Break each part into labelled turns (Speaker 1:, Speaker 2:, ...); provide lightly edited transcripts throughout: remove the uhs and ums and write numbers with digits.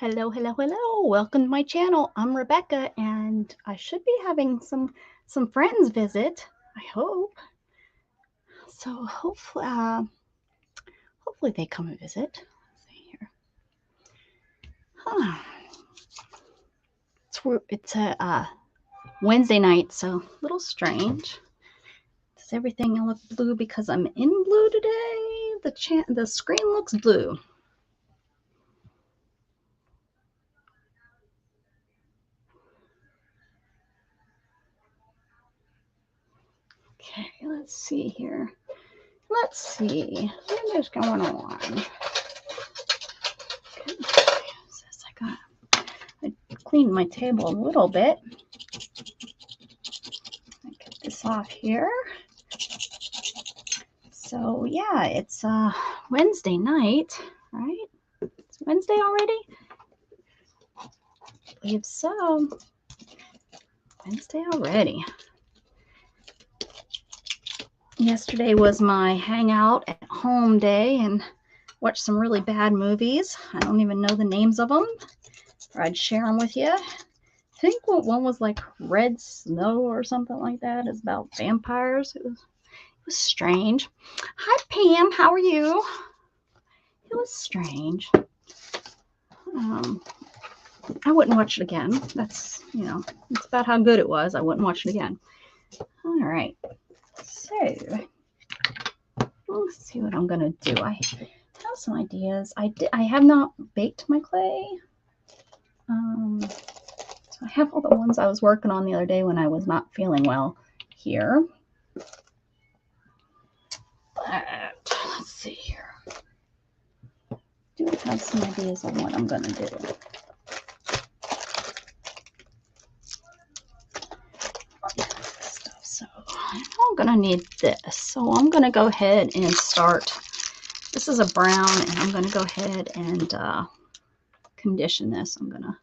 Speaker 1: Hello, hello, hello. Welcome to my channel. I'm Rebecca and I should be having some friends visit. I hope. So hopefully they come and visit. Let's see here. It's a Wednesday night, so a little strange. Does everything look blue because I'm in blue today? The screen looks blue. Okay, let's see here. Let's see what is going on. I cleaned my table a little bit. Get this off here. So yeah, it's Wednesday night, right? It's Wednesday already? I believe so. Wednesday already. Yesterday was my hangout at home day and watched some really bad movies. I don't even know the names of them, or I'd share them with you. I think one was like Red Snow or something like that. It's about vampires. It was strange. Hi, Pam. How are you? It was strange. I wouldn't watch it again. That's, it's about how good it was. I wouldn't watch it again. All right. So let's see what I'm going to do. I have some ideas. I have not baked my clay. So I have all the ones I was working on the other day when I was not feeling well here. But let's see here. I do have some ideas on what I'm going to do. So I'm going to need this. So I'm going to go ahead and start. This is a brown, and I'm going to go ahead and condition this. I'm going to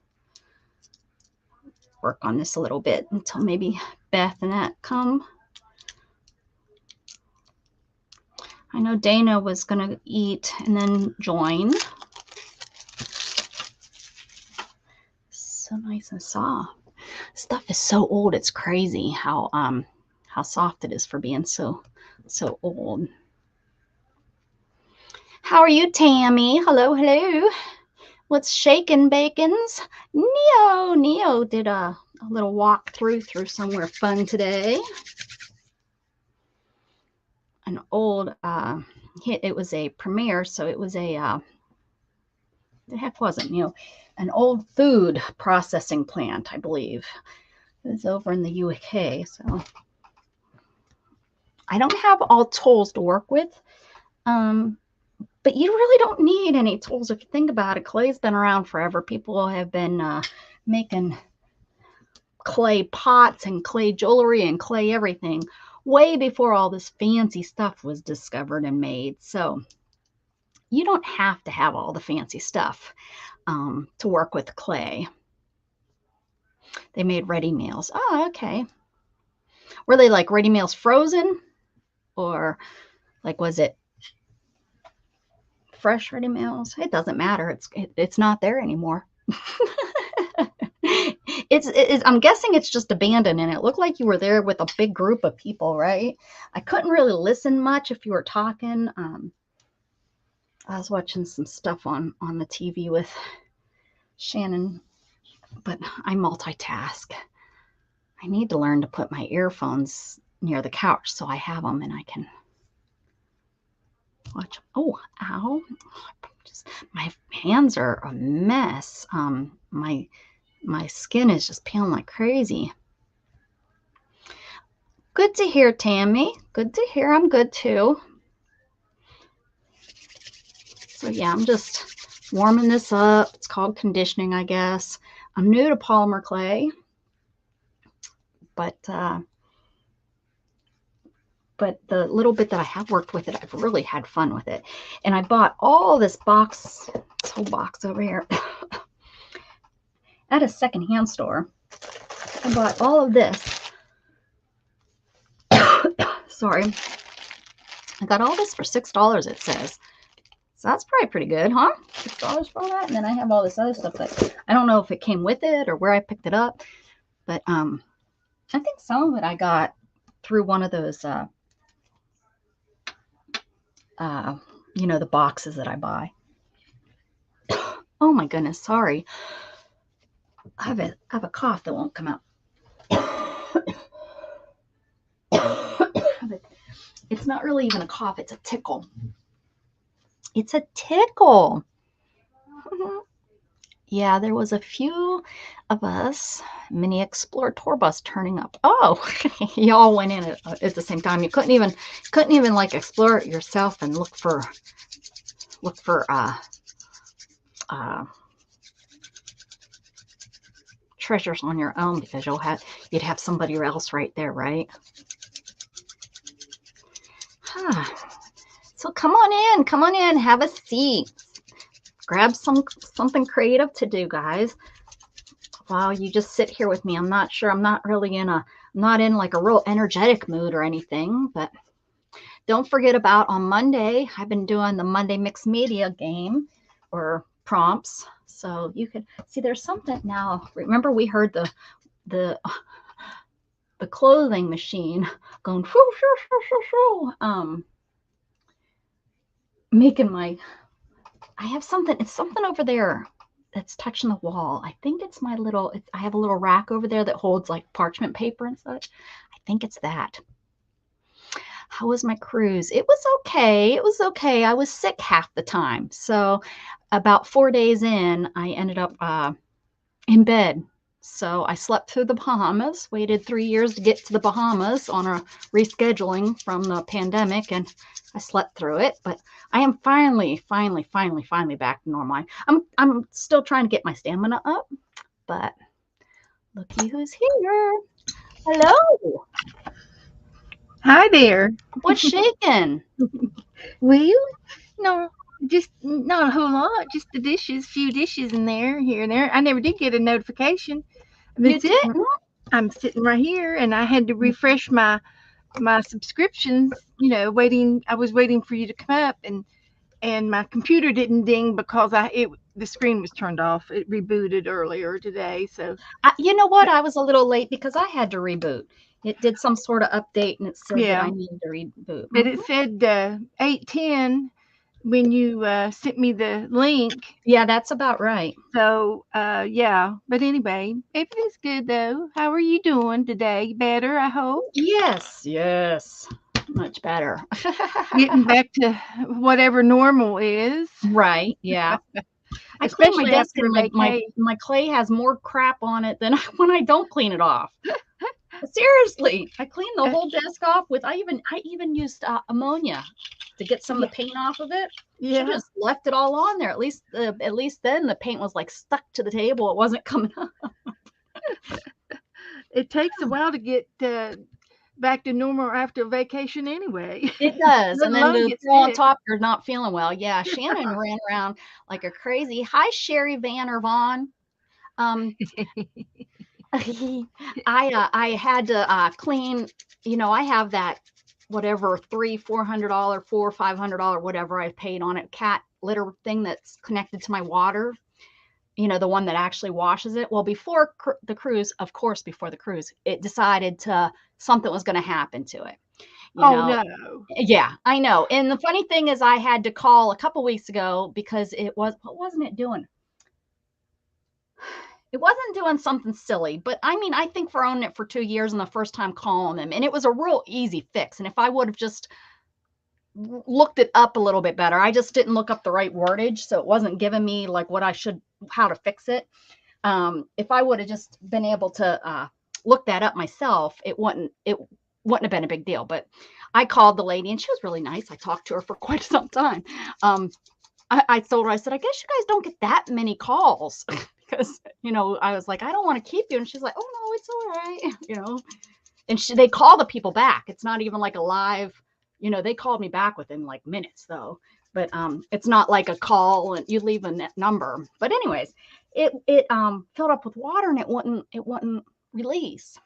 Speaker 1: work on this a little bit until maybe Beth and that come. I know Dana was going to eat and then join. So nice and soft. Stuff is so old, it's crazy how soft it is for being so old. How are you, Tammy? Hello, hello. What's shaking, bacons? Neo did a little walk through somewhere fun today. An old it was a premiere, so it was a the heck wasn't, an old food processing plant, I believe. It was over in the UK, so I don't have all tools to work with. But you really don't need any tools if you think about it. Clay's been around forever. People have been making clay pots and clay jewelry and clay everything way before all this fancy stuff was discovered and made. So you don't have to have all the fancy stuff to work with clay. They made ready meals. Oh, okay. Were they like ready meals frozen? Or like, was it fresh ready meals? It doesn't matter. It's not there anymore. I'm guessing it's just abandoned, and it looked like you were there with a big group of people, right? I couldn't really listen much if you were talking. I was watching some stuff on the TV with Shannon, but I multitask. I need to learn to put my earphones near the couch so I have them and I can watch. Oh, ow. My hands are a mess. My skin is just peeling like crazy. Good to hear, Tammy. Good to hear. I'm good too. So yeah, I'm just warming this up. It's called conditioning, I guess. I'm new to polymer clay, but the little bit that I have worked with it, I've really had fun with it. And I bought all this whole box over here at a secondhand store. I bought all of this. Sorry. I got all this for $6, it says. So that's probably pretty good, huh? $6 for all that. And then I have all this other stuff that I don't know if it came with it or where I picked it up. But I think some of it I got through one of those, you know, the boxes that I buy. Oh my goodness, sorry. I have a cough that won't come out. It's not really even a cough, it's a tickle. It's a tickle. Yeah, there was a few of us, Mini Explorer tour bus turning up. Oh, y'all went in at the same time. You couldn't even like explore it yourself and look for treasures on your own, because you'd have somebody else right there, right? So come on in, have a seat. Grab something creative to do, guys. While you just sit here with me. I'm not sure. I'm not in like a real energetic mood or anything, but don't forget about on Monday, I've been doing the Monday mixed media game or prompts. So you can see there's something now. Remember we heard the clothing machine going shoo, shoo, shoo, shoo, shoo, making my, I have something, it's something over there that's touching the wall. I think it's my little, I have a little rack over there that holds like parchment paper and such. I think it's that. How was my cruise? It was okay. It was okay. I was sick half the time. So about 4 days in, I ended up in bed. So I slept through the Bahamas, waited 3 years to get to the Bahamas on a rescheduling from the pandemic, and I slept through it. But I am finally back to normal. I'm still trying to get my stamina up, but looky who's here. Hello.
Speaker 2: Hi there.
Speaker 1: What's shaking?
Speaker 2: Well, no, just not a whole lot. Just the dishes, few dishes in there, here and there. I never did get a notification.
Speaker 1: You did?
Speaker 2: I'm sitting right here, and I had to refresh my subscriptions. You know, waiting. I was waiting for you to come up, and my computer didn't ding because the screen was turned off. It rebooted earlier today. So
Speaker 1: you know what? I was a little late because I had to reboot. It did some sort of update, and it said that I needed to reboot.
Speaker 2: But it said 8:10 when you sent me the link.
Speaker 1: Yeah, that's about right.
Speaker 2: So yeah. But anyway, everything's good though. How are you doing today? Better, I hope.
Speaker 1: Yes, much better.
Speaker 2: Getting back to whatever normal is.
Speaker 1: Right. Yeah. I clean my desk, and my clay has more crap on it than when I don't clean it off. Seriously, I cleaned the whole desk off with. I even used ammonia to get some of the paint off of it. Yeah, should just left it all on there. At least then the paint was like stuck to the table. It wasn't coming up.
Speaker 2: It takes a while to get back to normal after vacation anyway.
Speaker 1: It does. And then to throw on top, you're not feeling well. Yeah, Shannon ran around like a crazy. Hi, Sherry Vaughn. I had to clean, you know, I have that whatever $400, $400 or $500, whatever I paid on it, cat litter thing that's connected to my water, you know, the one that actually washes it. Well, before the cruise, it decided something was going to happen to it. You know?
Speaker 2: No.
Speaker 1: Yeah, I know. And the funny thing is I had to call a couple weeks ago because what wasn't it doing? It wasn't doing something silly, but I mean, I think for owning it for 2 years and the first time calling them, and it was a real easy fix. And if I would have just looked it up a little bit better, I just didn't look up the right wordage, so it wasn't giving me like how to fix it. If I would have just been able to look that up myself, it wouldn't have been a big deal. But I called the lady, and she was really nice. I talked to her for quite some time. I told her, I said, I guess you guys don't get that many calls. Because, you know, I was like, I don't want to keep you. And she's like, oh, no, it's all right. You know, and they call the people back. It's not even like a live, you know, they called me back within like minutes, though. But it's not like a call and you leave a number. But anyways, it filled up with water and it wouldn't release.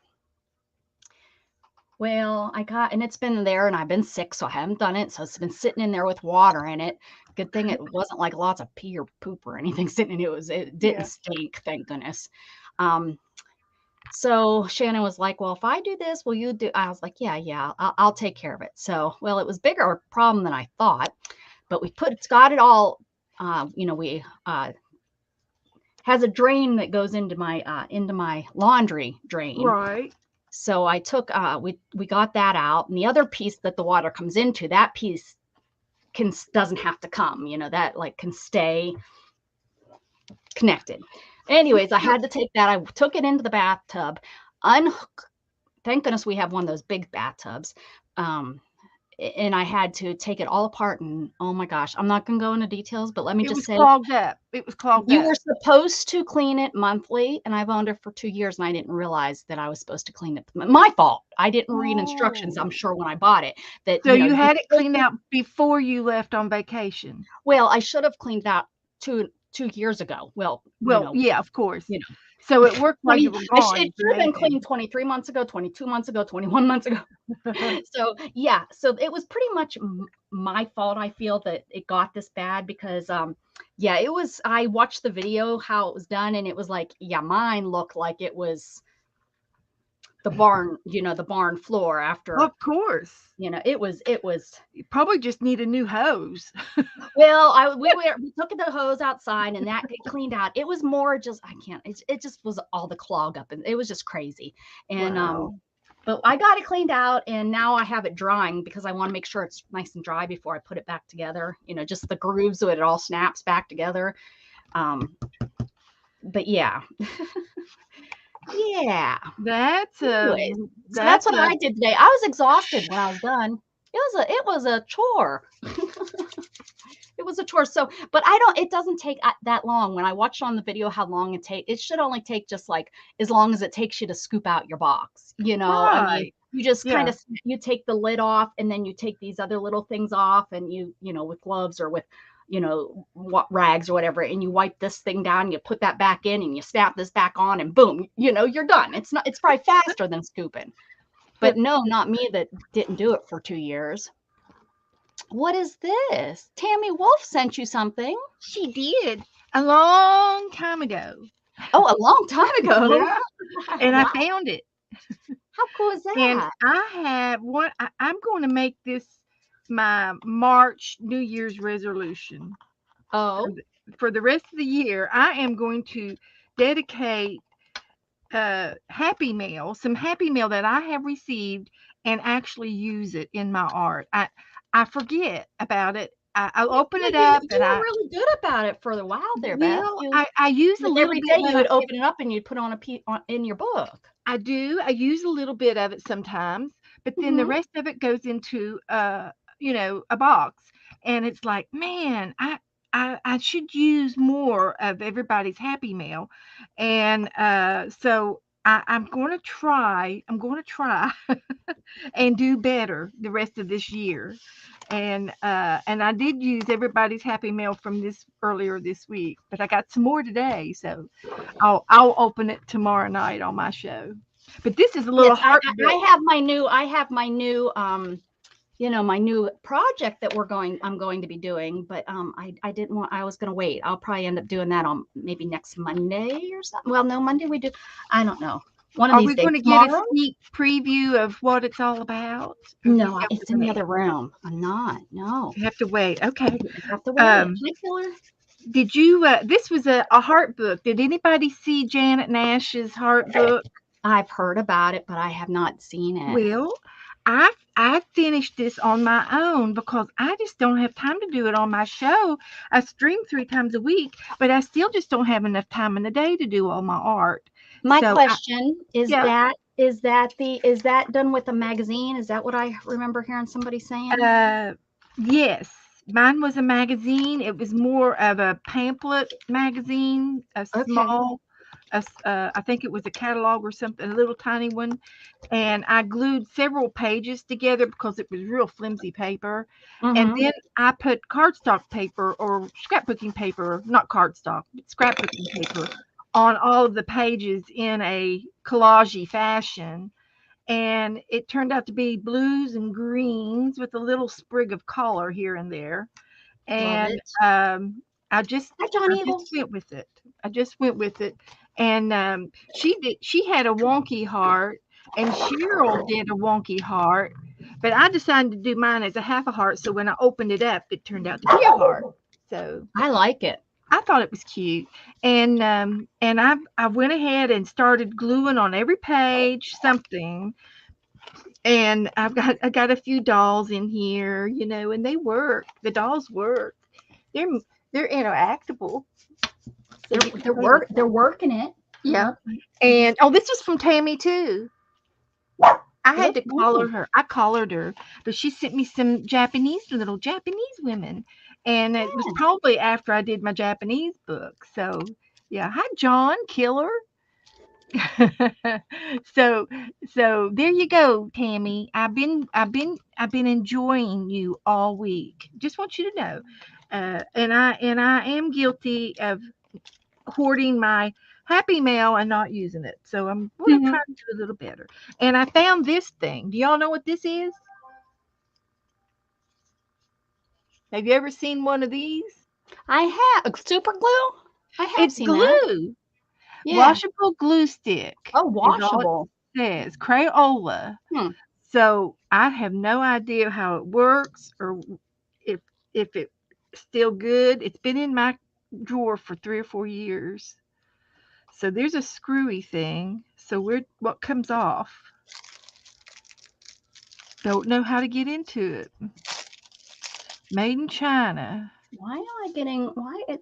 Speaker 1: Well, and it's been there, and I've been sick, so I haven't done it. So it's been sitting in there with water in it. Good thing it wasn't like lots of pee or poop or anything sitting in it. It didn't stink, thank goodness. So Shannon was like, well, if I do this, will you do? I was like, yeah, I'll take care of it. So, well, it was bigger problem than I thought, but it's got it all, we has a drain that goes into my laundry drain.
Speaker 2: Right.
Speaker 1: So I took, we got that out, and the other piece that the water comes into, that piece doesn't have to come, that like can stay connected. Anyways, I had to take that. I took it into the bathtub, thank goodness we have one of those big bathtubs. And I had to take it all apart, and oh my gosh, I'm not going to go into details, but let me just say,
Speaker 2: clogged up. It was clogged up.
Speaker 1: You were supposed to clean it monthly, and I've owned it for 2 years, and I didn't realize that I was supposed to clean it. My fault. I didn't read instructions, I'm sure, when I bought it.
Speaker 2: So you had it cleaned out before you left on vacation.
Speaker 1: Well, I should have cleaned it out 2 years ago. Well,
Speaker 2: yeah, of course. So it worked while you were gone.
Speaker 1: It should have been cleaned 23 months ago, 22 months ago, 21 months ago. So it was pretty much my fault. I feel that it got this bad because, it was, I watched the video, how it was done, and it was like, mine looked like it was the barn, the barn floor after.
Speaker 2: Of course.
Speaker 1: It was.
Speaker 2: You probably just need a new hose.
Speaker 1: Well, we took the hose outside, and that get cleaned out. It was more just, it just was all the clog up, and it was just crazy. And, but I got it cleaned out, and now I have it drying because I want to make sure it's nice and dry before I put it back together, just the grooves so it all snaps back together. But yeah. Yeah.
Speaker 2: That's
Speaker 1: what I did today. I was exhausted when I was done. It was a chore. It was a chore. So, but it doesn't take that long. When I watched on the video how long it should only take just like as long as it takes you to scoop out your box.
Speaker 2: Right.
Speaker 1: I mean, you just kind of, you take the lid off, and then you take these other little things off, and with gloves or with, rags or whatever, and you wipe this thing down, you put that back in, and you snap this back on, and boom, you're done. It's probably faster than scooping. But no, not me that didn't do it for 2 years. What is this? Tammy Wolf sent you something.
Speaker 2: She did a long time ago.
Speaker 1: Oh, a long time ago.
Speaker 2: Yeah. And I found it.
Speaker 1: How cool is that?
Speaker 2: And I have one. I'm going to make this my March New Year's resolution.
Speaker 1: Oh.
Speaker 2: For the rest of the year, I am going to dedicate some Happy Mail that I have received, and actually use it in my art. I forget about it. I'll open it up.
Speaker 1: You were really good about it for a while there, Beth.
Speaker 2: I use a little
Speaker 1: every
Speaker 2: bit.
Speaker 1: Every day you would open it up and you'd put on in your book.
Speaker 2: I do. I use a little bit of it sometimes, but then the rest of it goes into a box. And it's like, man, I should use more of everybody's Happy Mail. And so I'm going to try and do better the rest of this year. And I did use everybody's Happy Mail from earlier this week, but I got some more today, so I'll open it tomorrow night on my show. But this is a little hard.
Speaker 1: I have my new my new project that I'm going to be doing, but I was going to wait. I'll probably end up doing that on maybe next Monday or something. Well, no, Monday we do. I don't know. One of these days.
Speaker 2: Are we going to get a sneak preview of what it's all about?
Speaker 1: No, it's in the other room. I'm not. No.
Speaker 2: You have to wait. Okay.
Speaker 1: You have to wait.
Speaker 2: Did you, this was a heart book. Did anybody see Janet Nash's heart book?
Speaker 1: I've heard about it, but I have not seen it.
Speaker 2: Well, I finished this on my own because I just don't have time to do it on my show. I stream 3 times a week, but I still just don't have enough time in the day to do all my art.
Speaker 1: My question is that done with a magazine? Is that what I remember hearing somebody saying?
Speaker 2: Yes. Mine was a magazine. It was more of a pamphlet magazine, small. I think it was a catalog or something, a little tiny one. And I glued several pages together because it was real flimsy paper. And then I put cardstock paper or scrapbooking paper, not cardstock, but scrapbooking paper on all of the pages in a collage-y fashion. and it turned out to be blues and greens with a little sprig of color here and there.
Speaker 1: Love
Speaker 2: And
Speaker 1: it.
Speaker 2: I just
Speaker 1: Hi, John
Speaker 2: I just
Speaker 1: Eagles.
Speaker 2: went with it. I just went with it. And she had a wonky heart, and Cheryl did a wonky heart, but I decided to do mine as a half a heart. So when I opened it up, it turned out to be a heart. So
Speaker 1: I like it.
Speaker 2: I thought it was cute, and I went ahead and started gluing on every page something, and I got a few dolls in here, and they work. The dolls work. They're they're interactable. So you can play with
Speaker 1: They're working it.
Speaker 2: yeah.
Speaker 1: Yep.
Speaker 2: And oh, this was from Tammy too. I had
Speaker 1: Good.
Speaker 2: to collar her. I collared her, but she sent me some little Japanese women, and it was
Speaker 1: Yeah.
Speaker 2: probably after I did my Japanese book. So yeah, hi John Killer. so so there you go, Tammy. I've been enjoying you all week. Just want you to know, and I am guilty of hoarding my Happy Mail and not using it. So I'm going to try to do a little better. And I found this thing. Do y'all know what this is? Have you ever seen one of these?
Speaker 1: I have super glue. I have
Speaker 2: It's
Speaker 1: seen that.
Speaker 2: glue.
Speaker 1: Yeah.
Speaker 2: Washable glue stick
Speaker 1: Oh,
Speaker 2: is all it
Speaker 1: washable.
Speaker 2: says. Crayola.
Speaker 1: Hmm.
Speaker 2: So I have no idea how it works or if if it's still good. It's been in my drawer for 3 or 4 years. So there's a screwy thing. So what comes off? Don't know how to get into it. Made in China.
Speaker 1: Why am I getting why at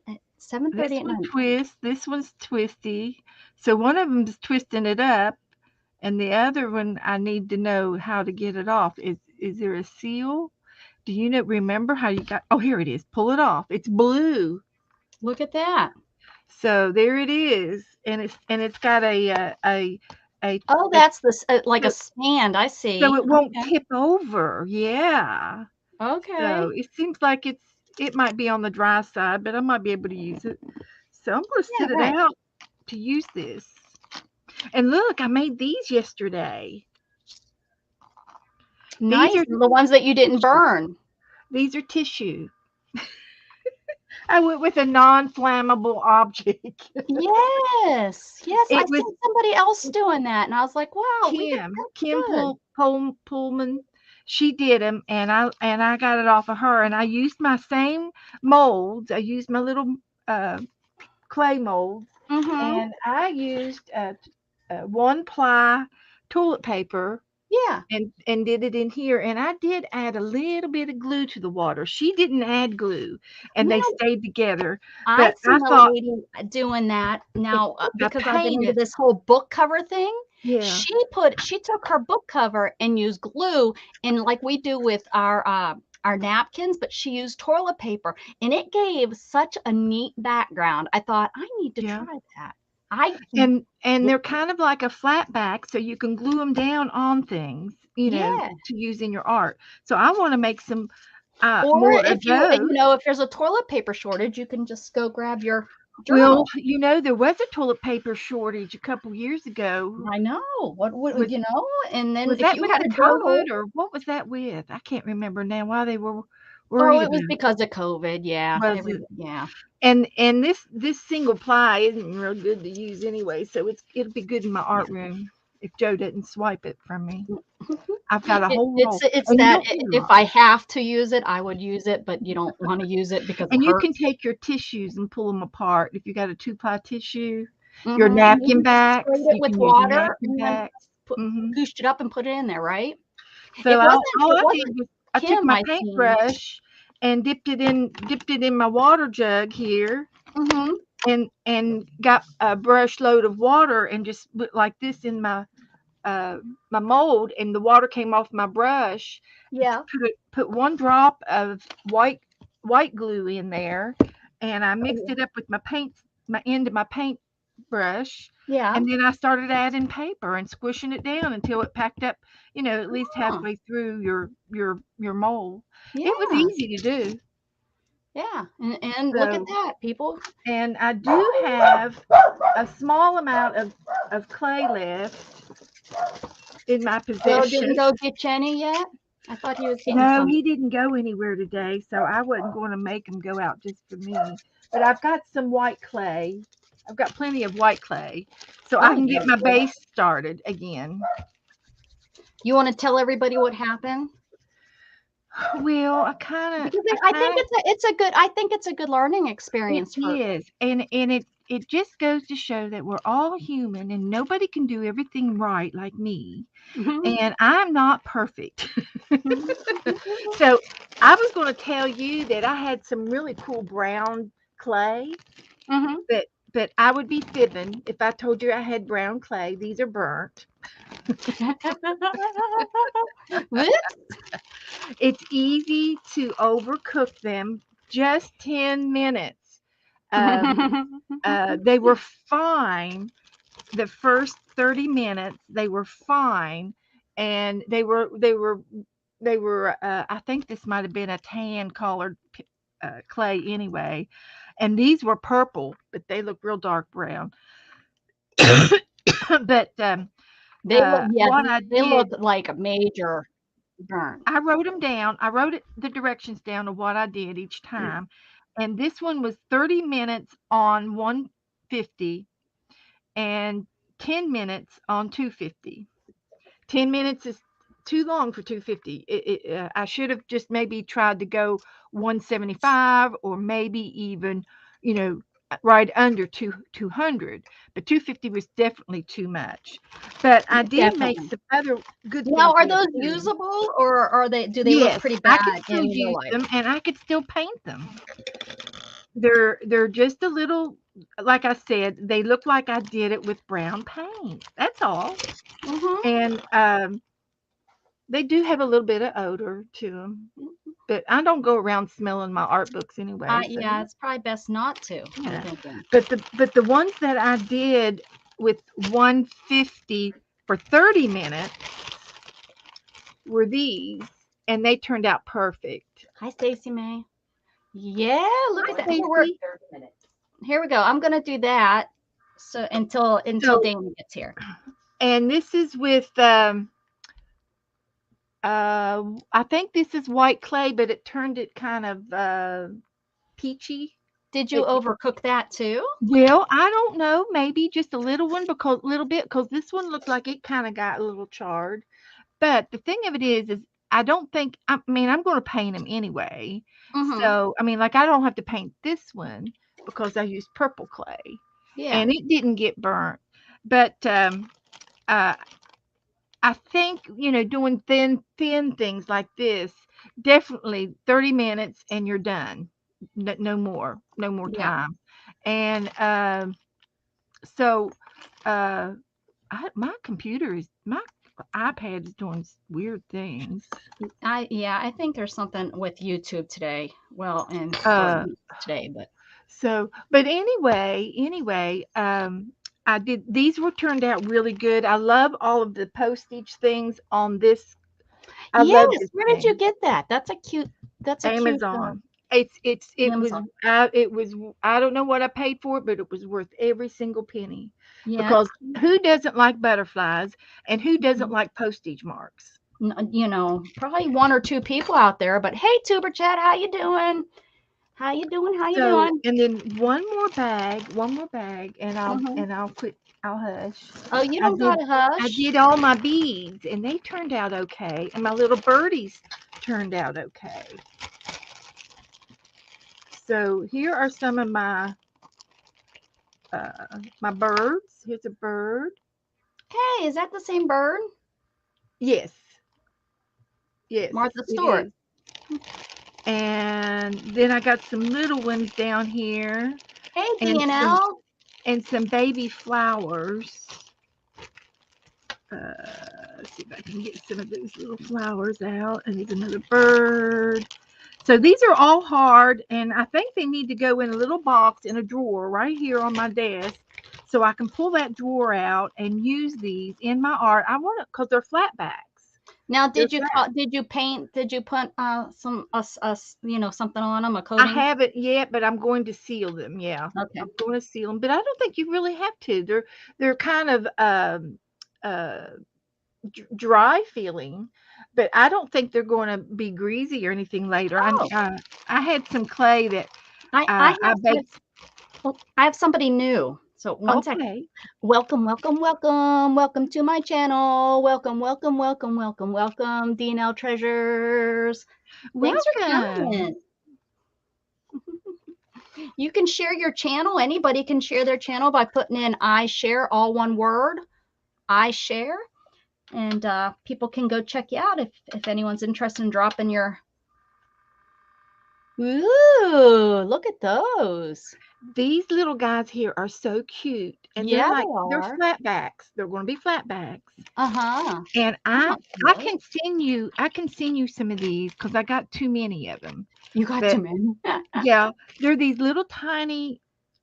Speaker 2: This
Speaker 1: 7:30 at
Speaker 2: one
Speaker 1: night?
Speaker 2: twists. This one's twisty. So one of them's twisting it up, and the other one I need to know how to get it off. Is there a seal? Do you remember how you got? Oh, here it is. Pull it off. It's blue.
Speaker 1: Look at that.
Speaker 2: So there it is, and it's got a
Speaker 1: Oh,
Speaker 2: a
Speaker 1: that's this like a stand. I
Speaker 2: so
Speaker 1: see.
Speaker 2: it won't
Speaker 1: Okay.
Speaker 2: tip over. Yeah. So
Speaker 1: Okay.
Speaker 2: it seems like it might be on the dry side, but I might be able to use it. So I'm going to
Speaker 1: Yeah,
Speaker 2: sit it
Speaker 1: right.
Speaker 2: out to use this. And look, I made these yesterday. These
Speaker 1: Nice.
Speaker 2: are
Speaker 1: The ones that you didn't
Speaker 2: tissue.
Speaker 1: burn.
Speaker 2: These are tissue. I went with a non-flammable object.
Speaker 1: Yes. Yes, I
Speaker 2: It was
Speaker 1: seen somebody else doing that, and I was like, "Wow, we got that's
Speaker 2: Kim
Speaker 1: good."
Speaker 2: Pullman. She did them, and I got it off of her. And I used my same molds. I used my little uh, clay molds,
Speaker 1: Mhm.
Speaker 2: and I used one ply toilet paper
Speaker 1: Yeah.
Speaker 2: and did it in here. And I did add a little bit of glue to the water. She didn't add glue, and
Speaker 1: You
Speaker 2: they
Speaker 1: know,
Speaker 2: stayed together.
Speaker 1: I
Speaker 2: But I
Speaker 1: seen a
Speaker 2: thought
Speaker 1: lady doing that
Speaker 2: if
Speaker 1: now,
Speaker 2: if I
Speaker 1: because I've been
Speaker 2: paint
Speaker 1: into
Speaker 2: it,
Speaker 1: this whole book cover thing.
Speaker 2: yeah,
Speaker 1: She took her book cover and used glue, and like we do with our napkins, but she used toilet paper, and it gave such a neat background. I thought, "I need to
Speaker 2: yeah.
Speaker 1: try that." I
Speaker 2: And they're kind of like a flat back, so you can glue them down on things,
Speaker 1: yeah.
Speaker 2: to use in your art. So I want to make some
Speaker 1: Or
Speaker 2: more of
Speaker 1: if
Speaker 2: those.
Speaker 1: if there's a toilet paper shortage, you can just go grab your
Speaker 2: Well,
Speaker 1: journal.
Speaker 2: there was a toilet paper shortage a couple years ago.
Speaker 1: I know. What would
Speaker 2: Was
Speaker 1: and then
Speaker 2: was
Speaker 1: if
Speaker 2: that
Speaker 1: you
Speaker 2: with
Speaker 1: had
Speaker 2: the
Speaker 1: a journal.
Speaker 2: COVID or what was that with? I can't remember now why they were worried
Speaker 1: Oh, it was
Speaker 2: about it.
Speaker 1: because of COVID, yeah,
Speaker 2: Was it?
Speaker 1: yeah.
Speaker 2: And this single ply isn't real good to use anyway, so it'll be good in my art room if Joe doesn't swipe it from me. I've got a whole roll,
Speaker 1: It's
Speaker 2: and you
Speaker 1: that
Speaker 2: don't need a
Speaker 1: if
Speaker 2: lot.
Speaker 1: I have to use it, I would use it, but you don't wanna use it because it
Speaker 2: And you can
Speaker 1: hurts.
Speaker 2: take your tissues and pull them apart. If you got a 2-ply tissue, your
Speaker 1: Mhm, and you
Speaker 2: napkin
Speaker 1: just sprayed
Speaker 2: backs,
Speaker 1: it
Speaker 2: you
Speaker 1: with
Speaker 2: can use your
Speaker 1: water
Speaker 2: napkin
Speaker 1: and then
Speaker 2: backs.
Speaker 1: put
Speaker 2: Mhm.
Speaker 1: goosed it up and put it in there, right?
Speaker 2: So all
Speaker 1: It
Speaker 2: I did
Speaker 1: wasn't
Speaker 2: was I took
Speaker 1: Kim
Speaker 2: my
Speaker 1: I seen.
Speaker 2: paintbrush and dipped it in my water jug here
Speaker 1: Mhm.
Speaker 2: and got a brush load of water and just put like this in uh, my mold, and the water came off my brush.
Speaker 1: Yeah.
Speaker 2: Put one drop of white glue in there, and I
Speaker 1: Oh,
Speaker 2: mixed
Speaker 1: yeah.
Speaker 2: it up with my end of my paint brush,
Speaker 1: Yeah.
Speaker 2: and then I started adding paper and squishing it down until it packed up, at least
Speaker 1: Huh.
Speaker 2: halfway through your mold. It was
Speaker 1: Yeah.
Speaker 2: easy to do.
Speaker 1: Yeah, and look at
Speaker 2: So,
Speaker 1: that, people.
Speaker 2: and I do have a small amount of clay left. in my
Speaker 1: Oh,
Speaker 2: possession.
Speaker 1: didn't go get Jenny yet? I thought he was getting
Speaker 2: No,
Speaker 1: some.
Speaker 2: he didn't go anywhere today, so I wasn't going to make him go out just for me. But I've got some white clay. I've got plenty of white clay, so I
Speaker 1: Oh,
Speaker 2: can get
Speaker 1: very
Speaker 2: my
Speaker 1: good.
Speaker 2: base started again.
Speaker 1: You want to tell everybody what happened?
Speaker 2: Well,
Speaker 1: Because
Speaker 2: I
Speaker 1: I think
Speaker 2: kind of,
Speaker 1: it's a good learning
Speaker 2: it
Speaker 1: experience for.
Speaker 2: is, and it just goes to show that we're all human, and nobody can do everything right like me,
Speaker 1: Mhm.
Speaker 2: and I'm not perfect.
Speaker 1: Mhm.
Speaker 2: So I was going to tell you that I had some really cool brown clay,
Speaker 1: Mhm.
Speaker 2: but I would be fibbing if I told you I had brown clay. These are burnt.
Speaker 1: Whoops.
Speaker 2: It's easy to overcook them. Just 10 minutes. Um, they were fine. The first 30 minutes, they were fine, and they were. I think this might have been a tan colored clay anyway, and these were purple, but they look real dark brown. But
Speaker 1: Yeah,
Speaker 2: what I
Speaker 1: they look
Speaker 2: did,
Speaker 1: like a major burn.
Speaker 2: I wrote them down. I wrote the directions down of what I did each time, and this one was 30 minutes on 150 and 10 minutes on 250. 10 minutes is too long for 250. I should have just maybe tried to go 175 or maybe even, you know, right under 200. But 250 was definitely too much. But I did make
Speaker 1: Definitely.
Speaker 2: some other good
Speaker 1: Now,
Speaker 2: things
Speaker 1: are
Speaker 2: there
Speaker 1: those
Speaker 2: too.
Speaker 1: usable or do they look
Speaker 2: Yes,
Speaker 1: pretty
Speaker 2: I could
Speaker 1: bad
Speaker 2: still
Speaker 1: in real
Speaker 2: use
Speaker 1: life?
Speaker 2: them and I could still paint them. They're just a little, like I said, they look like I did it with brown paint. That's all.
Speaker 1: Mhm.
Speaker 2: And they do have a little bit of odor to them, but I don't go around smelling my art books anyway. So
Speaker 1: Yeah, it's probably best not to, I'm
Speaker 2: yeah.
Speaker 1: thinking.
Speaker 2: But the ones that I did with 150 for 30 minutes were these, and they turned out perfect.
Speaker 1: Hi, Stacy May. Yeah, look
Speaker 2: Hi,
Speaker 1: at that.
Speaker 2: Stacy.
Speaker 1: Here we go. I'm gonna do that so until
Speaker 2: So,
Speaker 1: Dana gets here.
Speaker 2: and this is with I think this is white clay, but it turned it kind of peachy.
Speaker 1: Did you
Speaker 2: It,
Speaker 1: overcook that too?
Speaker 2: well, I don't know, maybe just a little one because little bit because this one looked like it kind of got a little charred. But the thing of it is I don't think I mean I'm going to paint them anyway.
Speaker 1: Mhm.
Speaker 2: So I mean, like I don't have to paint this one because I used purple clay
Speaker 1: Yeah.
Speaker 2: and it didn't get burnt. But uh, I think doing thin things like this definitely 30 minutes and you're done. No more
Speaker 1: Yeah.
Speaker 2: time. And so uh, my computer is my iPad is doing weird things.
Speaker 1: I think there's something with YouTube today. Well, and or
Speaker 2: Uh,
Speaker 1: today, but
Speaker 2: but anyway, I did these were turned out really good. I love all of the postage things on this. I love
Speaker 1: yes.
Speaker 2: this
Speaker 1: Where did you
Speaker 2: thing.
Speaker 1: get that? That's a cute. That's a cute
Speaker 2: Amazon. It was
Speaker 1: Amazon.
Speaker 2: it was I don't know what I paid for it, but it was worth every single penny
Speaker 1: Yeah.
Speaker 2: because who doesn't like butterflies and who doesn't like postage marks?
Speaker 1: Probably one or two people out there. But hey, Tuber Chat, how you doing? How you doing? How you
Speaker 2: So,
Speaker 1: doing?
Speaker 2: and then one more bag, and
Speaker 1: Hmm.
Speaker 2: I'll quit. I'll hush.
Speaker 1: Oh, you
Speaker 2: I
Speaker 1: don't
Speaker 2: did
Speaker 1: gotta
Speaker 2: I
Speaker 1: hush.
Speaker 2: did all my beads, and they turned out okay, and my little birdies turned out okay. So here are some of my birds. Here's a bird.
Speaker 1: Hey, is that the same bird?
Speaker 2: Yes, yes,
Speaker 1: Martha
Speaker 2: it
Speaker 1: Stewart.
Speaker 2: is. And then I got some little ones down here,
Speaker 1: Hey,
Speaker 2: and some
Speaker 1: DNL.
Speaker 2: baby flowers. Let's see if I can get some of those little flowers out. And there's another bird. So these are all hard, and I think they need to go in a little box in a drawer right here on my desk, so I can pull that drawer out and use these in my art. I want it because they're flat backs.
Speaker 1: Now,
Speaker 2: They're flat.
Speaker 1: did you paint? Did you put some something on them, a
Speaker 2: I
Speaker 1: coating?
Speaker 2: haven't yet, but I'm going to seal them. Yeah,
Speaker 1: Okay.
Speaker 2: I'm going to seal them, but I don't think you really have to. They're kind of uh dry feeling, but I don't think they're going to be greasy or anything later.
Speaker 1: Oh,
Speaker 2: I had some clay that
Speaker 1: I
Speaker 2: I
Speaker 1: have
Speaker 2: baked.
Speaker 1: I have somebody new. So one second.
Speaker 2: Okay,
Speaker 1: Welcome, welcome, welcome, welcome to my channel. Welcome, welcome, welcome, welcome, welcome, DNL Treasures. Thanks for
Speaker 2: welcome.
Speaker 1: coming. You can share your channel. Anybody can share their channel by putting in I share, all one word, I share. And people can go check you out if anyone's interested in dropping your. Ooh, look at those.
Speaker 2: These little guys here are so cute, and
Speaker 1: Yeah,
Speaker 2: they're
Speaker 1: they are.
Speaker 2: flatbacks. They're going to be flatbacks.
Speaker 1: Uh-huh.
Speaker 2: And
Speaker 1: Oh,
Speaker 2: I
Speaker 1: okay.
Speaker 2: can send you some of these because I got too many of them.
Speaker 1: You got
Speaker 2: But
Speaker 1: too many.
Speaker 2: yeah, they're these little tiny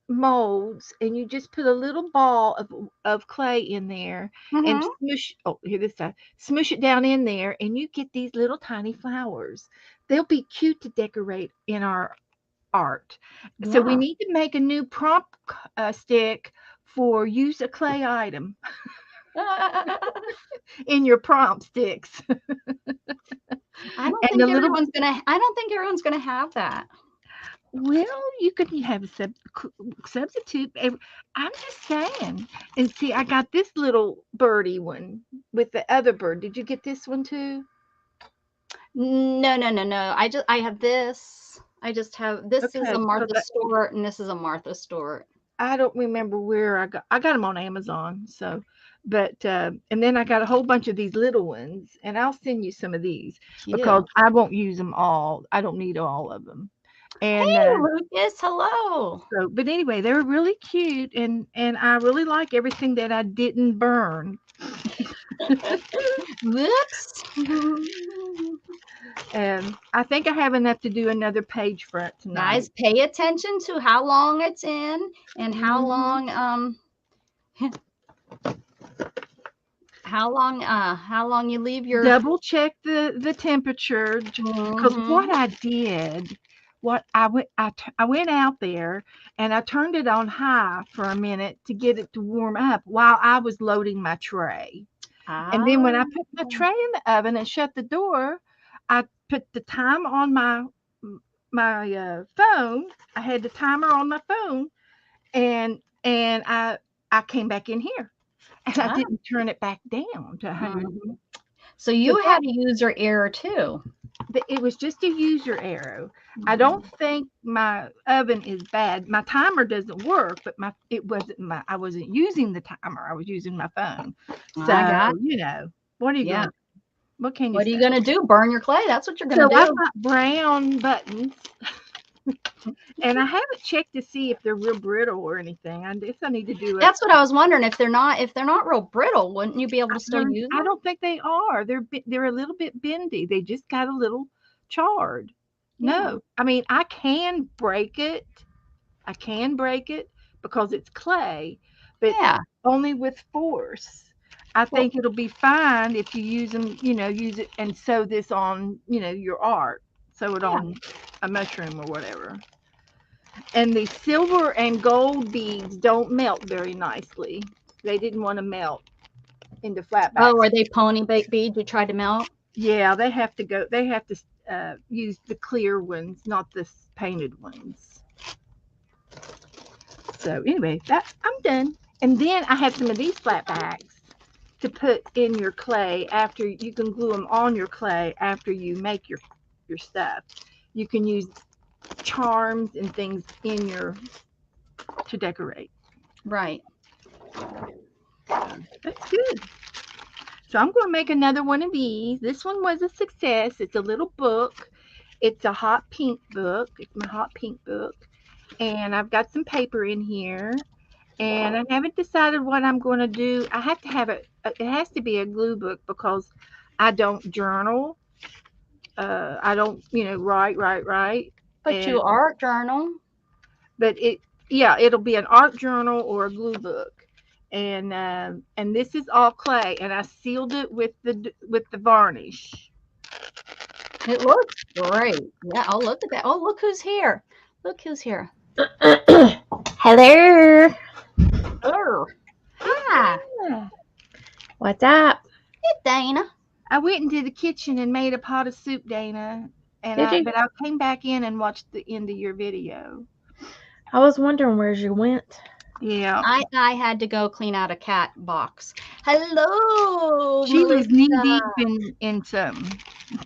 Speaker 2: molds, and you just put a little ball of clay in there and
Speaker 1: Mm-hmm.
Speaker 2: smush. Oh, here this side. Smush it down in there, and you get these little tiny flowers. They'll be cute to decorate in our art. So we
Speaker 1: Yeah.
Speaker 2: need to make a new prompt stick for use a clay item in your prompt sticks. And the little
Speaker 1: I don't think everyone's gonna have that.
Speaker 2: well, you could have a substitute. I'm just saying. And see, I got this little birdie one with the other bird. Did you get this one too?
Speaker 1: No, no, no, no. I have this. I just have this is a
Speaker 2: Okay, because
Speaker 1: Martha Stewart and this is a Martha Stewart.
Speaker 2: I don't remember where I got them on Amazon. So, but and then I got a whole bunch of these little ones, and I'll send you some of these because
Speaker 1: Cute.
Speaker 2: I won't use them all. I don't need all of them. And
Speaker 1: Hey, Lucas, hello.
Speaker 2: so, but anyway, they were really cute, and I really like everything that I didn't burn.
Speaker 1: Whoops.
Speaker 2: And I think I have enough to do another page for it tonight.
Speaker 1: Guys, pay attention to how long it's in and
Speaker 2: Mhm.
Speaker 1: how long you leave your.
Speaker 2: Double check the temperature because what
Speaker 1: Mhm.
Speaker 2: I did, what I went out there and I turned it on high for a minute to get it to warm up while I was loading my tray. And then when
Speaker 1: Ah.
Speaker 2: I put my tray in the oven and shut the door, I put the time on my phone. I had the timer on my phone, and I came back in here, and I
Speaker 1: Ah.
Speaker 2: didn't turn it back down to 100.
Speaker 1: Mhm. So
Speaker 2: So
Speaker 1: you
Speaker 2: that
Speaker 1: had a user error too.
Speaker 2: it was just a user arrow. I don't
Speaker 1: Mhm.
Speaker 2: think my oven is bad. My timer doesn't work, but I wasn't using the timer. I was using my phone.
Speaker 1: I
Speaker 2: So,
Speaker 1: got.
Speaker 2: what are you
Speaker 1: Yeah.
Speaker 2: going what can you
Speaker 1: What are you
Speaker 2: say?
Speaker 1: gonna do? Burn your clay? That's what you're gonna
Speaker 2: So I've
Speaker 1: do.
Speaker 2: got brown buttons, and I haven't checked to see if they're real brittle or anything. I guess I need to do it.
Speaker 1: That's what I was wondering. If they're not real brittle, wouldn't you be able to still use
Speaker 2: I
Speaker 1: them?
Speaker 2: don't think they are. They're a little bit bendy. They just got a little charred.
Speaker 1: Yeah.
Speaker 2: No, I mean I can break it. I can break it because it's clay, but
Speaker 1: Yeah.
Speaker 2: only with force. I
Speaker 1: Well,
Speaker 2: think it'll be fine if you use them, use it and sew this on, your art. Sew it
Speaker 1: yeah.
Speaker 2: on a mushroom or whatever. And the silver and gold beads don't melt very nicely. They didn't want to melt into
Speaker 1: Oh,
Speaker 2: flatbacks.
Speaker 1: are they pony baked beads you tried to melt?
Speaker 2: Yeah, they have to use the clear ones, not the painted ones. So anyway, that I'm done. And then I have some of these flatbacks to put in your clay after you can glue them on your clay after you make your stuff. You can use charms and things in your to decorate.
Speaker 1: Right.
Speaker 2: That's good. So I'm going to make another one of these. This one was a success. It's a little book. It's a hot pink book. It's my hot pink book. And I've got some paper in here. And I haven't decided what I'm going to do. I have to have it has to be a glue book because I don't journal. I don't, write.
Speaker 1: But
Speaker 2: And
Speaker 1: you art journal.
Speaker 2: but yeah, it'll be an art journal or a glue book. And this is all clay, and I sealed it with the varnish.
Speaker 1: It looks great. Yeah. Oh, look at that. Oh, look who's here. Look who's here.
Speaker 3: Hello.
Speaker 1: Oh. Hi.
Speaker 2: Yeah.
Speaker 3: What's up?
Speaker 1: it, Dana.
Speaker 2: I went into the kitchen and made a pot of soup, Dana.
Speaker 3: Did you?
Speaker 2: But I came back in and watched the end of your video.
Speaker 3: I was wondering where you went.
Speaker 2: Yeah.
Speaker 1: I had to go clean out a cat box. Hello,
Speaker 2: She was knee
Speaker 1: Melissa.
Speaker 2: deep in some.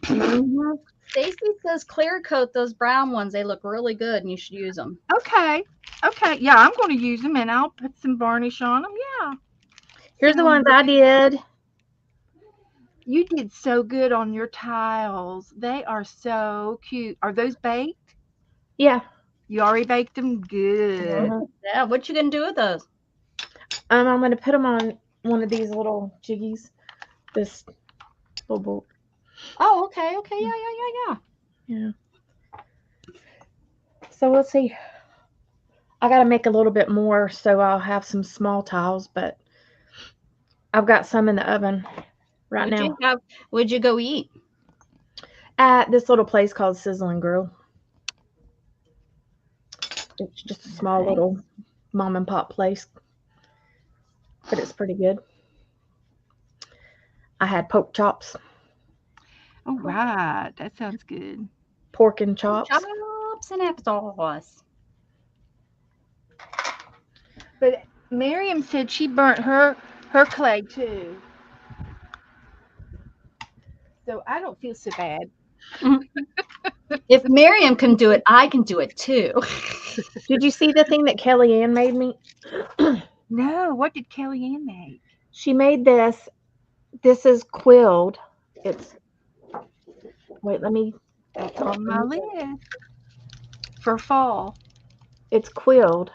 Speaker 3: Mhm.
Speaker 1: Stacy says clear coat those brown ones. They look really good and you should use them.
Speaker 2: Okay. Okay. Yeah, I'm going to use them and I'll put some varnish on them. Yeah.
Speaker 3: Here's the ones I did.
Speaker 2: You did so good on your tiles. They are so cute. Are those baked?
Speaker 3: Yeah.
Speaker 2: You already baked them? Good.
Speaker 3: Mhm.
Speaker 1: Yeah, what you gonna do with those?
Speaker 3: I'm gonna put them on one of these little jiggies. This little bolt.
Speaker 1: Oh, okay, yeah.
Speaker 3: Yeah. So we'll see. I gotta make a little bit more, so I'll have some small tiles, but I've got some in the oven right now
Speaker 1: What'd you go eat?
Speaker 3: at this little place called Sizzle and Grill. It's just a small little mom and pop place, but it's pretty good. I had pork chops,
Speaker 2: All right. That sounds good.
Speaker 3: pork and chops.
Speaker 1: Chops and applesauce.
Speaker 2: But Miriam said she burnt her clay too. So I don't feel so bad.
Speaker 1: If Miriam can do it, I can do it too.
Speaker 3: Did you see the thing that Kellyanne made me?
Speaker 2: No, what did Kellyanne make?
Speaker 3: She made this. This is quilled. It's wait, let me.
Speaker 2: That's on my list for fall.
Speaker 3: It's quilled.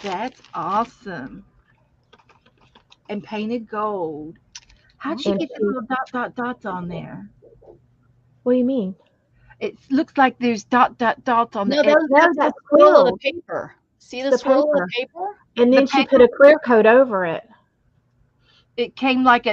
Speaker 2: That's awesome. And painted gold. How'd she
Speaker 3: And
Speaker 2: get the little dots on there?
Speaker 3: what do you mean?
Speaker 2: It looks like there's dots on
Speaker 1: No,
Speaker 2: the edge.
Speaker 1: that's the
Speaker 3: that's
Speaker 1: swirl of the
Speaker 3: quilled.
Speaker 1: paper. See the
Speaker 3: The
Speaker 1: swirl of
Speaker 3: paper.
Speaker 1: the paper?
Speaker 3: And then
Speaker 2: The
Speaker 3: she put a clear coat over it.
Speaker 2: It came like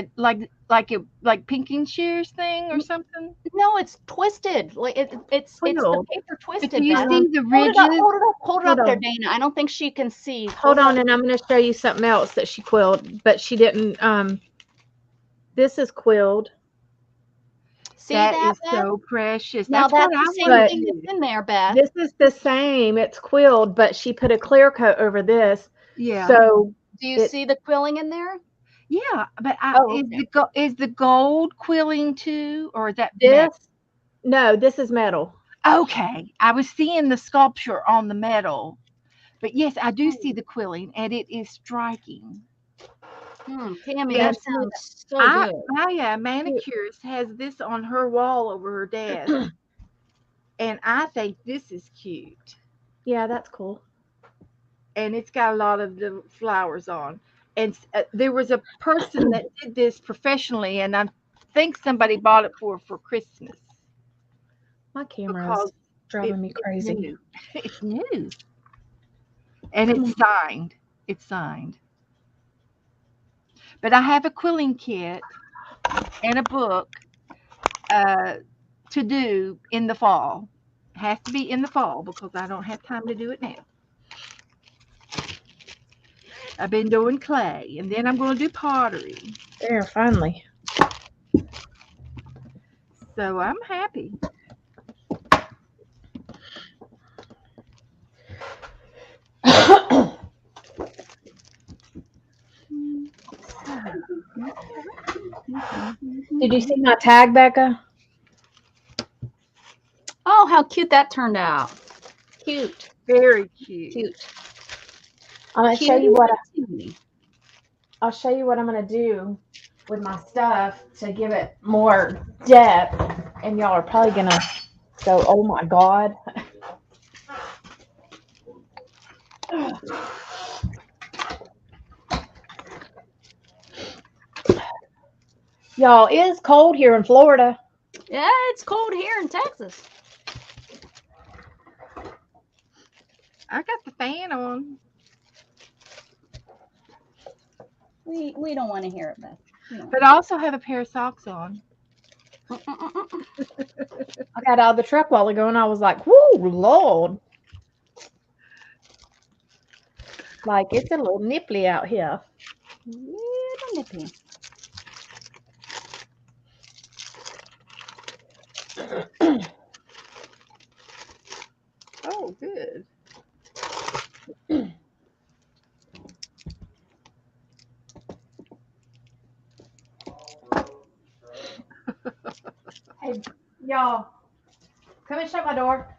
Speaker 2: pinking shears thing or something.
Speaker 1: No, it's twisted. Like it's the
Speaker 3: Quilled.
Speaker 1: paper
Speaker 2: But
Speaker 1: twisted.
Speaker 2: do you
Speaker 1: Beth.
Speaker 2: see the
Speaker 1: Hold it up,
Speaker 2: ridges?
Speaker 1: hold it up, hold it
Speaker 3: Hold
Speaker 1: up there,
Speaker 3: on.
Speaker 1: Dana. I don't think she can see.
Speaker 3: Hold on, and I'm going to show you something else that she quilled, but she didn't. This is quilled.
Speaker 1: See
Speaker 2: That
Speaker 1: that,
Speaker 2: is
Speaker 1: Beth?
Speaker 2: so precious.
Speaker 1: Now
Speaker 2: That's what
Speaker 1: that's
Speaker 2: I
Speaker 1: the same
Speaker 2: want.
Speaker 1: thing that's in there, Beth.
Speaker 3: This is the same. It's quilled, but she put a clear coat over this.
Speaker 2: Yeah.
Speaker 3: So
Speaker 1: Do you see the quilling in there?
Speaker 2: Yeah, but
Speaker 1: Oh,
Speaker 2: is the gold quilling too, or is that
Speaker 3: this,
Speaker 2: metal?
Speaker 3: no, this is metal.
Speaker 2: Okay, I was seeing the sculpture on the metal, but yes, I do see the quilling, and it is striking.
Speaker 1: Tammy,
Speaker 2: And
Speaker 1: that sounds so good.
Speaker 2: My manicurist has this on her wall over her desk, and I think this is cute.
Speaker 3: Yeah, that's cool.
Speaker 2: And it's got a lot of the flowers on. And there was a person that did this professionally, and I think somebody bought it for Christmas.
Speaker 3: My camera
Speaker 2: Because
Speaker 3: is driving me crazy.
Speaker 2: New. It's new, and it's signed. It's signed. But I have a quilling kit and a book to do in the fall. It has to be in the fall because I don't have time to do it now. I've been doing clay, and then I'm going to do pottery.
Speaker 3: There, finally.
Speaker 2: So I'm happy.
Speaker 3: Did you see my tag, Becca?
Speaker 1: Oh, how cute that turned out. Cute.
Speaker 2: Very cute.
Speaker 1: Cute.
Speaker 3: I'm gonna
Speaker 1: Cute
Speaker 3: show you what
Speaker 1: and
Speaker 3: I'll show you what I'm gonna do with my stuff to give it more depth, and y'all are probably gonna go, "Oh my god!" Y'all, it is cold here in Florida.
Speaker 1: Yeah, it's cold here in Texas.
Speaker 2: I got the fan on.
Speaker 1: We don't want to hear it, Beth.
Speaker 2: But I also have a pair of socks on.
Speaker 3: I got out of the truck while ago, and I was like, "Whoo, Lord!" Like it's a little nipply out here.
Speaker 1: Little nippy.
Speaker 3: Hey, y'all, come and shut my door.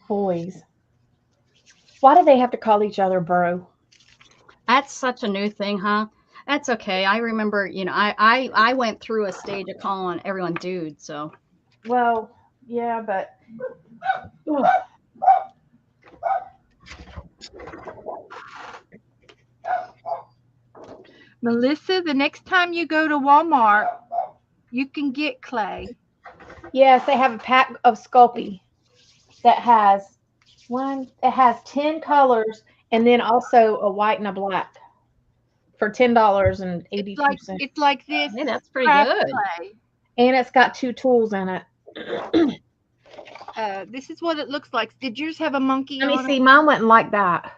Speaker 3: Boys. Why do they have to call each other bro?
Speaker 1: That's such a new thing, huh? That's okay. I remember, I went through a stage of calling everyone dude, so.
Speaker 3: Well, yeah, but. Ugh.
Speaker 2: Melissa, the next time you go to Walmart, you can get clay.
Speaker 3: Yes, they have a pack of Sculpey that has 10 colors and then also a white and a black for $10.82.
Speaker 2: It's like this.
Speaker 1: Hey, that's pretty
Speaker 2: craft
Speaker 1: good.
Speaker 2: clay.
Speaker 3: And it's got 2 tools in it.
Speaker 2: This is what it looks like. Did yours have a monkey
Speaker 3: Let
Speaker 2: on
Speaker 3: me see.
Speaker 2: it?
Speaker 3: Mine wasn't like that.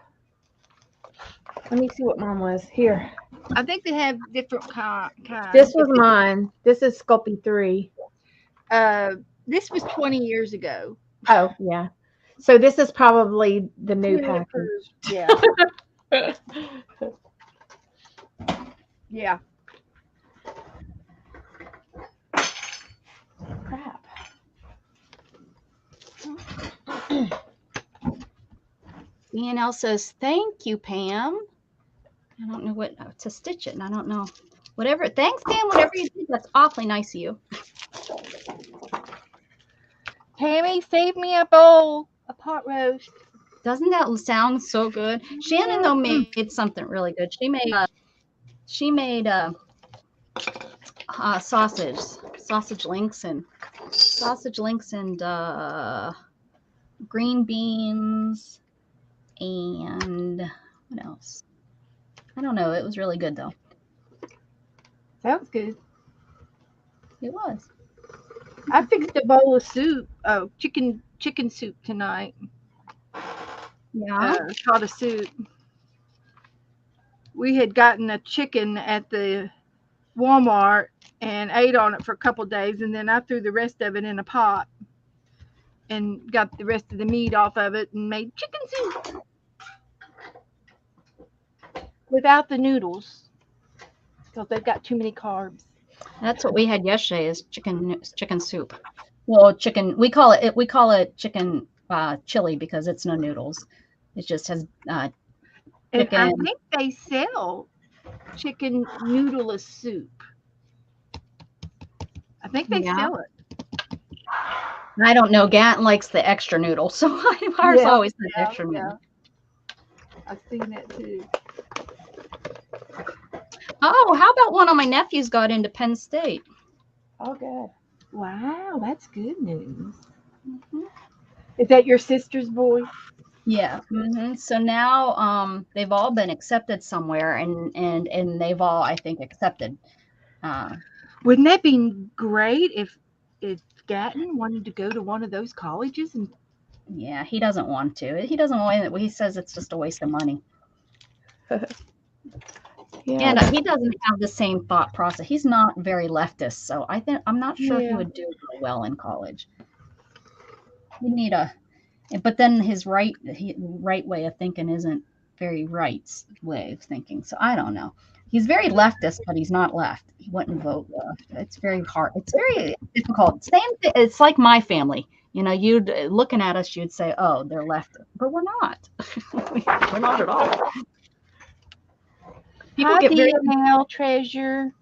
Speaker 3: Let me see what mine was. Here.
Speaker 2: I think they have different kinds.
Speaker 3: This was mine. This is Sculpey 3.
Speaker 2: This was 20 years ago.
Speaker 3: Oh, yeah. So this is probably the new package.
Speaker 2: Yeah. Yeah.
Speaker 3: Crap.
Speaker 1: E&L says, thank you, Pam. I don't know what to stitch it, and I don't know. Whatever. Thanks, Pam. Whatever you did, that's awfully nice of you.
Speaker 2: Tammy, save me a bowl, a pot roast.
Speaker 1: Doesn't that sound so good? Shannon though made something really good. She made sausage links and green beans and what else? I don't know. It was really good though.
Speaker 2: Sounds good.
Speaker 1: It was.
Speaker 2: I fixed a bowl of soup. Oh, chicken soup tonight.
Speaker 1: Yeah.
Speaker 2: Called a soup. We had gotten a chicken at the Walmart and ate on it for a couple days, and then I threw the rest of it in a pot and got the rest of the meat off of it and made chicken soup without the noodles because they've got too many carbs.
Speaker 1: That's what we had yesterday is chicken soup. Well, chicken. We call it chicken chili because it's no noodles. It just has
Speaker 2: and I think they sell chicken noodleless soup. I think they sell it.
Speaker 1: I don't know. Gatton likes the extra noodle, so ours always has extra noodle.
Speaker 2: I've seen that too.
Speaker 1: Oh, how about one of my nephews got into Penn State?
Speaker 3: Oh, good.
Speaker 2: Wow, that's good news. Mm-hmm. Is that your sister's boy?
Speaker 1: Yeah. Mm-hmm. So now they've all been accepted somewhere, and they've all, I think, accepted.
Speaker 2: Wouldn't that be great if Gatton wanted to go to one of those colleges? And
Speaker 1: yeah, he doesn't want to. He doesn't want it. He says it's just a waste of money. Yeah. And he doesn't have the same thought process. He's not very leftist, so I'm not sure he would do really well in college. But then his right way of thinking isn't very right way of thinking. So I don't know. He's very leftist, but he's not left. He wouldn't vote left. It's very hard. It's very difficult. It's like my family. You'd looking at us, you'd say, "Oh, they're left," but we're not. We're not at all.
Speaker 2: People get very mail treasure.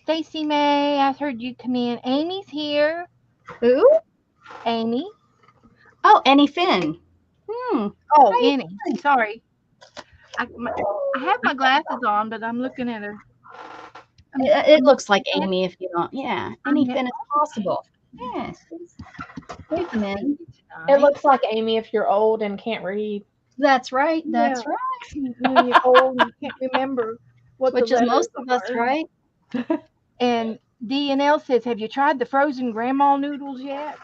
Speaker 2: Stacy May, I've heard you come in. Amy's here.
Speaker 1: Who?
Speaker 2: Amy.
Speaker 1: Oh, Annie Finn.
Speaker 2: Oh, Annie. Sorry. I have my glasses on, but I'm looking at her.
Speaker 1: It looks like Amy if you don't. Yeah, Annie Finn is possible. Yes. Welcome in.
Speaker 3: It looks like Amy if you're old and can't read.
Speaker 1: That's right. That's right.
Speaker 2: When you're old, you can't remember
Speaker 1: which is most of us, right?
Speaker 2: And D&L says, have you tried the frozen grandma noodles yet?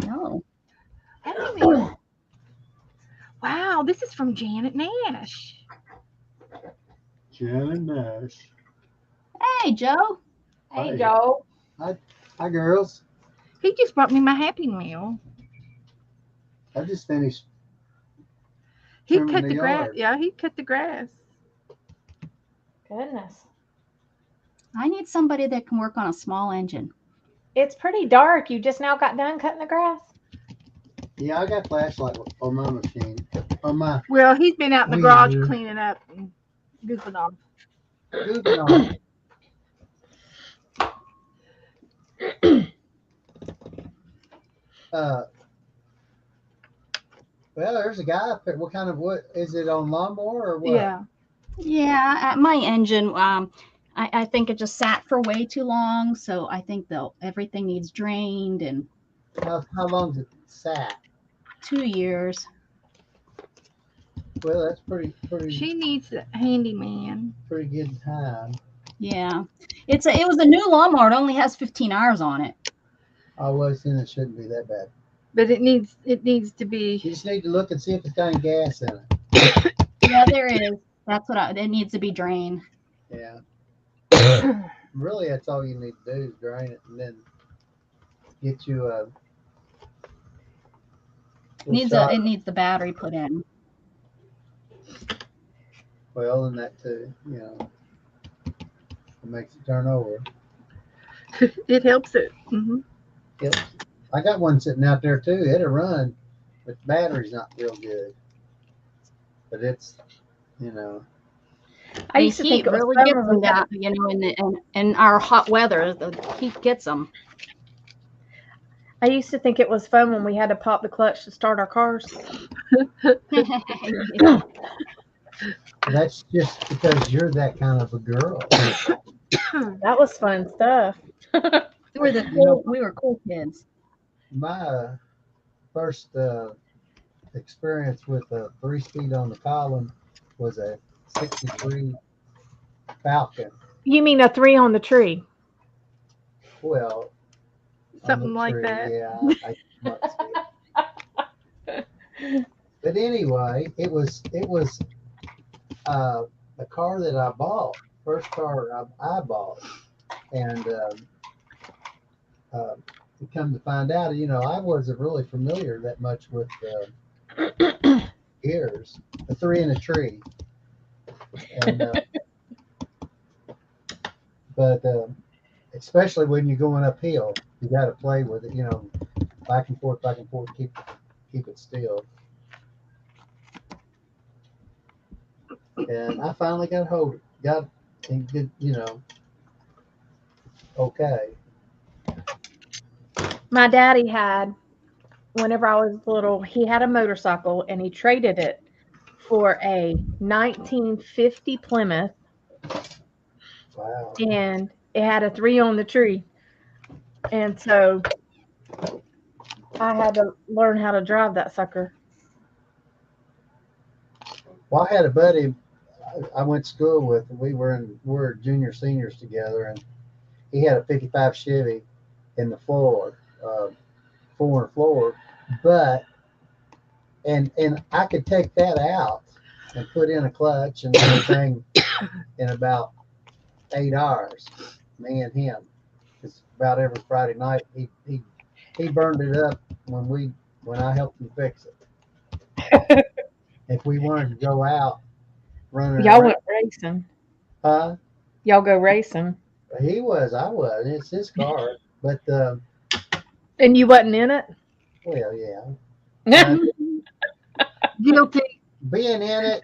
Speaker 1: No.
Speaker 2: Wow, this is from Janet Nash.
Speaker 4: Janet Nash.
Speaker 1: Hey, Joe.
Speaker 3: Hey, Joe.
Speaker 4: Hi, girls.
Speaker 2: He just brought me my Happy Meal.
Speaker 4: I just finished
Speaker 2: He
Speaker 4: trimming
Speaker 2: cut
Speaker 4: the
Speaker 2: the grass.
Speaker 4: yard.
Speaker 2: Yeah, he cut the grass.
Speaker 3: Goodness.
Speaker 1: I need somebody that can work on a small engine.
Speaker 3: It's pretty dark. You just now got done cutting the grass?
Speaker 4: Yeah, I got flashlight on my machine. On my
Speaker 2: Well, he's been out in the
Speaker 4: Weed
Speaker 2: garage
Speaker 4: eater.
Speaker 2: cleaning up and goofing off.
Speaker 4: goofing on. Well, there's a guy up there. What kind of what is it on lawnmower or what?
Speaker 2: Yeah.
Speaker 1: Yeah, my engine, I think it just sat for way too long, so I think everything needs drained, and
Speaker 4: How long's it sat?
Speaker 1: 2 years.
Speaker 4: Well, that's pretty
Speaker 2: She needs a handyman.
Speaker 4: pretty good time.
Speaker 1: Yeah, it was a new lawnmower. It only has 15 hours on it.
Speaker 4: I was saying it shouldn't be that bad.
Speaker 2: But it needs to
Speaker 4: You
Speaker 2: be.
Speaker 4: just need to look and see if it's got any gas in it.
Speaker 1: Yeah, there is. That's what it needs to be drained.
Speaker 4: Yeah. Really, that's all you need to do is drain it and then get you a.
Speaker 1: It needs the battery put in.
Speaker 4: Well, and that too, it makes it turn over.
Speaker 2: It helps it. Mm-hmm.
Speaker 4: Yep. I got one sitting out there too. It'll run, but the battery's not real good. But it's,
Speaker 3: I used to
Speaker 1: The
Speaker 3: think
Speaker 1: heat
Speaker 3: it was
Speaker 1: really
Speaker 3: fun
Speaker 1: gets
Speaker 3: when
Speaker 1: them
Speaker 3: we had
Speaker 1: down, in our hot weather, the heat gets them.
Speaker 3: I used to think it was fun when we had to pop the clutch to start our cars.
Speaker 4: That's just because you're that kind of a girl.
Speaker 3: That was fun stuff.
Speaker 1: We were cool kids.
Speaker 4: My first experience with a 3-speed on the column was a 63 Falcon.
Speaker 3: You mean a 3 on the tree?
Speaker 4: Well,
Speaker 2: Something
Speaker 4: on the
Speaker 2: like
Speaker 4: tree,
Speaker 2: that.
Speaker 4: Yeah, I must be. But anyway, it was a car that I bought, first car I bought, and come to find out, I wasn't really familiar that much with gears, a 3 in a tree, and but especially when you're going uphill, you got to play with it, back and forth, keep it still. And I finally got and good, okay.
Speaker 3: My daddy had, whenever I was little, he had a motorcycle and he traded it for a 1950 Plymouth.
Speaker 4: Wow.
Speaker 3: And it had a 3 on the tree. And so I had to learn how to drive that sucker.
Speaker 4: Well, I had a buddy I went to school with. We were junior seniors together, and he had a 55 Chevy in the floor, but and I could take that out and put in a clutch and everything in about 8 hours. Me and him, because about every Friday night he burned it up when I helped him fix it. If we wanted to go out running
Speaker 3: Y'all
Speaker 4: around,
Speaker 3: went racing.
Speaker 4: huh?
Speaker 3: Y'all go racing.
Speaker 4: I was. It's his car, but
Speaker 3: And you wasn't in it?
Speaker 4: well, yeah.
Speaker 2: Guilty.
Speaker 4: Being in it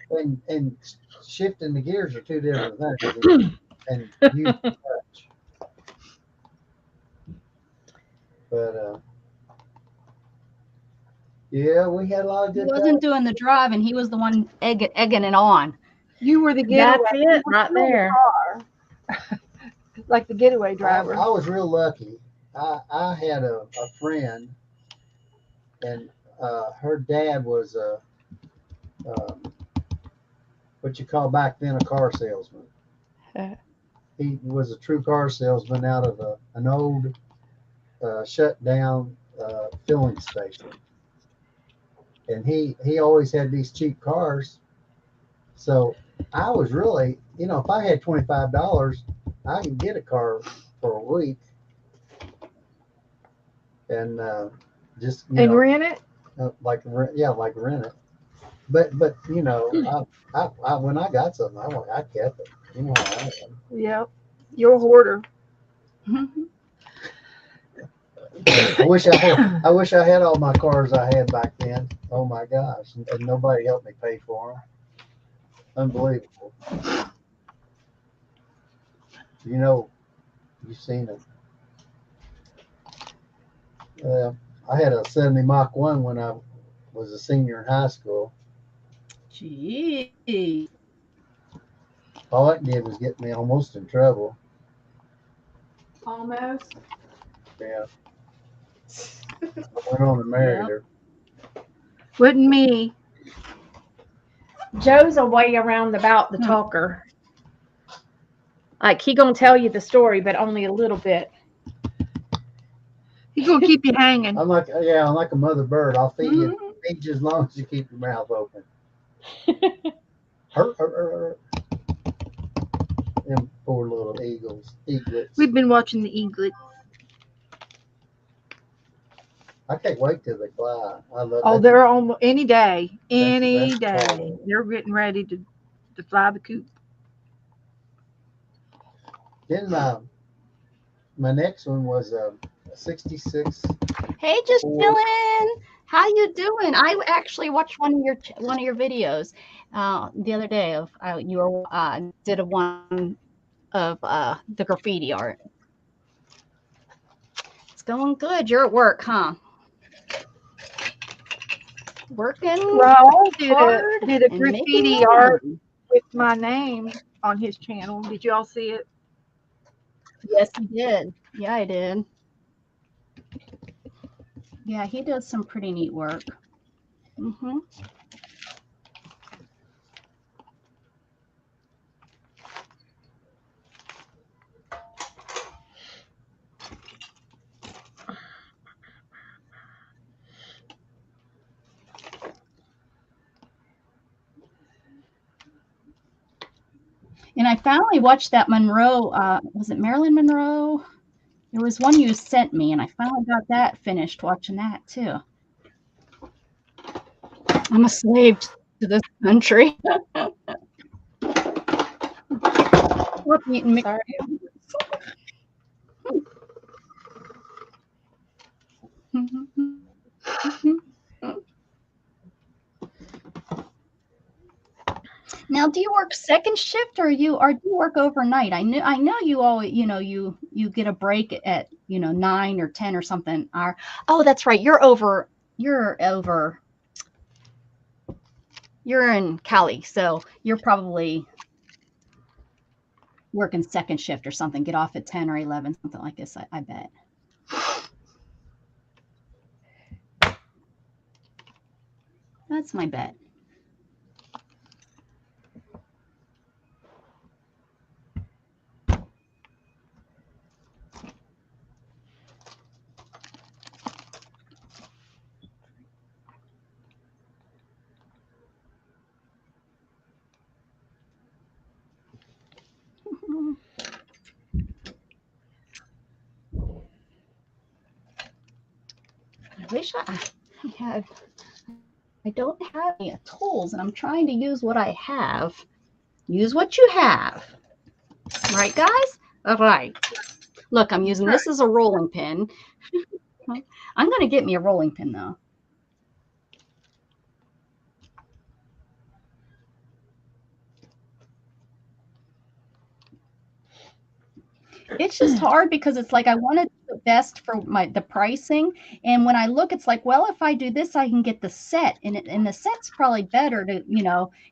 Speaker 4: and shifting the gears are two different things. And you touch. But yeah, we had a lot of
Speaker 1: He
Speaker 4: good
Speaker 1: wasn't doing the driving. He was the one egging it on.
Speaker 2: You were the
Speaker 3: That's
Speaker 2: getaway.
Speaker 3: it right there.
Speaker 2: Like the getaway driver.
Speaker 4: I was real lucky. I had a friend, and her dad was what you call back then a car salesman. He was a true car salesman out of an old shut down filling station, and he always had these cheap cars. So I was really, if I had $25, I could get a car for a week, and just
Speaker 3: And rent it?
Speaker 4: like rent it. But you know, I when I got something, I kept it. You know how I am.
Speaker 2: Yep. You're a hoarder.
Speaker 4: I wish I had all my cars I had back then. Oh my gosh, and nobody helped me pay for them. Unbelievable. You know, you've seen it. I had a 70 Mach 1 when I was a senior in high school.
Speaker 1: Gee.
Speaker 4: All that did was get me almost in trouble.
Speaker 3: Almost.
Speaker 4: Yeah. I went on and married her.
Speaker 2: Wasn't me.
Speaker 3: Joe's a way around about the talker. Like he gonna tell you the story, but only a little bit.
Speaker 2: He's gonna keep you hanging.
Speaker 4: I'm like a mother bird. I'll feed you as long as you keep your mouth open. Them poor little eaglets.
Speaker 2: We've been watching the eaglets.
Speaker 4: I can't wait till they fly. I love
Speaker 2: Oh,
Speaker 4: that.
Speaker 2: they're on any day.
Speaker 4: the
Speaker 2: Any
Speaker 4: best part.
Speaker 2: day. They're getting ready to fly the coop.
Speaker 4: Then my next one was a 66.
Speaker 1: Hey, just chilling. How you doing? I actually watched one of your videos the other day of you did a one of the graffiti art. It's going good. You're at work, huh? Working.
Speaker 2: Raul
Speaker 1: hard
Speaker 2: did a
Speaker 1: and
Speaker 2: graffiti
Speaker 1: making
Speaker 2: art
Speaker 1: money.
Speaker 2: with my name on his channel. Did you all see it?
Speaker 1: Yes, he did. Yeah, I did. Yeah, he does some pretty neat work. Mm-hmm. And I finally watched that Monroe, was it Marilyn Monroe? There was one you sent me, and I finally got that finished watching that too. I'm a slave to this country. Stop eating me.
Speaker 3: Sorry.
Speaker 1: Now, do you work second shift or do you work overnight? I know you always, you get a break at 9 or 10 or something. Oh, that's right. You're in Cali, so you're probably working second shift or something. Get off at 10 or 11, something like this. I bet. That's my bet. I wish I don't have any tools, and I'm trying to use what I have. Use what you have. Right, guys? All right. Look, I'm using this as a rolling pin. I'm going to get me a rolling pin, though. It's just hard because it's like I want to do the best for the pricing, and when I look, it's like, well, if I do this, I can get the set, and the set's probably better to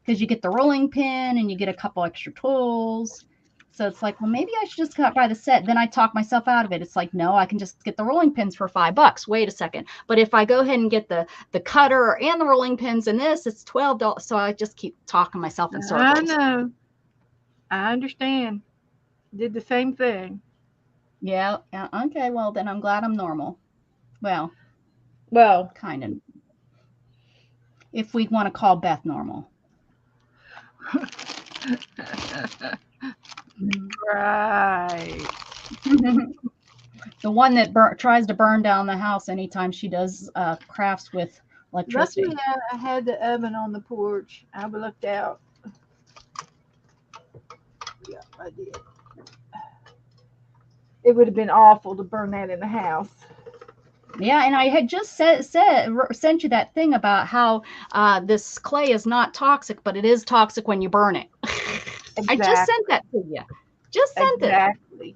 Speaker 1: because you get the rolling pin and you get a couple extra tools. So it's like, well, maybe I should just buy the set. Then I talk myself out of it. It's like, no, I can just get the rolling pins for $5. Wait a second. But if I go ahead and get the cutter and the rolling pins and this, it's $12. So I just keep talking myself in circles.
Speaker 2: I know. I understand. Did the same thing.
Speaker 1: Yeah. Okay. Well, then I'm glad I'm normal. Well, kind of. If we want to call Beth normal.
Speaker 2: Right.
Speaker 1: The one that tries to burn down the house anytime she does crafts with electricity.
Speaker 2: Luckily, I had the oven on the porch. I looked out. Yeah, I did. It would have been awful to burn that in the house.
Speaker 1: Yeah, and I had just sent you that thing about how this clay is not toxic, but it is toxic when you burn it.
Speaker 2: Exactly.
Speaker 1: I just sent that to you. Just sent
Speaker 2: Exactly.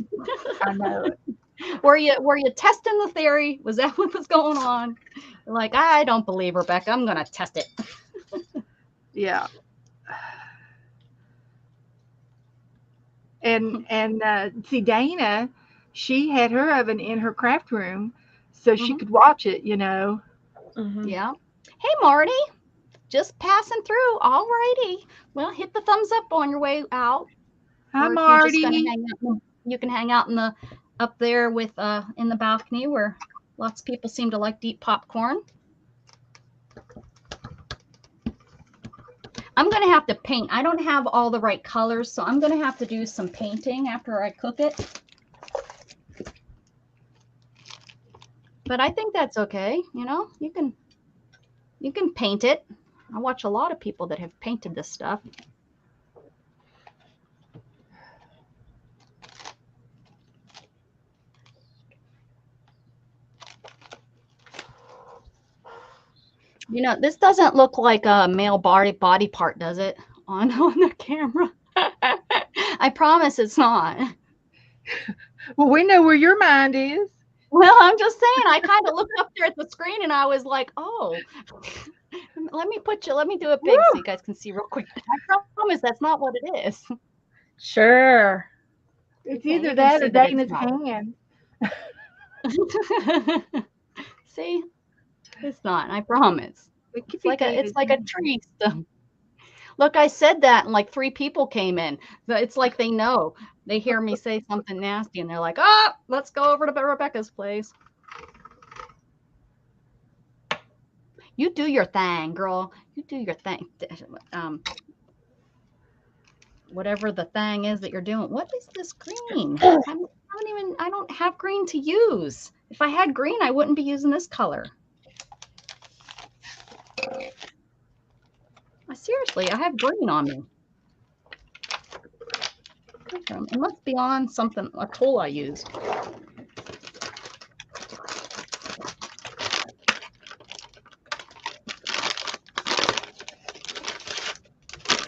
Speaker 2: I know it.
Speaker 1: it. Were you testing the theory? Was that what was going on? You're like, I don't believe Rebecca. I'm gonna test it.
Speaker 2: Yeah. And see, Dana, she had her oven in her craft room so she could watch it, you know.
Speaker 1: Yeah. Hey, Marty. Just passing through. Alrighty. Well, hit the thumbs up on your way out.
Speaker 2: Hi,
Speaker 1: or if
Speaker 2: Marty.
Speaker 1: you're just gonna hang out, you can hang out in the up there with in the balcony where lots of people seem to like to eat popcorn. I'm gonna have to paint. I don't have all the right colors, so I'm gonna have to do some painting after I cook it. But I think that's okay. You know, you can paint it. I watch a lot of people that have painted this stuff. You know, this doesn't look like a male body part, does it? On the camera. I promise it's not.
Speaker 2: Well, we know where your mind is.
Speaker 1: Well, I'm just saying, I kind of looked up there at the screen and I was like, oh, let me do it big so you guys can see real quick. I promise that's not what it is.
Speaker 3: Sure.
Speaker 2: It's
Speaker 1: Okay,
Speaker 2: either
Speaker 1: you can
Speaker 2: that
Speaker 1: see
Speaker 2: or
Speaker 1: that
Speaker 2: Dana's
Speaker 1: it's
Speaker 2: hand.
Speaker 1: See, it's not. I promise. It's like a tree stump. Look, I said that and like 3 people came in. It's like they know. They hear me say something nasty and they're like, oh, let's go over to Rebecca's place. You do your thing, girl. You do your thing. Whatever the thing is that you're doing. What is this green? I don't have green to use. If I had green, I wouldn't be using this color. Seriously, I have green on me. It must be on something, a tool I used.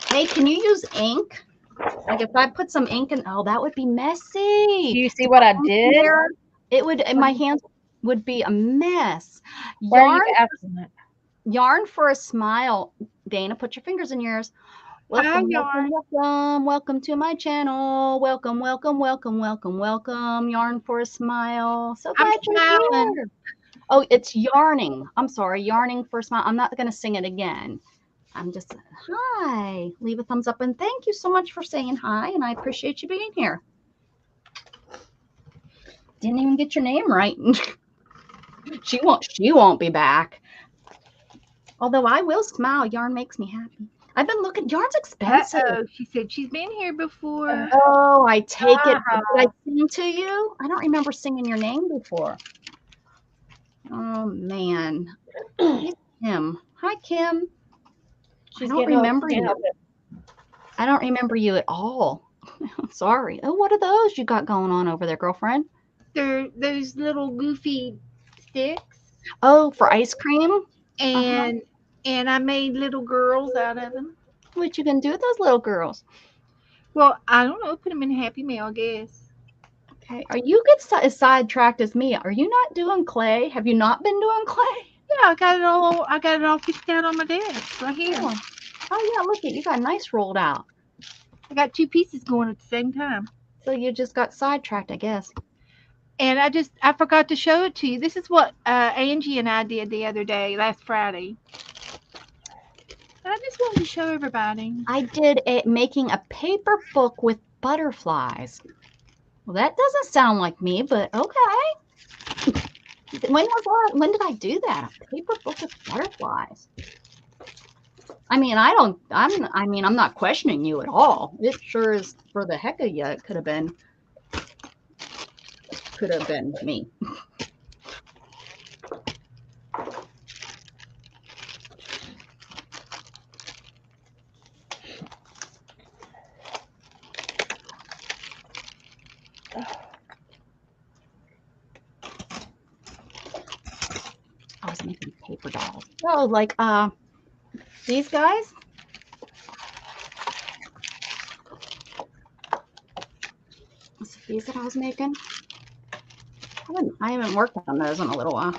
Speaker 1: Hey, can you use ink? Like if I put some ink in, oh, that would be messy.
Speaker 3: Do you see what I did?
Speaker 1: It would, my hands would be a mess.
Speaker 3: Where are you asking it?
Speaker 1: Yarn for a Smile. Dana, put your fingers in yours. Welcome, welcome to my channel. Welcome. Yarn for a Smile. So glad you're here. Oh, it's yarning. I'm sorry, yarning for a smile. I'm not going to sing it again. I'm just, hi. Leave a thumbs up and thank you so much for saying hi, and I appreciate you being here. Didn't even get your name right. She won't be back. Although I will smile. Yarn makes me happy. I've been looking. Yarn's expensive.
Speaker 2: She said she's been here before.
Speaker 1: Oh, I take it. Did I sing to you? I don't remember singing your name before. Oh man. Kim. Hi, Kim. I don't remember you. I don't remember you at all. I'm sorry. Oh, what are those you got going on over there, girlfriend?
Speaker 2: They're those little goofy sticks.
Speaker 1: Oh, for ice cream?
Speaker 2: And I made little girls out of them.
Speaker 1: What you gonna do with those little girls?
Speaker 2: Well, I don't know. Put them in Happy Mail, I guess.
Speaker 1: Okay. Are you as sidetracked as me? Are you not doing clay? Have you not been doing clay?
Speaker 2: Yeah, I got it all picked out on my desk right here.
Speaker 1: Oh yeah, look at you got nice rolled out.
Speaker 2: I got 2 pieces going at the same time.
Speaker 1: So you just got sidetracked, I guess.
Speaker 2: And I forgot to show it to you. This is what Angie and I did the other day, last Friday. I just wanted to show everybody.
Speaker 1: I did making a paper book with butterflies. Well, that doesn't sound like me, but okay. When did I do that? A paper book with butterflies. I mean, I'm not questioning you at all. It sure is for the heck of you. It could have been me. was making paper dolls. Oh, like these guys. These that I was making. I haven't worked on those in a little while.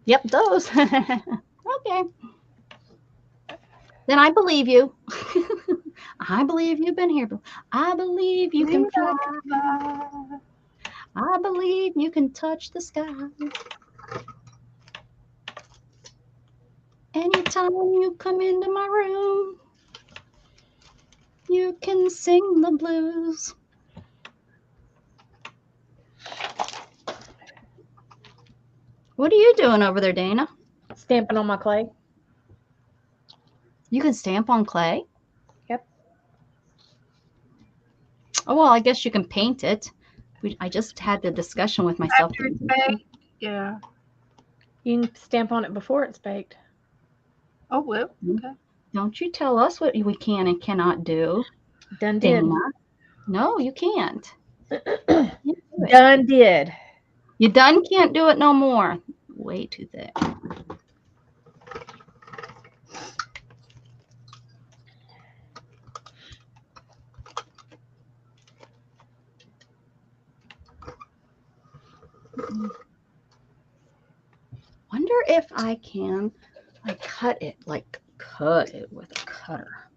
Speaker 1: Yep, those. Okay. Then I believe you. I believe you've been here. I believe you can fly. I believe you can touch the sky. Anytime you come into my room, you can sing the blues. What are you doing over there, Dana?
Speaker 3: Stamping on my clay.
Speaker 1: You can stamp on clay?
Speaker 3: Yep.
Speaker 1: Oh, well, I guess you can paint it. I just had the discussion with myself.
Speaker 2: After it's baked, yeah.
Speaker 3: You can stamp on it before it's baked.
Speaker 2: Oh, well, okay.
Speaker 1: Don't you tell us what we can and cannot do.
Speaker 3: Done did.
Speaker 1: Dana. No, you can't.
Speaker 3: Done did.
Speaker 1: You done can't do it no more. Way too thick. Wonder if I can cut it with a cutter.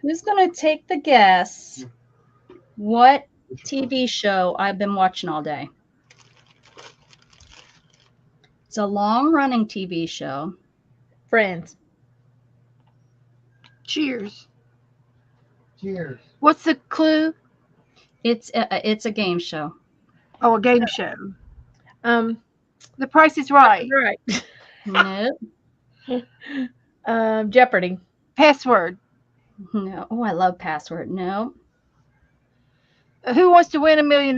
Speaker 1: Who's going to take the guess what TV show I've been watching all day? It's a long-running TV show.
Speaker 3: Friends.
Speaker 2: Cheers.
Speaker 4: Cheers.
Speaker 2: What's the clue?
Speaker 1: It's a game show.
Speaker 2: Oh, a game show. The Price is Right.
Speaker 3: Right.
Speaker 1: Nope.
Speaker 3: Jeopardy.
Speaker 2: Password.
Speaker 1: No. Oh, I love Password. No.
Speaker 2: Who Wants to Win $1 Million?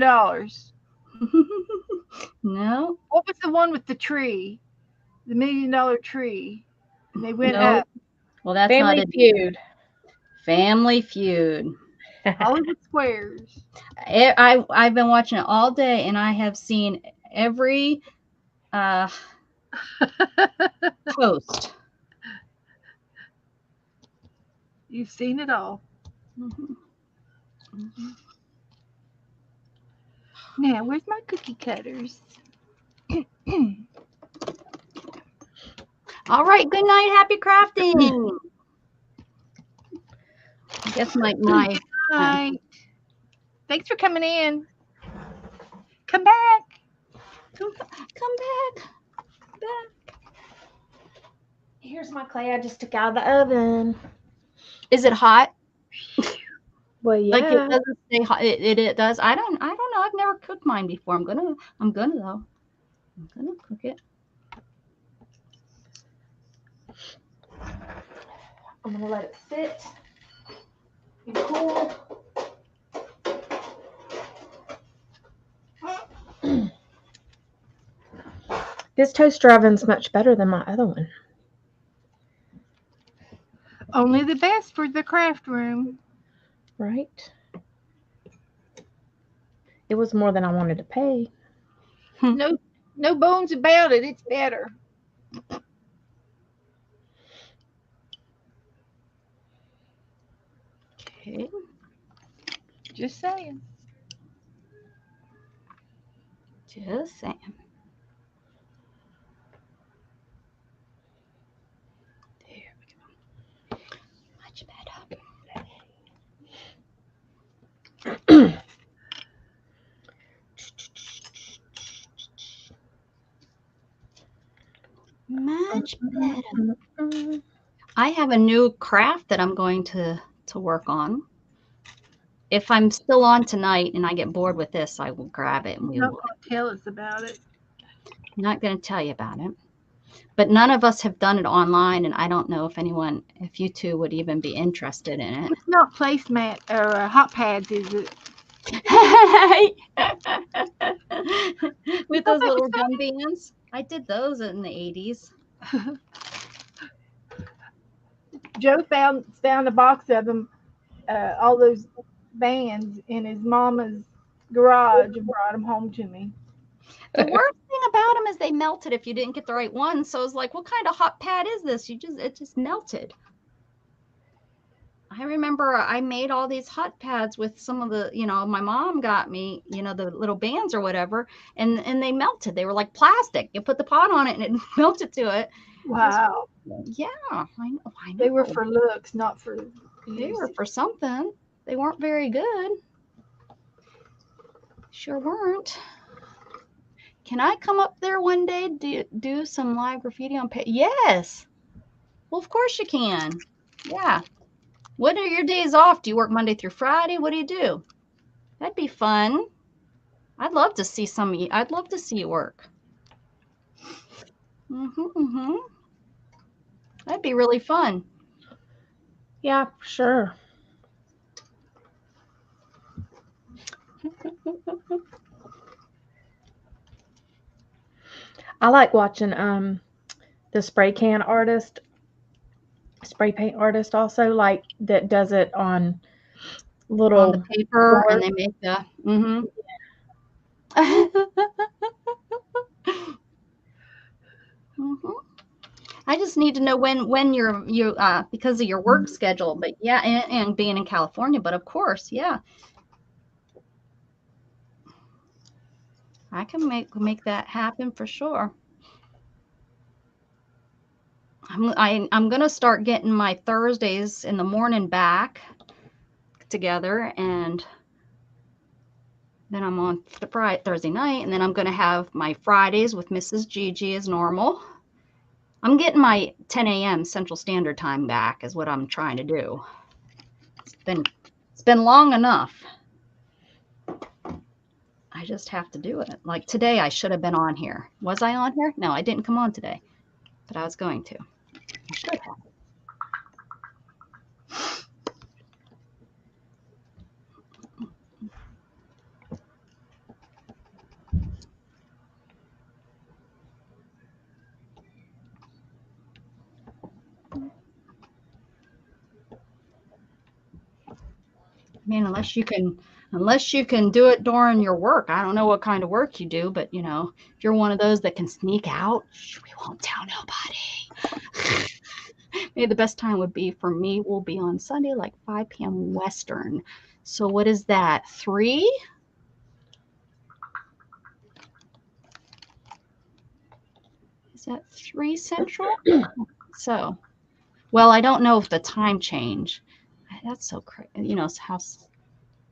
Speaker 1: No.
Speaker 2: What was the one with the tree? The $1 million tree. And they went
Speaker 1: Nope.
Speaker 2: up.
Speaker 1: Well, that's
Speaker 3: Family
Speaker 1: not it.
Speaker 3: Feud.
Speaker 1: Family Feud.
Speaker 2: Hollywood Squares.
Speaker 1: I've been watching it all day, and I have seen every post.
Speaker 2: You've seen it all.
Speaker 1: Mm-hmm. Mm-hmm.
Speaker 2: Now, where's my cookie cutters?
Speaker 1: All right. Good night. Happy crafting. I guess my
Speaker 2: Good night. Thanks for coming in. Come back.
Speaker 1: Come back.
Speaker 3: Here's my clay I just took out of the oven.
Speaker 1: Is it hot?
Speaker 3: Well, yeah.
Speaker 1: Like it doesn't stay hot. It does. I don't know. I've never cooked mine before. I'm gonna though. I'm gonna cook it.
Speaker 3: I'm gonna let it sit and cool. This toaster oven's much better than my other one.
Speaker 2: Only the best for the craft room.
Speaker 3: Right? It was more than I wanted to pay.
Speaker 2: No bones about it. It's better.
Speaker 1: Okay.
Speaker 2: Just saying.
Speaker 1: Just saying. There we go. Much better. Much better. I have a new craft that I'm going to work on. If I'm still on tonight and I get bored with this, I will grab it and we will.
Speaker 2: Tell us about it.
Speaker 1: I'm not going to tell you about it. But none of us have done it online, and I don't know if you two would even be interested in it.
Speaker 2: It's not placemat or hot pads, is it?
Speaker 1: With those little gum bands. I did those in the 80s.
Speaker 2: Joe found a box of them, all those bands in his mama's garage and brought them home to me.
Speaker 1: The worst thing about them is they melted if you didn't get the right one. So it's like, what kind of hot pad is this? It just melted. I remember I made all these hot pads with some of the, my mom got me, the little bands or whatever, and they melted. They were like plastic. You put the pot on it and it melted to it.
Speaker 2: Wow.
Speaker 1: Yeah, I know.
Speaker 2: They were for looks, not for use.
Speaker 1: They were for something. They weren't very good. Sure weren't. Can I come up there one day to do some live graffiti on page? Yes. Well, of course you can. Yeah. What are your days off? Do you work Monday through Friday? What do you do? That'd be fun. I'd love to see some of you. I'd love to see you work. That'd be really fun.
Speaker 3: Yeah, for sure. I like watching the spray paint artist also, like that does it on little
Speaker 1: on the paper board. And they make the I just need to know when you because of your work schedule, but yeah, and being in California, but of course, yeah, I can make that happen for sure. I'm gonna start getting my Thursdays in the morning back together, and then I'm on Thursday night, and then I'm gonna have my Fridays with Mrs. Gigi as normal. I'm getting my 10 a.m. Central Standard Time back is what I'm trying to do. It's been long enough. I just have to do it. Like today, I should have been on here. Was I on here? No, I didn't come on today, but I was going to. I should have. I mean, unless you can do it during your work. I don't know what kind of work you do, but if you're one of those that can sneak out, we won't tell nobody. Maybe the best time would be for me will be on Sunday, like 5 p.m. Western. So what is that? 3? Is that 3 Central? So, well, I don't know if the time change. That's so crazy.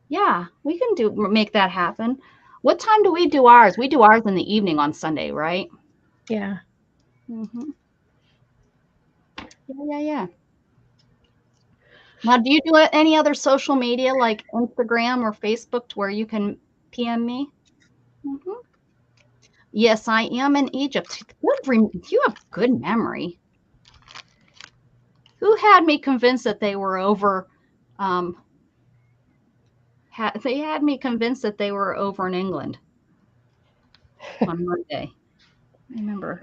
Speaker 1: Yeah, we can make that happen. What time do we do ours? We do ours in the evening on Sunday, right?
Speaker 3: Yeah.
Speaker 1: Yeah. Now, do you do any other social media like Instagram or Facebook to where you can PM me? Yes, I am in Egypt. You have good memory. Who had me convinced that they were over? They had me convinced that they were over in England on Monday. I remember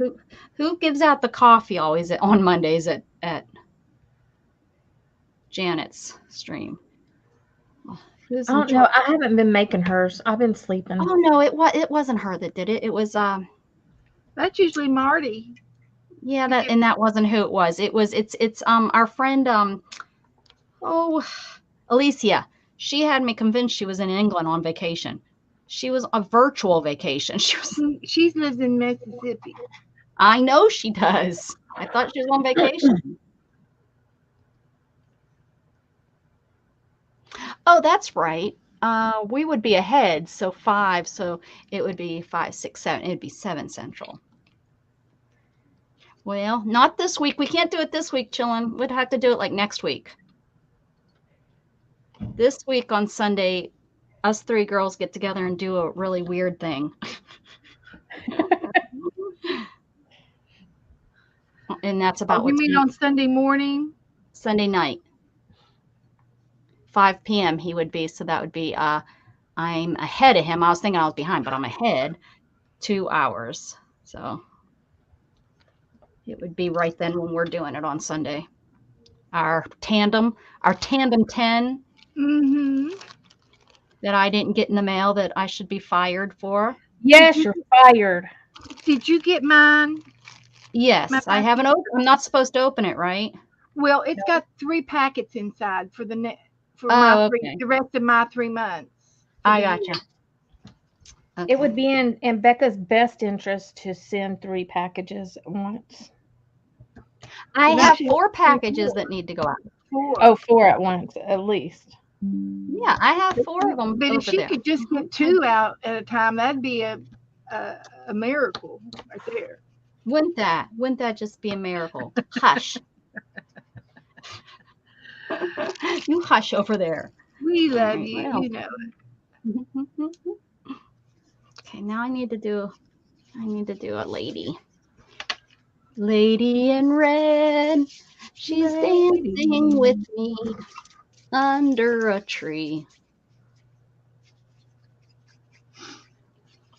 Speaker 1: who gives out the coffee always on Mondays at Janet's stream.
Speaker 3: I don't know. I haven't been making hers. I've been sleeping.
Speaker 1: Oh no, it wasn't her that did it. It was
Speaker 2: that's usually Marty.
Speaker 1: Yeah, that wasn't who it was. It's our friend Alicia. She had me convinced she was in England on vacation. She was a virtual vacation.
Speaker 2: She lives in Mississippi.
Speaker 1: I know she does. I thought she was on vacation. Oh, that's right. We would be ahead, so 5. So it would be 5, 6, 7. It'd be 7 Central. Well, not this week. We can't do it this week, chillin'. We'd have to do it like next week. This week on Sunday, us 3 girls get together and do a really weird thing. And that's about
Speaker 2: you mean on Sunday morning?
Speaker 1: Sunday night. 5 p.m. he would be, so that would be I'm ahead of him. I was thinking I was behind, but I'm ahead 2 hours. So it would be right then when we're doing it on Sunday. Our tandem 10 that I didn't get in the mail that I should be fired for.
Speaker 3: Yes, you're fired.
Speaker 2: Did you get mine?
Speaker 1: Yes, I haven't opened. I'm not supposed to open it, right?
Speaker 2: Well, it's got 3 packets inside for the
Speaker 1: Okay.
Speaker 2: rest of my 3 months.
Speaker 1: I gotcha. Okay.
Speaker 3: It would be in Becca's best interest to send 3 packages at once.
Speaker 1: I have 4 packages that need to go out.
Speaker 2: 4.
Speaker 3: Oh, 4 at once, at least.
Speaker 1: Yeah, I have 4 of them.
Speaker 2: But if she could just get 2 out at a time, that'd be a miracle right there.
Speaker 1: Wouldn't that just be a miracle? Hush. You hush over there.
Speaker 2: We love you, you know it.
Speaker 1: Okay, now I need to do a lady. Lady in red. She's dancing with me under a tree.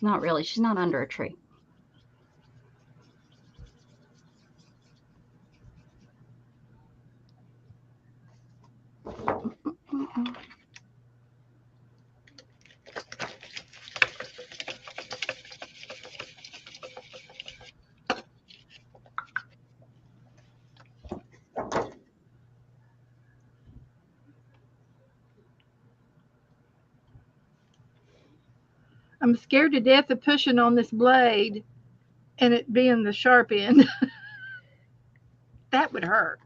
Speaker 1: Not really. She's not under a tree.
Speaker 2: I'm scared to death of pushing on this blade and it being the sharp end. That would hurt.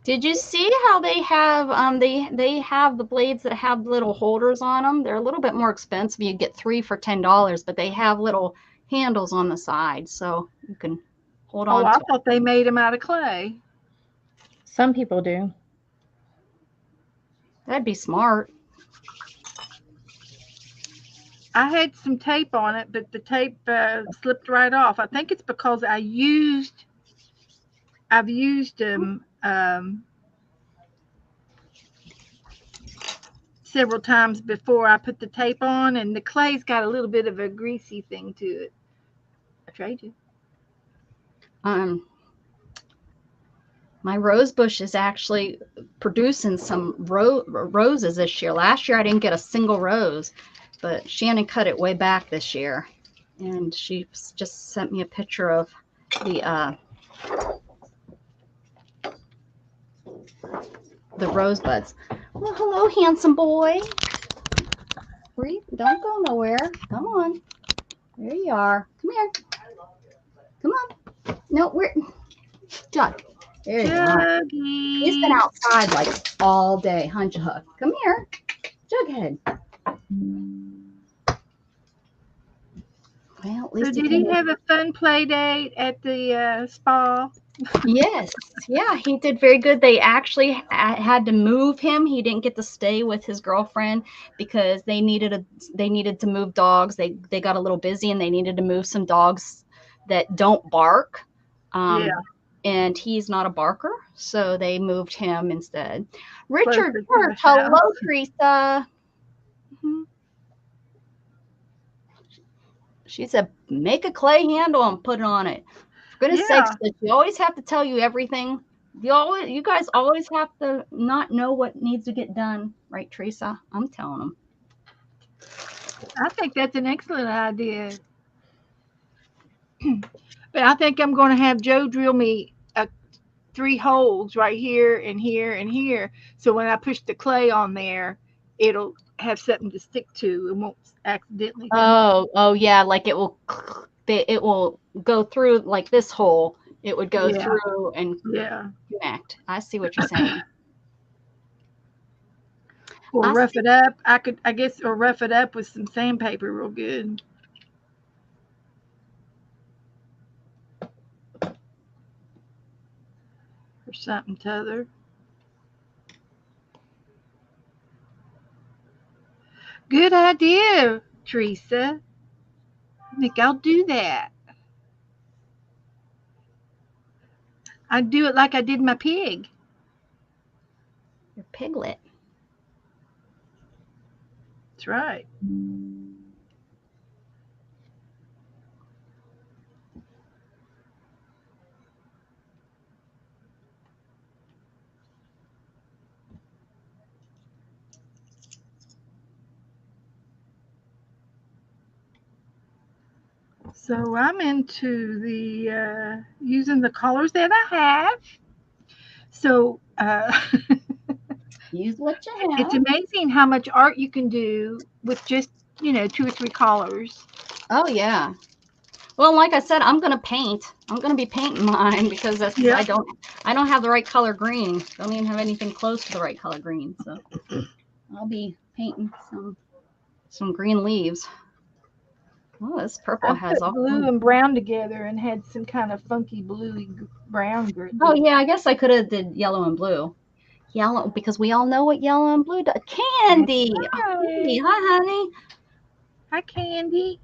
Speaker 1: Did you see how they have they have the blades that have little holders on them? They're a little bit more expensive. You get 3 for $10, but they have little handles on the side, so you can hold on.
Speaker 2: Oh, I thought they made them out of clay.
Speaker 3: Some people do.
Speaker 1: That'd be smart.
Speaker 2: I had some tape on it, but the tape slipped right off. I think it's because I've used several times before I put the tape on, and the clay's got a little bit of a greasy thing to it. I tried you.
Speaker 1: My rose bush is actually producing some roses this year. Last year I didn't get a single rose, but Shannon cut it way back this year, and she just sent me a picture of the rosebuds. Well, hello, handsome boy. Don't go nowhere. Come on. There you are. Come here. Come on. No, Jug. There you are. He's been outside like all day. Hunch hook. Come here. Jughead. Well, at least
Speaker 2: so did he have a fun play date at the spa?
Speaker 1: Yes. Yeah, he did very good. They actually had to move him. He didn't get to stay with his girlfriend because they needed to move dogs. They got a little busy and they needed to move some dogs that don't bark.
Speaker 2: Yeah.
Speaker 1: And he's not a barker, so they moved him instead. Richard Church, hello, Teresa. She said, make a clay handle and put it on it. For goodness sakes, you always have to tell you everything. You guys always have to not know what needs to get done, right, Teresa? I'm telling them.
Speaker 2: I think that's an excellent idea. But I think I'm going to have Joe drill me 3 holes right here and here and here. So when I push the clay on there, it'll have something to stick to and won't accidentally.
Speaker 1: Oh yeah, like it will go through like this hole. It would go through and connect. I see what you're saying.
Speaker 2: Or rough it up. I guess rough it up with some sandpaper real good. Or something to other. Good idea, Teresa. I think I'll do that. I'd do it like I did my pig.
Speaker 1: Your piglet.
Speaker 2: That's right. So I'm into the using the colors that I have. So
Speaker 1: Use what you have.
Speaker 2: it's amazing how much art you can do with just 2 or 3 colors.
Speaker 1: Oh yeah. Well, like I said, I'm gonna paint. I'm gonna be painting mine because that's
Speaker 2: Yep.
Speaker 1: I don't have the right color green. Don't even have anything close to the right color green. So I'll be painting some green leaves. Oh, this purple
Speaker 2: I
Speaker 1: has
Speaker 2: put
Speaker 1: all.
Speaker 2: blue and brown together and had some kind of funky bluey brown.
Speaker 1: Oh yeah, I guess I could have did yellow and blue. Yellow, because we all know what yellow and blue does. Candy. Oh, hey, hi, honey.
Speaker 2: Hi, Candy.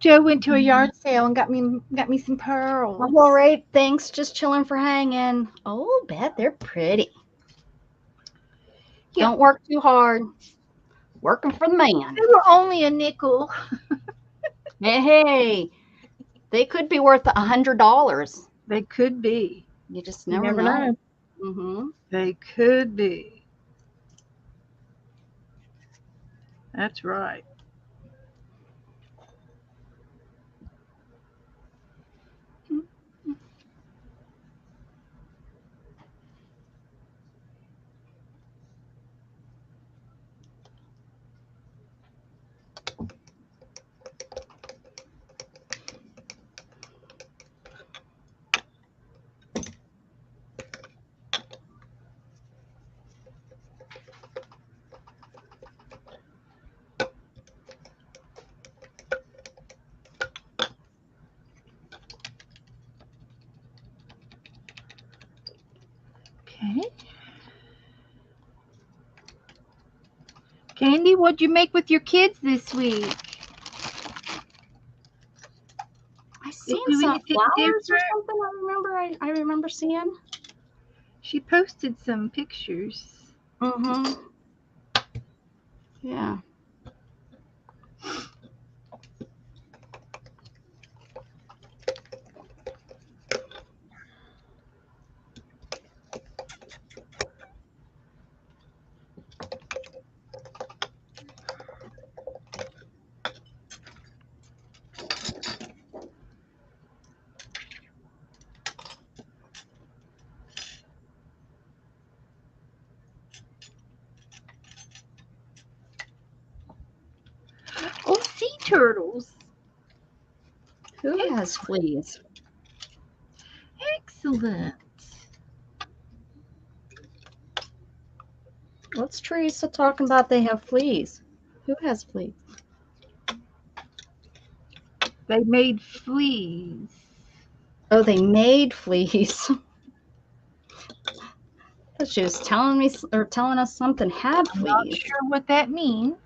Speaker 2: Joe went to a yard sale and got me some pearls.
Speaker 1: I'm all right. Thanks. Just chilling for hanging. Oh, bet they're pretty.
Speaker 2: Yeah.
Speaker 1: Don't work too hard. Working for the man.
Speaker 2: They were only a nickel.
Speaker 1: Hey, they could be worth $100.
Speaker 2: They could be.
Speaker 1: You just
Speaker 3: You
Speaker 1: never
Speaker 3: never
Speaker 1: know.
Speaker 3: know.
Speaker 1: Mm-hmm.
Speaker 2: They could be. That's right. Okay. Candy, what'd you make with your kids this week?
Speaker 1: I seen
Speaker 2: do
Speaker 1: some
Speaker 2: anything
Speaker 1: flowers or
Speaker 2: different?
Speaker 1: something. I remember seeing.
Speaker 2: She posted some pictures.
Speaker 1: Mm-hmm. Yeah.
Speaker 2: Oh, sea turtles.
Speaker 1: Who has fleas?
Speaker 2: Excellent.
Speaker 1: What's Teresa talking about? They have fleas. Who has fleas?
Speaker 2: They made fleas.
Speaker 1: Oh, they made fleas. She was telling me or telling us something had
Speaker 2: I'm not
Speaker 1: fleas.
Speaker 2: sure what that means.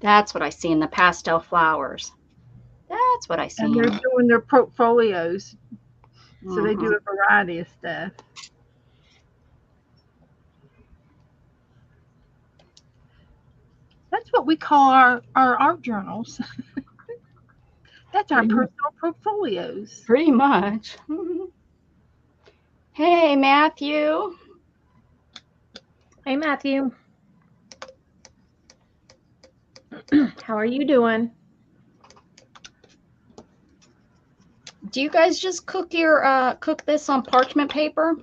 Speaker 1: That's what I see in the pastel flowers. That's what I see.
Speaker 2: And they're doing their portfolios. So they do
Speaker 1: Mhm.
Speaker 2: a variety of stuff. That's what we call our art journals. That's our personal portfolios.
Speaker 1: Pretty much. Hey, Matthew.
Speaker 3: Hey, Matthew. How are you doing?
Speaker 1: Do you guys just cook your cook this on parchment paper?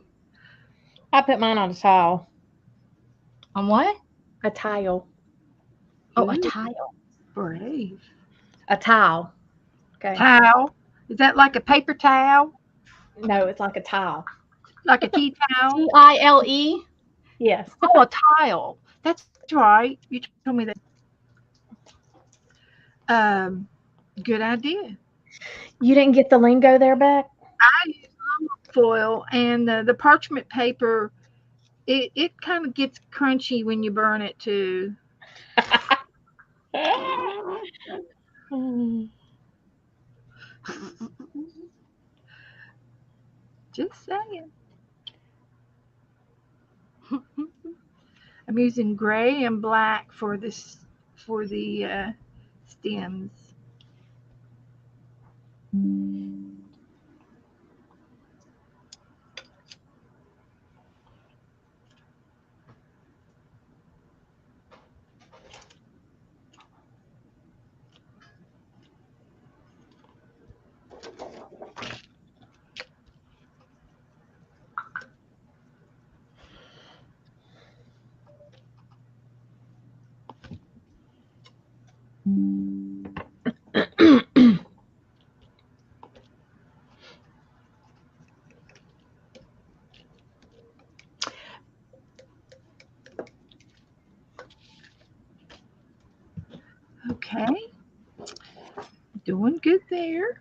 Speaker 3: I put mine on a tile.
Speaker 1: On what?
Speaker 3: A tile.
Speaker 1: Oh, a
Speaker 2: Ooh.
Speaker 1: tile.
Speaker 2: Brave.
Speaker 3: A tile. Okay.
Speaker 2: Towel. Is that like a paper towel?
Speaker 3: No, it's like a tile.
Speaker 2: Like a tea towel?
Speaker 1: Tile.
Speaker 3: Yes.
Speaker 2: Oh, a tile. That's right. You told me that. Good idea.
Speaker 3: You didn't get the lingo there, Beck?
Speaker 2: I use aluminum foil, and the parchment paper. It kind of gets crunchy when you burn it too. Just saying. I'm using gray and black for this for the stems. Okay, doing good there.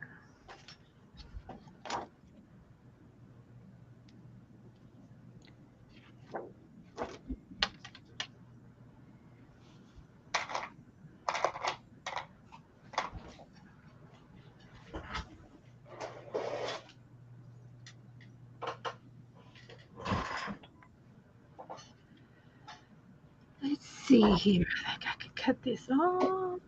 Speaker 2: Let's see here. I think I could cut this off.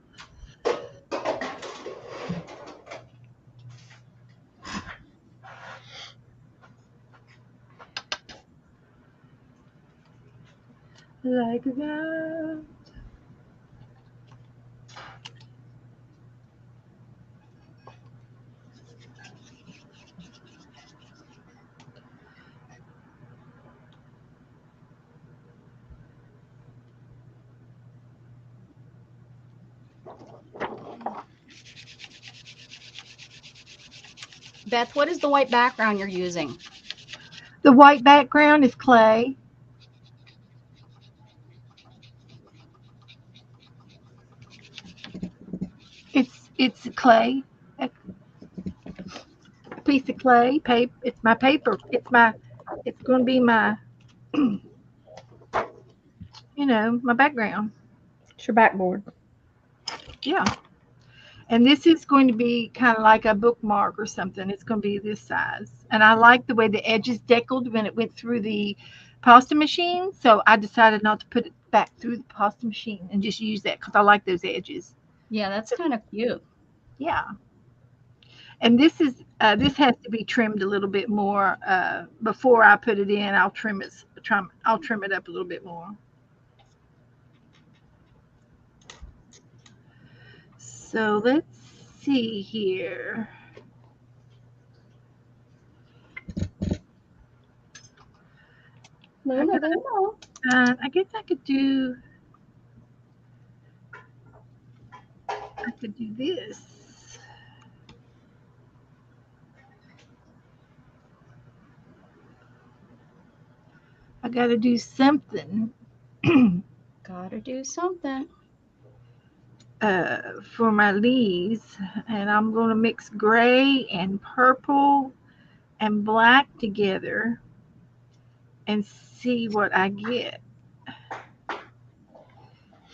Speaker 2: Like that.
Speaker 1: Beth, what is the white background you're using?
Speaker 2: The white background is clay. It's clay. A piece of clay. Paper. It's my paper. It's going to be my my background.
Speaker 3: It's your backboard.
Speaker 2: Yeah. And this is going to be kind of like a bookmark or something. It's going to be this size. And I like the way the edges deckled when it went through the pasta machine. So I decided not to put it back through the pasta machine and just use that because I like those edges.
Speaker 1: Yeah, that's kind of cute.
Speaker 2: Yeah. And this has to be trimmed a little bit more before I put it in. I'll trim it up a little bit more. So let's see here. I guess I could do this. I got to do something.
Speaker 1: Gotta do something.
Speaker 2: For my leaves, and I'm going to mix gray and purple and black together and see what I get.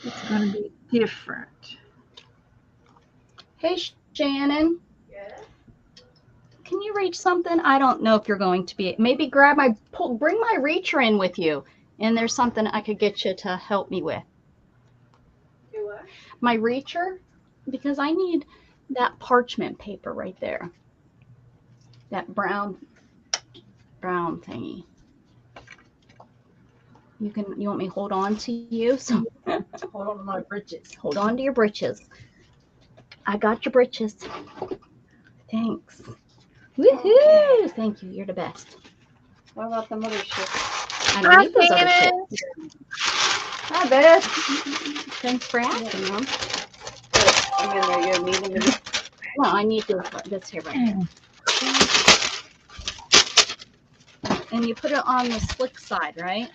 Speaker 2: It's going to be different.
Speaker 1: Hey, Shannon.
Speaker 3: Yes.
Speaker 1: Can you reach something? I don't know if you're going to be. Maybe bring my reacher in with you, and there's something I could get you to help me with.
Speaker 3: Do what?
Speaker 1: My reacher, because I need that parchment paper right there. That brown thingy. You want me to hold on to you? So
Speaker 3: Hold on to my britches.
Speaker 1: hold on to your britches. I got your britches. Thanks. Woohoo! Thank you. You're the best.
Speaker 5: What about the mothership?
Speaker 1: I don't need those other
Speaker 2: Shannon.
Speaker 1: chips.
Speaker 5: Hi, Beth.
Speaker 1: Thanks for asking, Mom.
Speaker 5: I'm in there. You need them to
Speaker 1: No, I need this here right here. And you put it on the slick side, right?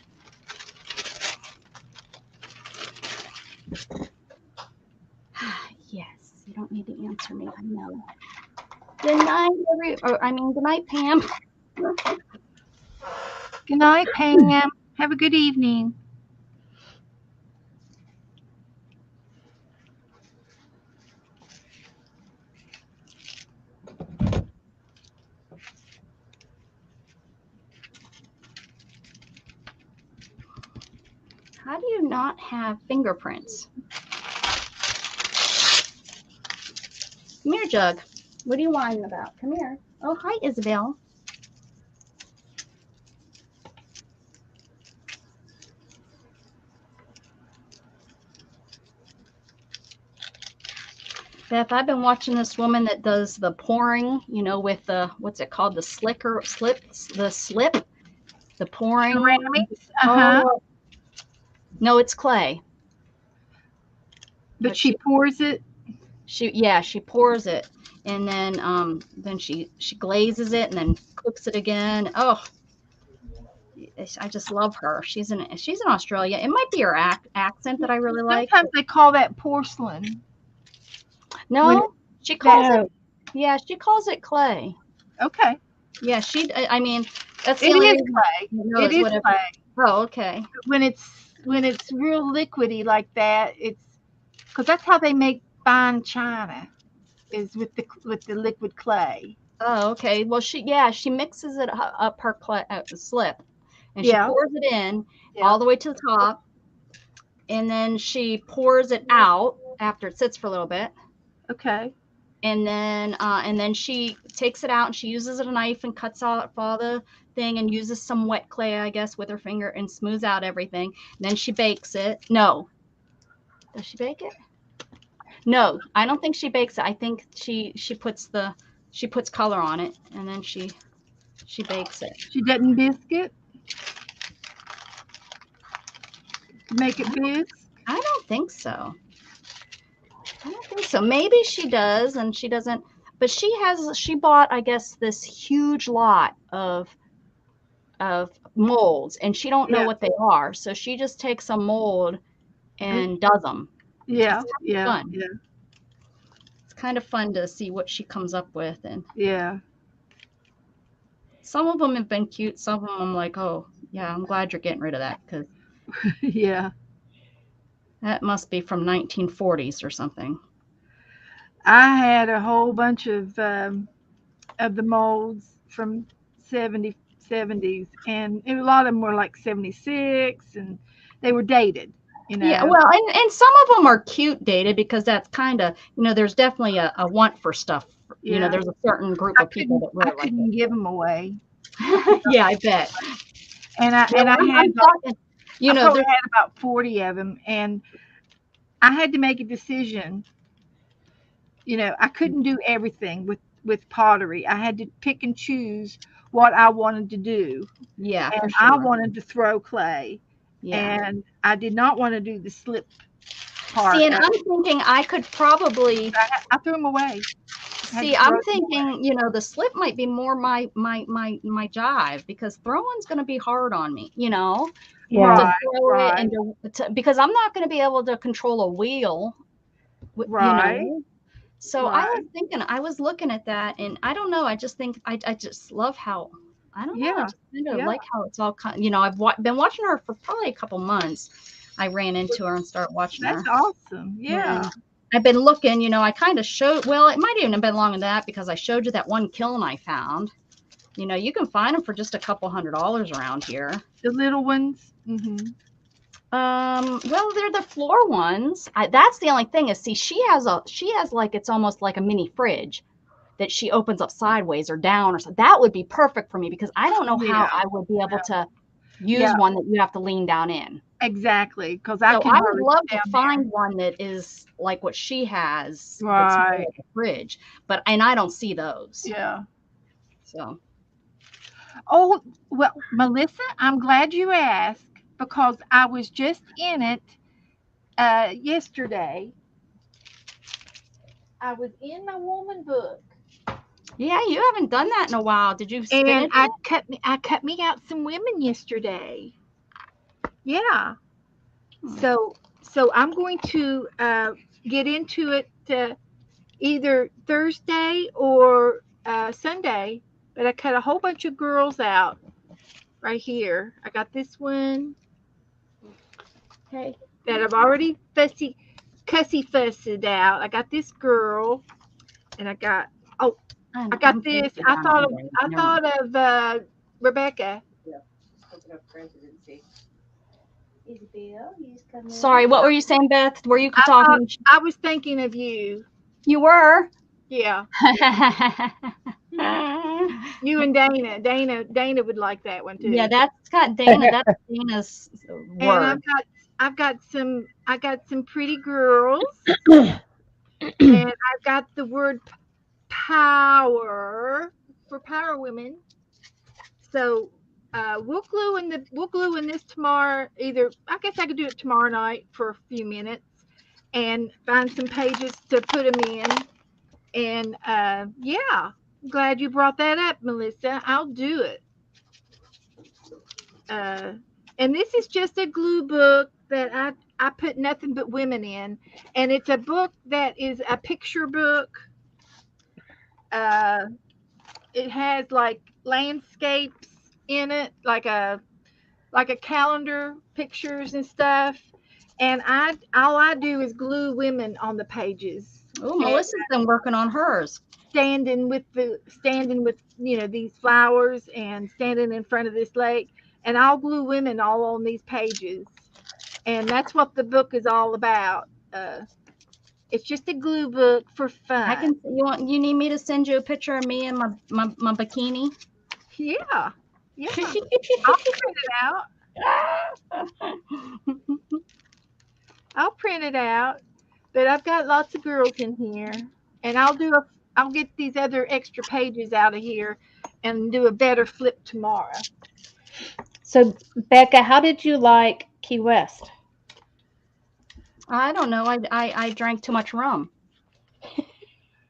Speaker 1: Yes. You don't need to answer me. I know. Good night, good night, Pam.
Speaker 2: Good night, Pam. Have a good evening.
Speaker 1: How do you not have fingerprints? Come here, Jug. What are you whining about? Come here. Oh, hi, Isabel. Beth, I've been watching this woman that does the pouring, with the, what's it called? The slip, the pouring.
Speaker 2: Ceramics? Uh-huh.
Speaker 1: Oh, no, it's clay.
Speaker 2: But she pours it.
Speaker 1: She pours it, and then she glazes it and then cooks it again. Oh, I just love her. She's in Australia. It might be her accent that I really like.
Speaker 2: Sometimes they call that porcelain.
Speaker 1: No, she calls it. Yeah, she calls it clay.
Speaker 2: Okay.
Speaker 1: Yeah, I mean, that's the
Speaker 2: It
Speaker 1: only
Speaker 2: is
Speaker 1: reason
Speaker 2: clay. It is clay.
Speaker 1: Oh, okay.
Speaker 2: When it's real liquidy like that, it's because that's how they make fine china, is with the liquid clay.
Speaker 1: Oh, okay. Well, she mixes it up her clay slip, and she pours it in all the way to the top, and then she pours it out after it sits for a little bit.
Speaker 2: Okay.
Speaker 1: And then she takes it out and she uses a knife and cuts off all the thing and uses some wet clay, I guess, with her finger and smooths out everything. And then she bakes it. No. Does she bake it? No, I don't think she bakes it. I think she puts color on it and then she bakes it.
Speaker 2: She doesn't bisque it? Make it bisque?
Speaker 1: I don't think so. Maybe she does and she doesn't, but she bought, I guess, this huge lot of molds and she don't know what they are. So she just takes a mold and does them.
Speaker 2: Yeah.
Speaker 1: Fun. Yeah. It's kind of fun to see what she comes up with. And some of them have been cute. Some of them I'm like, oh yeah, I'm glad you're getting rid of that because that must be from 1940s or something.
Speaker 2: I had a whole bunch of the molds from 70s, and a lot of them were like 76, and they were dated.
Speaker 1: Yeah, well, and some of them are cute dated because that's kind of, there's definitely a want for stuff. There's a certain group of people that really like it. I
Speaker 2: couldn't give them away.
Speaker 1: Yeah, I bet.
Speaker 2: And I had I had about 40 of them, and I had to make a decision. I couldn't do everything with pottery. I had to pick and choose what I wanted to do.
Speaker 1: Yeah,
Speaker 2: and I wanted to throw clay. Yeah. And I did not want to do the slip part.
Speaker 1: See, and I'm thinking I could probably.
Speaker 2: I threw them away.
Speaker 1: See, I'm thinking, the slip might be more my jive because throwing's going to be hard on me,
Speaker 2: Yeah.
Speaker 1: To throw it because I'm not going to be able to control a wheel.
Speaker 2: Right.
Speaker 1: So I was looking at that, and I don't know. I just think I just love how. I don't know. I just kind of like how it's all I've been watching her for probably a couple months. I ran into her and started watching her.
Speaker 2: That's awesome. Yeah.
Speaker 1: I've been looking, I kind of showed, well, it might even have been longer than that because I showed you that one kiln I found. You can find them for just a couple $100 around here.
Speaker 2: The little ones? Mm-hmm.
Speaker 1: Well, they're the floor ones. That's the only thing is, see, she has like, it's almost like a mini fridge that she opens up sideways or down or something. That would be perfect for me because I don't know how I would be able to use one that you have to lean down in.
Speaker 2: Exactly, because
Speaker 1: I would love to find one that is like what she has,
Speaker 2: right?
Speaker 1: Like a fridge, and I don't see those.
Speaker 2: Yeah.
Speaker 1: So
Speaker 2: Oh, well, Melissa, I'm glad you asked because I was just in it yesterday. I was in my woman book.
Speaker 1: yeah, you haven't done that in a while. Did you
Speaker 2: And
Speaker 1: finish
Speaker 2: I
Speaker 1: it?
Speaker 2: cut me out some women yesterday. Yeah.
Speaker 1: Hmm.
Speaker 2: So I'm going to get into it either Thursday or Sunday. But I cut a whole bunch of girls out right here. I got this one. Okay. That I've already cussy fussed out. I got this girl, and I got I got this. I thought of Rebecca.
Speaker 5: Isabel, you just come in.
Speaker 1: Sorry, what were you saying, Beth? Were you
Speaker 2: I
Speaker 1: talking?
Speaker 2: I was thinking of you.
Speaker 1: You were.
Speaker 2: Yeah. You and Dana. Dana would like that one too.
Speaker 1: Yeah, that's got Dana. That's Dana's
Speaker 2: And
Speaker 1: word.
Speaker 2: I got some pretty girls, and I've got the word power for power women. So we'll glue in this tomorrow. Either I guess I could do it tomorrow night for a few minutes and find some pages to put them in. And yeah, glad you brought that up, Melissa. I'll do it. And this is just a glue book that I put nothing but women in, and it's a book that is a picture book. It has like landscapes in it, like a calendar, pictures and stuff. And all I do is glue women on the pages.
Speaker 1: Oh, Melissa's been working on hers.
Speaker 2: Standing with these flowers and standing in front of this lake, and I'll glue women all on these pages, and that's what the book is all about. It's just a glue book for fun.
Speaker 1: You need me to send you a picture of me and my bikini?
Speaker 2: Yeah. I'll print it out. I'll print it out. But I've got lots of girls in here, and I'll get these other extra pages out of here and do a better flip tomorrow.
Speaker 3: So, Becca, how did you like Key West?
Speaker 1: I don't know. I drank too much rum.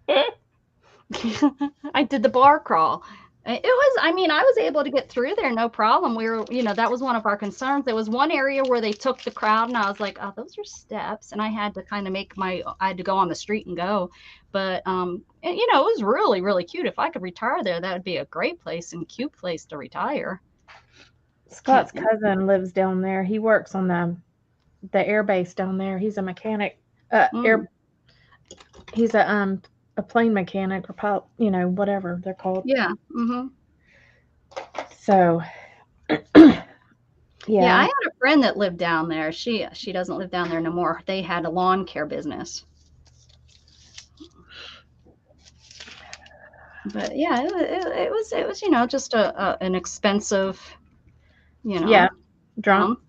Speaker 1: I did the bar crawl. I was able to get through there, no problem. We were, that was one of our concerns. There was one area where they took the crowd, and I was like, oh, those are steps. And I had to kind of I had to go on the street and go. But, it was really, really cute. If I could retire there, that would be a great place and cute place to retire.
Speaker 3: Scott's cousin lives down there. He works on the air base down there. He's a mechanic. He's a plane mechanic or pilot, whatever they're called.
Speaker 1: Yeah. Mm-hmm.
Speaker 3: So,
Speaker 1: yeah, I had a friend that lived down there. She doesn't live down there no more. They had a lawn care business. But yeah, it was just an expensive,
Speaker 3: drunk.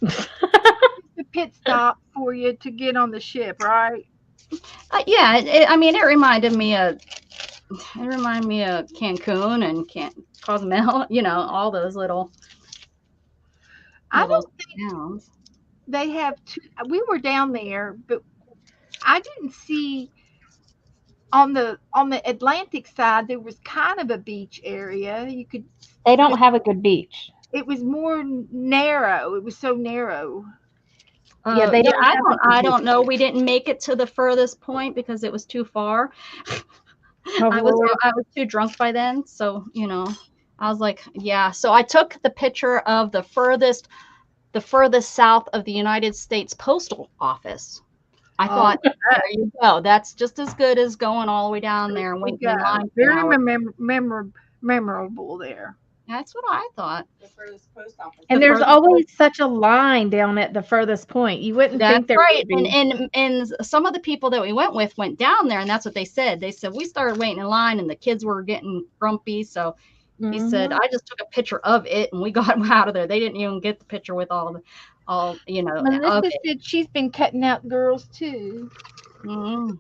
Speaker 2: The pit stop for you to get on the ship, right?
Speaker 1: Yeah, it reminded me of Cancun and Cozumel, all those little
Speaker 2: I don't think
Speaker 1: towns.
Speaker 2: they have we were down there, but I didn't see on the Atlantic side there was kind of a beach area.
Speaker 3: They don't have a good beach.
Speaker 2: It was more narrow. It was so narrow.
Speaker 3: Yeah,
Speaker 1: I don't know. We didn't make it to the furthest point because it was too far. I was too drunk by then, so I was like, yeah. So I took the picture of the furthest south of the United States Postal Office. I thought, there you go. That's just as good as going all the way down there and waiting in line.
Speaker 2: Very memorable there.
Speaker 1: That's what I thought.
Speaker 5: The furthest post office.
Speaker 3: And there's always such a line down at the furthest point. You wouldn't think there would be.
Speaker 1: And some of the people that we went with went down there, and that's what they said. They said we started waiting in line, and the kids were getting grumpy. So he said, I just took a picture of it, and we got out of there. They didn't even get the picture with all.
Speaker 2: Melissa said she's been cutting out girls too.
Speaker 1: Mm-hmm.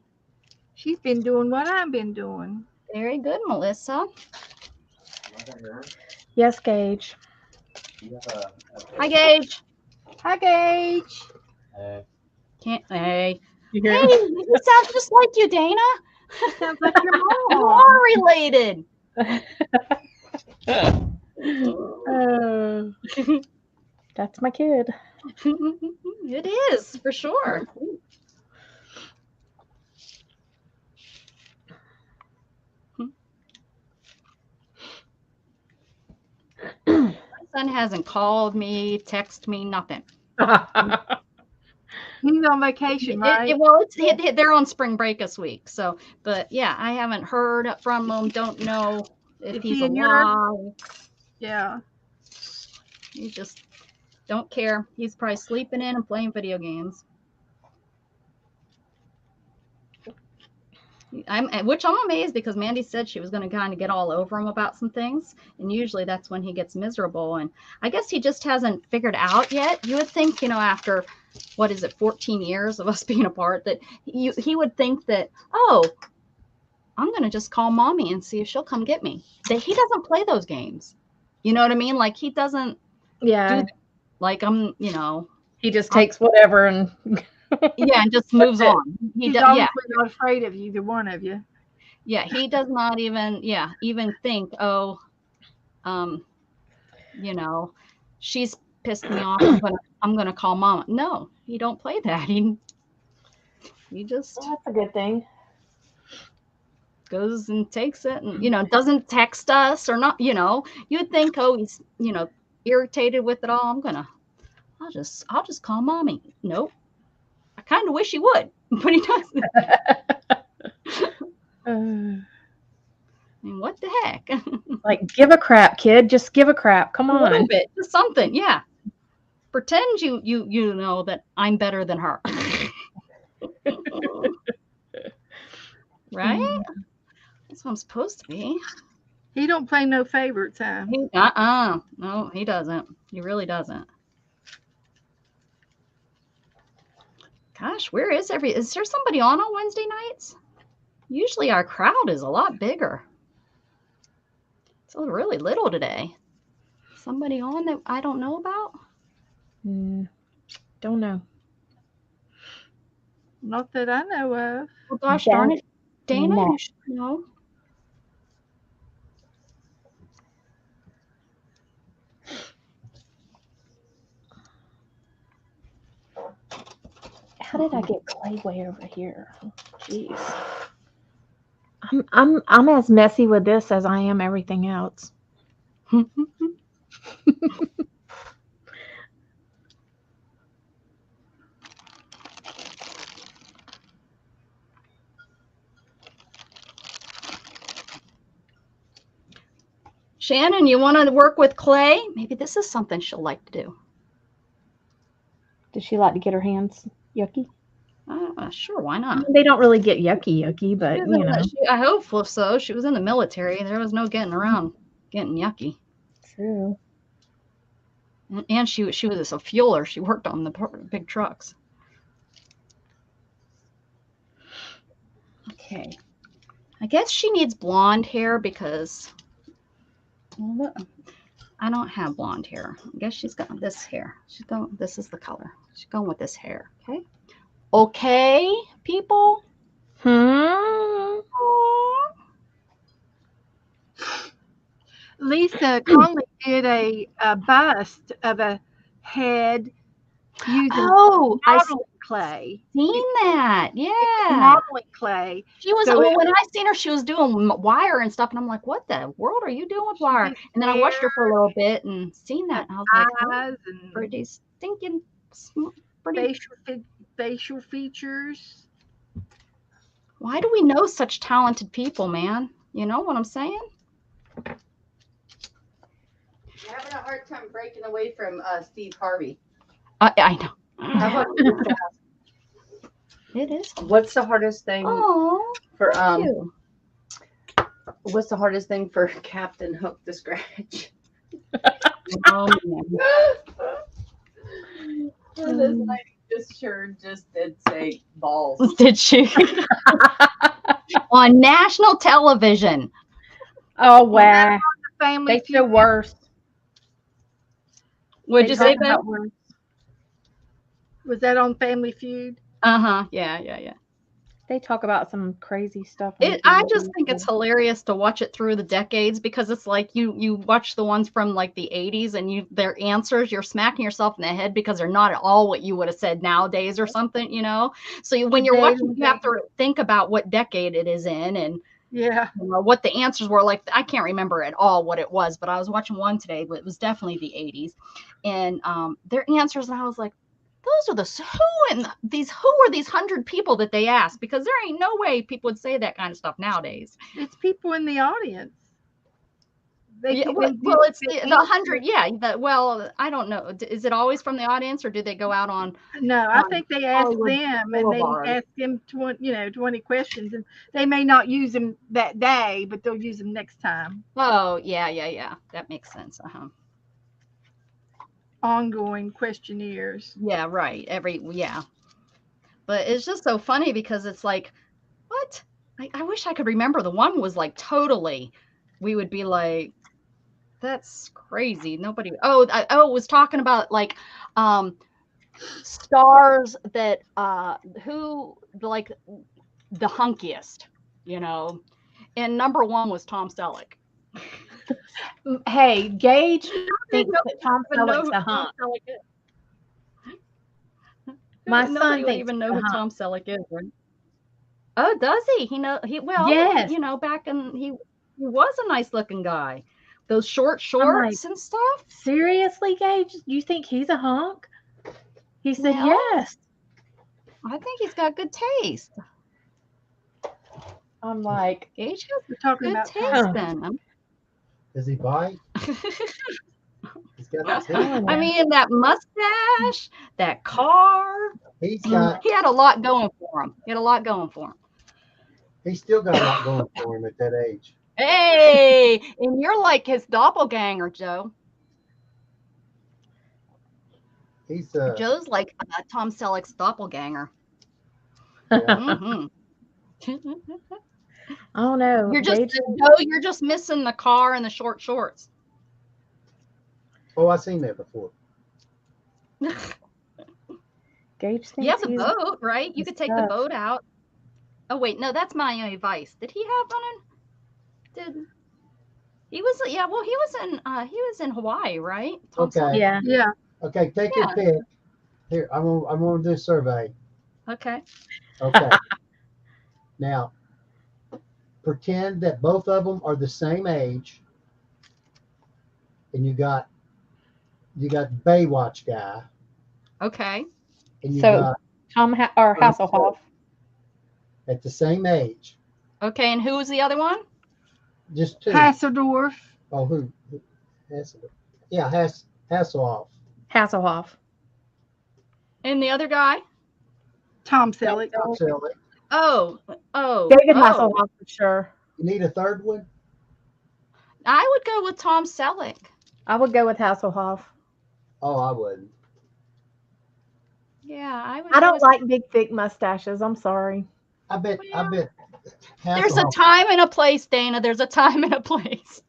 Speaker 2: She's been doing what I've been doing.
Speaker 1: Very good, Melissa.
Speaker 3: Yes, Gage.
Speaker 1: Hi, Gage.
Speaker 2: Hi, Gage.
Speaker 1: Can't. Hey.
Speaker 3: You
Speaker 1: Hey,
Speaker 3: hear him?
Speaker 1: you sound just like you, Dana.
Speaker 2: Sounds like your
Speaker 1: You
Speaker 2: mom.
Speaker 1: are related.
Speaker 3: That's my kid.
Speaker 1: It is for sure. My son hasn't called me, texted me, nothing.
Speaker 2: He's on vacation, right?
Speaker 1: They're on spring break this week. So, but yeah, I haven't heard from him. Don't know if
Speaker 2: Is
Speaker 1: he's
Speaker 2: he in Europe?
Speaker 1: alive.
Speaker 2: Yeah.
Speaker 1: He just don't care. He's probably sleeping in and playing video games. Which I'm amazed because Mandy said she was going to kind of get all over him about some things, and usually that's when he gets miserable. And I guess he just hasn't figured out yet. You would think, after 14 years of us being apart, that he would think that, oh, I'm going to just call mommy and see if she'll come get me. That he doesn't play those games. You know what I mean? Like he doesn't.
Speaker 3: Yeah.
Speaker 1: Do like I'm.
Speaker 3: He just takes whatever and.
Speaker 1: Yeah, and just moves on.
Speaker 2: He's obviously not afraid of either one of you.
Speaker 1: Yeah, he does not even think, oh, she's pissed me off. I'm gonna call mama. No, he don't play that. He just
Speaker 3: That's a good thing.
Speaker 1: goes and takes it, and doesn't text us or not. You'd think, oh, he's irritated with it all. I'll just call mommy. Nope. I kind of wish he would, but he doesn't. I mean, what the heck?
Speaker 3: Like, give a crap, kid. Just give a crap. Come on.
Speaker 1: A little bit. Just something. Yeah. Pretend you know that I'm better than her. Right? That's what I'm supposed to be.
Speaker 2: He don't play no favorites, huh?
Speaker 1: No, he doesn't. He really doesn't. Gosh, is there somebody on Wednesday nights? Usually our crowd is a lot bigger. It's really little today. Somebody on that I don't know about?
Speaker 3: Don't know.
Speaker 2: Not that I know of.
Speaker 1: Well, gosh darn it, Dana, you should know.
Speaker 3: How did I get Clay way over here? Jeez. I'm as messy with this as I am everything else.
Speaker 1: Shannon, you want to work with Clay? Maybe this is something she'll like to do.
Speaker 3: Does she like to get her hands yucky?
Speaker 1: Sure, why not?
Speaker 3: They don't really get yucky, but
Speaker 1: I hope so. She was in the military. There was no getting around getting yucky.
Speaker 3: True.
Speaker 1: And she was a fueler. She worked on the big trucks. Okay. I guess she needs blonde hair because I don't have blonde hair. I guess she's got this hair. This is the color. She's going with this hair. Okay. Okay, people.
Speaker 2: Lisa Conley did a bust of a head using modeling clay.
Speaker 1: Seen that? Yeah.
Speaker 2: Modeling clay.
Speaker 1: She was when I seen her, she was doing wire and stuff, and I'm like, "What the world are you doing with wire?" And then I watched her for a little bit and seen that, and I was like, "Oh, pretty stinking pretty."
Speaker 2: Facial features.
Speaker 1: Why do we know such talented people, man? You know what I'm saying?
Speaker 5: You're having a hard time breaking away from Steve Harvey.
Speaker 1: I know.
Speaker 5: How about
Speaker 1: it is.
Speaker 5: What's the hardest thing for What's the hardest thing for Captain Hook to scratch?
Speaker 1: Oh man.
Speaker 5: This lady just did say balls.
Speaker 1: Did she? On national television.
Speaker 3: Oh wow.
Speaker 2: Family
Speaker 3: They show
Speaker 2: Feud?
Speaker 3: worse.
Speaker 1: Would
Speaker 3: They
Speaker 1: you
Speaker 3: talk
Speaker 1: say
Speaker 3: about
Speaker 1: that?
Speaker 3: worse.
Speaker 2: Was that on Family Feud?
Speaker 1: Uh-huh. Yeah.
Speaker 3: They talk about some crazy stuff. On
Speaker 1: I
Speaker 3: TV.
Speaker 1: just think it's hilarious to watch it through the decades, because it's like you watch the ones from like the 80s and their answers, you're smacking yourself in the head because they're not at all what you would have said nowadays or something, you know? So when you're watching, you have to think about what decade it is in, and
Speaker 2: Yeah.
Speaker 1: what the answers were. Like, I can't remember at all what it was, but I was watching one today, but it was definitely the 80s. And their answers, and I was like, those are who are these 100 people that they asked? Because there ain't no way people would say that kind of stuff nowadays.
Speaker 2: It's people in the audience.
Speaker 1: Yeah, well, it's the 100. Yeah, well, I don't know. Is it always from the audience, or do they go out on?
Speaker 2: No, I think they ask
Speaker 1: Hollywood
Speaker 2: them, and
Speaker 1: Boulevard?
Speaker 2: they ask them 20 questions, and they may not use them that day, but they'll use them next time.
Speaker 1: Oh, yeah. That makes sense.
Speaker 2: Ongoing questionnaires.
Speaker 1: Yeah, right. But it's just so funny because it's like, what? I wish I could remember. The one was like totally, we would be like, that's crazy. Nobody. It was talking about like stars that who like the hunkiest, you know. And number one was Tom Selleck.
Speaker 3: Hey, Gage thinks that Tom Selleck's a hunk. My son
Speaker 1: Nobody would
Speaker 3: thinks
Speaker 1: even know
Speaker 3: he's a
Speaker 1: who
Speaker 3: hunk.
Speaker 1: Tom Selleck is, right? Oh, does he?
Speaker 3: Yes.
Speaker 1: You know, back in he was a nice looking guy. Those short shorts and stuff.
Speaker 3: Seriously, Gage? You think he's a hunk? He said
Speaker 1: Well,
Speaker 3: yes.
Speaker 1: I think he's got good taste.
Speaker 3: I'm like,
Speaker 1: Gage
Speaker 2: We're
Speaker 1: has
Speaker 2: talking
Speaker 1: good
Speaker 2: about
Speaker 1: taste
Speaker 2: Tom.
Speaker 1: then.
Speaker 4: Does he bite? He's got the teeth.
Speaker 1: I mean, that mustache, that car.
Speaker 4: He's got.
Speaker 1: He had a lot going for him.
Speaker 4: He's still got a lot going for him at that age.
Speaker 1: Hey, and you're like his doppelganger, Joe.
Speaker 4: He's
Speaker 1: Joe's like Tom Selleck's doppelganger.
Speaker 4: Yeah.
Speaker 1: Mm-hmm.
Speaker 3: I don't know.
Speaker 1: You're just missing the car and the short shorts.
Speaker 4: Oh, I've seen that before.
Speaker 3: Gage thinks
Speaker 1: You have the boat, right? You could take the
Speaker 3: stuff.
Speaker 1: boat out. Oh wait, no, that's Miami Vice. Did he have one? He was? Yeah, well, he was in Hawaii, right? Tom
Speaker 4: Okay.
Speaker 1: Selleck?
Speaker 3: Yeah.
Speaker 2: Yeah.
Speaker 4: Okay, take your pick. Here, I'm gonna do a survey.
Speaker 1: Okay.
Speaker 4: Okay. Now, pretend that both of them are the same age, and you got Baywatch guy,
Speaker 1: Okay.
Speaker 4: and you
Speaker 3: So-
Speaker 4: got
Speaker 3: Tom or Hasselhoff.
Speaker 4: at the same age,
Speaker 1: Okay, and who was the other one?
Speaker 4: just two.
Speaker 2: Hasseldorf.
Speaker 4: Oh, who? Hasselhoff. Yeah, Hasselhoff.
Speaker 3: Hasselhoff.
Speaker 1: And the other guy?
Speaker 2: Tom Selleck.
Speaker 4: Selleck.
Speaker 1: Oh.
Speaker 3: David Hasselhoff for sure.
Speaker 4: You need a third one?
Speaker 1: I would go with Tom Selleck.
Speaker 3: I would go with Hasselhoff.
Speaker 4: Oh, I wouldn't.
Speaker 1: Yeah, I would.
Speaker 3: I don't like big thick mustaches. I'm sorry.
Speaker 4: I bet.
Speaker 1: There's a
Speaker 4: Hasselhoff-
Speaker 1: time and a place, Dana. There's a time and a place.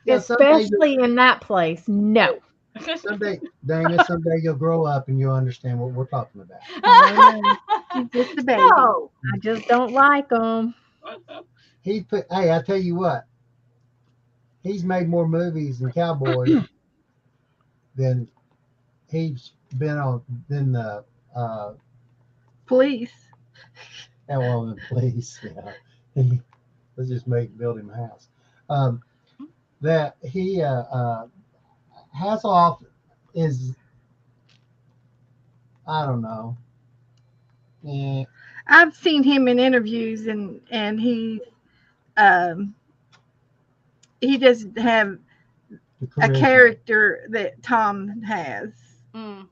Speaker 4: Yeah,
Speaker 3: Especially in that place. No.
Speaker 4: someday, Dana, someday you'll grow up and you'll understand what we're talking about.
Speaker 2: He's just a baby.
Speaker 1: No.
Speaker 3: I just don't like them.
Speaker 4: Hey, I tell you what, he's made more movies than Cowboy than he's been on than the
Speaker 2: Police.
Speaker 4: the police. Yeah, let's just build him a house. That he Hasselhoff is, I don't know.
Speaker 2: I've seen him in interviews, and he doesn't have
Speaker 4: The
Speaker 2: a
Speaker 4: charisma.
Speaker 2: character that Tom has
Speaker 1: Mm.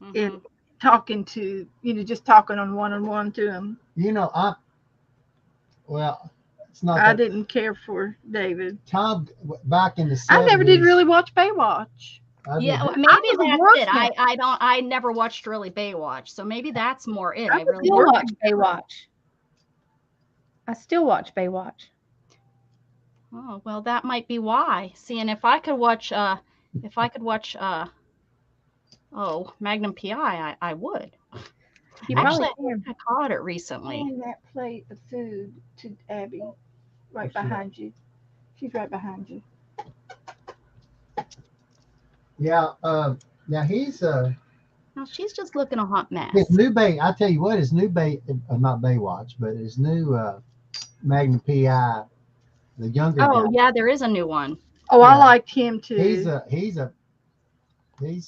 Speaker 1: Mhm.
Speaker 2: in talking to, just talking on one-on-one to him.
Speaker 4: You know, it's not
Speaker 2: I
Speaker 4: that
Speaker 2: didn't care for David.
Speaker 4: Tom back in the 70s.
Speaker 2: I never did really watch Baywatch.
Speaker 1: Yeah,
Speaker 4: didn't.
Speaker 1: maybe
Speaker 2: was
Speaker 1: that's
Speaker 2: working
Speaker 1: it. I never watched really Baywatch, so maybe that's more it. I really
Speaker 3: Still
Speaker 1: don't.
Speaker 3: watch Baywatch. I still watch Baywatch.
Speaker 1: Oh, well, that might be why. See, and if I could watch, Magnum PI, I would.
Speaker 3: You
Speaker 1: Actually,
Speaker 3: probably can.
Speaker 1: I caught it recently.
Speaker 2: Hand that plate of food to Abby, right
Speaker 4: Where's she at?
Speaker 2: behind you. She's right behind you.
Speaker 4: Yeah. Now he's
Speaker 1: Now she's just looking a hot mess.
Speaker 4: his new Bay. I tell you what, his new Bay, not Baywatch, but his new Magnum PI, the younger
Speaker 1: Oh,
Speaker 4: guy.
Speaker 1: yeah, there is a new one.
Speaker 2: Oh, I
Speaker 4: Yeah.
Speaker 2: liked him too.
Speaker 4: He's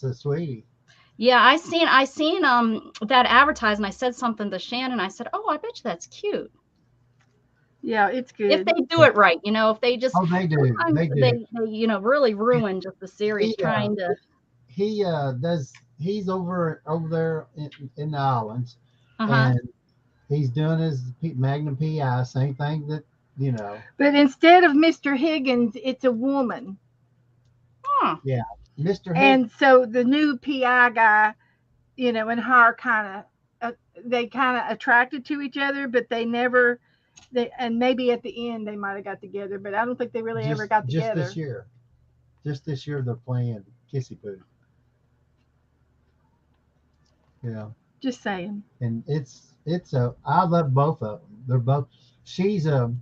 Speaker 4: a sweetie.
Speaker 1: Yeah, I seen that advertised, and I said something to Shannon. I said, "Oh, I bet you that's cute."
Speaker 2: Yeah, it's good.
Speaker 1: If they do it right, if they just
Speaker 4: Oh, they do.
Speaker 1: sometimes
Speaker 4: They do.
Speaker 1: they really ruin just the series trying to.
Speaker 4: He does. He's over there in the islands,
Speaker 1: Uh-huh.
Speaker 4: and he's doing his Magnum PI, same thing that
Speaker 2: But instead of Mr. Higgins, it's a woman.
Speaker 1: Huh.
Speaker 4: Mr. Higgins.
Speaker 2: And so the new PI guy, and her kind of, they kind of attracted to each other, but they never, and maybe at the end they might have got together, but I don't think they really ever got together.
Speaker 4: Just this year they're playing kissy poo. Yeah.
Speaker 2: Just saying.
Speaker 4: And I love both of them. They're both. She's an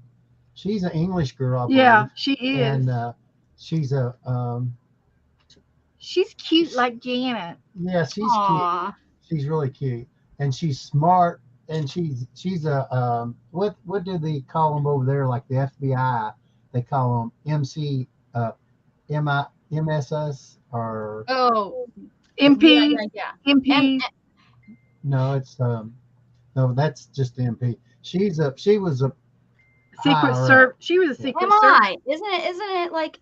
Speaker 4: English girl. I believe,
Speaker 2: Yeah, she is.
Speaker 4: And she's
Speaker 2: she's cute like Janet.
Speaker 4: Yeah, she's
Speaker 1: Aw.
Speaker 4: cute. She's really cute, and she's smart, and she's a what do they call them over there? Like the FBI, they call them MSS or
Speaker 1: Oh.
Speaker 2: MP.
Speaker 1: Yeah.
Speaker 2: MP.
Speaker 4: no, it's no, that's just MP. She was a
Speaker 2: Secret
Speaker 4: higher
Speaker 2: Service.
Speaker 4: up.
Speaker 2: She was a Secret
Speaker 1: Am
Speaker 2: Service.
Speaker 1: I? Isn't it like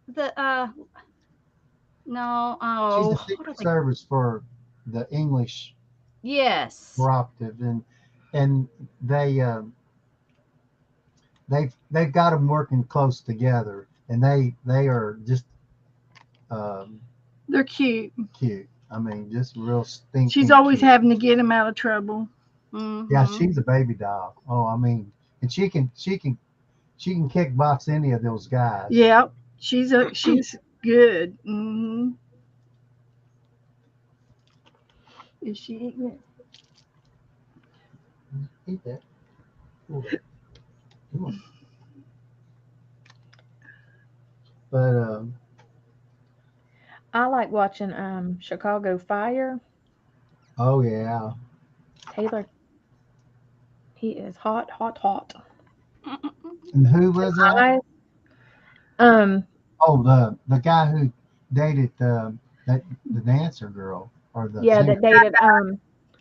Speaker 1: the no, oh,
Speaker 4: She's a Secret Service for the English
Speaker 1: yes.
Speaker 4: operative, and they've got them working close together, and they are just
Speaker 2: They're cute.
Speaker 4: cute. I mean, just real stinking.
Speaker 2: She's always
Speaker 4: cute.
Speaker 2: having to get him out of trouble.
Speaker 1: Mhm.
Speaker 4: Yeah, she's a baby doll. Oh, I mean, and she can kickbox any of those guys.
Speaker 2: Yeah, she's good. Mm-hmm. Is she eating it?
Speaker 4: Eat that. Come on. But
Speaker 3: I like watching Chicago Fire.
Speaker 4: oh yeah.
Speaker 3: Taylor, he is hot, hot, hot.
Speaker 4: And who was that? Oh, the guy who dated the dancer girl or the
Speaker 3: Yeah, that dated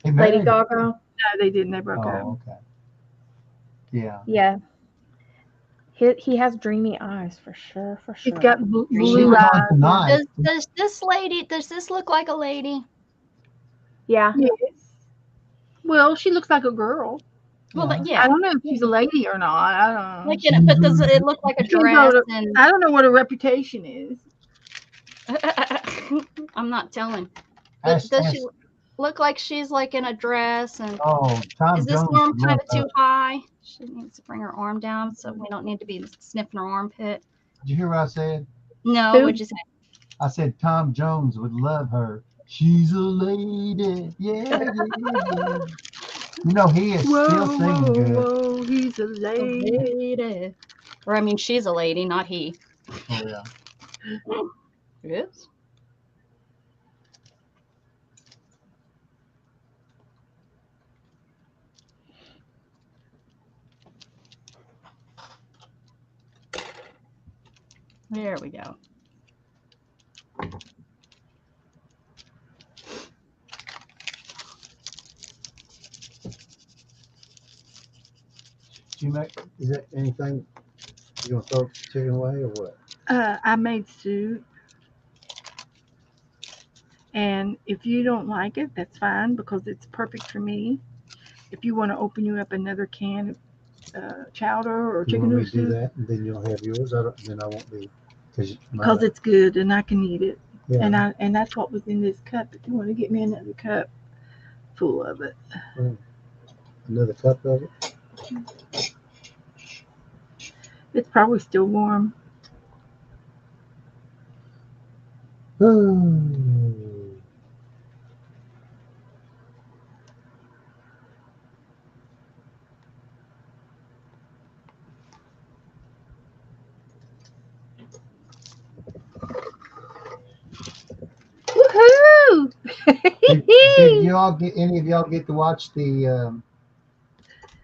Speaker 4: He
Speaker 3: Lady
Speaker 4: married her.
Speaker 3: Gaga.
Speaker 2: No, they didn't. They broke up.
Speaker 4: Oh, okay. Yeah.
Speaker 3: Yeah. He has dreamy eyes for sure, for sure.
Speaker 2: He's got
Speaker 4: She
Speaker 2: blue
Speaker 4: was
Speaker 2: eyes.
Speaker 4: on tonight.
Speaker 1: Does this look like a lady?
Speaker 3: Yeah.
Speaker 2: Yes. Well, she looks like a girl.
Speaker 1: Well,
Speaker 4: Yeah.
Speaker 1: yeah.
Speaker 2: I don't know if she's a lady or not. I don't know.
Speaker 1: Like but does it look like a dress? And
Speaker 2: I don't know what her reputation is.
Speaker 1: I'm not telling. Does she look like she's like in a dress? And
Speaker 4: Oh, Tom
Speaker 1: is this
Speaker 4: Jones
Speaker 1: arm
Speaker 4: would
Speaker 1: kind
Speaker 4: love
Speaker 1: of too
Speaker 4: that.
Speaker 1: high? She needs to bring her arm down, so we don't need to be sniffing her armpit.
Speaker 4: Did you hear what I said?
Speaker 1: No,
Speaker 2: Who?
Speaker 1: what'd you say?
Speaker 4: I said Tom Jones would love her. She's a lady. Yeah. You know, he is still singing good.
Speaker 2: Whoa, he's a lady.
Speaker 1: Or I mean, she's a lady, not he.
Speaker 4: Oh, yeah.
Speaker 1: Yes. There we go.
Speaker 4: Is that anything you gonna throw chicken away or what?
Speaker 2: I made soup. And if you don't like it, that's fine because it's perfect for me. If you want to open you up another can of chowder or
Speaker 4: You
Speaker 2: chicken
Speaker 4: want me
Speaker 2: noodle
Speaker 4: to do
Speaker 2: soup,
Speaker 4: that, and then you'll have yours. Then I won't be
Speaker 2: because it's good and I can eat it.
Speaker 4: yeah.
Speaker 2: And that's what was in this cup. If you want to get me another cup full of it.
Speaker 4: Another cup of it.
Speaker 2: It's probably still warm. Woohoo!
Speaker 4: Did you all get any of y'all get to watch the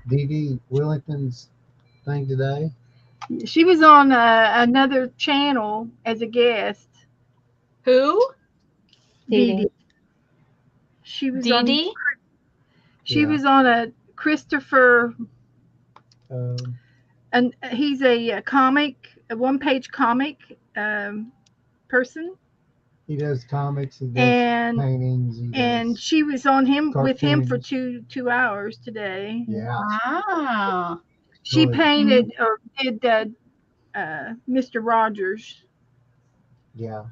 Speaker 4: Dee Dee Willington's thing today?
Speaker 2: She was on another channel as a guest.
Speaker 1: Who?
Speaker 2: Dee
Speaker 3: Dee
Speaker 2: Dee. She was
Speaker 1: Dee
Speaker 2: on.
Speaker 1: Dee?
Speaker 2: She
Speaker 4: Yeah.
Speaker 2: was on a Christopher,
Speaker 4: Um,
Speaker 2: and he's a comic, a one-page comic person,
Speaker 4: he does comics. He does
Speaker 2: and
Speaker 4: paintings. He
Speaker 2: and
Speaker 4: does,
Speaker 2: she was on him with him for
Speaker 4: cartoons.
Speaker 2: 2 hours today.
Speaker 4: Yeah.
Speaker 1: Wow.
Speaker 2: She
Speaker 4: Really?
Speaker 2: painted or did Mr. Rogers.
Speaker 4: Yeah.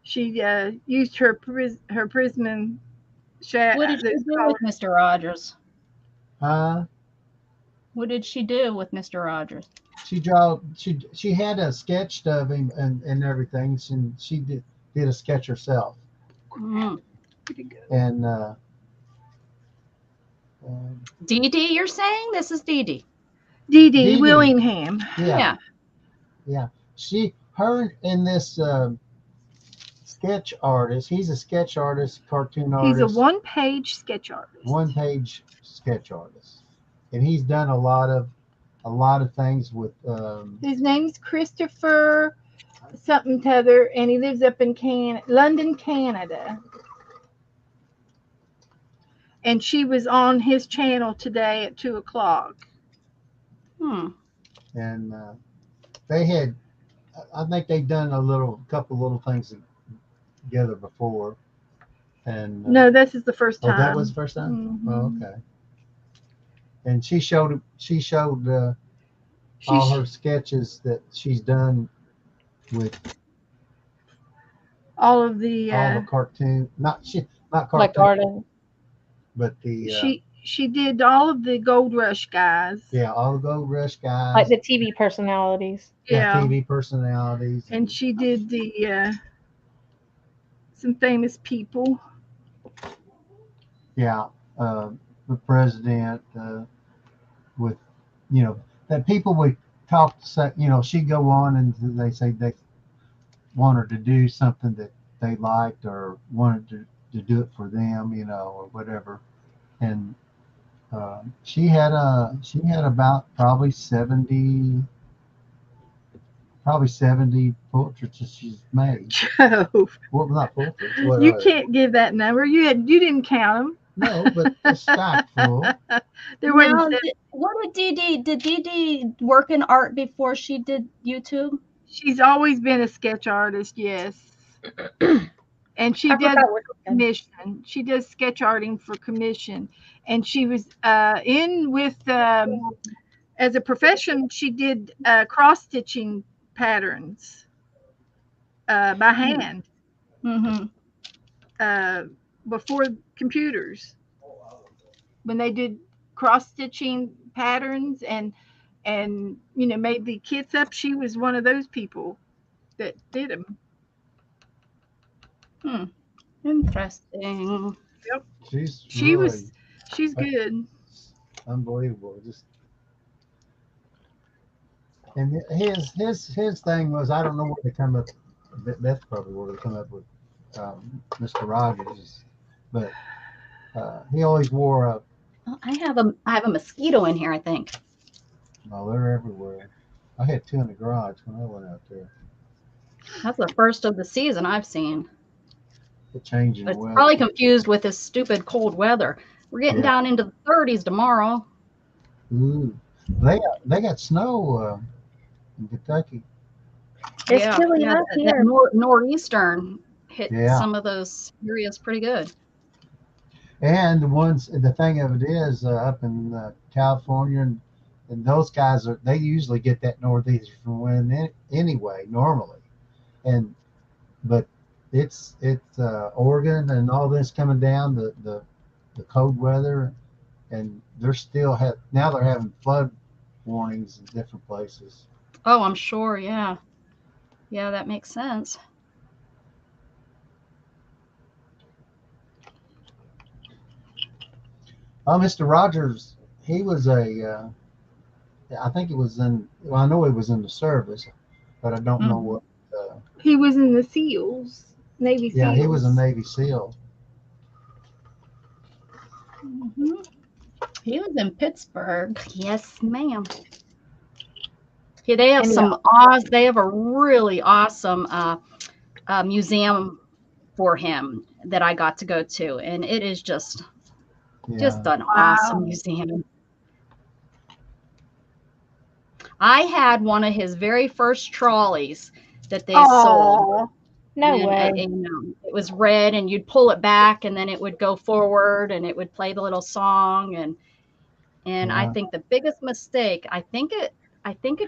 Speaker 2: She used her prism shad.
Speaker 1: What did she do with Mr. Rogers? What did she do with Mr. Rogers?
Speaker 4: She had a sketch of him and everything, and she did a sketch herself.
Speaker 1: Mm.
Speaker 4: And
Speaker 1: Dee Dee, you're saying? This is Dee Dee.
Speaker 2: Dee
Speaker 4: Dee
Speaker 2: Dee
Speaker 4: Dee.
Speaker 2: Willingham.
Speaker 4: yeah. Her and this sketch artist. He's a sketch artist, cartoon artist.
Speaker 2: He's a one-page sketch artist.
Speaker 4: One-page sketch artist, and he's done a lot of things with.
Speaker 2: His name's Christopher something t'other, and he lives up in London, Canada. And she was on his channel today at 2:00.
Speaker 4: And they had, I think they've done a couple little things together before. And
Speaker 2: no, this is the first time.
Speaker 4: Oh, that was the first time.
Speaker 2: Mm-hmm.
Speaker 4: Oh, okay. And she showed all her sketches that she's done with
Speaker 2: all of the
Speaker 4: cartoon, not cartoon,
Speaker 3: like garden.
Speaker 4: but the
Speaker 2: she did all of the Gold Rush guys.
Speaker 4: Yeah, all the Gold Rush guys.
Speaker 3: Like the TV personalities.
Speaker 4: Yeah, TV personalities.
Speaker 2: And she did the some famous people.
Speaker 4: Yeah, the president with, that people would talk, she'd go on and they say they want her to do something that they liked or wanted to do it for them, or whatever. And she had about probably 70 portraits that she's made.
Speaker 2: Oh.
Speaker 4: Well, not portraits.
Speaker 2: You can't give that number. You didn't count them.
Speaker 4: No, but it's stacked full.
Speaker 1: What did Dee Dee work in art before she did YouTube?
Speaker 2: She's always been a sketch artist, yes. And she does commission. She does sketch arting for commission. And she was in with, as a profession, she did cross-stitching patterns by hand.
Speaker 1: Mm-hmm.
Speaker 2: Before computers, when they did cross-stitching patterns and made the kits up, she was one of those people that did them.
Speaker 1: Interesting.
Speaker 2: Yep. She's good.
Speaker 4: Unbelievable. And his thing was, I don't know where they come up. That's probably where they come up with Mr. Rogers, but he always wore a.
Speaker 1: I have a mosquito in here, I think.
Speaker 4: No, they're everywhere. I had two in the garage when I went out there.
Speaker 1: That's the first of the season I've seen.
Speaker 4: The changing
Speaker 1: But it's
Speaker 4: weather.
Speaker 1: probably confused with this stupid cold weather. We're getting down into the 30s tomorrow.
Speaker 4: Ooh, they got snow in Kentucky.
Speaker 3: It's chilly enough here.
Speaker 1: That northeastern hit some of those areas pretty good.
Speaker 4: And the thing of it is, up in California and those guys they usually get that northeastern wind anyway, normally. But it's Oregon and all this coming down, the cold weather, and they're still they're having flood warnings in different places.
Speaker 1: Oh, I'm sure. Yeah. Yeah, that makes sense.
Speaker 4: Oh, Mr. Rogers, he was a, I think it was in, well, I know he was in the service, but I don't know what.
Speaker 2: He was in the SEALs, Navy
Speaker 4: Yeah,
Speaker 2: SEALs.
Speaker 4: he was a Navy SEAL.
Speaker 1: Mm-hmm. He was in Pittsburgh. Yes, ma'am. Yeah, they have they have a really awesome museum for him that I got to go to, and it is just an awesome museum. I had one of his very first trolleys that they sold.
Speaker 3: No way.
Speaker 1: It was red, and you'd pull it back, and then it would go forward, and it would play the little song. And I think the biggest mistake, I think it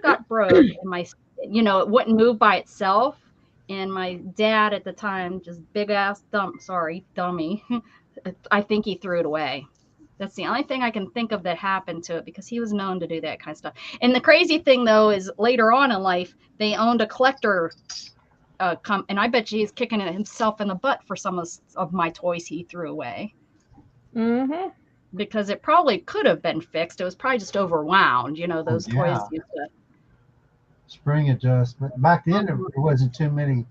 Speaker 1: got broke, and it wouldn't move by itself. And my dad at the time, just big ass dummy, I think he threw it away. That's the only thing I can think of that happened to it, because he was known to do that kind of stuff. And the crazy thing, though, is later on in life, they owned a collector, and I bet you he's kicking himself in the butt for some of my toys he threw away.
Speaker 3: Mm-hmm.
Speaker 1: Because it probably could have been fixed. It was probably just overwound. Those toys used to.
Speaker 4: Spring adjustment. Back then, there wasn't too many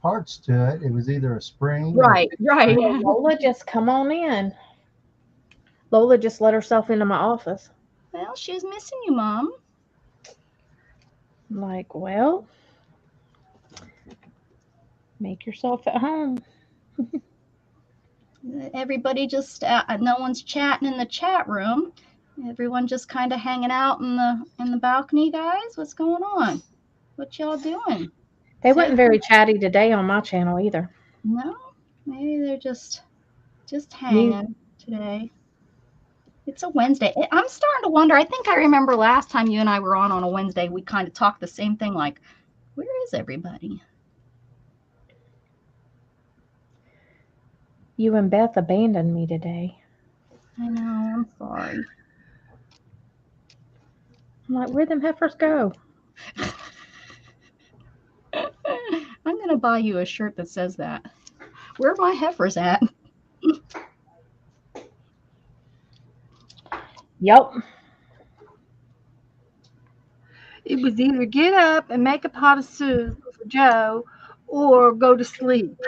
Speaker 4: parts to it. It was either a spring.
Speaker 1: Right.
Speaker 3: Well, Lola, just come on in. Lola just let herself into my office.
Speaker 1: Well, she was missing you, Mom.
Speaker 3: I'm like, well, make yourself at home.
Speaker 1: Everybody just, no one's chatting in the chat room. Everyone just kind of hanging out in the balcony, guys. What's going on? What y'all doing?
Speaker 3: They weren't very chatty today on my channel either.
Speaker 1: No, maybe they're just hanging today. It's a Wednesday. I'm starting to wonder. I think I remember last time you and I were on a Wednesday, we kind of talked the same thing, like, where is everybody?
Speaker 3: You and Beth abandoned me today.
Speaker 1: I know. I'm sorry.
Speaker 3: I'm like, where'd them heifers go?
Speaker 1: I'm going to buy you a shirt that says that. Where are my heifers at?
Speaker 3: Yep.
Speaker 2: It was either get up and make a pot of soup for Joe or go to sleep.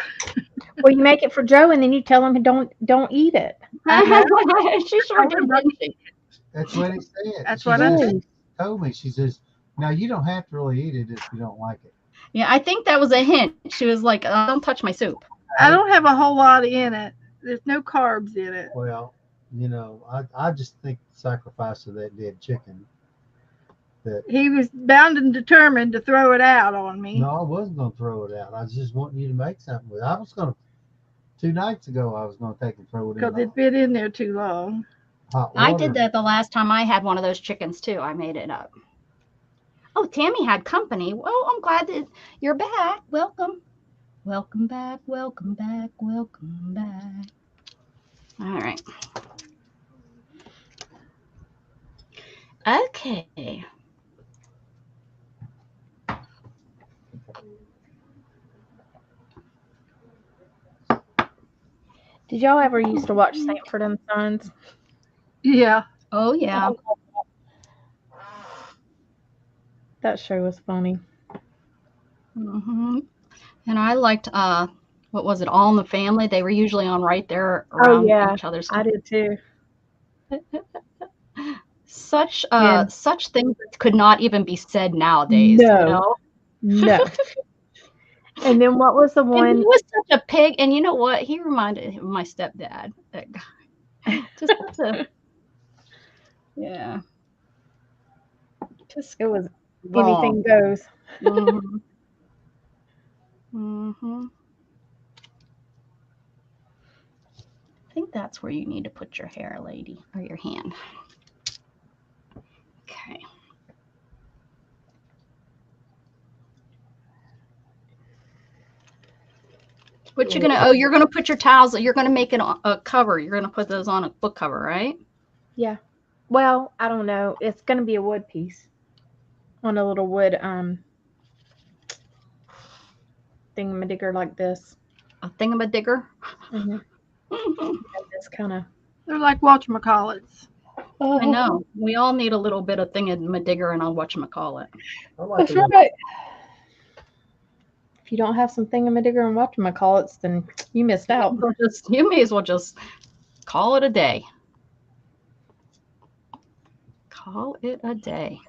Speaker 3: Well, you make it for Joe, and then you tell him don't eat it.
Speaker 1: She sure did, didn't she?
Speaker 4: That's what he said.
Speaker 2: That's what I said.
Speaker 4: Told me. She says, "Now you don't have to really eat it if you don't like it."
Speaker 1: Yeah, I think that was a hint. She was like, "Don't touch my soup."
Speaker 2: I don't have a whole lot in it. There's no carbs in it.
Speaker 4: Well, I just think the sacrifice of that dead chicken. That
Speaker 2: he was bound and determined to throw it out on me.
Speaker 4: No, I wasn't going to throw it out. I was just wanting you to make something with it. I was going to, 2 nights ago, I was going to take and throw it in.
Speaker 2: Because it been in there too long.
Speaker 1: I did that the last time I had one of those chickens too. I made it up. Oh, Tammy had company. Well, I'm glad that you're back. Welcome. Welcome back. Welcome back. Welcome back. All right. Okay.
Speaker 3: Did y'all ever used to watch Sanford and Sons?
Speaker 2: Yeah.
Speaker 1: Oh, yeah.
Speaker 3: That show was funny.
Speaker 1: Mm-hmm. And I liked, what was it, All in the Family? They were usually on right there around each other's.
Speaker 3: I did too.
Speaker 1: Such things that could not even be said nowadays.
Speaker 3: No. And then what was the one?
Speaker 1: And he was such a pig, and you know what? He reminded me of my stepdad. That guy. Yeah.
Speaker 3: It was
Speaker 1: wrong.
Speaker 3: Anything goes.
Speaker 1: Mm-hmm. Mm-hmm. I think that's where you need to put your hair, lady, or your hand. Okay. What you're gonna? Oh, you're gonna put your towels. You're gonna make it a cover. You're gonna put those on a book cover, right?
Speaker 3: Yeah. Well, I don't know. It's gonna be a wood piece. on a little wood thingamadigger like this.
Speaker 1: A thingamadigger.
Speaker 3: Mm-hmm. This kind of.
Speaker 2: They're like whatchamacallits.
Speaker 1: I know. We all need a little bit of thingamadigger and I'll whatchamacallit.
Speaker 4: I like
Speaker 3: That's
Speaker 4: a little-
Speaker 3: right. If you don't have some thingamadigger and whatchamacallits, then you missed out.
Speaker 1: You may as well just call it a day. Call it a day.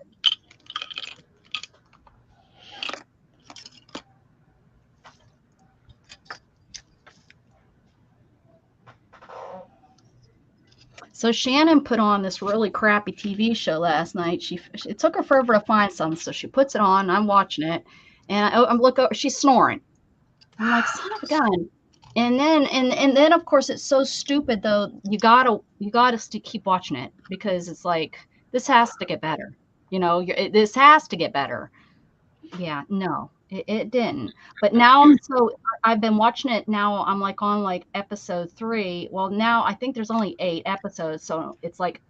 Speaker 1: So Shannon put on this really crappy TV show last night. It took her forever to find something, so she puts it on. I'm watching it, and I'm look over. She's snoring. I'm like, son of a gun. And then of course it's so stupid though. You gotta keep watching it because it's like this has to get better. You know, this has to get better. Yeah, no, it didn't. But now, so I've been watching it now. I'm like on like episode 3. Well, now I think there's only 8 episodes, so it's like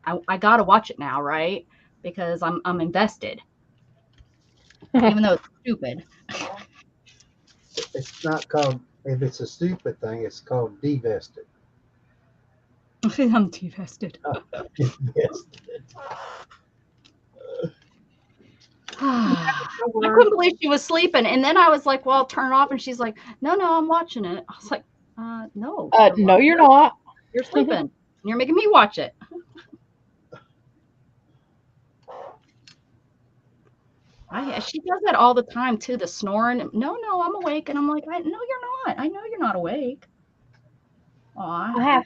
Speaker 1: I gotta watch it now, right? Because I'm invested, even though it's stupid.
Speaker 4: It's not called, if it's a stupid thing, it's called divested.
Speaker 1: I'm divested.
Speaker 4: Divested.
Speaker 1: I couldn't believe she was sleeping, and then I was like, "Well, turn it off," and she's like, "No, I'm watching it." I was like, "No,
Speaker 3: No, you're not.
Speaker 1: You're sleeping. And you're making me watch it." She does that all the time too. The snoring. No, I'm awake, and I'm like, "No, you're not. I know you're not awake." Aw.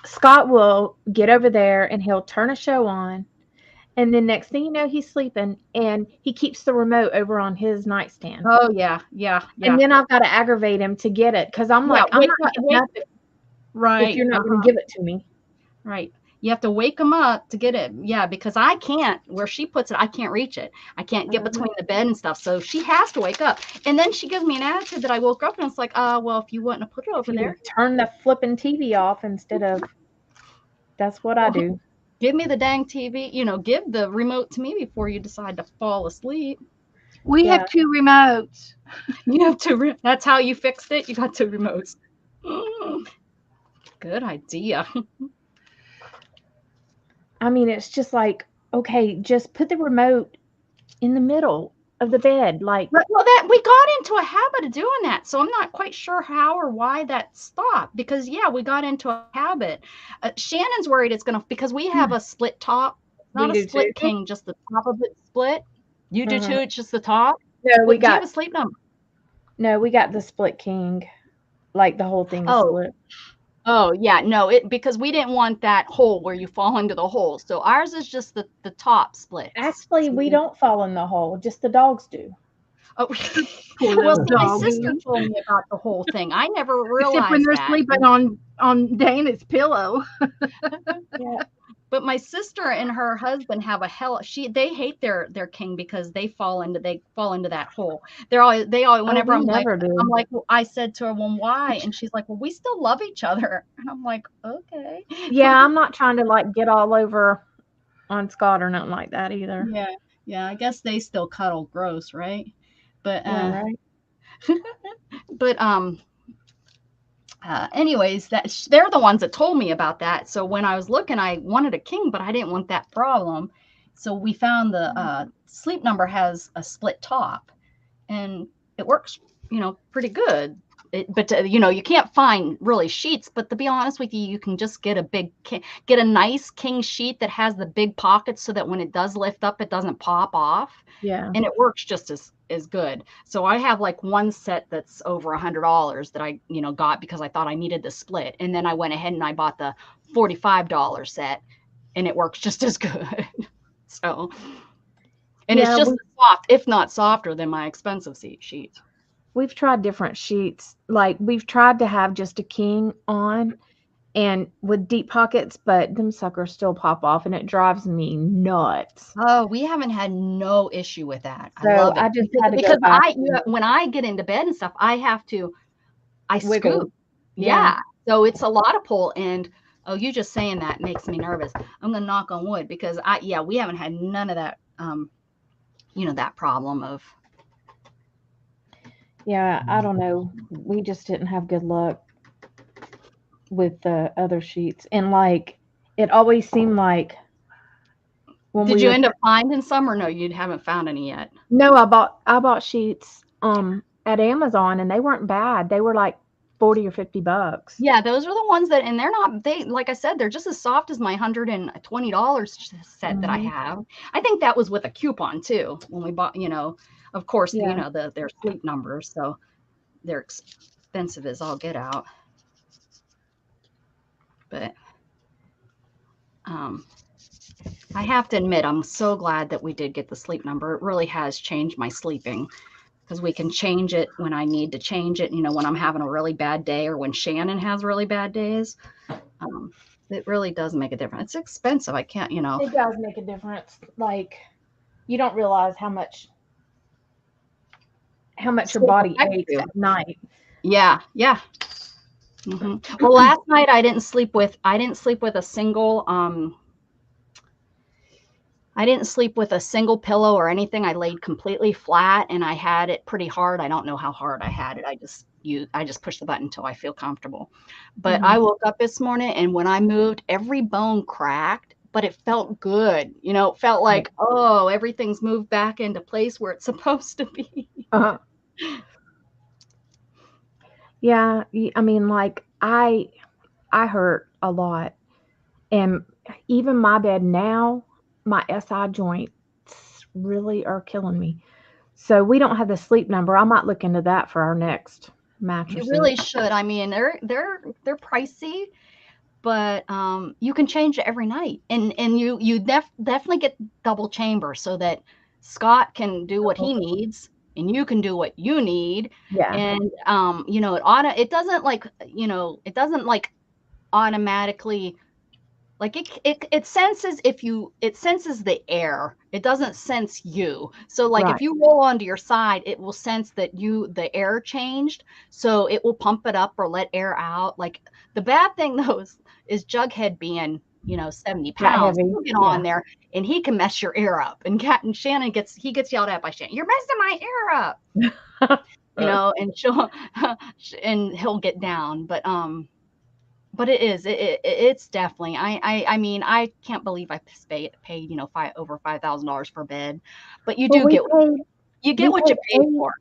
Speaker 3: Scott will get over there and he'll turn a show on. And then next thing you know, he's sleeping and he keeps the remote over on his nightstand.
Speaker 1: Oh, yeah.
Speaker 3: And then I've got to aggravate him to get it because I'm like, I'm not getting nothing
Speaker 1: right.
Speaker 3: if you're not going to give it to me.
Speaker 1: Right. You have to wake him up to get it. Yeah, because I can't, where she puts it, I can't reach it. I can't get between the bed and stuff. So she has to wake up. And then she gives me an attitude that I woke up and it's like, well, if you wouldn't have put it over there.
Speaker 3: Turn the flipping TV off instead of, that's what I do.
Speaker 1: Give me the dang TV, give the remote to me before you decide to fall asleep.
Speaker 2: We have 2 remotes.
Speaker 1: You have 2. That's how you fixed it. You got 2 remotes. Good idea.
Speaker 3: I mean, it's just like, okay, just put the remote in the middle of the bed. Like,
Speaker 1: well, that we got into a habit of doing that. So I'm not quite sure how or why that stopped because we got into a habit. Shannon's worried it's going to, because we have a split top, not a split king, just the top of it split. You do too. It's just the top.
Speaker 3: No,
Speaker 1: do you have a sleep number?
Speaker 3: No, we got the split king, like the whole thing is split.
Speaker 1: Oh yeah, no, because we didn't want that hole where you fall into the hole. So ours is just the top split.
Speaker 3: Actually, we don't fall in the hole. Just the dogs do.
Speaker 1: Oh, well, my sister told me about the whole thing. I never realized
Speaker 2: Except when they're
Speaker 1: that.
Speaker 2: sleeping on Dana's pillow.
Speaker 3: Yeah.
Speaker 1: But my sister and her husband have they hate their king because they fall into that hole. They always whenever I'm like, well, I said to her, well, why? And she's like, well, we still love each other. And I'm like, okay.
Speaker 3: Yeah, I'm not trying to like get all over on Scott or nothing like that either.
Speaker 1: Yeah. I guess they still cuddle gross, right? But
Speaker 3: right.
Speaker 1: But anyways, they're the ones that told me about that. So when I was looking, I wanted a king, but I didn't want that problem. So we found the Sleep Number has a split top, and it works, pretty good. But you can't find really sheets. But to be honest with you, you can just get a nice king sheet that has the big pockets, so that when it does lift up, it doesn't pop off.
Speaker 3: Yeah,
Speaker 1: and it works just as good. So I have like one set that's over $100 that I got because I thought I needed the split, and then I went ahead and I bought the $45 set, and it works just as good. So, and it's just soft, if not softer than my expensive sheets.
Speaker 3: We've tried different sheets. Like we've tried to have just a king on and with deep pockets, but them suckers still pop off and it drives me nuts.
Speaker 1: Oh, we haven't had no issue with that.
Speaker 3: So
Speaker 1: I love it.
Speaker 3: I just had to
Speaker 1: because
Speaker 3: go back
Speaker 1: when I get into bed and stuff, I
Speaker 3: wiggle.
Speaker 1: scoop. Yeah. So it's a lot of pull, and you just saying that makes me nervous. I'm gonna knock on wood because we haven't had none of that that problem of.
Speaker 3: Yeah, I don't know. We just didn't have good luck with the other sheets. And like, it always seemed like when
Speaker 1: Did you end up finding some, or no, you haven't found any yet?
Speaker 3: No, I bought sheets at Amazon, and they weren't bad. They were like $40 or $50.
Speaker 1: Yeah, those are the ones that, and they're not, like I said, they're just as soft as my $120 set that I have. I think that was with a coupon too when we bought, of course, their sleep numbers. So they're expensive as all get out. But I have to admit, I'm so glad that we did get the sleep number. It really has changed my sleeping, because we can change it when I need to change it. When I'm having a really bad day, or when Shannon has really bad days. It really does make a difference. It's expensive. I can't,
Speaker 3: It does make a difference. Like, you don't realize how much your body aches at night.
Speaker 1: Yeah. Well, last night I didn't sleep with a single pillow or anything. I laid completely flat, and I had it pretty hard. I don't know how hard I had it. I just pushed the button until I feel comfortable. But I woke up this morning, and when I moved, every bone cracked, but it felt good. It felt like, oh, everything's moved back into place where it's supposed to be.
Speaker 3: Yeah, I mean, like, I hurt a lot, and even my bed now, my SI joints really are killing me. So we don't have the sleep number. I might look into that for our next mattress.
Speaker 1: You really should. I mean, they're pricey, but you can change it every night, and you definitely get double chamber so that Scott can do what he needs, and you can do what you need.
Speaker 3: Yeah.
Speaker 1: And it doesn't like automatically, like it senses it senses the air. It doesn't sense you. So like if you roll onto your side, it will sense that the air changed. So it will pump it up or let air out. Like, the bad thing though is Jughead being 70 pounds. You get on there and he can mess your air up. And Shannon gets yelled at by Shannon. You're messing my air up. And he'll get down. But it's definitely, I mean, I can't believe I paid over $5,000 for a bed, but you do get what you pay for.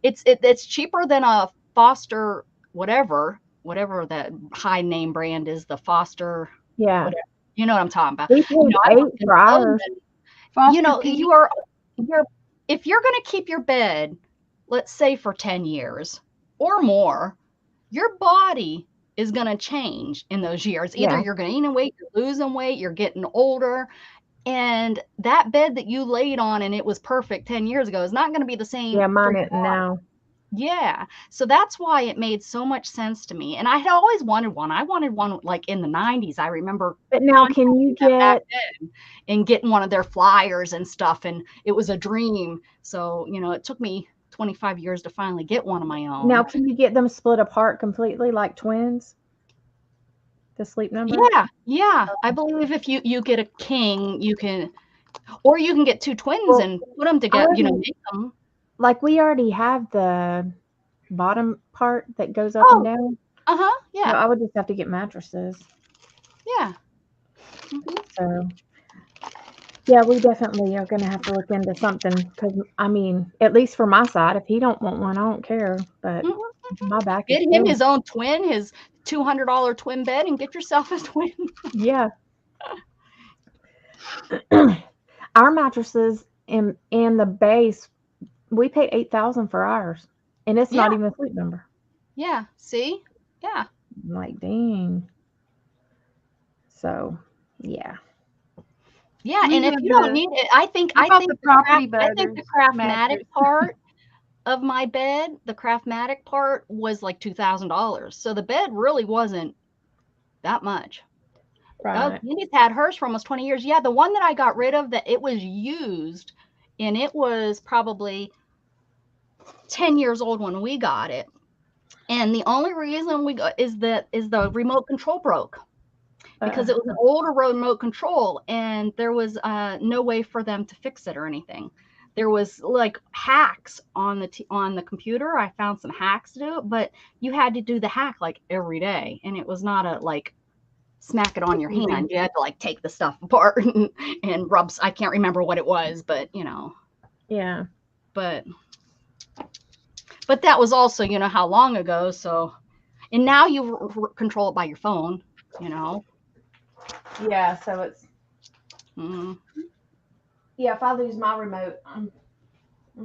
Speaker 1: It's cheaper than a Foster whatever that high name brand is, the Foster.
Speaker 3: Yeah.
Speaker 1: Whatever. You know what I'm talking about.
Speaker 3: We paid $8 for ours.
Speaker 1: If you're going to keep your bed, let's say for 10 years or more, your body is going to change in those years. Either you're gaining weight, you're losing weight, you're getting older. And that bed that you laid on and it was perfect 10 years ago is not going to be the same.
Speaker 3: Yeah, mine isn't now.
Speaker 1: Yeah. So that's why it made so much sense to me. And I had always wanted one. I wanted one like in the 90s. I remember.
Speaker 3: But now can you get
Speaker 1: and getting one of their flyers and stuff, and it was a dream. So, it took me 25 years to finally get one of my own.
Speaker 3: Now, can you get them split apart completely like twins? The sleep number?
Speaker 1: Yeah. I believe if you get a king, you can get two twins and put them together, make them.
Speaker 3: Like, we already have the bottom part that goes up and down.
Speaker 1: Yeah.
Speaker 3: So I would just have to get mattresses.
Speaker 1: Yeah.
Speaker 3: So, yeah, we definitely are going to have to look into something, because, I mean, at least for my side, if he don't want one, I don't care. But my back
Speaker 1: get him his own twin, his $200 twin bed, and get yourself a twin.
Speaker 3: Yeah. Our mattresses and the base, we paid $8,000 for ours, and it's not even a sleep number.
Speaker 1: Yeah. See? Yeah.
Speaker 3: I'm like, dang. So, yeah.
Speaker 1: Yeah, and if you don't need it, I think the Craftmatic part of my bed, the Craftmatic part was like $2,000. So the bed really wasn't that much.
Speaker 3: Right.
Speaker 1: Mindy's had hers for almost 20 years. Yeah, the one that I got rid of, that it was used, and it was probably 10 years old when we got it. And the only reason we got is the remote control broke. Because it was an older remote control, and there was no way for them to fix it or anything. there was like hacks on the computer. I found some hacks to do it, but you had to do the hack like every day, and it was not a like smack it on your hand. You had to like take the stuff apart and rub. I can't remember what it was, but you know.
Speaker 3: Yeah.
Speaker 1: But that was also, you know, how long ago. So, and now you control it by your phone, you know.
Speaker 3: Yeah. So it's.
Speaker 1: Mm.
Speaker 3: Yeah. If I lose my remote, I'm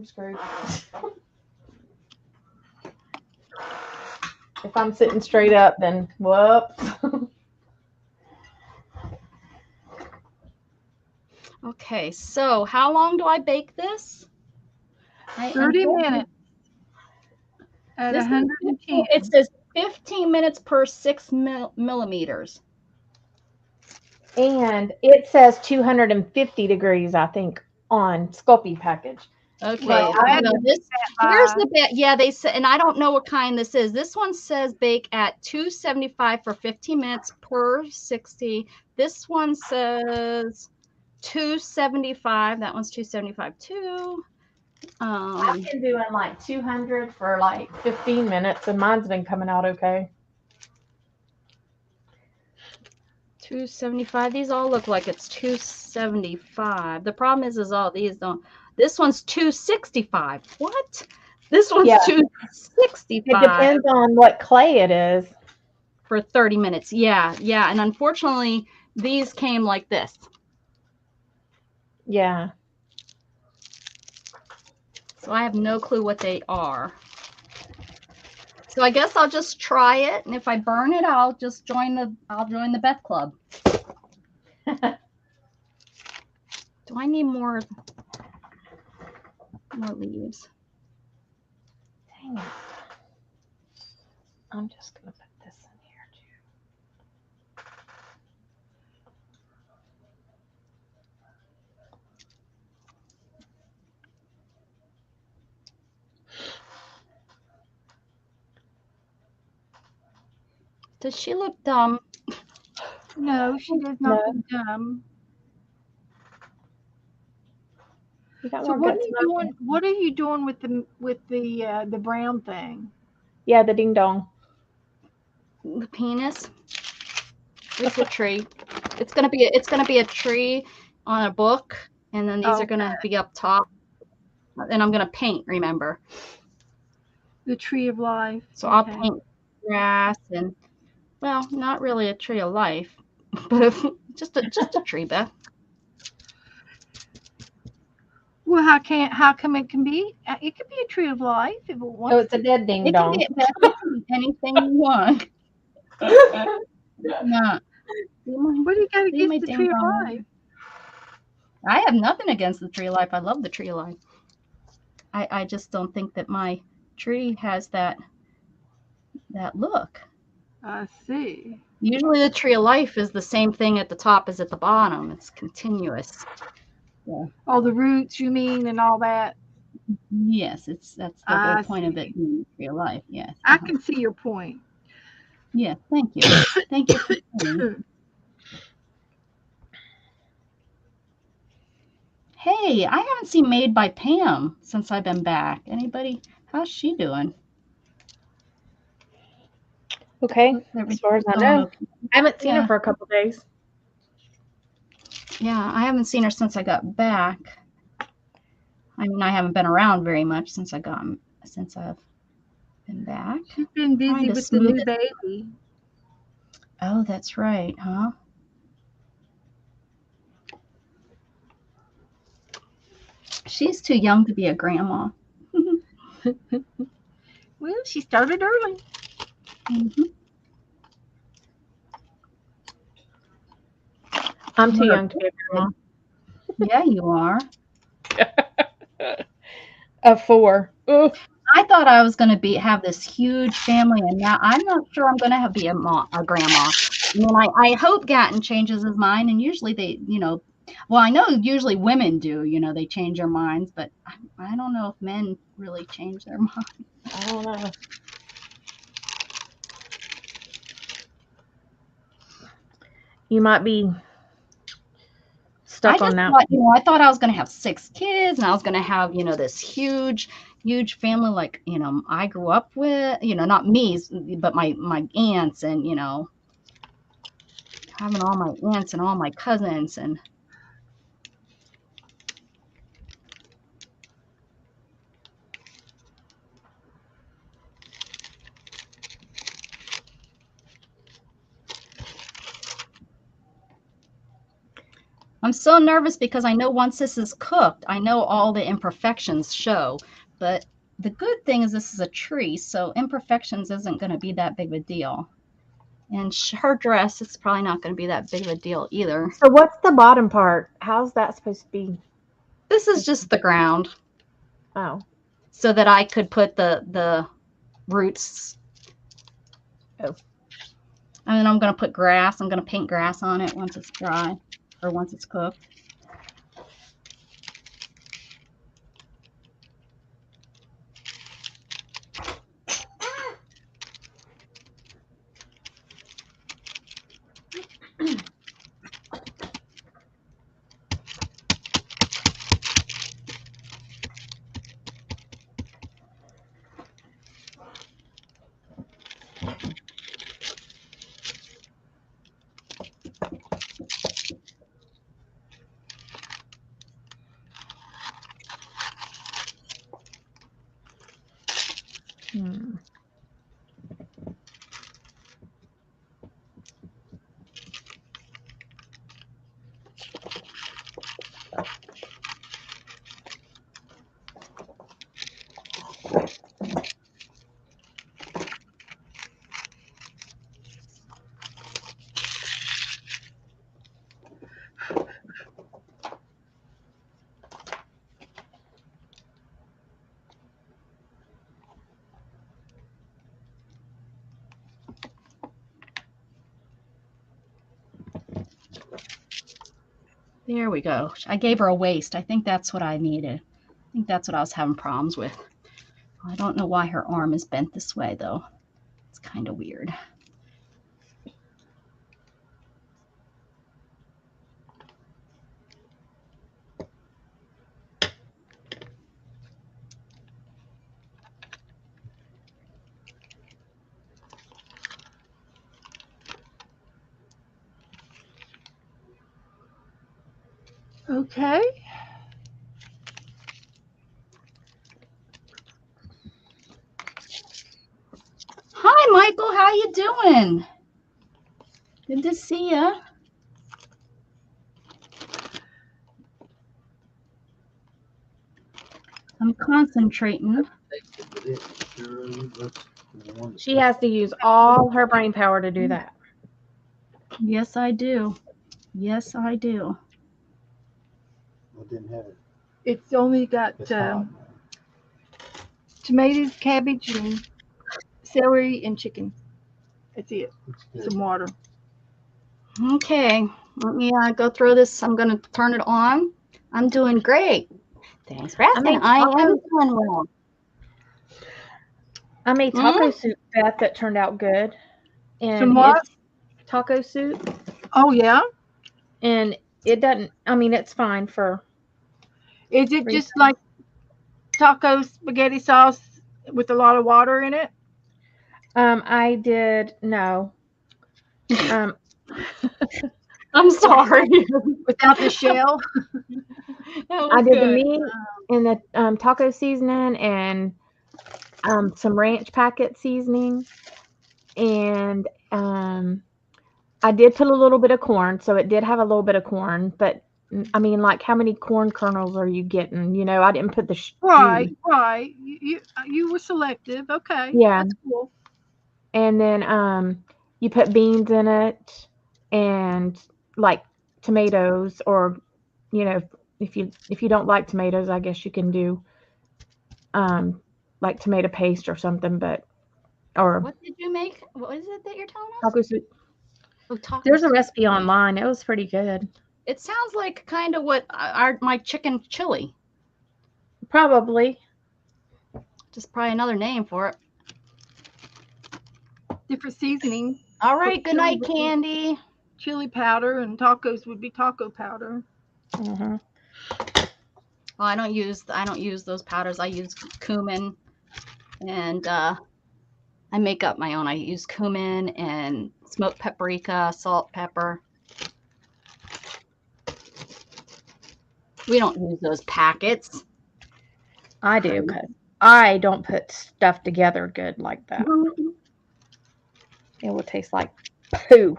Speaker 3: screwed. If I'm sitting straight up, then whoops.
Speaker 1: Okay, so how long do I bake this?
Speaker 2: 30 minutes at 110.
Speaker 1: It says 15 minutes per 6 millimeters.
Speaker 3: And it says 250 degrees, I think, on Sculpey package.
Speaker 1: Okay,
Speaker 2: Well,
Speaker 1: here's the bit. Yeah, they said, and I don't know what kind this is. This one says bake at 275 for 15 minutes per 60. This one says 275. That one's 275 too.
Speaker 3: I've been doing like 200 for like 15 minutes, and mine's been coming out okay.
Speaker 1: 275. These all look like it's 275. The problem is all these don't. This one's 265. What? This one's 265.
Speaker 3: It depends on what clay it is.
Speaker 1: For 30 minutes. Yeah, yeah. And unfortunately, these came like this.
Speaker 3: Yeah.
Speaker 1: So I have no clue what they are. So I guess I'll just try it, and if I burn it, I'll just join the Beth Club. Do I need more leaves?
Speaker 3: Dang it. I'm just gonna put this in here too.
Speaker 1: Does she look dumb?
Speaker 2: No, she does not look dumb. So what are you doing? What are you doing with the brown thing?
Speaker 3: Yeah, the ding dong.
Speaker 1: The penis. It's a tree. It's gonna be a tree on a book, and then these are gonna be up top. And I'm gonna paint. Remember.
Speaker 2: The tree of life.
Speaker 1: So I'll paint grass and, well, not really a tree of life, but just a tree, Beth.
Speaker 2: Well, how come it can be? It could be a tree of life if it wants.
Speaker 3: Oh, it's a dead ding dong.
Speaker 1: It can be anything you want. No.
Speaker 2: What do you got against the tree of life?
Speaker 1: I have nothing against the tree of life. I love the tree of life. I just don't think that my tree has that look.
Speaker 2: I see.
Speaker 1: Usually the tree of life is the same thing at the top as at the bottom. It's continuous. Yeah.
Speaker 2: All the roots, you mean, and all that.
Speaker 1: Yes, that's the whole point of it being real life. Yes.
Speaker 2: I can see your point.
Speaker 1: Yeah, thank you. Thank you for sharing. Hey, I haven't seen Made by Pam since I've been back. Anybody? How's she doing?
Speaker 3: Okay, as far as I know.
Speaker 1: Okay.
Speaker 3: I haven't seen her for a couple days.
Speaker 1: Yeah, I haven't seen her since I got back. I mean, I haven't been around very much since I've been back.
Speaker 2: She's been busy with the new baby.
Speaker 1: Oh, that's right, huh? She's too young to be a grandma.
Speaker 2: Well, she started early.
Speaker 1: Mm-hmm.
Speaker 3: I'm too young to be a grandma.
Speaker 1: Yeah, you are.
Speaker 3: Of 4. Ugh.
Speaker 1: I thought I was going to have this huge family, and now I'm not sure I'm going to be a grandma. I mean, I hope Gatton changes his mind, and usually they, well, I know usually women do, they change their minds, but I don't know if men really change their minds.
Speaker 3: I don't know. You might be stuck on that.
Speaker 1: Thought, I thought I was going to have 6 kids and I was going to have, this huge family like, I grew up with, not me, but my aunts and, having all my aunts and all my cousins and I'm so nervous because I know once this is cooked, I know all the imperfections show, but the good thing is this is a tree, so imperfections isn't going to be that big of a deal. And her dress, it's probably not going to be that big of a deal either.
Speaker 3: So what's the bottom part? How's that supposed to be?
Speaker 1: This is just the ground.
Speaker 3: Oh.
Speaker 1: So that I could put the roots.
Speaker 3: Oh.
Speaker 1: And then I'm going to put grass. I'm going to paint grass on it once it's dry or once it's cooked. There we go. I gave her a waist. I think that's what I needed. I think that's what I was having problems with. I don't know why her arm is bent this way, though. It's kind of weird.
Speaker 2: Okay.
Speaker 1: Hi, Michael. How you doing? Good to see you. I'm concentrating.
Speaker 3: She has to use all her brain power to do that.
Speaker 1: Yes, I do. Yes, I do.
Speaker 4: I didn't have it.
Speaker 2: It's only got
Speaker 4: It's hot.
Speaker 2: tomatoes, cabbage, and celery, and chicken. That's it.
Speaker 4: It's good.
Speaker 2: Some water.
Speaker 1: Okay. Let me go through this. I'm going to turn it on. I'm doing great. Thanks for asking. I am doing well.
Speaker 3: I made taco soup, Beth, that turned out good. And
Speaker 2: Some what?
Speaker 3: it's taco soup.
Speaker 2: Oh, yeah?
Speaker 3: And it doesn't, I mean, it's fine for.
Speaker 2: Is it just like taco spaghetti sauce with a lot of water in it?
Speaker 3: I did, no.
Speaker 1: I'm sorry.
Speaker 2: Without the shell?
Speaker 3: I did the meat and the taco seasoning and some ranch packet seasoning. And I did put a little bit of corn, so it did have a little bit of corn, but I mean, like, how many corn kernels are you getting? You know, I didn't put the
Speaker 2: Right. You were selective. Okay.
Speaker 3: Yeah.
Speaker 2: That's cool.
Speaker 3: And then you put beans in it and like tomatoes, or if you don't like tomatoes, I guess you can do like tomato paste or something,
Speaker 1: What did you make? What is it that you're telling us?
Speaker 3: taco soup.
Speaker 1: Oh, taco
Speaker 3: There's a
Speaker 1: soup.
Speaker 3: recipe online. It was pretty good.
Speaker 1: It sounds like kind of what my chicken chili.
Speaker 3: Probably.
Speaker 1: Just probably another name for it.
Speaker 2: Different seasoning.
Speaker 1: All right. Good night, Candy.
Speaker 2: Chili powder, and tacos would be taco powder.
Speaker 3: Mhm.
Speaker 1: Well, I don't use those powders. I use cumin, and I make up my own. I use cumin and smoked paprika, salt, pepper. We don't use those packets.
Speaker 3: I do, because I don't put stuff together good like that. It will taste like poo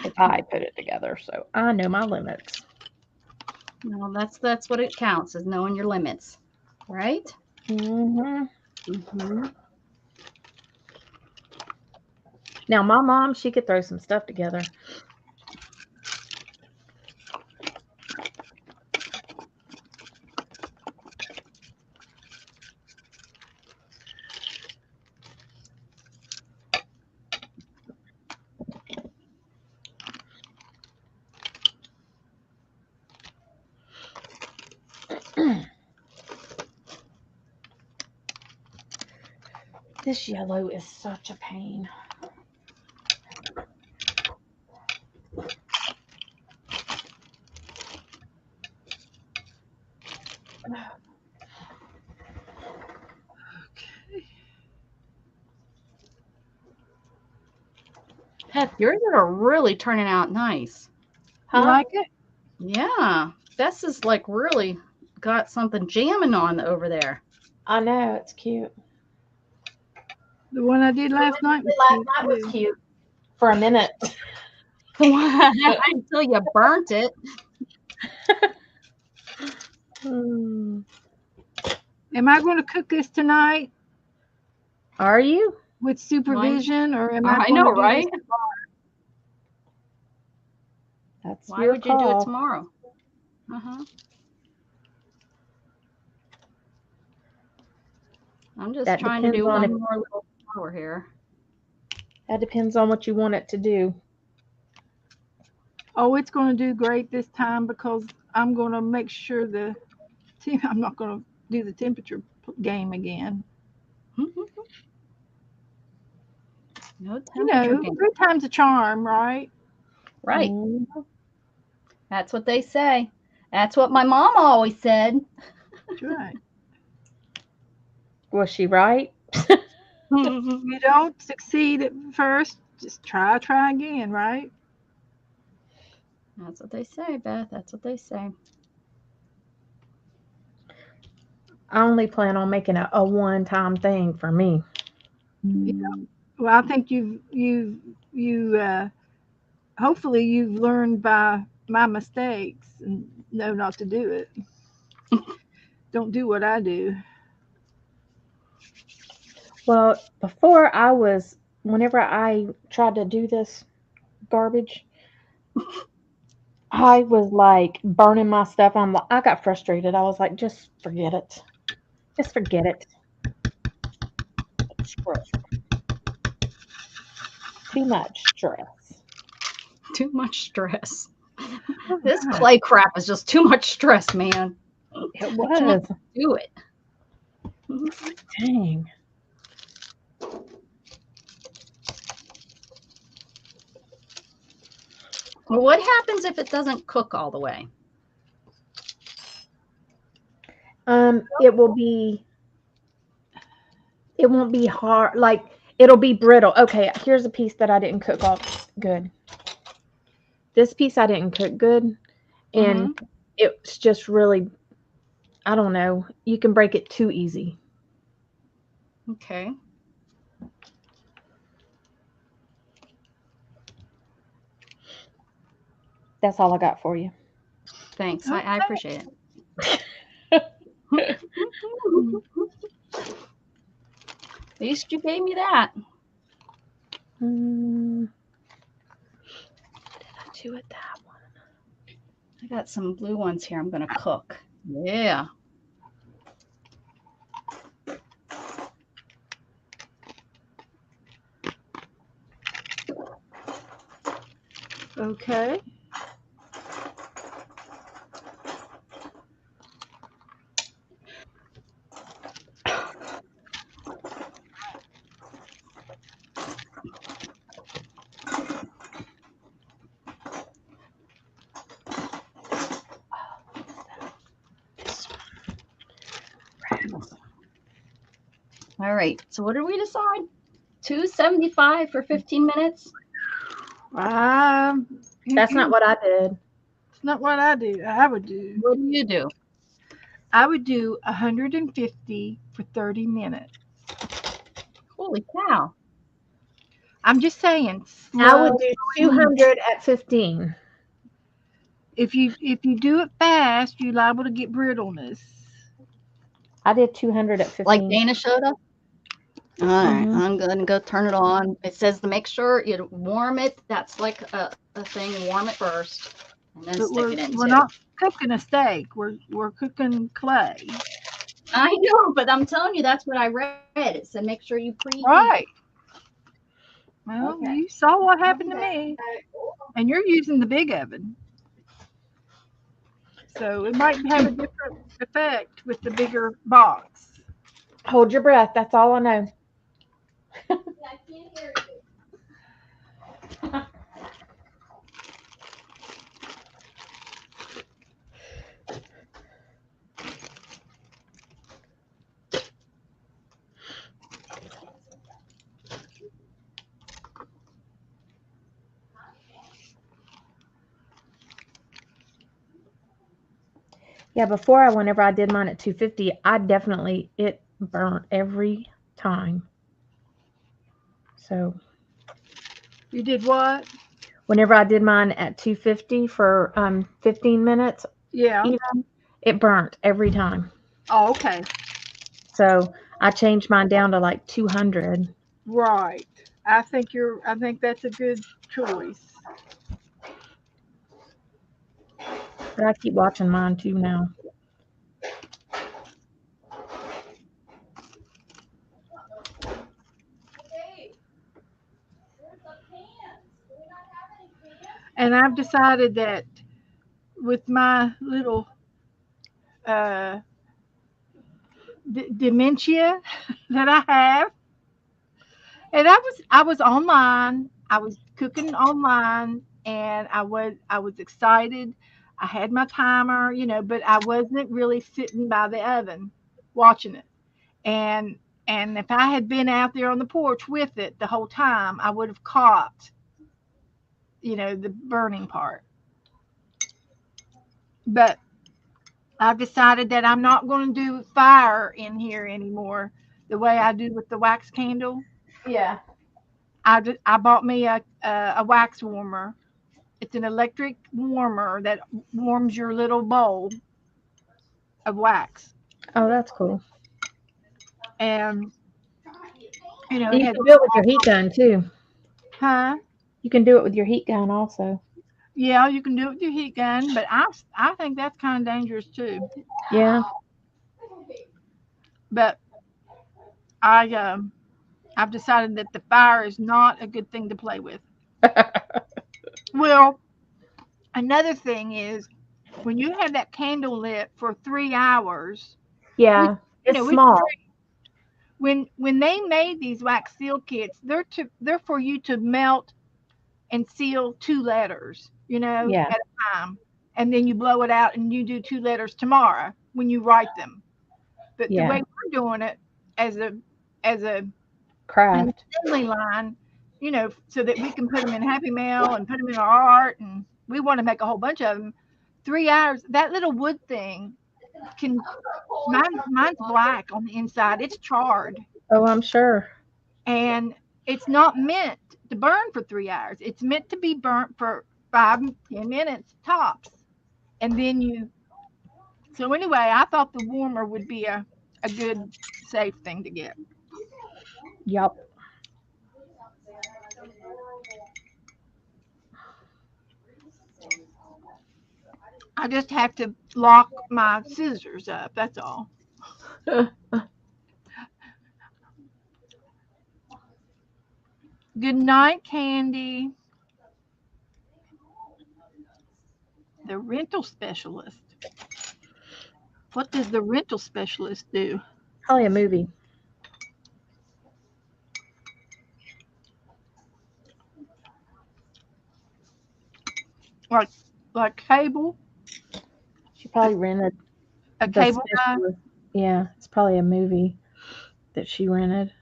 Speaker 3: if I put it together. So I know my limits.
Speaker 1: No, that's what it counts, is knowing your limits, right?
Speaker 3: Mhm.
Speaker 1: Mm-hmm.
Speaker 3: Now my mom, she could throw some stuff together. This yellow is such a pain.
Speaker 1: Heck, yours are really turning out nice.
Speaker 2: You
Speaker 3: Huh?
Speaker 2: like it?
Speaker 1: Yeah, Bess is like really got something jamming on over there.
Speaker 3: I know, it's cute.
Speaker 2: The one I did last night was
Speaker 3: Last
Speaker 2: cute
Speaker 3: night was
Speaker 2: too.
Speaker 3: cute for a minute.
Speaker 1: Until you burnt it.
Speaker 3: Hmm.
Speaker 2: Am I going to cook this tonight
Speaker 3: Are you?
Speaker 2: with supervision, or am I
Speaker 1: I
Speaker 2: going
Speaker 1: know,
Speaker 2: to do
Speaker 1: right?
Speaker 2: this?
Speaker 3: That's
Speaker 1: Why
Speaker 3: your
Speaker 1: would you do it
Speaker 3: call.
Speaker 1: tomorrow? Uh-huh. I'm just
Speaker 3: That
Speaker 1: trying to
Speaker 3: depends
Speaker 1: do
Speaker 3: on
Speaker 1: one
Speaker 3: if
Speaker 1: more little flower here.
Speaker 3: that depends on what you want it to do.
Speaker 2: Oh, it's going to do great this time because I'm going to make sure I'm not going to do the temperature game again.
Speaker 1: No
Speaker 2: You
Speaker 1: temperature
Speaker 2: know,
Speaker 1: gain.
Speaker 2: 3 times a charm, right?
Speaker 1: Right.
Speaker 3: Mhm.
Speaker 1: That's what they say. That's what my mom always said.
Speaker 2: That's right.
Speaker 3: Was she right?
Speaker 2: If you don't succeed at first, just try again, right?
Speaker 1: That's what they say, Beth. That's what they say.
Speaker 3: I only plan on making a one-time thing for me.
Speaker 2: Yeah. Well, I think hopefully you've learned by my mistakes and know not to do it. Don't do what I do.
Speaker 3: Well, whenever I tried to do this garbage, I was like burning my stuff. I got frustrated. I was like, just forget it. Just forget it. Stress. Too much stress.
Speaker 1: Too much stress. This clay crap is just too much stress, man.
Speaker 3: It
Speaker 1: I
Speaker 3: was.
Speaker 1: can't do it.
Speaker 3: Dang.
Speaker 1: Well, what happens if it doesn't cook all the way?
Speaker 3: It will be. It won't be hard. Like it'll be brittle. Okay, here's a piece that I didn't cook all good. This piece I didn't cook good, and it's just really. I don't know. You can break it too easy.
Speaker 1: Okay.
Speaker 3: That's all I got for you.
Speaker 1: Thanks. I appreciate it. At least you gave me that.
Speaker 3: What did I do with that one?
Speaker 1: I got some blue ones here I'm going to cook. Yeah.
Speaker 2: Okay.
Speaker 1: All right. So what did we decide? $2.75 for 15 minutes.
Speaker 3: That's not what I did.
Speaker 2: It's not what I do. I would do.
Speaker 1: What do you do?
Speaker 2: I would do 150 for 30 minutes.
Speaker 1: Holy cow!
Speaker 2: I'm just saying.
Speaker 3: I would
Speaker 2: slow.
Speaker 3: do 200 at 15.
Speaker 2: If you do it fast, you're liable to get brittleness.
Speaker 3: I did 200 at 15.
Speaker 1: Like Dana showed us. All right,
Speaker 3: Mhm.
Speaker 1: I'm gonna go turn it on. It says to make sure you warm it. That's like a thing. Warm it first, and then
Speaker 2: But
Speaker 1: stick it in.
Speaker 2: we're not cooking a steak. We're cooking clay.
Speaker 1: I know, but I'm telling you, that's what I read. It said make sure you preheat.
Speaker 2: Right. Well,
Speaker 1: Okay.
Speaker 2: you saw what happened to me, and you're using the big oven, so it might have a different effect with the bigger box.
Speaker 3: Hold your breath. That's all I know. Yeah, before whenever I did mine at 250, it burnt every time. So
Speaker 2: You did what?
Speaker 3: whenever I did mine at 250 for 15 minutes,
Speaker 2: Yeah.
Speaker 3: even, it burnt every time.
Speaker 2: Oh, okay.
Speaker 3: So I changed mine down to like 200.
Speaker 2: Right. I think that's a good choice.
Speaker 3: But I keep watching mine too now.
Speaker 2: And I've decided that with my little uh, dementia that I have, and I was online. I was cooking online, and I was excited. I had my timer, but I wasn't really sitting by the oven watching it. And if I had been out there on the porch with it the whole time, I would have caught, the burning part. But I've decided that I'm not going to do fire in here anymore the way I do with the wax candle.
Speaker 3: Yeah.
Speaker 2: I bought me a wax warmer. It's an electric warmer that warms your little bowl of wax.
Speaker 3: Oh, that's cool.
Speaker 2: And, it
Speaker 3: You
Speaker 2: has,
Speaker 3: can do it with your heat gun too.
Speaker 2: huh?
Speaker 3: You can do it with your heat gun also.
Speaker 2: Yeah, you can do it with your heat gun, but I think that's kind of dangerous too.
Speaker 3: Yeah.
Speaker 2: But I've decided that the fire is not a good thing to play with. Well, another thing is when you have that candle lit for 3 hours,
Speaker 3: Yeah. It's
Speaker 2: we
Speaker 3: small.
Speaker 2: when they made these wax seal kits, they're for you to melt and seal 2 letters,
Speaker 3: Yeah.
Speaker 2: at a time, and then you blow it out and you do 2 letters tomorrow when you write them. But the
Speaker 3: Yeah.
Speaker 2: way we're doing it as a
Speaker 3: Craft.
Speaker 2: assembly line, so that we can put them in Happy Mail and put them in our art, and we want to make a whole bunch of them. 3 hours, that little wood thing can mine's black on the inside. It's charred,
Speaker 3: Oh, I'm sure.
Speaker 2: and it's not meant to burn for 3 hours. It's meant to be burnt for 5-10 minutes tops, and then you. So anyway, I thought the warmer would be a good safe thing to get.
Speaker 3: Yup.
Speaker 2: I just have to lock my scissors up. That's all. Good night, Candy. The rental specialist. What does the rental specialist do?
Speaker 3: Probably a movie.
Speaker 2: Like cable?
Speaker 3: She probably rented
Speaker 2: A
Speaker 3: the
Speaker 2: cable guy?
Speaker 3: specialist. Yeah, it's probably a movie that she rented.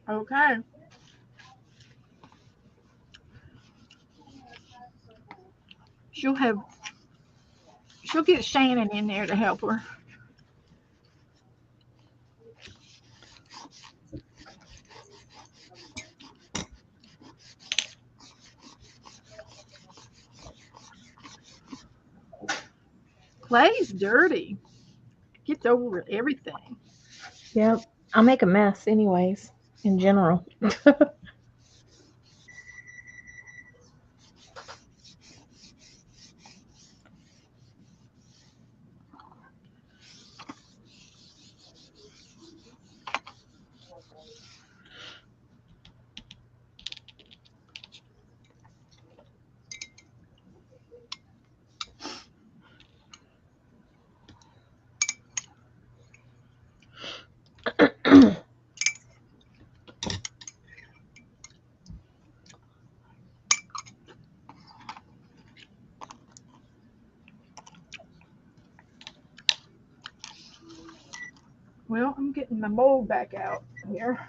Speaker 2: Okay. She'll get Shannon in there to help her. Clay's dirty. Gets over everything.
Speaker 3: Yep. I'll make a mess anyways, in general.
Speaker 2: Well, I'm getting my mold back out here.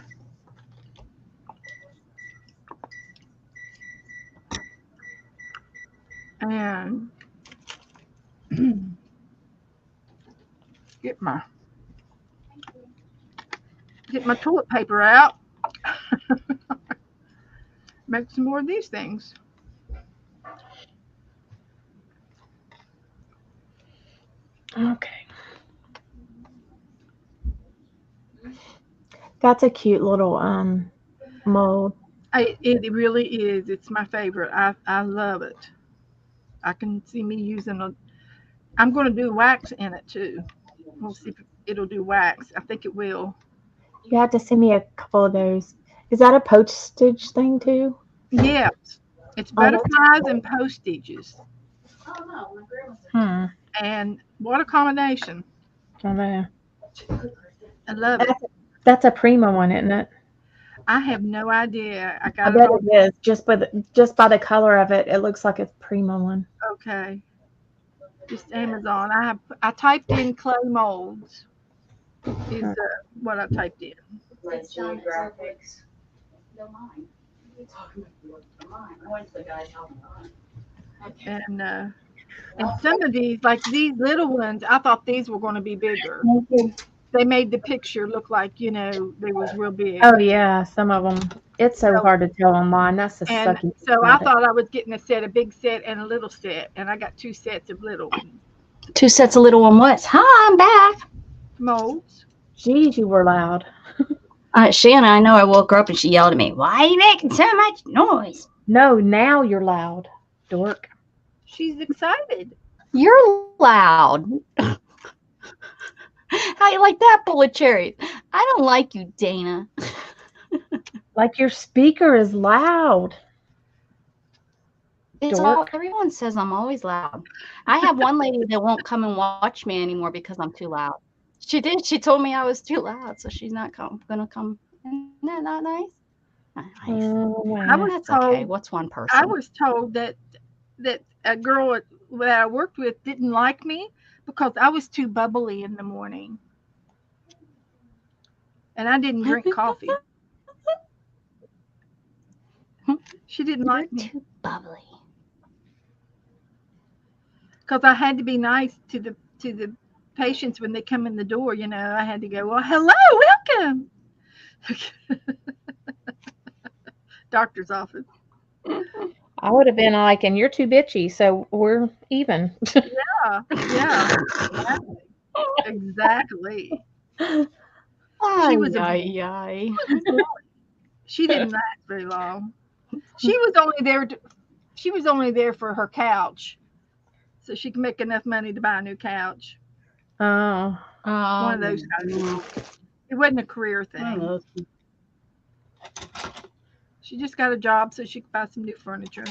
Speaker 2: And get my toilet paper out. Make some more of these things.
Speaker 3: Okay. That's a cute little mold.
Speaker 2: It really is. It's my favorite. I love it. I can see me using a. I'm going to do wax in it too. We'll see if it'll do wax. I think it will.
Speaker 3: You have to send me a couple of those. Is that a postage thing too?
Speaker 2: Yes. It's
Speaker 3: Oh, that's
Speaker 2: butterflies
Speaker 3: cool.
Speaker 2: and postages
Speaker 5: Oh no, my grandma said
Speaker 2: and what a combination.
Speaker 3: I know.
Speaker 2: I love it.
Speaker 3: That's a Prima one, isn't it?
Speaker 2: I have no idea. I
Speaker 3: I
Speaker 2: got it
Speaker 3: bet
Speaker 2: on.
Speaker 3: it is. Just by the color of it, it looks like a Prima one.
Speaker 2: Okay. Just Amazon. I typed in clay molds. Is what I typed in.
Speaker 5: it's graphics. They're mine. What are you talking about? They're mine. I went to the guy's house.
Speaker 2: And some of these, like these little ones, I thought these were going to be bigger.
Speaker 3: Thank you.
Speaker 2: They made the picture look like they was real big.
Speaker 3: Oh yeah, some of them. It's so hard to tell online. That's the
Speaker 2: And
Speaker 3: sucky thing
Speaker 2: so I
Speaker 3: about it.
Speaker 2: thought I was getting a big set and a little set, and I got 2 sets of little ones.
Speaker 1: 2 sets of little one what? Hi, I'm back.
Speaker 2: Molds.
Speaker 3: Geez, you were loud.
Speaker 1: Shannon, I know I woke her up and she yelled at me. Why are you making so much noise?
Speaker 3: No, now you're loud, dork.
Speaker 2: She's excited.
Speaker 1: You're loud. How you like that, bowl of cherries? I don't like you, Dana.
Speaker 3: Like your speaker is loud.
Speaker 1: Everyone says I'm always loud. I have one lady that won't come and watch me anymore because I'm too loud. She did. She told me I was too loud, so she's not gonna come. Isn't that not nice? Nice.
Speaker 3: Oh,
Speaker 2: I was
Speaker 1: That's
Speaker 2: told,
Speaker 1: okay. What's one person?
Speaker 2: I was told that a girl that I worked with didn't like me because I was too bubbly in the morning. And I didn't drink coffee. She didn't like me.
Speaker 1: Too bubbly.
Speaker 2: Because I had to be nice to the patients when they come in the door. I had to go, well, hello, welcome. Doctor's office.
Speaker 3: I would have been like, and you're too bitchy, so we're even.
Speaker 2: Yeah. Exactly.
Speaker 1: She
Speaker 2: was She didn't last very long. She was only there for her couch, so she could make enough money to buy a new couch.
Speaker 3: Oh.
Speaker 2: One of those guys. It wasn't a career thing. She just got a job so she could buy some new furniture.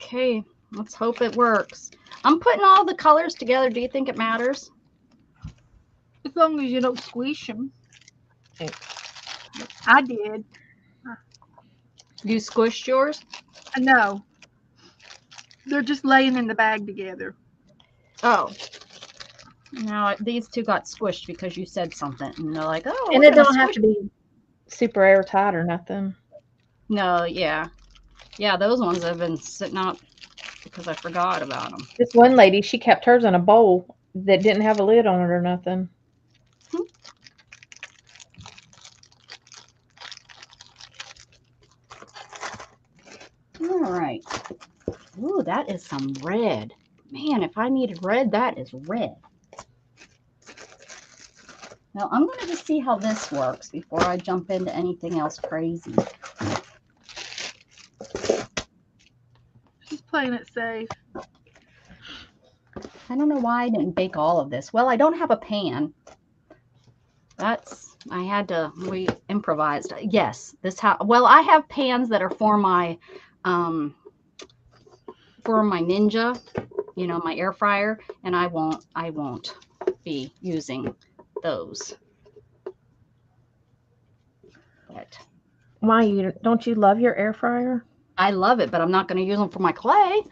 Speaker 1: Okay, let's hope it works. I'm putting all the colors together. Do you think it matters?
Speaker 2: As long as you don't squish them. I did.
Speaker 1: You squished yours?
Speaker 2: No. They're just laying in the bag together.
Speaker 1: Oh. Now these two got squished because you said something, and they're like, "Oh."
Speaker 3: And it don't have to be super airtight or nothing.
Speaker 1: No, yeah, those ones have been sitting out because I forgot about them.
Speaker 3: This one lady, she kept hers in a bowl that didn't have a lid on it or nothing.
Speaker 1: All right. Ooh, that is some red. Man, if I needed red, that is red. Now, I'm going to just see how this works before I jump into anything else crazy.
Speaker 2: She's playing it safe.
Speaker 1: I don't know why I didn't bake all of this. Well, I don't have a pan. I had to, we improvised. Yes, well, I have pans that are for my Ninja, my air fryer, and I won't be using those. But
Speaker 3: Why don't you love your air fryer?
Speaker 1: I love it, but I'm not going to use them for my clay.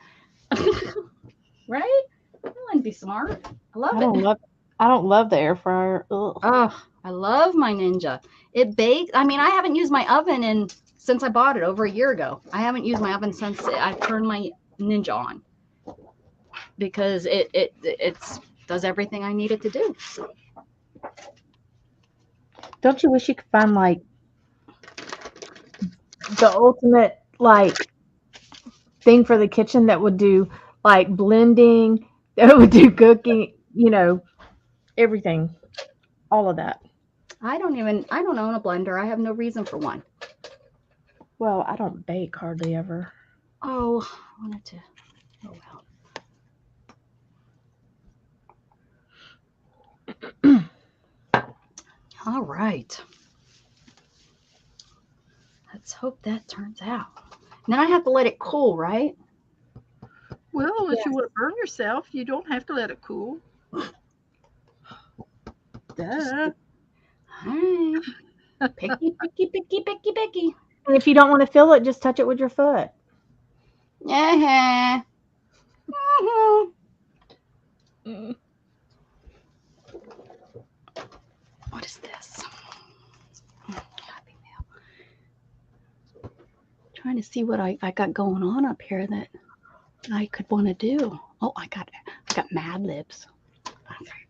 Speaker 1: Right? That wouldn't be smart. I love it.
Speaker 3: I don't love the air fryer. Ugh.
Speaker 1: Oh, I love my Ninja. It bakes. I mean, I haven't used my oven since I bought it over a year ago. I haven't used my oven since I turned my Ninja on, because it does everything I need it to do.
Speaker 3: Don't you wish you could find like the ultimate like thing for the kitchen that would do like blending, that would do cooking, everything, all of that.
Speaker 1: I don't own a blender. I have no reason for one.
Speaker 3: Well, I don't bake hardly ever.
Speaker 1: Oh, I wanted to. Oh well. All right. Let's hope that turns out. Then I have to let it cool, right?
Speaker 2: Well, unless you want to burn yourself, you don't have to let it cool. Duh.
Speaker 1: All right. Picky.
Speaker 3: And if you don't want to feel it, just touch it with your foot.
Speaker 1: Uh-huh. What is this? Happy Meal. Trying to see what I got going on up here that I could want to do. Oh, I got Mad Libs.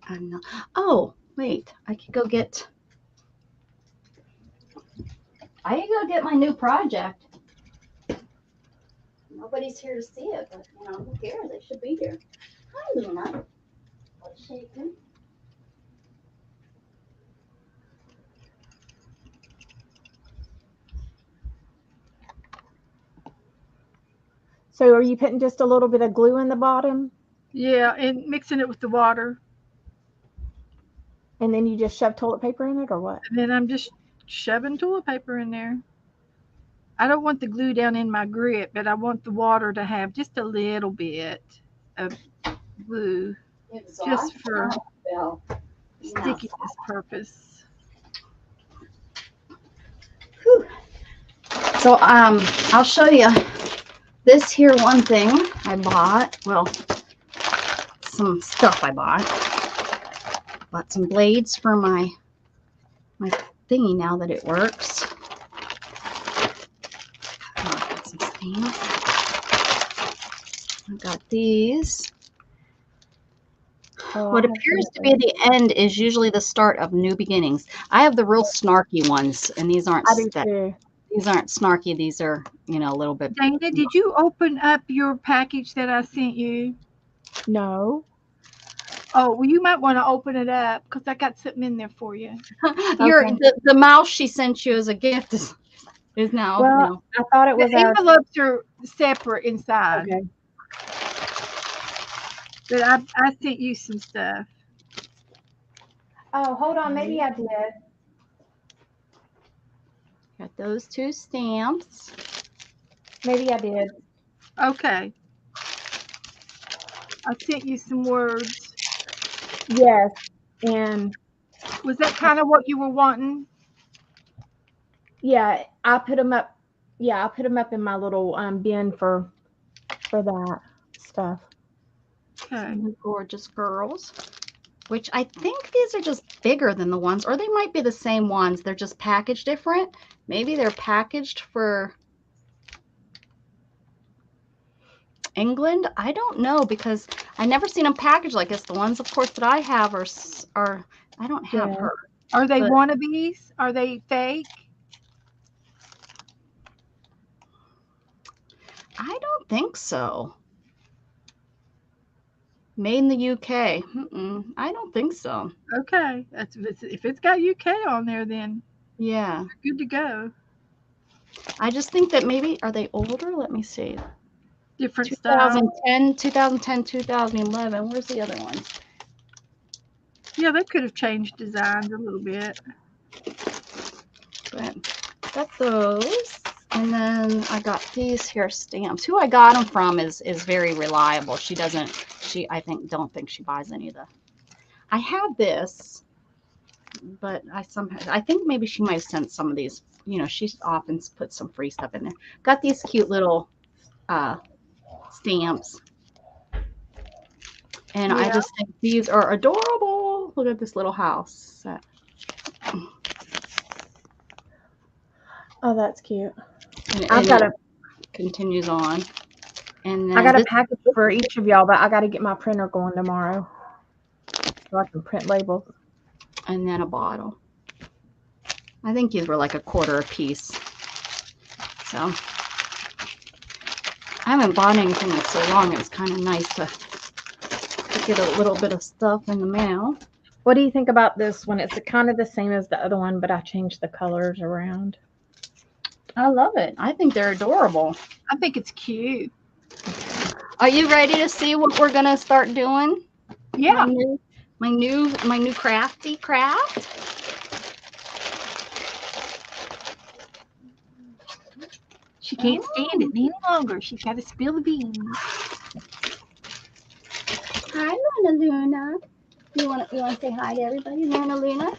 Speaker 1: I know. Oh, wait. I could go get my new project. Nobody's here to see it, but who cares? They should be here. Hi, Luna. What's shaking?
Speaker 3: So are you putting just a little bit of glue in the bottom?
Speaker 2: Yeah, and mixing it with the water.
Speaker 3: And then you just shove toilet paper in it, or what?
Speaker 2: And then I'm just shoving toilet paper in there. I don't want the glue down in my grit, but I want the water to have just a little bit of glue, just for stickiness purpose.
Speaker 1: Whew. So I'll show you this here one thing I bought. Well, some stuff I bought. Bought some blades for my thingy now that it works. Got some stamps. I've got these. What appears to be the end is usually the start of new beginnings. I have the real snarky ones, and these aren't. These aren't snarky. These are, a little bit.
Speaker 2: Dana, did you open up your package that I sent you?
Speaker 3: No.
Speaker 2: Oh, well, you might want to open it up because I got something in there for you.
Speaker 1: The mouse she sent you as a gift is now.
Speaker 3: Well, I thought it was
Speaker 2: the envelopes are separate inside.
Speaker 3: Okay.
Speaker 2: But I sent you some stuff.
Speaker 3: Oh, hold on. Maybe I did.
Speaker 1: Got those two stamps.
Speaker 3: Maybe I did.
Speaker 2: Okay. I sent you some words.
Speaker 3: Yes. And
Speaker 2: Was that kind of what you were wanting?
Speaker 3: yeah, I put them up. Yeah, I put them up in my little bin for that stuff.
Speaker 2: Okay.
Speaker 1: Gorgeous girls. Which I think these are just bigger than the ones, or they might be the same ones. They're just packaged different. Maybe they're packaged for England. I don't know because I never seen them packaged like this. The ones, of course, that I have are I don't have
Speaker 3: Yeah.
Speaker 1: her.
Speaker 2: Are they
Speaker 1: But-
Speaker 2: wannabes? Are they fake?
Speaker 1: I don't think so. Made in the UK. I don't think so.
Speaker 2: Okay. If it's got UK on there, then
Speaker 1: Yeah.
Speaker 2: good to go.
Speaker 1: I just think that maybe, are they older? Let me see.
Speaker 2: Different style.
Speaker 1: 2010, 2011. Where's the other one?
Speaker 2: Yeah, they could have changed designs a little bit.
Speaker 1: But got those. And then I got these here stamps. Who I got them from is very reliable. She don't think she buys any of the. I have this, but I think maybe she might have sent some of these. You know, she often puts some free stuff in there. Got these cute little stamps. And I just think these are adorable. Look at this little house.
Speaker 3: Oh, that's cute.
Speaker 1: And
Speaker 3: I've got
Speaker 1: it continues on. And then
Speaker 3: I got a package for each of y'all, but I got to get my printer going tomorrow so I can print labels.
Speaker 1: And then a bottle. I think these were like $1/4 a piece. So I haven't bought anything in so long. It's kind of nice to get a little bit of stuff in the mail.
Speaker 3: What do you think about this one? It's kind of the same as the other one, but I changed the colors around.
Speaker 1: I love it. I think they're adorable.
Speaker 2: I think it's cute.
Speaker 1: Are you ready to see what we're gonna start doing?
Speaker 2: Yeah.
Speaker 1: My new crafty craft.
Speaker 2: She can't stand it any longer. She's got to spill the beans.
Speaker 1: Hi, Luna Luna. You want to say hi to everybody, Luna Luna?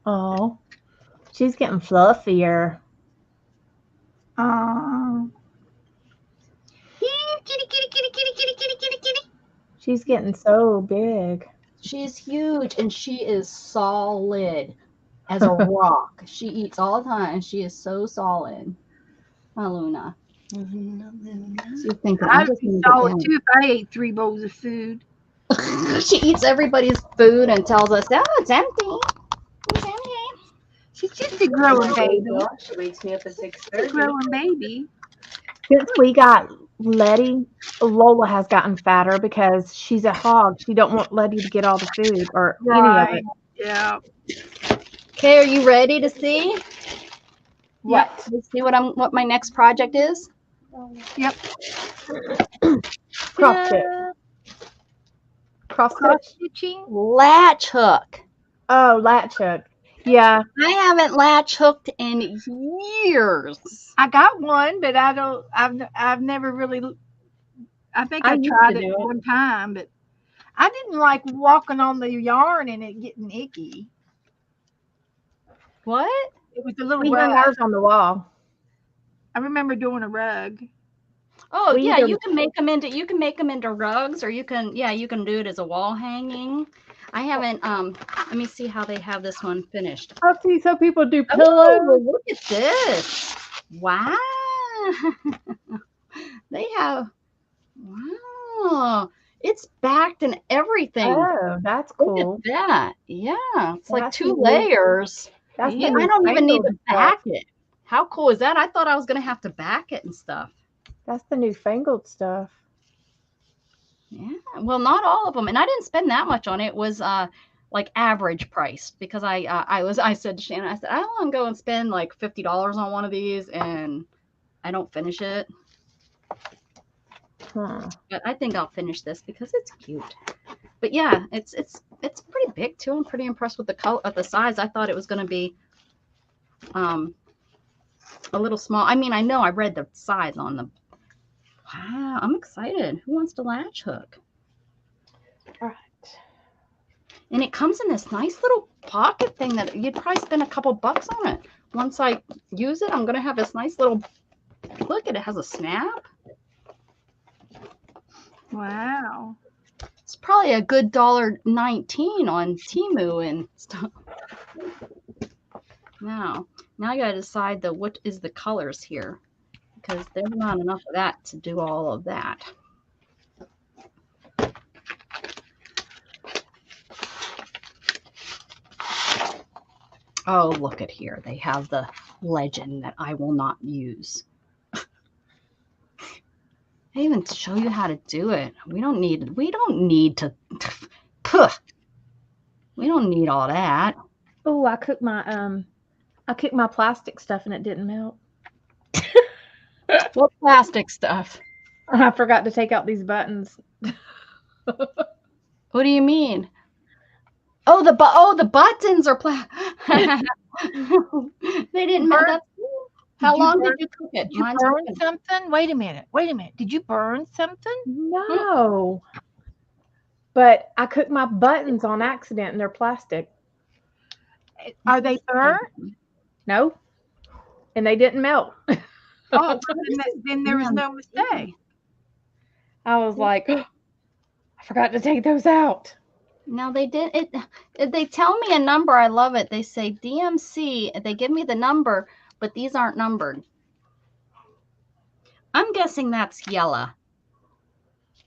Speaker 3: Oh, she's getting fluffier.
Speaker 1: Kitty, kitty, kitty, kitty, kitty, kitty, kitty, kitty.
Speaker 3: She's getting so big.
Speaker 1: She's huge and she is solid as a rock. She eats all the time and she is so solid. Hi, Luna. She's thinking,
Speaker 2: I'd be solid too if I ate 3 bowls of food.
Speaker 1: She eats everybody's food and tells us, oh, it's empty. It's empty.
Speaker 2: She's just a growing baby.
Speaker 5: She wakes me up at
Speaker 2: A
Speaker 5: 6:30.
Speaker 2: growing baby.
Speaker 3: Since we got Letty, Lola has gotten fatter because she's a hog. She don't want Letty to get all the food or any of it.
Speaker 2: Yeah.
Speaker 1: Okay, are you ready to see?
Speaker 3: What?
Speaker 1: You see what my next project is?
Speaker 2: Yep.
Speaker 3: Cross stitch. Cross
Speaker 2: Cross
Speaker 3: stitch.
Speaker 2: stitching.
Speaker 1: Latch hook.
Speaker 3: Oh, latch hook. Yeah.
Speaker 1: I haven't latch hooked in years.
Speaker 2: I got one, but I've never really. I think
Speaker 3: I
Speaker 2: I
Speaker 3: used
Speaker 2: tried
Speaker 3: to
Speaker 2: it
Speaker 3: do it.
Speaker 2: one time, but I didn't like walking on the yarn and it getting icky.
Speaker 1: What?
Speaker 2: It was a little
Speaker 3: We hung
Speaker 2: rug.
Speaker 3: ours on the wall.
Speaker 2: I remember doing a rug.
Speaker 1: Oh,
Speaker 3: We
Speaker 1: yeah,
Speaker 3: even-
Speaker 1: you can make them into rugs, or you can do it as a wall hanging. I haven't let me see how they have this one finished.
Speaker 3: I see some people do pillows.
Speaker 1: Oh, look at this. Wow. They have, wow. It's backed and everything.
Speaker 3: Oh, that's
Speaker 1: Look
Speaker 3: cool.
Speaker 1: at that. Yeah. It's like
Speaker 3: That's
Speaker 1: 2
Speaker 3: neat.
Speaker 1: layers.
Speaker 3: That's
Speaker 1: Yeah,
Speaker 3: the
Speaker 1: I don't even need to
Speaker 3: newfangled
Speaker 1: back
Speaker 3: stuff.
Speaker 1: it. How cool is that? I thought I was going to have to back it and stuff.
Speaker 3: That's the newfangled stuff.
Speaker 1: Yeah. Well, not all of them. And I didn't spend that much on it. It was like average price because I said to Shannon, I said, I don't want to go and spend like $50 on one of these and I don't finish it.
Speaker 3: Huh.
Speaker 1: But I think I'll finish this because it's cute. But yeah, it's pretty big too. I'm pretty impressed with the color, the size. I thought it was going to be a little small. I mean, I know I read the size on them. Wow, I'm excited. Who wants to latch hook?
Speaker 3: All right.
Speaker 1: And it comes in this nice little pocket thing that you'd probably spend a couple bucks on it. Once I use it, I'm going to have this nice little, look, it has a snap.
Speaker 2: Wow.
Speaker 1: It's probably a good $1.19 on Temu and stuff. Now you got to decide what is the colors here, because there's not enough of that to do all of that. Oh, look at here. They have the legend that I will not use. I even show you how to do it. We don't need to, we don't need all that.
Speaker 3: Oh, I cooked my plastic stuff and it didn't melt.
Speaker 1: What plastic stuff?
Speaker 3: I forgot to take out these buttons.
Speaker 1: What do you mean? Oh, the buttons are they didn't melt. That's how long did you cook it?
Speaker 2: Did you burn something? Wait a minute. Did you burn something?
Speaker 3: No. But I cooked my buttons on accident and they're plastic.
Speaker 2: Are they burnt?
Speaker 3: No. And they didn't melt.
Speaker 2: Oh, then there was no mistake.
Speaker 3: I was like, I forgot to take those out.
Speaker 1: No, they did it. They tell me a number. I love it. They say DMC. They give me the number, but these aren't numbered. I'm guessing that's yellow,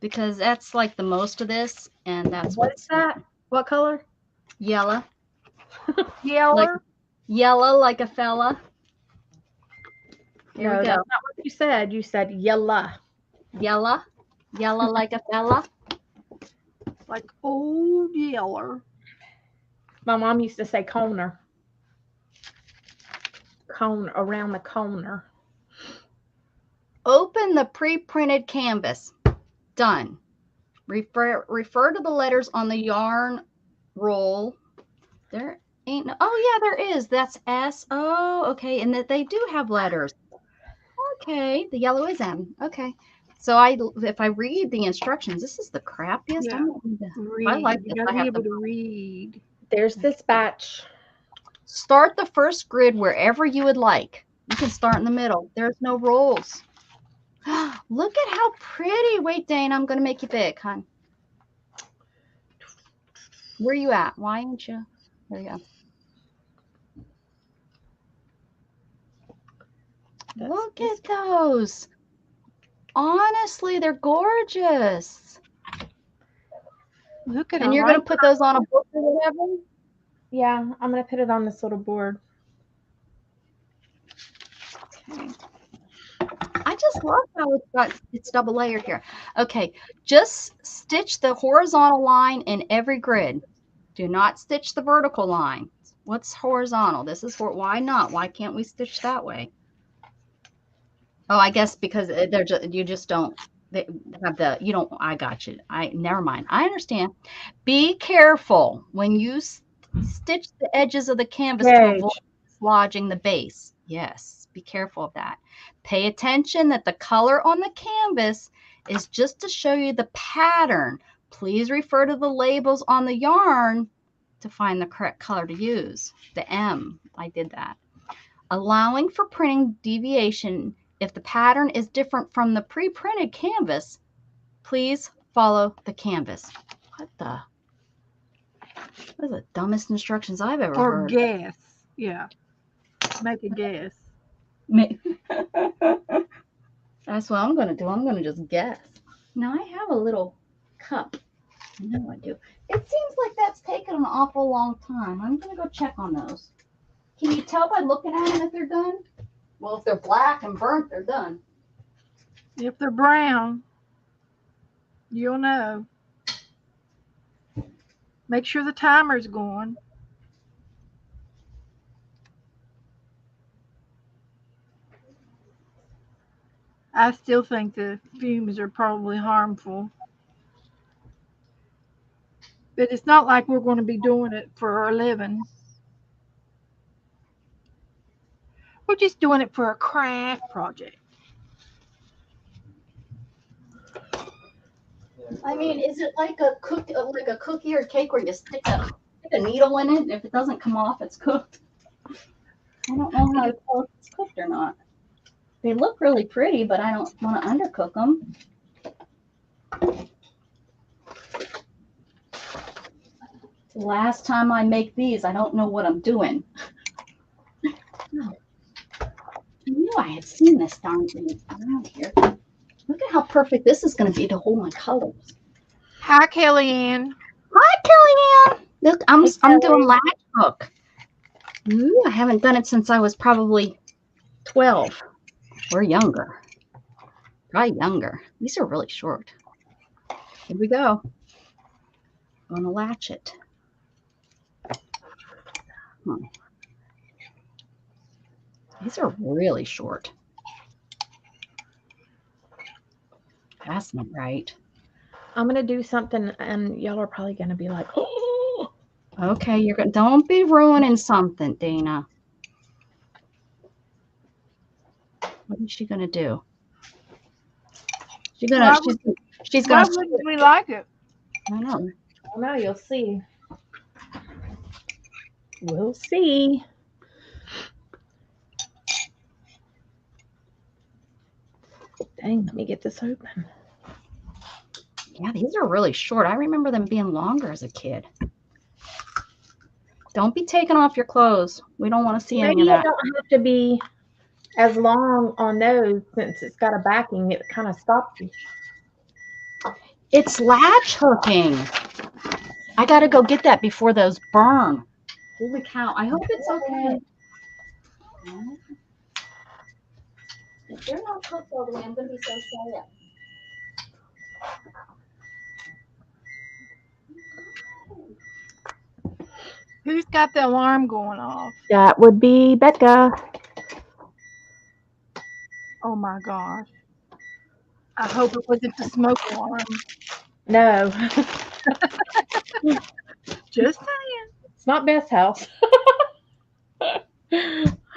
Speaker 1: because that's like the most of this, and that's
Speaker 3: what's that? What color?
Speaker 1: Yellow.
Speaker 2: Yellow.
Speaker 1: Yellow like a fella.
Speaker 3: No, that's not what you said. You said yellow.
Speaker 1: Yellow. Yellow like a fella.
Speaker 2: Like old yeller.
Speaker 3: My mom used to say corner. Cone around the corner.
Speaker 1: Open the pre-printed canvas. Done. Refer to the letters on the yarn roll. There ain't no, oh yeah, there is. That's S. Oh, okay. And that they do have letters. Okay. The yellow is M. Okay. So if I read the instructions, this is the crappiest.
Speaker 2: Yeah.
Speaker 1: I like this.
Speaker 2: You gotta be able to read.
Speaker 3: There's this batch.
Speaker 1: Start the first grid wherever you would like. You can start in the middle. There's no rolls. Look at how pretty. Wait, Dane, I'm going to make you big, hon. Where are you at? Why ain't you? There you go. Look at those. Honestly, they're gorgeous.
Speaker 2: Look at
Speaker 1: And you're going to put those on a book or whatever?
Speaker 3: Yeah, I'm going to put it on this little board.
Speaker 1: Okay. I just love how it's double layered here. Okay, just stitch the horizontal line in every grid. Do not stitch the vertical line. What's horizontal? This is for, why not? Why can't we stitch that way? Oh, I guess because they're just, you just don't have the, you don't, I got you. Never mind. I understand. Be careful when you stitch the edges of the canvas to avoid dislodging the base. Yes, be careful of that. Pay attention that the color on the canvas is just to show you the pattern. Please refer to the labels on the yarn to find the correct color to use. The M, I did that. Allowing for printing deviation. If the pattern is different from the pre-printed canvas, please follow the canvas. What the? Those are the dumbest instructions I've ever heard.
Speaker 2: Or guess. Yeah. Make a guess.
Speaker 1: That's what I'm going to do. I'm going to just guess. Now I have a little cup. I know I do. It seems like that's taken an awful long time. I'm going to go check on those. Can you tell by looking at them if they're done? Well, if they're black and burnt, they're done.
Speaker 2: If they're brown, you'll know. Make sure the timer's going. I still think the fumes are probably harmful. But it's not like we're going to be doing it for a living. We're just doing it for a craft project.
Speaker 1: I mean, is it like a cookie or cake where you stick a needle in it, and if it doesn't come off, it's cooked? I don't know how to tell if it's cooked or not. They look really pretty, but I don't want to undercook them. The last time I make these, I don't know what I'm doing. I knew I had seen this darn thing around here. Look at how perfect this is going to be to hold my colors.
Speaker 2: Hi, Kellyanne.
Speaker 1: Hi, Kellyanne. Look, I'm
Speaker 3: Kelly.
Speaker 1: doing latch hook. Ooh, I haven't done it since I was probably 12 or younger. Probably younger. These are really short. Here we go. I'm going to latch it. These are really short. That's not right.
Speaker 3: I'm gonna do something, and y'all are probably gonna be like, "Oh."
Speaker 1: Okay, you're gonna don't be ruining something, Dana. What is she gonna do? She's
Speaker 2: Why
Speaker 1: gonna.
Speaker 2: wouldn't we like it?
Speaker 1: I know.
Speaker 3: Oh no, you'll see. We'll see. Dang, let me get this open.
Speaker 1: Yeah, these are really short. I remember them being longer as a kid. Don't be taking off your clothes. We don't want to see any
Speaker 3: Maybe
Speaker 1: of
Speaker 3: it
Speaker 1: that.
Speaker 3: don't have to be as long on those since it's got a backing. It kind of stops you.
Speaker 1: It's latch hooking. I gotta go get that before those burn. Holy cow! I hope it's okay. If they're not cooked all the way, I'm gonna be so sad.
Speaker 2: Who's got the alarm going off?
Speaker 3: That would be Becca.
Speaker 2: Oh my gosh. I hope it wasn't the smoke alarm.
Speaker 3: No,
Speaker 2: Just saying.
Speaker 3: it's not Beth's house.
Speaker 2: I'm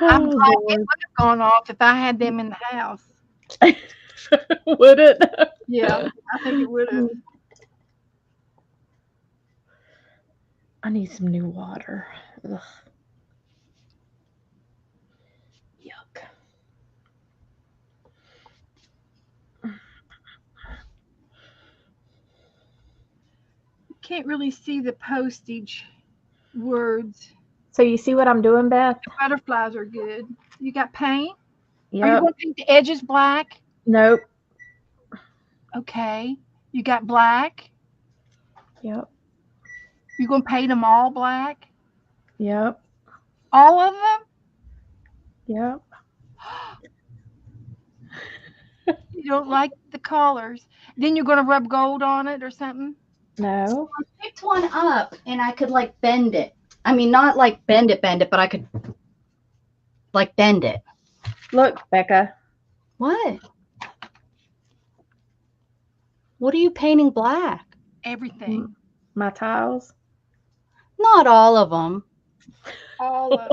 Speaker 3: Oh,
Speaker 2: glad it
Speaker 3: Lord.
Speaker 2: would have gone off if I had them in the house.
Speaker 3: Would it?
Speaker 2: Yeah, I think it would have.
Speaker 3: I need some new water. Ugh. Yuck.
Speaker 2: Can't really see the postage words.
Speaker 3: So you see what I'm doing, Beth?
Speaker 2: The butterflies are good. You got paint? Are you
Speaker 3: Yep.
Speaker 2: going to paint the edges black?
Speaker 3: Nope.
Speaker 2: Okay. You got black?
Speaker 3: Yep.
Speaker 2: You going to paint them all black?
Speaker 3: Yep.
Speaker 2: All of them?
Speaker 3: Yep.
Speaker 2: You don't like the colors. Then you're going to rub gold on it or something?
Speaker 3: No.
Speaker 1: I picked one up and I could like bend it. I mean, not like bend it, but I could like bend it.
Speaker 3: Look, Becca.
Speaker 1: What? What are you painting black?
Speaker 2: Everything.
Speaker 3: My tiles.
Speaker 1: Not all of them.
Speaker 2: All of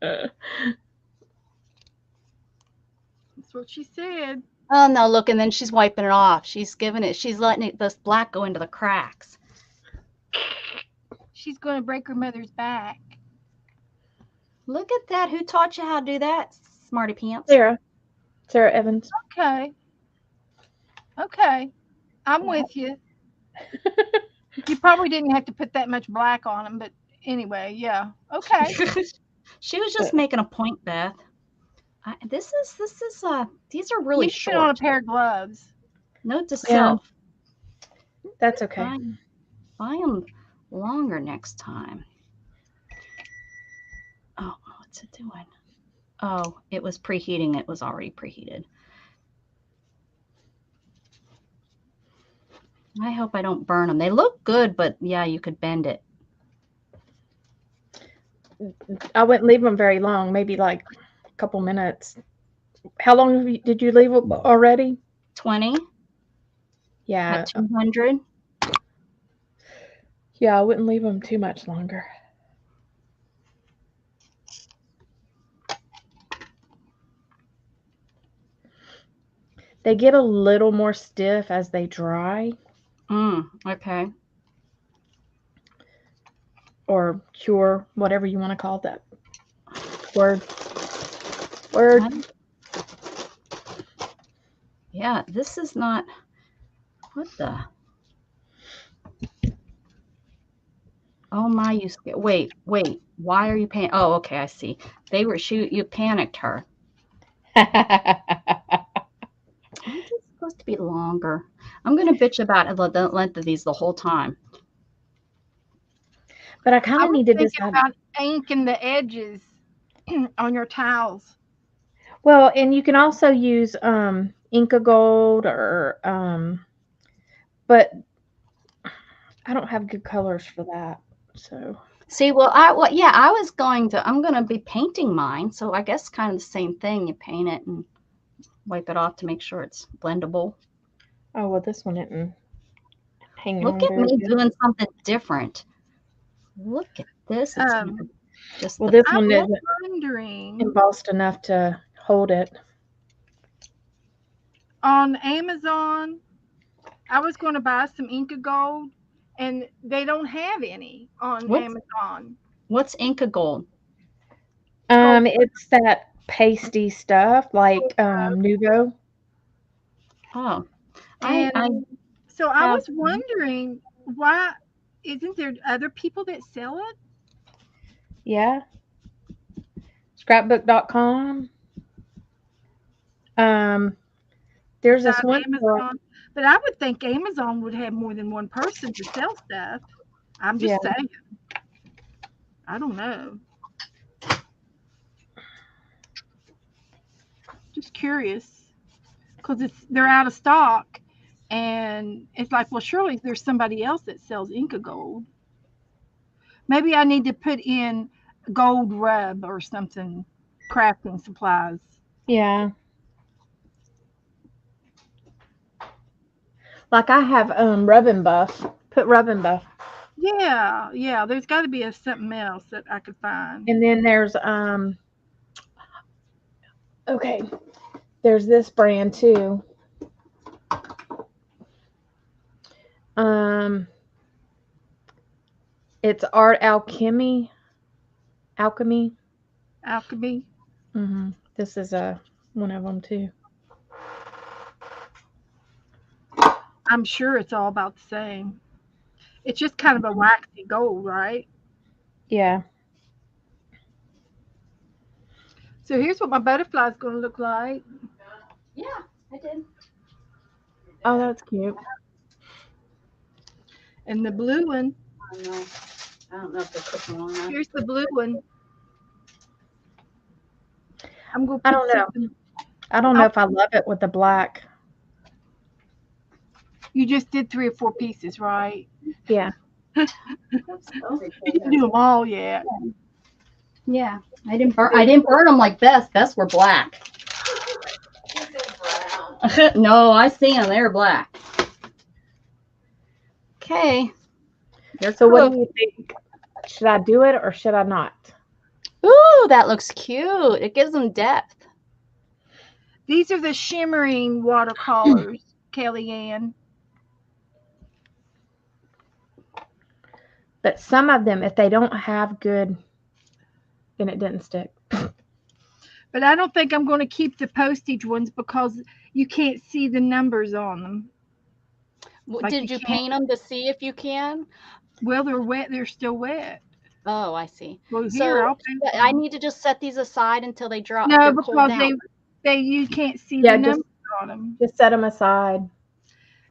Speaker 2: them. That's what she said.
Speaker 1: Oh no, look, and then she's wiping it off. She's letting this black go into the cracks.
Speaker 2: She's going to break her mother's back.
Speaker 1: Look at that. Who taught you how to do that, smarty pants?
Speaker 3: Sarah Evans.
Speaker 2: Okay. Okay. I'm with you. You probably didn't have to put that much black on them, but anyway, yeah. Okay.
Speaker 1: She was just making a point, Beth. These are really
Speaker 2: You
Speaker 1: short.
Speaker 2: put on a pair of gloves.
Speaker 1: Note to
Speaker 3: Yeah.
Speaker 1: self.
Speaker 3: That's okay.
Speaker 1: Buy them longer next time. Oh, what's it doing? Oh, it was preheating. It was already preheated. I hope I don't burn them. They look good, but yeah, you could bend it.
Speaker 3: I wouldn't leave them very long. Maybe like a couple minutes. How long did you leave them already?
Speaker 1: 20
Speaker 3: Yeah.
Speaker 1: at 200.
Speaker 3: Yeah, I wouldn't leave them too much longer. They get a little more stiff as they dry
Speaker 1: Okay.
Speaker 3: or cure, whatever you want to call that word. Word.
Speaker 1: Yeah, this is not. What the? Oh my! You wait. Why are you paying? Oh, okay. I see. They were You panicked her. Why is it supposed to be longer? I'm gonna bitch about the length of these the whole time.
Speaker 3: But I kind
Speaker 2: I
Speaker 3: of
Speaker 2: was
Speaker 3: need to
Speaker 2: thinking
Speaker 3: decide.
Speaker 2: about inking the edges on your towels.
Speaker 3: Well, and you can also use Inca Gold or but I don't have good colors for that. So
Speaker 1: See, well, yeah, I'm gonna be painting mine, so I guess kind of the same thing. You paint it and wipe it off to make sure it's blendable.
Speaker 3: oh well, this one isn't hanging
Speaker 1: Look
Speaker 3: on
Speaker 1: at
Speaker 3: very
Speaker 1: me
Speaker 3: good.
Speaker 1: doing something different. Look at this. It's just
Speaker 3: Well, this
Speaker 2: I
Speaker 3: one
Speaker 2: was
Speaker 3: isn't
Speaker 2: wondering
Speaker 3: embossed enough to hold it.
Speaker 2: on Amazon, I was going to buy some Inca Gold, and they don't have any on Amazon.
Speaker 1: What's Inca Gold?
Speaker 3: It's that pasty stuff like Nuvo.
Speaker 1: Oh,
Speaker 2: And so I
Speaker 1: have-
Speaker 2: was wondering, why isn't there other people that sell it?
Speaker 3: Yeah. Scrapbook.com. There's this
Speaker 2: Not
Speaker 3: one store.
Speaker 2: Amazon, but I would think Amazon would have more than one person to sell stuff. I'm just saying. I don't know. Just curious, because they're out of stock, and it's like, well, surely there's somebody else that sells Inca Gold. Maybe I need to put in gold rub or something, crafting supplies.
Speaker 3: Yeah. Like I have Rub and Buff. Put Rub and Buff.
Speaker 2: Yeah. There's got to be something else that I could find.
Speaker 3: And then there's okay. There's this brand too. It's Art Alchemy.
Speaker 2: Alchemy.
Speaker 3: Mm-hmm. This is one of them too.
Speaker 2: I'm sure it's all about the same. It's just kind of a waxy gold, right?
Speaker 3: Yeah.
Speaker 2: So here's what my butterfly is going to look like.
Speaker 1: Yeah, I did.
Speaker 3: Oh, that's cute.
Speaker 2: And the blue one.
Speaker 1: I don't know if they're cooking long enough.
Speaker 2: Here's the blue one. I'm going to
Speaker 3: I
Speaker 2: put
Speaker 3: don't know.
Speaker 2: something.
Speaker 3: I don't know if I love it with the black.
Speaker 2: You just did 3 or 4 pieces, right?
Speaker 3: Yeah.
Speaker 2: You didn't do them all yet.
Speaker 1: Yeah, I didn't burn them like Beth. Beth's were black. No, I see them. They're black. Okay.
Speaker 3: So what do you think? Should I do it or should I not?
Speaker 1: Ooh, that looks cute. It gives them depth.
Speaker 2: These are the shimmering watercolors, Kellyanne.
Speaker 3: But some of them, if they don't have good, then it didn't stick.
Speaker 2: But I don't think I'm going to keep the postage ones because you can't see the numbers on them.
Speaker 1: Like did you paint them to see if you can?
Speaker 2: Well, they're wet. They're still wet.
Speaker 1: Oh, I see.
Speaker 2: Well,
Speaker 1: so I need to just set these aside until they drop.
Speaker 2: No, because you can't see the numbers on them.
Speaker 3: Just set them aside.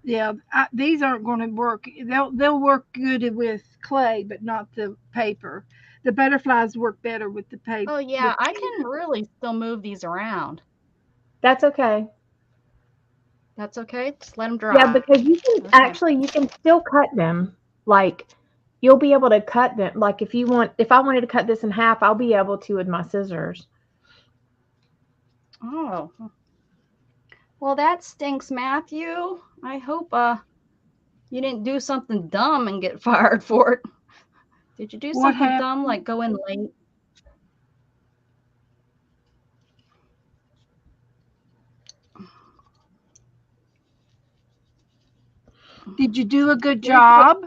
Speaker 2: Yeah, these aren't going to work. They'll work good with clay, but not the paper. The butterflies work better with the paper.
Speaker 1: Oh yeah, I can really still move these around.
Speaker 3: That's okay.
Speaker 1: That's okay. Just let them dry.
Speaker 3: Yeah, because you can actually you can still cut them. Like you'll be able to cut them. Like if I wanted to cut this in half, I'll be able to with my scissors.
Speaker 1: Oh. Well, that stinks, Matthew. I hope you didn't do something dumb and get fired for it. Did you do something dumb like go in late?
Speaker 2: Did you do a good job?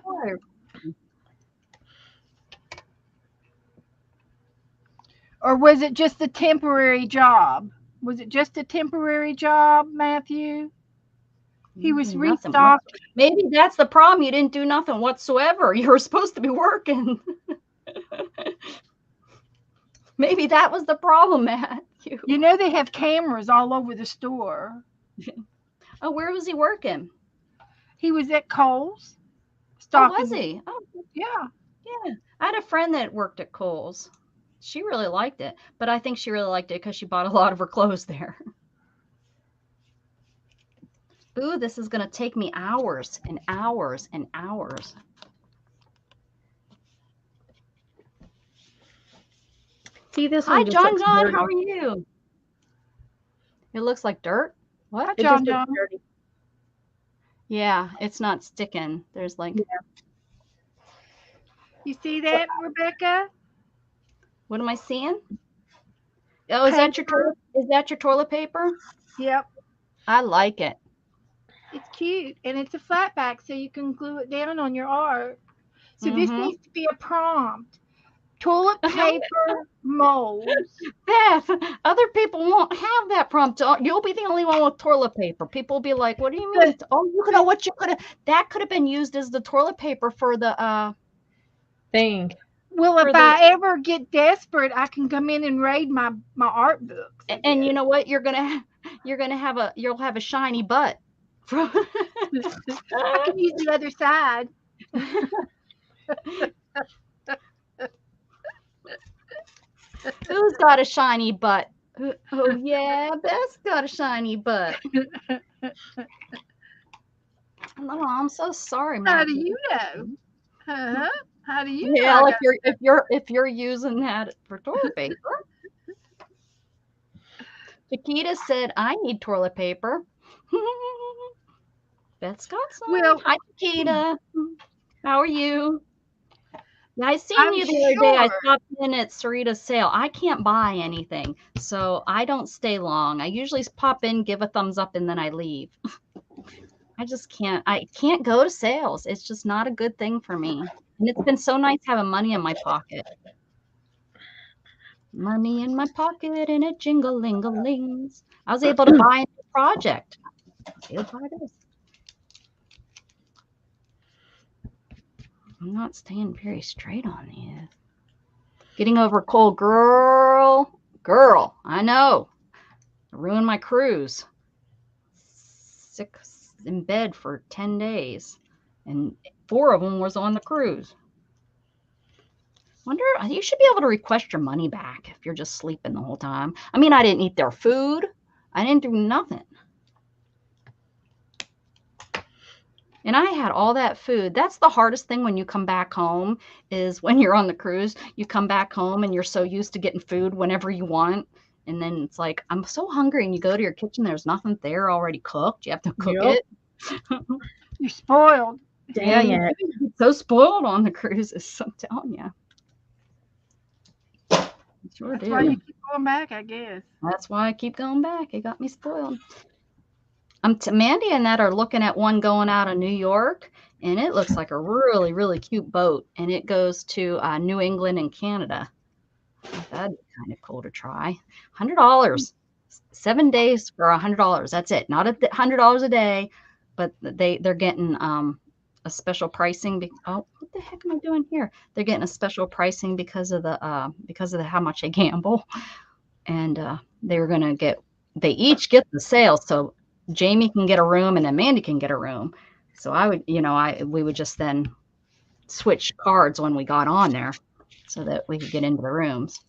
Speaker 2: Or was it just a temporary job? Was it just a temporary job, Matthew? He was
Speaker 1: Nothing.
Speaker 2: restocking.
Speaker 1: Maybe that's the problem. You didn't do nothing whatsoever. You were supposed to be working. Maybe that was the problem, Matthew.
Speaker 2: You know they have cameras all over the store.
Speaker 1: Oh, where was he working?
Speaker 2: He was at Kohl's.
Speaker 1: Oh, was he? Oh,
Speaker 2: yeah.
Speaker 1: Yeah. I had a friend that worked at Kohl's. She really liked it, but I think she really liked it because she bought a lot of her clothes there. Ooh, this is going to take me hours and hours and hours.
Speaker 3: See this
Speaker 1: Hi,
Speaker 3: one? just
Speaker 1: John.
Speaker 3: looks
Speaker 1: John,
Speaker 3: dirty.
Speaker 1: how are you? It looks like dirt. What?
Speaker 2: Hi,
Speaker 3: It
Speaker 2: John.
Speaker 3: just looks dirty.
Speaker 1: Yeah, it's not sticking. There's like,
Speaker 2: You see that, Rebecca?
Speaker 1: what am I seeing? Oh, is that your toilet paper?
Speaker 2: Yep.
Speaker 1: I like it.
Speaker 2: It's cute, and it's a flat back, so you can glue it down on your art. So this needs to be a prompt. Toilet paper molds.
Speaker 1: Beth, other people won't have that prompt. You'll be the only one with toilet paper. People will be like, what do you mean? Oh, you know what you could have, that could have been used as the toilet paper for the
Speaker 3: thing.
Speaker 2: Well, if I ever get desperate, I can come in and raid my art books.
Speaker 1: And you know what? You'll have a shiny butt.
Speaker 2: I can use the other side.
Speaker 1: Who's got a shiny butt? Oh yeah, Beth's got a shiny butt. Oh, I'm so sorry, Matt.
Speaker 2: How do you know? How do you know?
Speaker 1: Yeah, if you're using that for toilet paper. Chiquita said, I need toilet paper. Beth's got some.
Speaker 2: Well,
Speaker 1: hi, Chiquita. How are you? Yeah, I seen you the other day. I stopped in at Sarita's sale. I can't buy anything, so I don't stay long. I usually pop in, give a thumbs up, and then I leave. I just can't. I can't go to sales. It's just not a good thing for me. And it's been so nice having money in my pocket. Money in my pocket and it jingle-ling-a-lings. I was able to buy a new project. I'll buy this. I'm not staying very straight on these. Getting over cold, girl. I know. I ruined my cruise. Sick in bed for 10 days, and 4 of them was on the cruise. Wonder, you should be able to request your money back if you're just sleeping the whole time. I mean, I didn't eat their food. I didn't do nothing. And I had all that food. That's the hardest thing when you come back home, is when you're on the cruise, you come back home and you're so used to getting food whenever you want. And then it's like, I'm so hungry, and you go to your kitchen, there's nothing there already cooked. You have to cook it.
Speaker 2: You're spoiled.
Speaker 3: Dang
Speaker 1: yeah,
Speaker 3: it.
Speaker 1: you're so spoiled on the cruises, I'm telling you. Sure
Speaker 2: That's
Speaker 1: do.
Speaker 2: why you keep going back, I guess.
Speaker 1: That's why I keep going back. It got me spoiled. Mandy and that are looking at one going out of New York, and it looks like a really, really cute boat, and it goes to New England and Canada. That'd be kind of cool to try. $100, 7 days for $100. That's it. Not $100 a day, but they're getting a special pricing. Oh, what the heck am I doing here? They're getting a special pricing because of the how much they gamble, and they were gonna get. They each get the sale, so Jamie can get a room and then Mandy can get a room. So I would, we would just then switch cards when we got on there so that we could get into the rooms.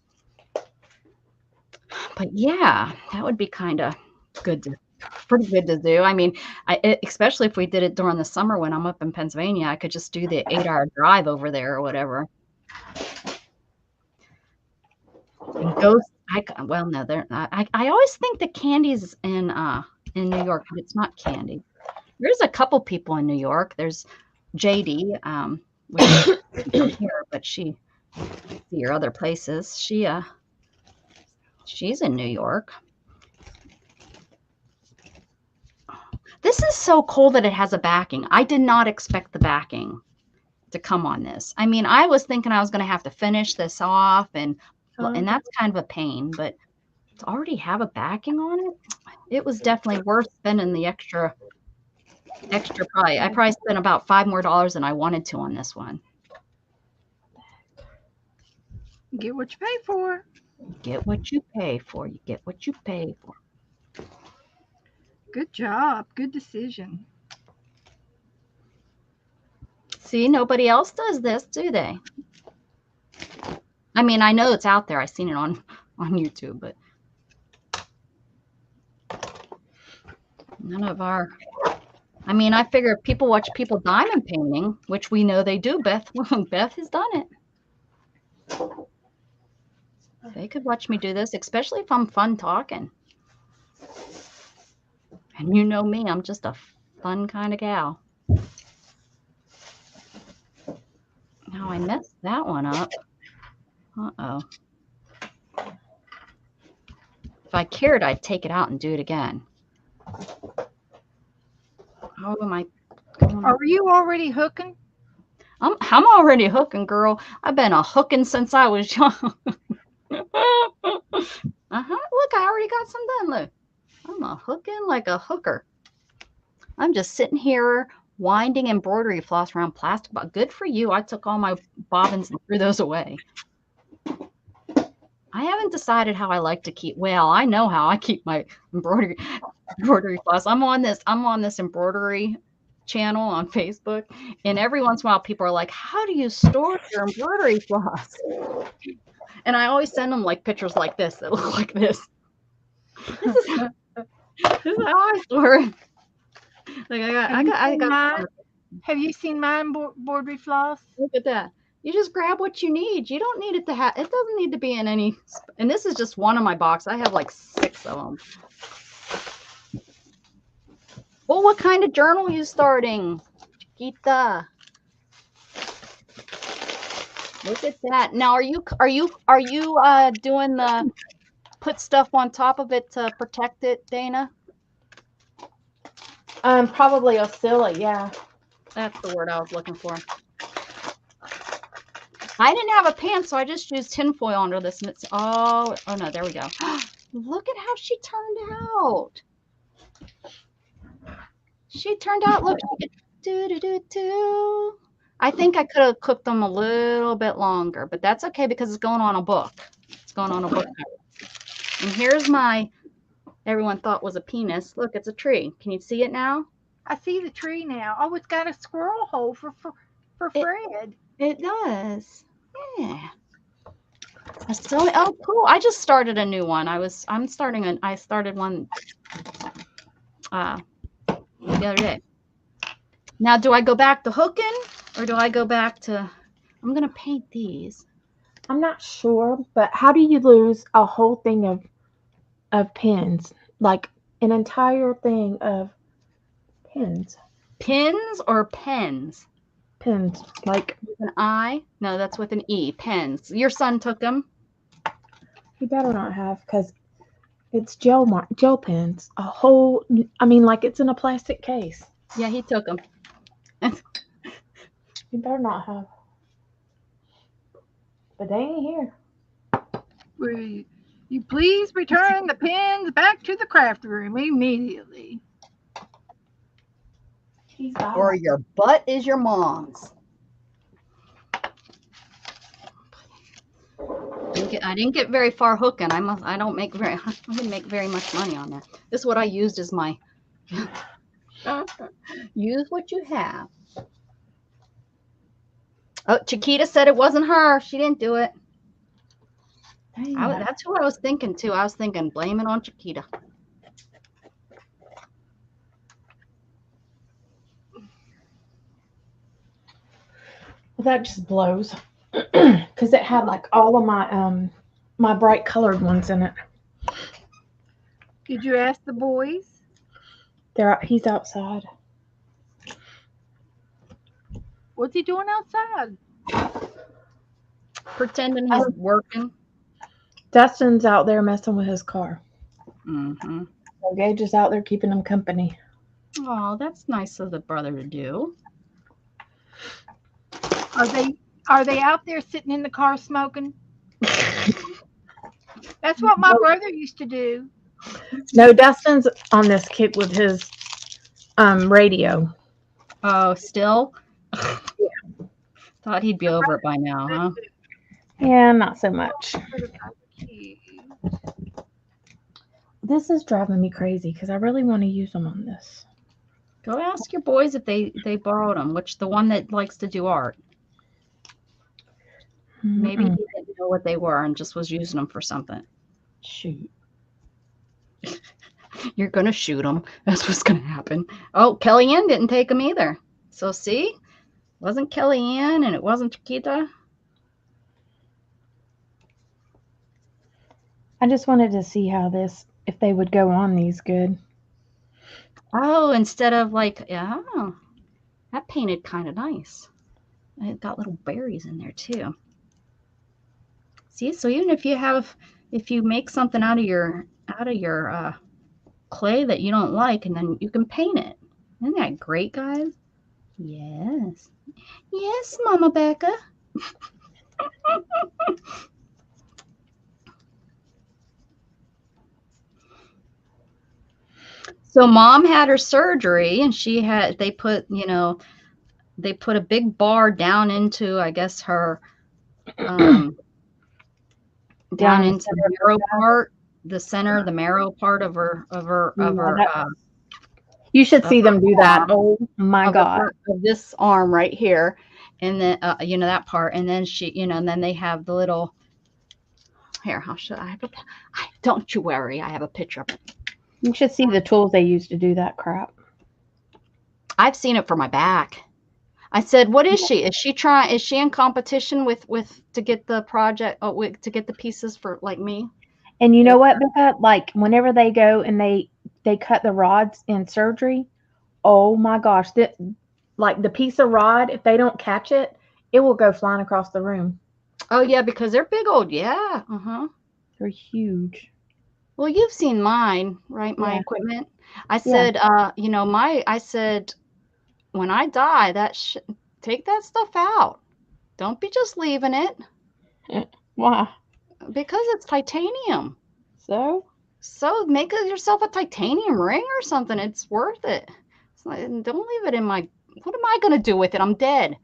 Speaker 1: But yeah, that would be kind of pretty good to do. I mean, especially if we did it during the summer when I'm up in Pennsylvania, I could just do the 8-hour drive over there or whatever. And well, no, they're not. I always think the candy's in New York, but it's not candy. There's a couple people in New York. There's JD, here, but she your other places. She's in New York. This is so cool that it has a backing. I did not expect the backing to come on this. I mean, I was thinking I was going to have to finish this off, and that's kind of a pain, but to already have a backing on it, it was definitely worth spending the extra probably. I probably spent about $5 more than I wanted to on this one.
Speaker 2: Get what you pay for.
Speaker 1: Get what you pay for. You get what you pay for.
Speaker 2: Good job. Good decision.
Speaker 1: See, nobody else does this, do they? I mean, I know it's out there. I've seen it on YouTube, but none of our. I mean, I figure if people watch people diamond painting, which we know they do. Beth has done it. They could watch me do this, especially if I'm fun talking. And you know me, I'm just a fun kind of gal. Now I messed that one up. Uh-oh. If I cared, I'd take it out and do it again. How am I going?
Speaker 2: Are you already hooking?
Speaker 1: I'm already hooking, girl. I've been a hooking since I was young. Look, I already got some done. Look, I'm a hooking like a hooker. I'm just sitting here winding embroidery floss around plastic. But good for you. I took all my bobbins and threw those away. I haven't decided how I like to keep. Well, I know how I keep my embroidery floss. I'm on this embroidery channel on Facebook, and every once in a while people are like, how do you store your embroidery floss? And I always send them like pictures like this that look like this. This is how I store it. Like I got
Speaker 2: have you seen my embroidery floss?
Speaker 1: Look at that. You just grab what you need. You don't need it to have, it doesn't need to be in any, and this is just one of my boxes. I have like 6 of them. Well, what kind of journal are you starting, Chiquita? Look at that. Now, are you doing the put stuff on top of it to protect it, Dana?
Speaker 3: Probably Oscilla, yeah.
Speaker 1: That's the word I was looking for. I didn't have a pan, so I just used tinfoil under this, and it's oh no, there we go. Look at how she turned out. She turned out, look, do. I think I could have cooked them a little bit longer, but that's okay because it's going on a book. It's going on a book cover. And here's my, everyone thought was a penis. Look, it's a tree. Can you see it now?
Speaker 2: I see the tree now. Oh, it's got a squirrel hole for Fred.
Speaker 1: It does. Yeah. Oh, cool. I just started a new one. I started one the other day. Now, do I go back to hooking or do I go back to, I'm going to paint these.
Speaker 3: I'm not sure, but how do you lose a whole thing of pins? Like an entire thing of pins.
Speaker 1: Pins or pens?
Speaker 3: Pins. Like
Speaker 1: with an I? No, that's with an E. Pens. Your son took them?
Speaker 3: He better not have, because it's gel pens. A whole, I mean, like it's in a plastic case.
Speaker 1: Yeah, he took them.
Speaker 3: You better not have. But they ain't here.
Speaker 2: Will you please return the pins back to the craft room immediately?
Speaker 1: Or your butt is your mom's. I didn't get very far hooking. I didn't make very much money on that. This is what I used as my use what you have. Oh, Chiquita said it wasn't her. She didn't do it. That's who I was thinking too. I was thinking blame it on Chiquita.
Speaker 3: Well, that just blows because it had like all of my my bright colored ones in it.
Speaker 2: Did you ask the boys?
Speaker 3: He's outside.
Speaker 2: What's he doing outside?
Speaker 1: Pretending he's working.
Speaker 3: Dustin's out there messing with his car.
Speaker 1: Mm-hmm.
Speaker 3: So Gage is out there keeping him company.
Speaker 1: Oh, that's nice of the brother to do.
Speaker 2: Are they out there sitting in the car smoking? That's what my brother used to do.
Speaker 3: No, Dustin's on this kick with his radio.
Speaker 1: Oh, still? Thought he'd be over it by now, huh?
Speaker 3: Yeah, not so much. This is driving me crazy because I really want to use them on this.
Speaker 1: Go ask your boys if they borrowed them, which the one that likes to do art. Maybe he didn't know what they were and just was using them for something.
Speaker 3: Shoot.
Speaker 1: You're going to shoot them. That's what's going to happen. Oh, Kellyanne didn't take them either. So see? It wasn't Kellyanne and it wasn't Chiquita.
Speaker 3: I just wanted to see how this, if they would go on these good.
Speaker 1: Oh, instead of like, yeah, that painted kind of nice. It got little berries in there too. See, so even if you make something out of your clay that you don't like, and then you can paint it. Isn't that great, guys? Yes. Yes, Mama Becca. So Mom had her surgery, and they put a big bar down into, I guess, her down into the marrow part, the marrow part of her
Speaker 3: you should see them do that. Oh my God.
Speaker 1: Of this arm right here, and then that part, and then and then they have the little here. How should I have don't you worry, I have a picture of it.
Speaker 3: You should see the tools they use to do that crap.
Speaker 1: I've seen it for my back. I said, what is she? Is she in competition with to get the project, to get the pieces for like me?
Speaker 3: And you know what, Becca? Like whenever they go and they cut the rods in surgery, oh my gosh, like the piece of rod, if they don't catch it, it will go flying across the room.
Speaker 1: Oh yeah, because they're big old, yeah.
Speaker 3: They're huge.
Speaker 1: Well, you've seen mine, right? My equipment. I said, I said, when I die, take that stuff out. Don't be just leaving it.
Speaker 3: Why?
Speaker 1: Because it's titanium.
Speaker 3: So
Speaker 1: make yourself a titanium ring or something. It's worth it. Don't leave it in my. What am I going to do with it? I'm dead.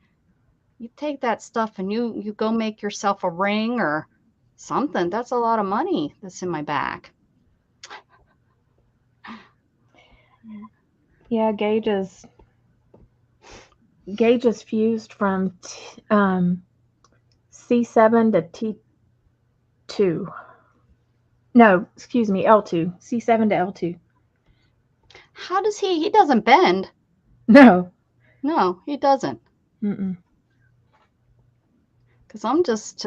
Speaker 1: You take that stuff and you go make yourself a ring or something. That's a lot of money that's in my back.
Speaker 3: Yeah, Gage is fused from C7 to T2. No, excuse me, L2. C7 to L2.
Speaker 1: How does he doesn't bend?
Speaker 3: No,
Speaker 1: he doesn't. Because I'm just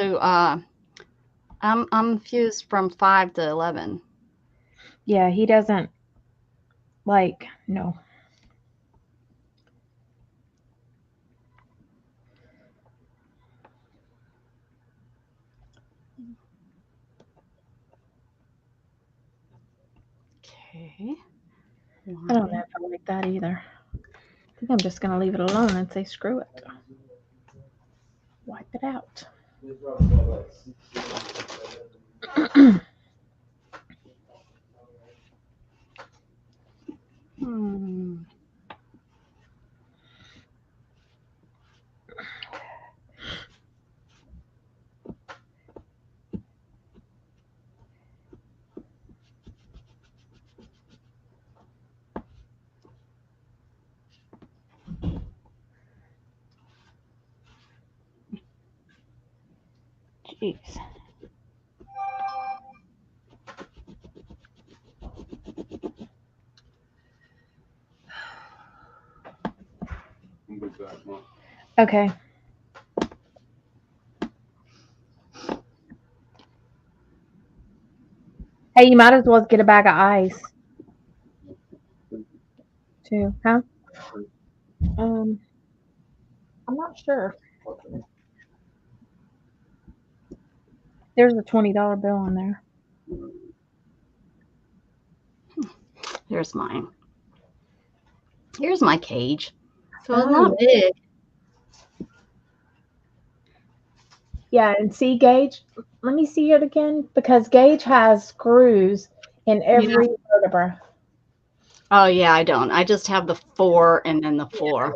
Speaker 1: I'm fused from 5 to 11.
Speaker 3: Yeah, he doesn't no.
Speaker 1: Okay.
Speaker 3: I don't know if I like that either. I think I'm just going to leave it alone and say screw it. Wipe it out. Jeez. Okay. Hey, you might as well get a bag of ice. Too, huh? I'm not sure. There's a $20 bill on there.
Speaker 1: There's mine. Here's my cage. So it's
Speaker 3: Oh,
Speaker 1: not big.
Speaker 3: yeah, and see Gage. Let me see it again because Gage has screws in every vertebra.
Speaker 1: Oh yeah, I don't. I just have the 4 and then the 4.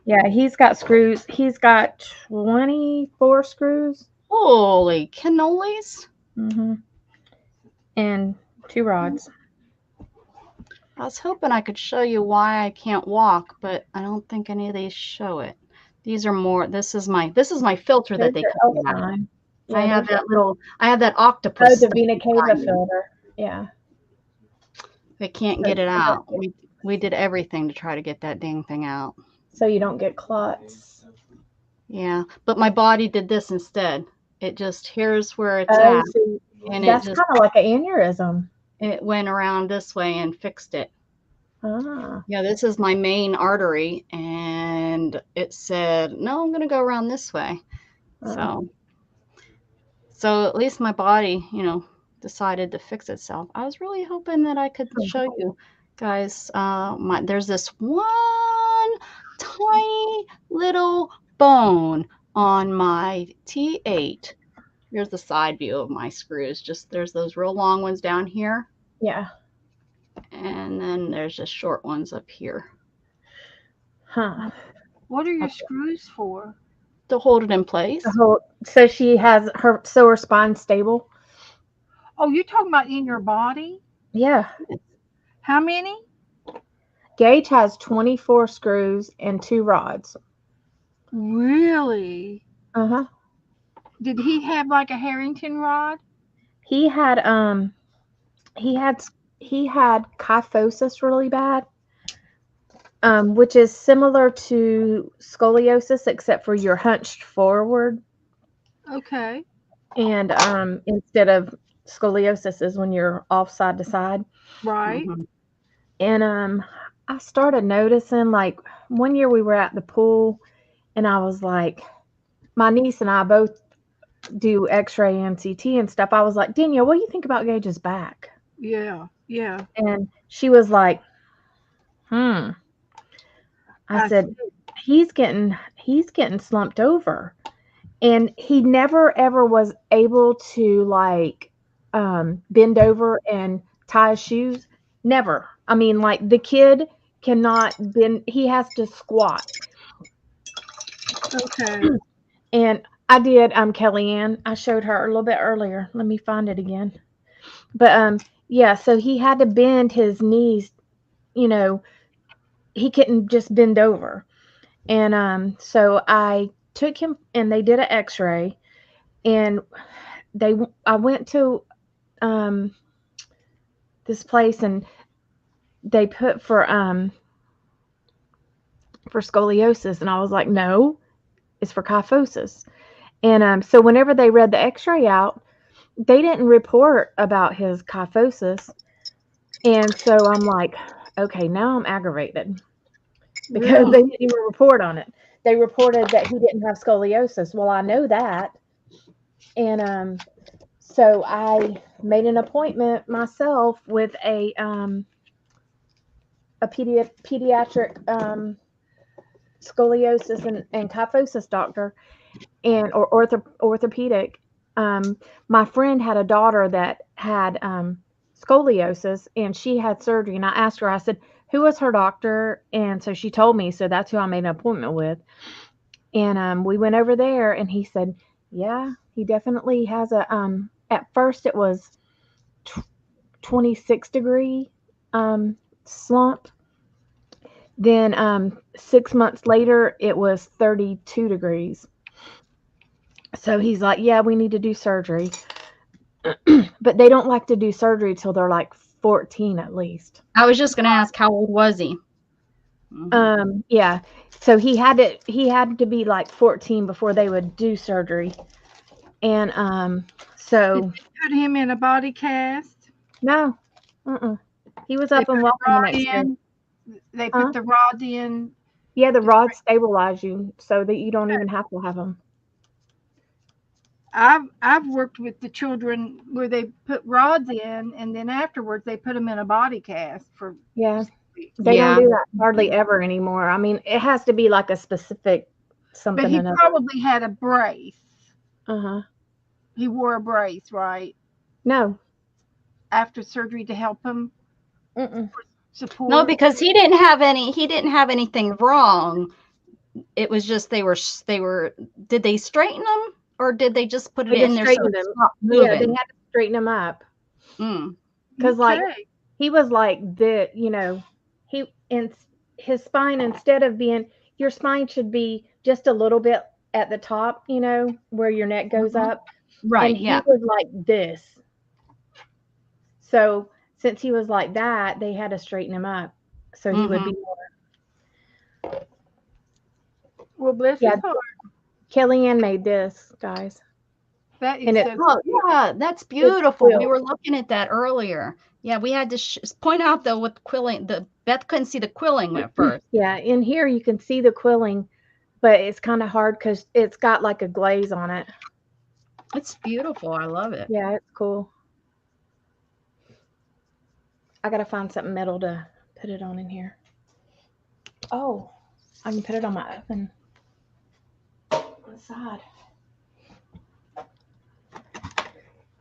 Speaker 3: Yeah, he's got screws. He's got 24 screws.
Speaker 1: Holy cannolis.
Speaker 3: And 2 rods.
Speaker 1: I was hoping I could show you why I can't walk, but I don't think any of these show it. These are more, this is my filter that they cut me out.
Speaker 3: Yeah,
Speaker 1: I have that octopus.
Speaker 3: Oh, the
Speaker 1: stuff
Speaker 3: Vena Cava
Speaker 1: inside me.
Speaker 3: filter. Yeah.
Speaker 1: They can't get it out. We did everything to try to get that dang thing out.
Speaker 3: So you don't get clots.
Speaker 1: Yeah, but my body did this instead. It just, here's where it's
Speaker 3: Oh,
Speaker 1: at.
Speaker 3: so
Speaker 1: And
Speaker 3: that's kind of like an aneurysm.
Speaker 1: it went around this way and fixed it.
Speaker 3: Ah.
Speaker 1: Yeah, this is my main artery, and it said, no, I'm going to go around this way. So at least my body, decided to fix itself. I was really hoping that I could show you guys. There's this one tiny little bone on my T8. Here's the side view of my screws. There's those real long ones down here.
Speaker 3: Yeah.
Speaker 1: And then there's just short ones up here.
Speaker 3: Huh.
Speaker 2: What are your screws for?
Speaker 1: To hold it in place.
Speaker 3: So she has her spine's stable.
Speaker 2: Oh, you're talking about in your body?
Speaker 3: Yeah.
Speaker 2: How many?
Speaker 3: Gage has 24 screws and 2 rods.
Speaker 2: Really?
Speaker 3: Uh-huh.
Speaker 2: Did he have like a Harrington rod?
Speaker 3: He had kyphosis really bad. Which is similar to scoliosis except for you're hunched forward.
Speaker 2: Okay.
Speaker 3: And instead of scoliosis is when you're off side to side.
Speaker 2: Right.
Speaker 3: And I started noticing, like, one year we were at the pool and I was like, my niece and I both do x-ray and CT and stuff. I was like, Danielle, what do you think about Gage's back?
Speaker 2: Yeah. Yeah.
Speaker 3: And she was like, I said, he's getting slumped over. And he never ever was able to like bend over and tie his shoes. Never. I mean, like the kid cannot bend. He has to squat.
Speaker 2: Okay.
Speaker 3: And I did Kellyanne. I showed her a little bit earlier. Let me find it again. But yeah, so he had to bend his knees, he couldn't just bend over. And so I took him and they did an x-ray, and I went to this place and they put for scoliosis, and I was like, no, it's for kyphosis. And so whenever they read the x-ray out, they didn't report about his kyphosis. And so I'm like, okay, now I'm aggravated because they didn't even report on it. They reported that he didn't have scoliosis. Well, I know that. And so I made an appointment myself with a pediatric scoliosis and kyphosis doctor or orthopedic. My friend had a daughter that had scoliosis, and she had surgery. And I asked her, I said, who was her doctor? And so she told me, so that's who I made an appointment with. And we went over there, and he said, yeah, he definitely has at first it was 26 degree slump. Then 6 months later, it was 32 degrees. So he's like, yeah, we need to do surgery. But they don't like to do surgery till they're like 14 at least.
Speaker 1: I was just going to ask, how old was he?
Speaker 3: Yeah. So he had to be like 14 before they would do surgery. And so
Speaker 2: did you put him in a body cast?
Speaker 3: No. He was up and walking the next day.
Speaker 2: They put the rod in.
Speaker 3: Yeah, the rods stabilize you so that you don't even have to have them.
Speaker 2: I've worked with the children where they put rods in, and then afterwards they put them in a body cast for
Speaker 3: They
Speaker 1: Yeah.
Speaker 3: don't do that hardly ever anymore. I mean, it has to be like a specific something.
Speaker 2: But he
Speaker 3: another.
Speaker 2: probably had a brace.
Speaker 3: Uh-huh.
Speaker 2: He wore a brace, right?
Speaker 3: No.
Speaker 2: After surgery to help him
Speaker 3: Mm-mm.
Speaker 2: support.
Speaker 1: No, because he didn't have anything wrong. It was just they were did they straighten them or did they just put it
Speaker 3: They
Speaker 1: in
Speaker 3: just
Speaker 1: there so
Speaker 3: straightened
Speaker 1: it
Speaker 3: them.
Speaker 1: stopped
Speaker 3: Yeah, they
Speaker 1: moving?
Speaker 3: had to straighten him up.
Speaker 1: Mm.
Speaker 3: Because like
Speaker 2: Okay.
Speaker 3: he was like he in his spine, instead of being, your spine should be just a little bit at the top, where your neck goes up.
Speaker 1: Right,
Speaker 3: And he
Speaker 1: yeah.
Speaker 3: was like this. So since he was like that, they had to straighten him up so he would be more.
Speaker 2: Well, bless his heart.
Speaker 3: Kellyanne made this, guys.
Speaker 2: That is
Speaker 3: And it-
Speaker 2: so
Speaker 1: Oh,
Speaker 2: sweet.
Speaker 1: yeah, that's beautiful. We
Speaker 3: quilt.
Speaker 1: were looking at that earlier. Yeah, we had to point out though with quilling, Beth couldn't see the quilling at first.
Speaker 3: Yeah, in here you can see the quilling, but it's kind of hard because it's got like a glaze on it.
Speaker 1: It's beautiful. I love it.
Speaker 3: Yeah, it's cool. I gotta find something metal to put it on in here. Oh, I can put it on my oven on the side.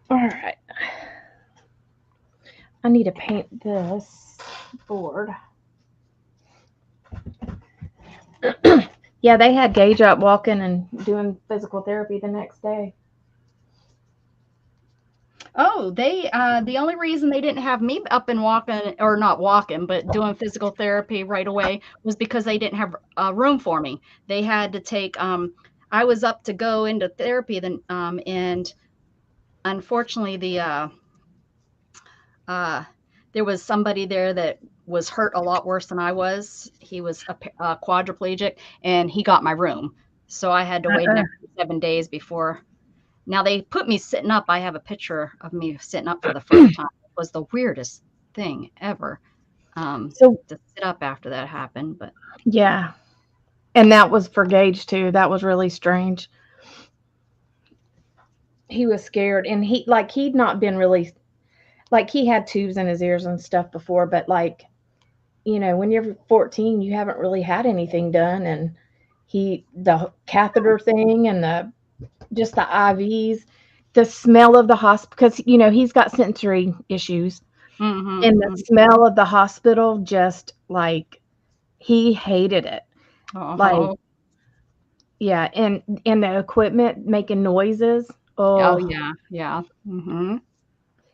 Speaker 3: All right. I need to paint this board. Yeah, they had Gage up walking and doing physical therapy the next day.
Speaker 1: Oh, the only reason they didn't have me up and walking, or not walking, but doing physical therapy right away was because they didn't have room for me. They had to take, I was up to go into therapy then, and unfortunately there was somebody there that was hurt a lot worse than I was. He was a quadriplegic and he got my room. So I had to wait an extra 7 days before. Now they put me sitting up. I have a picture of me sitting up for the first time. It was the weirdest thing ever. To sit up after that happened, but
Speaker 3: yeah. And that was for Gage too. That was really strange. He was scared, and he'd not been really, like, he had tubes in his ears and stuff before, but like, when you're 14, you haven't really had anything done, and the catheter thing and just the IVs, the smell of the hospital, because he's got sensory issues, and the smell of the hospital, just like, he hated it. Like, yeah, and the equipment making noises.
Speaker 1: Oh yeah.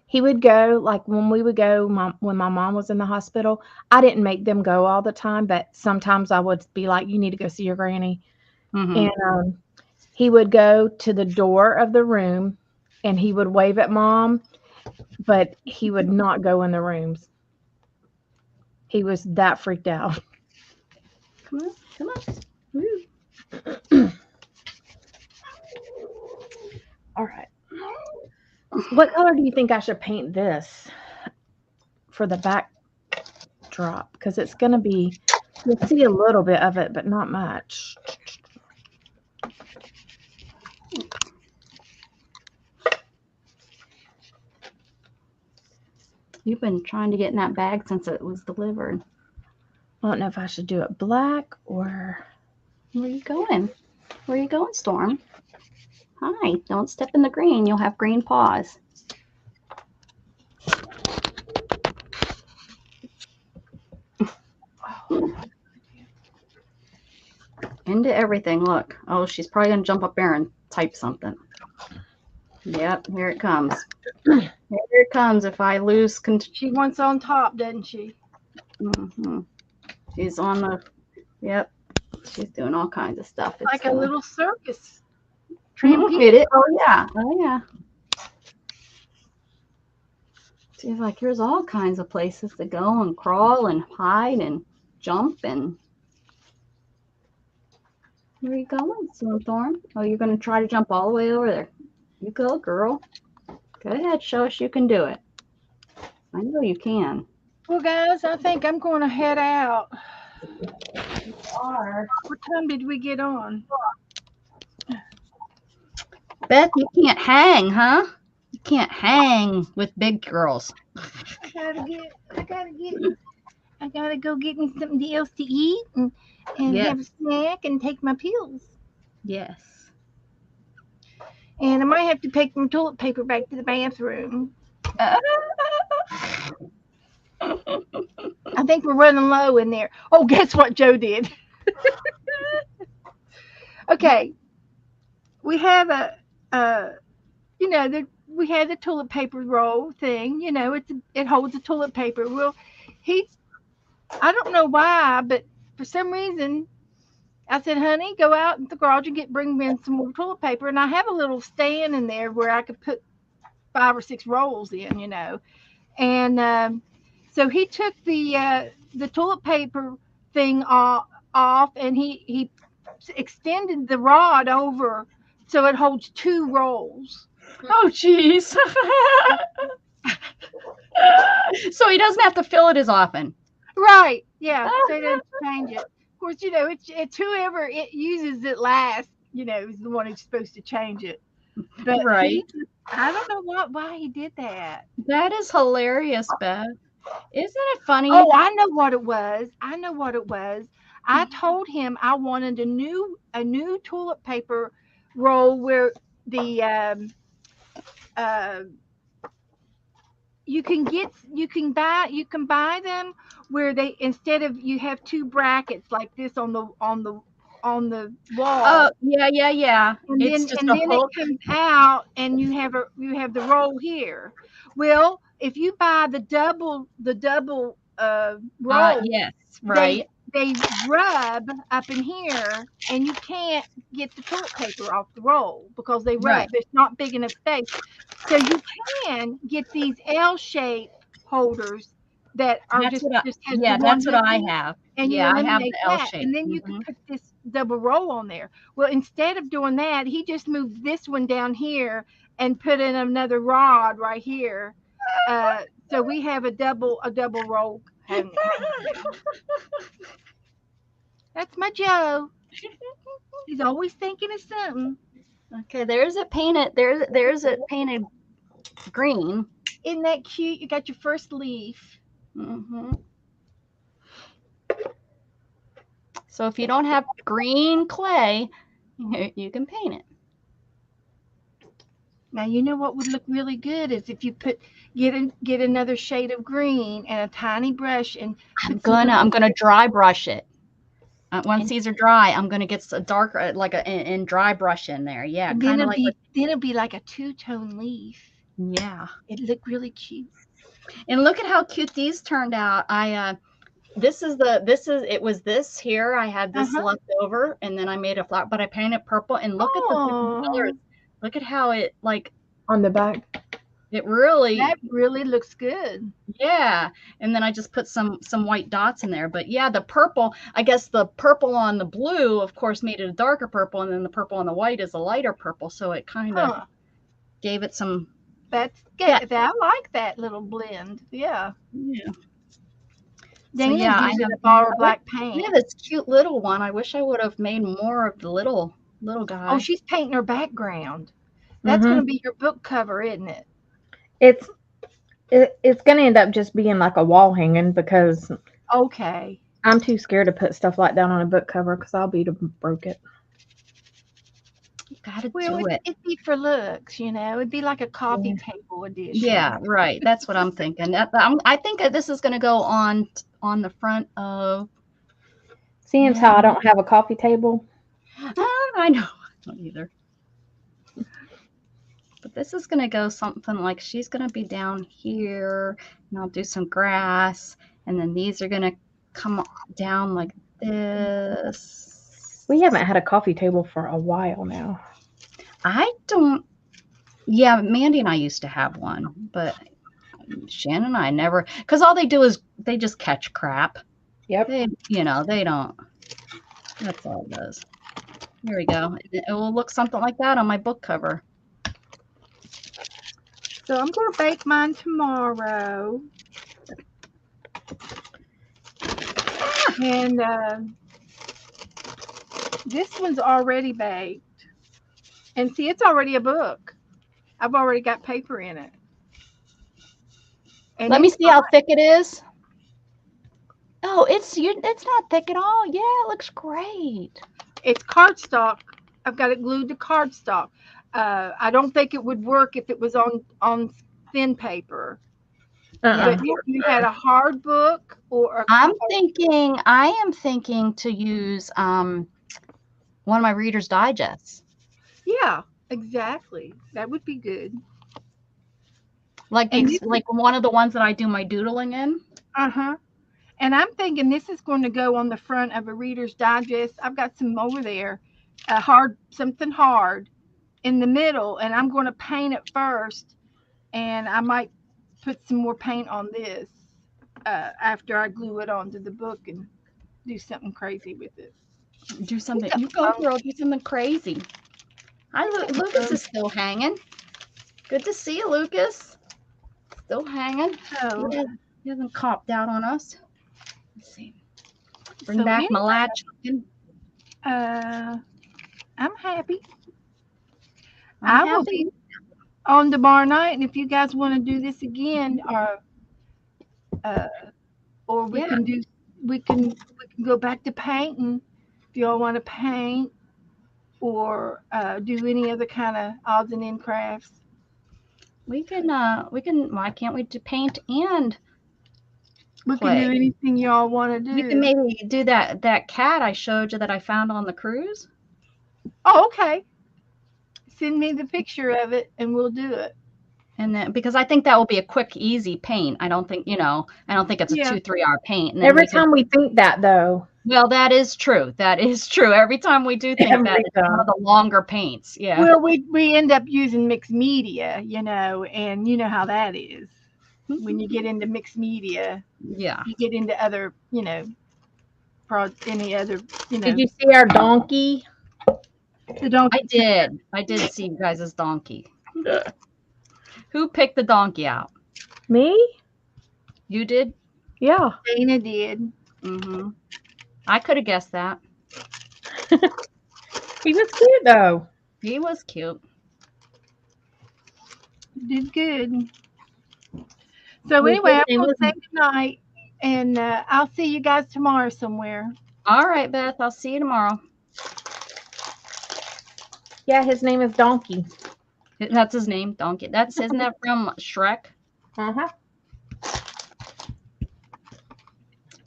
Speaker 3: He would go, like, when we would go, when my mom was in the hospital, I didn't make them go all the time, but sometimes I would be like, you need to go see your granny. And he would go to the door of the room and he would wave at Mom, but he would not go in the rooms. He was that freaked out.
Speaker 1: Come on.
Speaker 3: All right. What color do you think I should paint this for the backdrop? Because it's going to be, you'll see a little bit of it, but not much.
Speaker 1: You've been trying to get in that bag since it was delivered.
Speaker 3: I don't know if I should do it black or...
Speaker 1: Where are you going? Where are you going, Storm? Hi, don't step in the green. You'll have green paws. Into everything, look. Oh, she's probably going to jump up there and type something. Yep, here it comes. Here it comes if I lose control.
Speaker 2: She wants on top, doesn't she?
Speaker 1: She's on the, yep. She's doing all kinds of stuff.
Speaker 2: It's like a little circus.
Speaker 1: It is. Oh, yeah. Oh, yeah. She's like, here's all kinds of places to go and crawl and hide and jump. And where are you going, Storm? Oh, you're going to try to jump all the way over there. You go, girl. Go ahead. Show us you can do it. I know you can.
Speaker 2: Well, guys, I think I'm going to head out.
Speaker 3: You are.
Speaker 2: What time did we get on?
Speaker 1: Beth, you can't hang, huh? You can't hang with big girls.
Speaker 2: I gotta get. I gotta go get me something else to eat and
Speaker 1: Yes.
Speaker 2: have a snack and take my pills.
Speaker 1: Yes.
Speaker 2: And I might have to take my toilet paper back to the bathroom. I think we're running low in there. Oh, guess what Joe did? Okay, we have we had the toilet paper roll thing. It holds the toilet paper. Well, I don't know why, but for some reason, I said, honey, go out in the garage and bring me some more toilet paper. And I have a little stand in there where I could put 5 or 6 rolls in. And so he took the toilet paper thing off, and he extended the rod over so it holds 2 rolls.
Speaker 1: Oh, jeez. So he doesn't have to fill it as often.
Speaker 2: Right. Yeah. So he doesn't change it. Of course, it's whoever it uses it last, is the one who's supposed to change it. But
Speaker 1: Right.
Speaker 2: I don't know why he did that.
Speaker 1: That is hilarious, Beth. Isn't it funny?
Speaker 2: Oh, I know what it was. I told him I wanted a new toilet paper roll where the you can buy them where they, instead of, you have 2 brackets like this on the wall.
Speaker 1: Oh, yeah.
Speaker 2: And
Speaker 1: It's
Speaker 2: then,
Speaker 1: just
Speaker 2: and
Speaker 1: a
Speaker 2: then
Speaker 1: whole.
Speaker 2: it comes out, and you have the roll here. Well, if you buy the double roll,
Speaker 1: Yes, right.
Speaker 2: they rub up in here, and you can't get the toilet paper off the roll because they rub.
Speaker 1: Right.
Speaker 2: It's not big enough space. So you can get these L-shaped holders that are
Speaker 1: That's what
Speaker 2: just has the
Speaker 1: yeah,
Speaker 2: one
Speaker 1: that's what I
Speaker 2: hook,
Speaker 1: have.
Speaker 2: and you
Speaker 1: Yeah, I have
Speaker 2: eliminate
Speaker 1: the L
Speaker 2: that,
Speaker 1: shape.
Speaker 2: and then you can put this double roll on there. Well, instead of doing that, he just moved this one down here and put in another rod right here. So we have a double roll hanging. That's my Joe. He's always thinking of something.
Speaker 1: Okay, there's it painted. There's it painted green.
Speaker 2: Isn't that cute? You got your first leaf.
Speaker 1: Mm-hmm. So if you don't have green clay, you can paint it.
Speaker 2: Now, you know what would look really good is if you get another shade of green and a tiny brush and
Speaker 1: I'm gonna dry brush it. Once these are dry, I'm gonna get a darker, like and dry brush in there. Yeah, kind of like.
Speaker 2: Then it'll be like a 2-tone leaf.
Speaker 1: Yeah,
Speaker 2: it looked really cute.
Speaker 1: And look at how cute these turned out. It was this here. I had this left over, and then I made a flower, but I painted purple. And look at the different colors. Look at how it, like,
Speaker 3: on the back.
Speaker 1: That really
Speaker 2: looks good.
Speaker 1: Yeah. And then I just put some white dots in there. But yeah, the purple, I guess the purple on the blue, of course, made it a darker purple, and then the purple on the white is a lighter purple. So it kind of gave it some.
Speaker 2: That's good. I like that little blend. Yeah.
Speaker 1: Yeah.
Speaker 2: Dana's using a bar of black paint.
Speaker 1: Yeah, this cute little one. I wish I would have made more of the little guy.
Speaker 2: Oh, she's painting her background. That's going to be your book cover, isn't it?
Speaker 3: It's going to end up just being like a wall hanging because I'm too scared to put stuff like that on a book cover because I'll be to broke it.
Speaker 1: You gotta do it.
Speaker 2: It'd be for looks, It'd be like a coffee table edition.
Speaker 1: Yeah, right. That's what I'm thinking. I think this is going to go on the front of.
Speaker 3: Seeing as how I don't have a coffee table.
Speaker 1: I know. I don't either. But this is going to go something like, she's going to be down here, and I'll do some grass, and then these are going to come down like this.
Speaker 3: We haven't had a coffee table for a while now.
Speaker 1: Yeah, Mandy and I used to have one, but Shannon and I never, because all they do is they just catch crap.
Speaker 3: Yep.
Speaker 1: They don't. That's all it does. Here we go. It will look something like that on my book cover.
Speaker 2: So I'm going to bake mine tomorrow. And this one's already baked. And see, it's already a book. I've already got paper in it. And
Speaker 1: let me see how thick it is. Oh, it's not thick at all. Yeah, it looks great.
Speaker 2: It's cardstock. I've got it glued to cardstock. I don't think it would work if it was on thin paper. But if you had a hard book or
Speaker 1: I am thinking to use one of my Reader's Digests.
Speaker 2: yeah, exactly. That would be good.
Speaker 1: Like one of the ones that I do my doodling in.
Speaker 2: Uh-huh. And I'm thinking this is going to go on the front of a Reader's Digest. I've got some over there, something hard in the middle, and I'm going to paint it first, and I might put some more paint on this after I glue it onto the book and do something crazy with it.
Speaker 1: Do something. You go, girl. Do something crazy. Lucas is still hanging. Good to see you, Lucas. Still hanging.
Speaker 2: Oh.
Speaker 1: He hasn't copped out on us. Let's see. Bring back my latch.
Speaker 2: I'm happy.
Speaker 1: I'm
Speaker 2: will be on tomorrow night, and if you guys want to do this again, or we can go back to painting if y'all want to paint, or do any other kind of odds and end crafts.
Speaker 1: We can. Why can't we do paint and
Speaker 2: we can do anything y'all want to do?
Speaker 1: We can maybe do that cat I showed you that I found on the cruise.
Speaker 2: Oh, okay. Send me the picture of it and we'll do it.
Speaker 1: And then, because I think that will be a quick, easy paint. I don't think it's a 2-3 hour paint. And then
Speaker 3: every time we think that, though.
Speaker 1: Well, that is true. That is true. Every time we do think that, it's one of the longer paints. Yeah.
Speaker 2: Well, we end up using mixed media, and you know how that is. When you get into mixed media,
Speaker 1: yeah,
Speaker 2: you get into other, any other,
Speaker 3: Did you see our donkey?
Speaker 2: The donkey.
Speaker 1: I did see you guys' donkey. Who picked the donkey out?
Speaker 3: Me?
Speaker 1: You did?
Speaker 3: Yeah.
Speaker 2: Dana did.
Speaker 1: Mm-hmm. I could have guessed that.
Speaker 3: He was cute, though.
Speaker 1: He was cute.
Speaker 2: Did good. So anyway, I'm going to say goodnight, and I'll see you guys tomorrow somewhere.
Speaker 1: All right, Beth. I'll see you tomorrow.
Speaker 3: Yeah, his name is Donkey.
Speaker 1: That's his name, Donkey. Isn't that from Shrek?
Speaker 3: Uh-huh.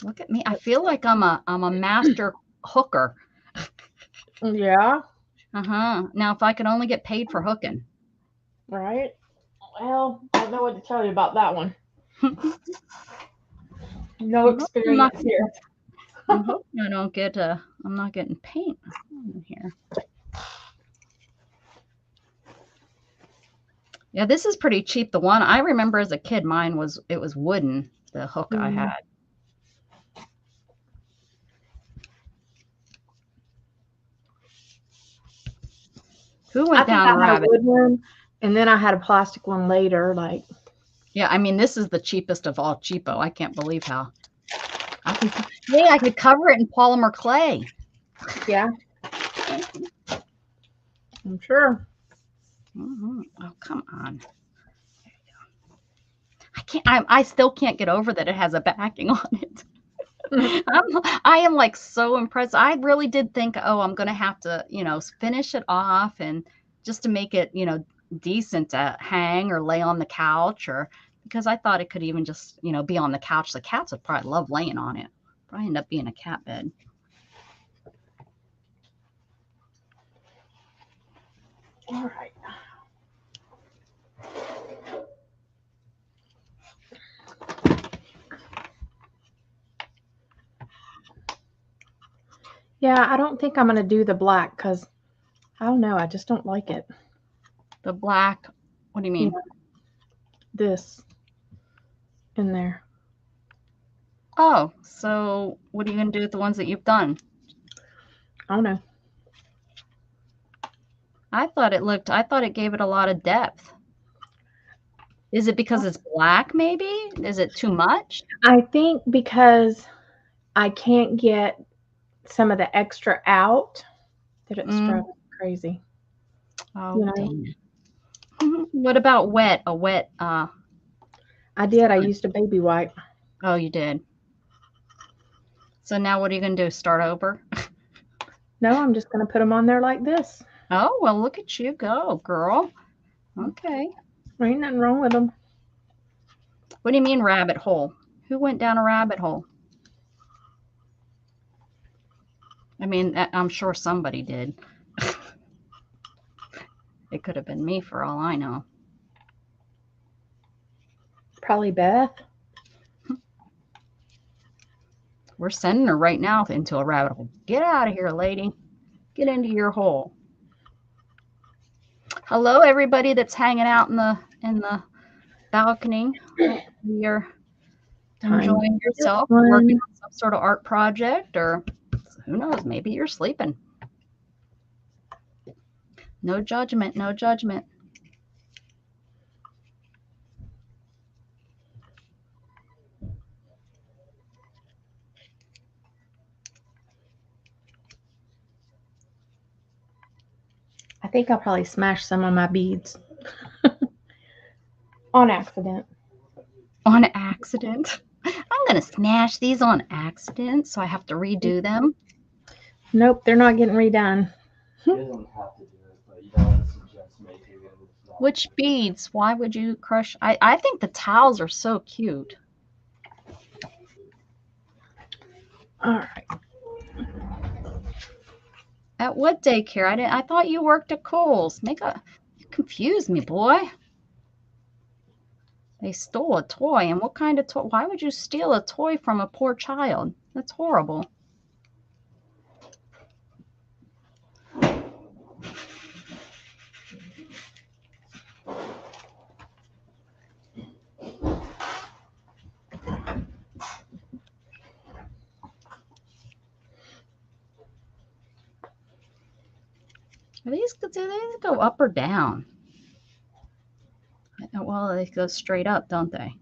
Speaker 1: Look at me. I feel like I'm a master hooker.
Speaker 3: Yeah.
Speaker 1: Uh-huh. Now, if I could only get paid for hooking.
Speaker 3: Right. Well, I don't know what to tell you about that one. No experience here.
Speaker 1: I hope I don't get I'm not getting paint in here. Yeah, this is pretty cheap. The one I remember as a kid, mine was wooden, the hook I had. Who went down a rabbit?
Speaker 3: A wood one, and then I had a plastic one later.
Speaker 1: Yeah, I mean, this is the cheapest of all cheapo. I can't believe how. I could cover it in polymer clay.
Speaker 3: Yeah. I'm sure.
Speaker 1: Mm-hmm. Oh, come on. There you go. I still can't get over that it has a backing on it. I am like so impressed. I really did think, I'm going to have to, finish it off and just to make it, decent to hang or lay on the couch, or because I thought it could even just, be on the couch. The cats would probably love laying on it. Probably end up being a cat bed.
Speaker 3: All right. Yeah, I don't think I'm going to do the black because I don't know. I just don't like it.
Speaker 1: The black, what do you mean?
Speaker 3: This in there.
Speaker 1: Oh, so what are you going to do with the ones that you've done?
Speaker 3: I don't know.
Speaker 1: I thought it gave it a lot of depth. Is it because it's black, maybe? Is it too much?
Speaker 3: I think because I can't get some of the extra out that it's driving crazy.
Speaker 1: Oh, dang it. What about wet? A wet
Speaker 3: I did. I used a baby wipe.
Speaker 1: Oh, you did. So now what are you going to do? Start over?
Speaker 3: No, I'm just going to put them on there like this.
Speaker 1: Oh, well, look at you go, girl. Okay.
Speaker 3: There ain't nothing wrong with them.
Speaker 1: What do you mean rabbit hole? Who went down a rabbit hole? I mean, I'm sure somebody did. It could have been me for all I know.
Speaker 3: Probably Beth.
Speaker 1: We're sending her right now into a rabbit hole. Get out of here, lady. Get into your hole. Hello, everybody that's hanging out in the balcony. You're enjoying yourself, working on some sort of art project, or who knows, maybe you're sleeping. No judgment, no judgment.
Speaker 3: I think I'll probably smash some of my beads. On accident.
Speaker 1: On accident? I'm going to smash these on accident, so I have to redo them.
Speaker 3: Nope, they're not getting redone.
Speaker 6: You don't have to do it, but you don't suggest making it.
Speaker 1: Which beads? Why would you crush? I think the towels are so cute.
Speaker 3: All right.
Speaker 1: At what daycare? I thought you worked at Kohl's. You confused me, boy. They stole a toy. And what kind of toy? Why would you steal a toy from a poor child? That's horrible. Do these go up or down? Well, they go straight up, don't they?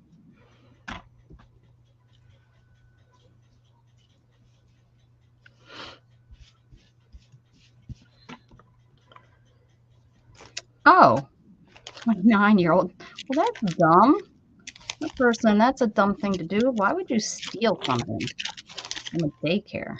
Speaker 1: Oh, 29-year-old. Well, that's dumb. That person, that's a dumb thing to do. Why would you steal something from a daycare?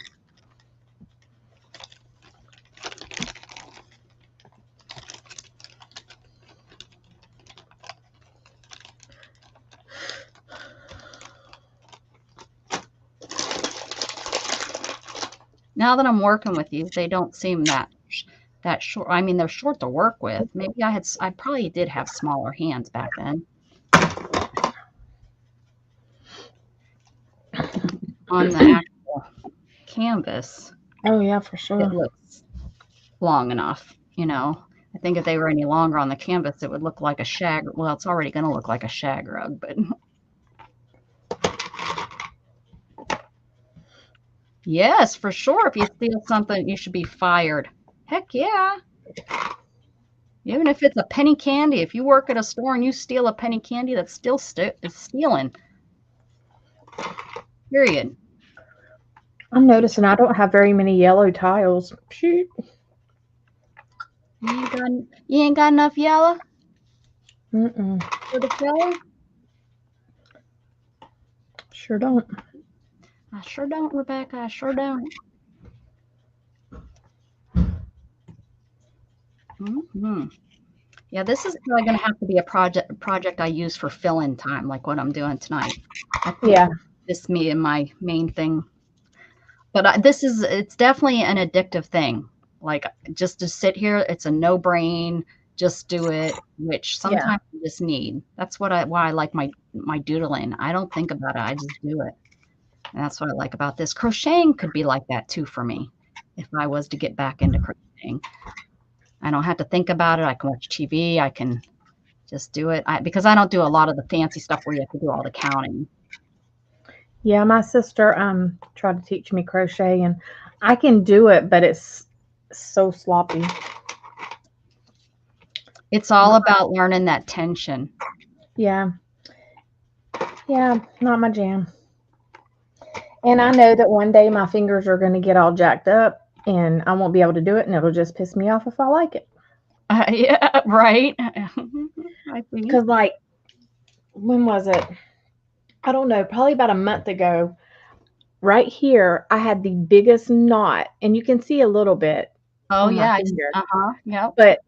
Speaker 1: Now that I'm working with you, they don't seem that short. I mean, they're short to work with. Maybe I probably did have smaller hands back then. On the actual canvas.
Speaker 3: Oh yeah, for sure.
Speaker 1: It looks long enough, you know. I think if they were any longer on the canvas, it would look like a shag. Well, it's already going to look like a shag rug, but. Yes, for sure. If you steal something, you should be fired. Heck yeah. Even if it's a penny candy, if you work at a store and you steal a penny candy, that's still stealing. Period.
Speaker 3: I'm noticing I don't have very many yellow tiles. Shoot.
Speaker 1: You ain't got enough yellow for the filler?
Speaker 3: Sure don't.
Speaker 1: I sure don't, Rebecca. I sure don't. Yeah, this is probably going to have to be a project I use for fill-in time, like what I'm doing tonight.
Speaker 3: Yeah.
Speaker 1: This me and my main thing. But it's definitely an addictive thing. Like, just to sit here, it's a no-brain. Just do it, which sometimes you just need. That's why I like my doodling. I don't think about it. I just do it. And that's what I like about this. Crocheting could be like that too for me. If I was to get back into crocheting, I don't have to think about it. I can watch TV. I can just do it. Because I don't do a lot of the fancy stuff where you have to do all the counting.
Speaker 3: Yeah, my sister tried to teach me crochet, and I can do it, but it's so sloppy.
Speaker 1: It's all about learning that tension.
Speaker 3: Yeah. Yeah, not my jam. And I know that one day my fingers are going to get all jacked up and I won't be able to do it, and it'll just piss me off if I like it.
Speaker 1: Yeah, right.
Speaker 3: Because, like, when was it? I don't know, probably about a month ago, right here, I had the biggest knot, and you can see a little bit
Speaker 1: Oh
Speaker 3: on my
Speaker 1: yeah.
Speaker 3: finger.
Speaker 1: Yep.
Speaker 3: But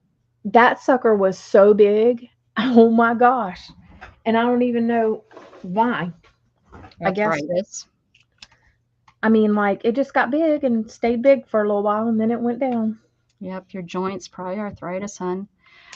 Speaker 3: that sucker was so big. Oh my gosh. And I don't even know why. I guess,
Speaker 1: Arthritis.
Speaker 3: I mean, like it just got big and stayed big for a little while and then it went down.
Speaker 1: Yep, your joints, probably arthritis, hun.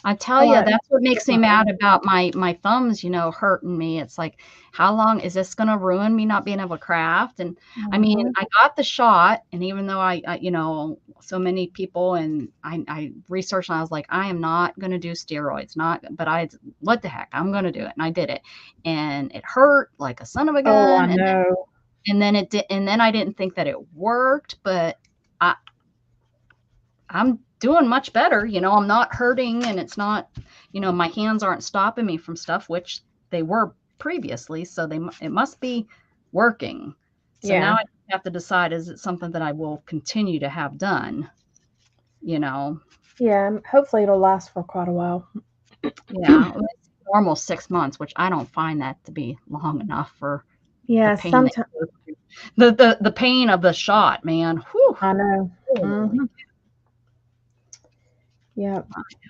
Speaker 1: I tell
Speaker 3: Oh,
Speaker 1: you, that's what makes me mad about my thumbs, hurting me. It's like, how long is this going to ruin me not being able to craft? And I mean, I got the shot, and even though so many people and I researched, and I was like, I am not going to do steroids, what the heck, I'm going to do it, and I did it, and it hurt like a son of a gun.
Speaker 3: Oh, I know.
Speaker 1: And then it did, and then I didn't think that it worked, but I'm doing much better. I'm not hurting, and it's not, my hands aren't stopping me from stuff, which they were previously. So it must be working. So now I have to decide, is it something that I will continue to have done?
Speaker 3: Yeah, hopefully it'll last for quite a while.
Speaker 1: Yeah, it's normal 6 months, which I don't find that to be long enough for
Speaker 3: Yeah,
Speaker 1: the pain.
Speaker 3: sometimes
Speaker 1: The pain of the shot, man. Whew.
Speaker 3: I know. Mm-hmm. Yeah.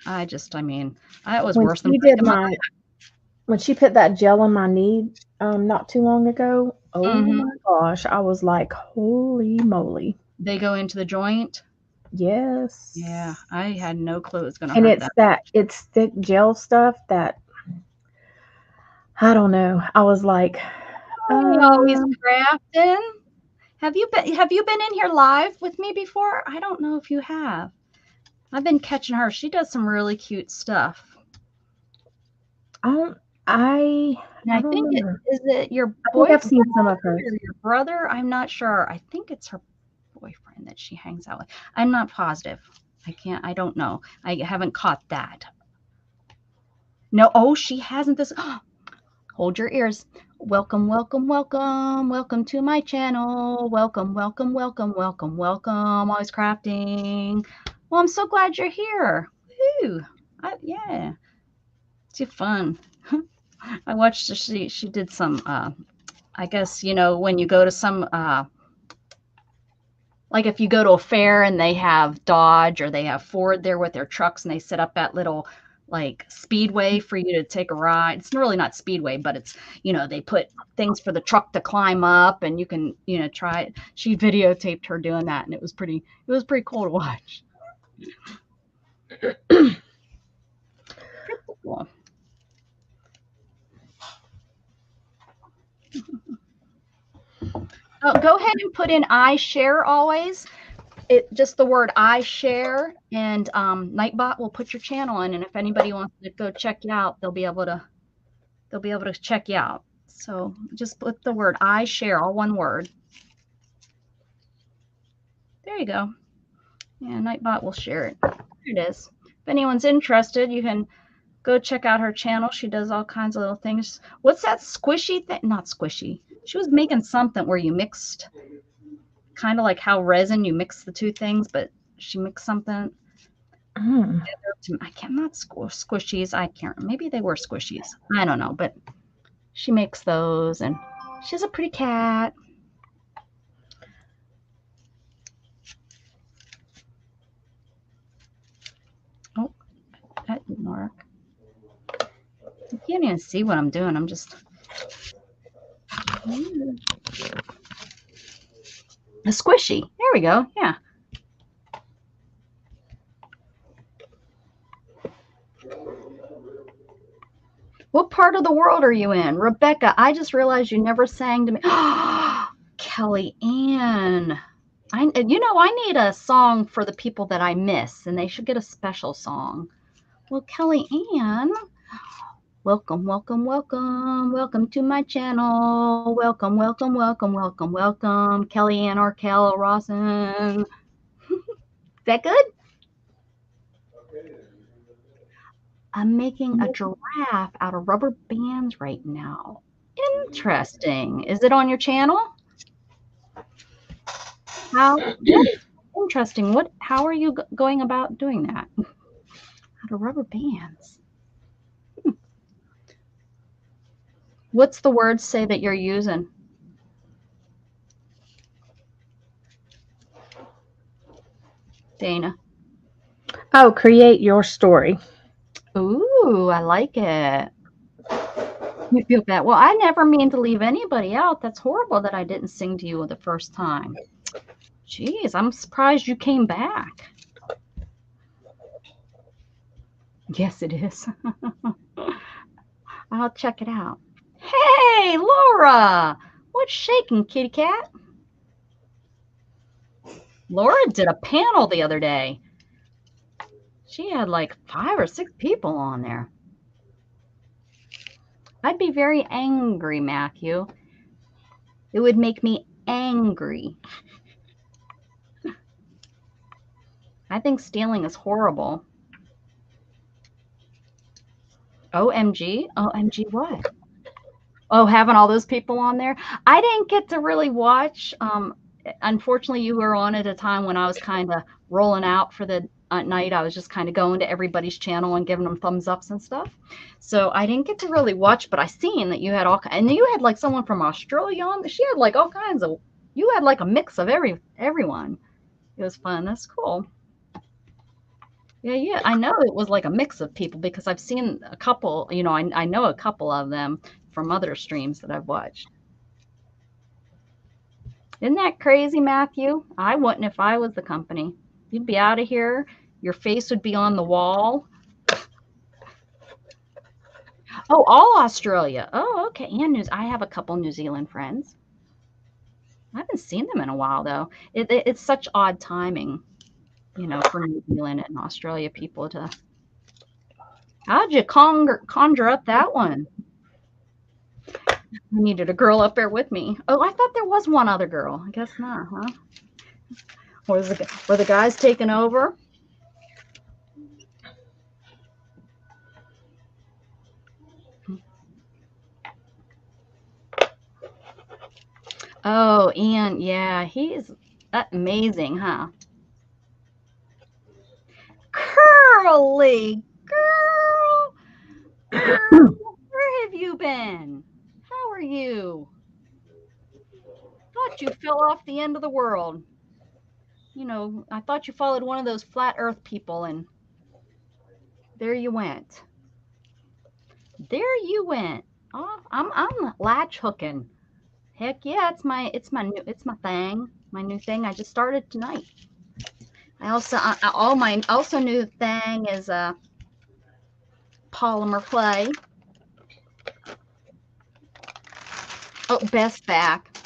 Speaker 1: I mean, it was
Speaker 3: When
Speaker 1: worse than
Speaker 3: she did when she put that gel on my knee not too long ago, oh my gosh, I was like, holy moly.
Speaker 1: They go into the joint.
Speaker 3: Yes.
Speaker 1: Yeah, I had no clue it was going to hurt.
Speaker 3: And it's thick gel stuff that I don't know. I was like,
Speaker 1: always crafting. Have you been in here live with me before? I don't know if you have. I've been catching her. She does some really cute stuff.
Speaker 3: I
Speaker 1: think is it your
Speaker 3: boyfriend? I've seen some of hers.
Speaker 1: Or your brother? I'm not sure. I think it's her boyfriend that she hangs out with. I'm not positive. I don't know. I haven't caught that. No, she hasn't this. Hold your ears. Welcome, welcome, welcome. Welcome to my channel. Welcome, welcome, welcome, welcome, welcome. Always crafting. Well, I'm so glad you're here. Woo! Yeah. It's fun. I watched her. She did some, I guess, when you go to some, like if you go to a fair and they have Dodge or they have Ford there with their trucks and they set up that little like speedway for you to take a ride. It's really not speedway, but it's, they put things for the truck to climb up and you can, try it. She videotaped her doing that and it was pretty cool to watch. Pretty cool. Go ahead and put in I share always. Just the word I share, and Nightbot will put your channel in, and if anybody wants to go check you out, they'll be able to check you out. So just put the word I share, all one word. There you go. Yeah, Nightbot will share it. There it is. If anyone's interested, you can go check out her channel. She does all kinds of little things. What's that squishy thing? Not squishy. She was making something where you mixed, kind of like how resin, you mix the two things, but she mixed something. I cannot squishies. I can't. Maybe they were squishies. I don't know, but she makes those, and she's a pretty cat. Oh, that didn't work. I can't even see what I'm doing. I'm just a squishy. There we go. Yeah. What part of the world are you in? Rebecca, I just realized you never sang to me. Kelly Ann. I need a song for the people that I miss, and they should get a special song. Well, Kelly Ann, welcome, welcome, welcome. Welcome to my channel. Welcome, welcome, welcome, welcome, welcome. Kelly Ann Arkell Rawson. Is that good? I'm making a giraffe out of rubber bands right now. Interesting. Is it on your channel? Interesting. How are you going about doing that? Out of rubber bands. What's the word say that you're using? Dana?
Speaker 3: Oh, create your story.
Speaker 1: Ooh, I like it. You feel bad. Well, I never mean to leave anybody out. That's horrible that I didn't sing to you the first time. Jeez, I'm surprised you came back. Yes, it is. I'll check it out. Hey, Laura! What's shaking, kitty cat? Laura did a panel the other day. She had like 5 or 6 people on there. I'd be very angry, Matthew. It would make me angry. I think stealing is horrible. OMG? OMG what? Oh, having all those people on there? I didn't get to really watch. Unfortunately, you were on at a time when I was kind of rolling out for the night. I was just kind of going to everybody's channel and giving them thumbs ups and stuff. So I didn't get to really watch, but I seen that you had all, and you had like someone from Australia on. She had like all kinds of, you had like a mix of everyone. It was fun. That's cool. Yeah. I know it was like a mix of people because I've seen a couple, you know, I know a couple of them from other streams that I've watched. Isn't that crazy, Matthew? I wouldn't if I was the company. You'd be out of here. Your face would be on the wall. Oh, all Australia. Oh, okay. And I have a couple New Zealand friends. I haven't seen them in a while, though. It's such odd timing, you know, for New Zealand and Australia people to. How'd you conjure up that one? I needed a girl up there with me. Oh, I thought there was one other girl. I guess not, huh? Were the guys taking over? Oh, Ian, yeah, he's amazing, huh? Curly girl, where have you been? How are you? Thought you fell off the end of the world. You know, I thought you followed one of those flat earth people and there you went. There you went. Oh, I'm latch hooking. Heck yeah, it's my thing. My new thing I just started tonight. I also new thing is Polymer Clay. Oh, Beth's back.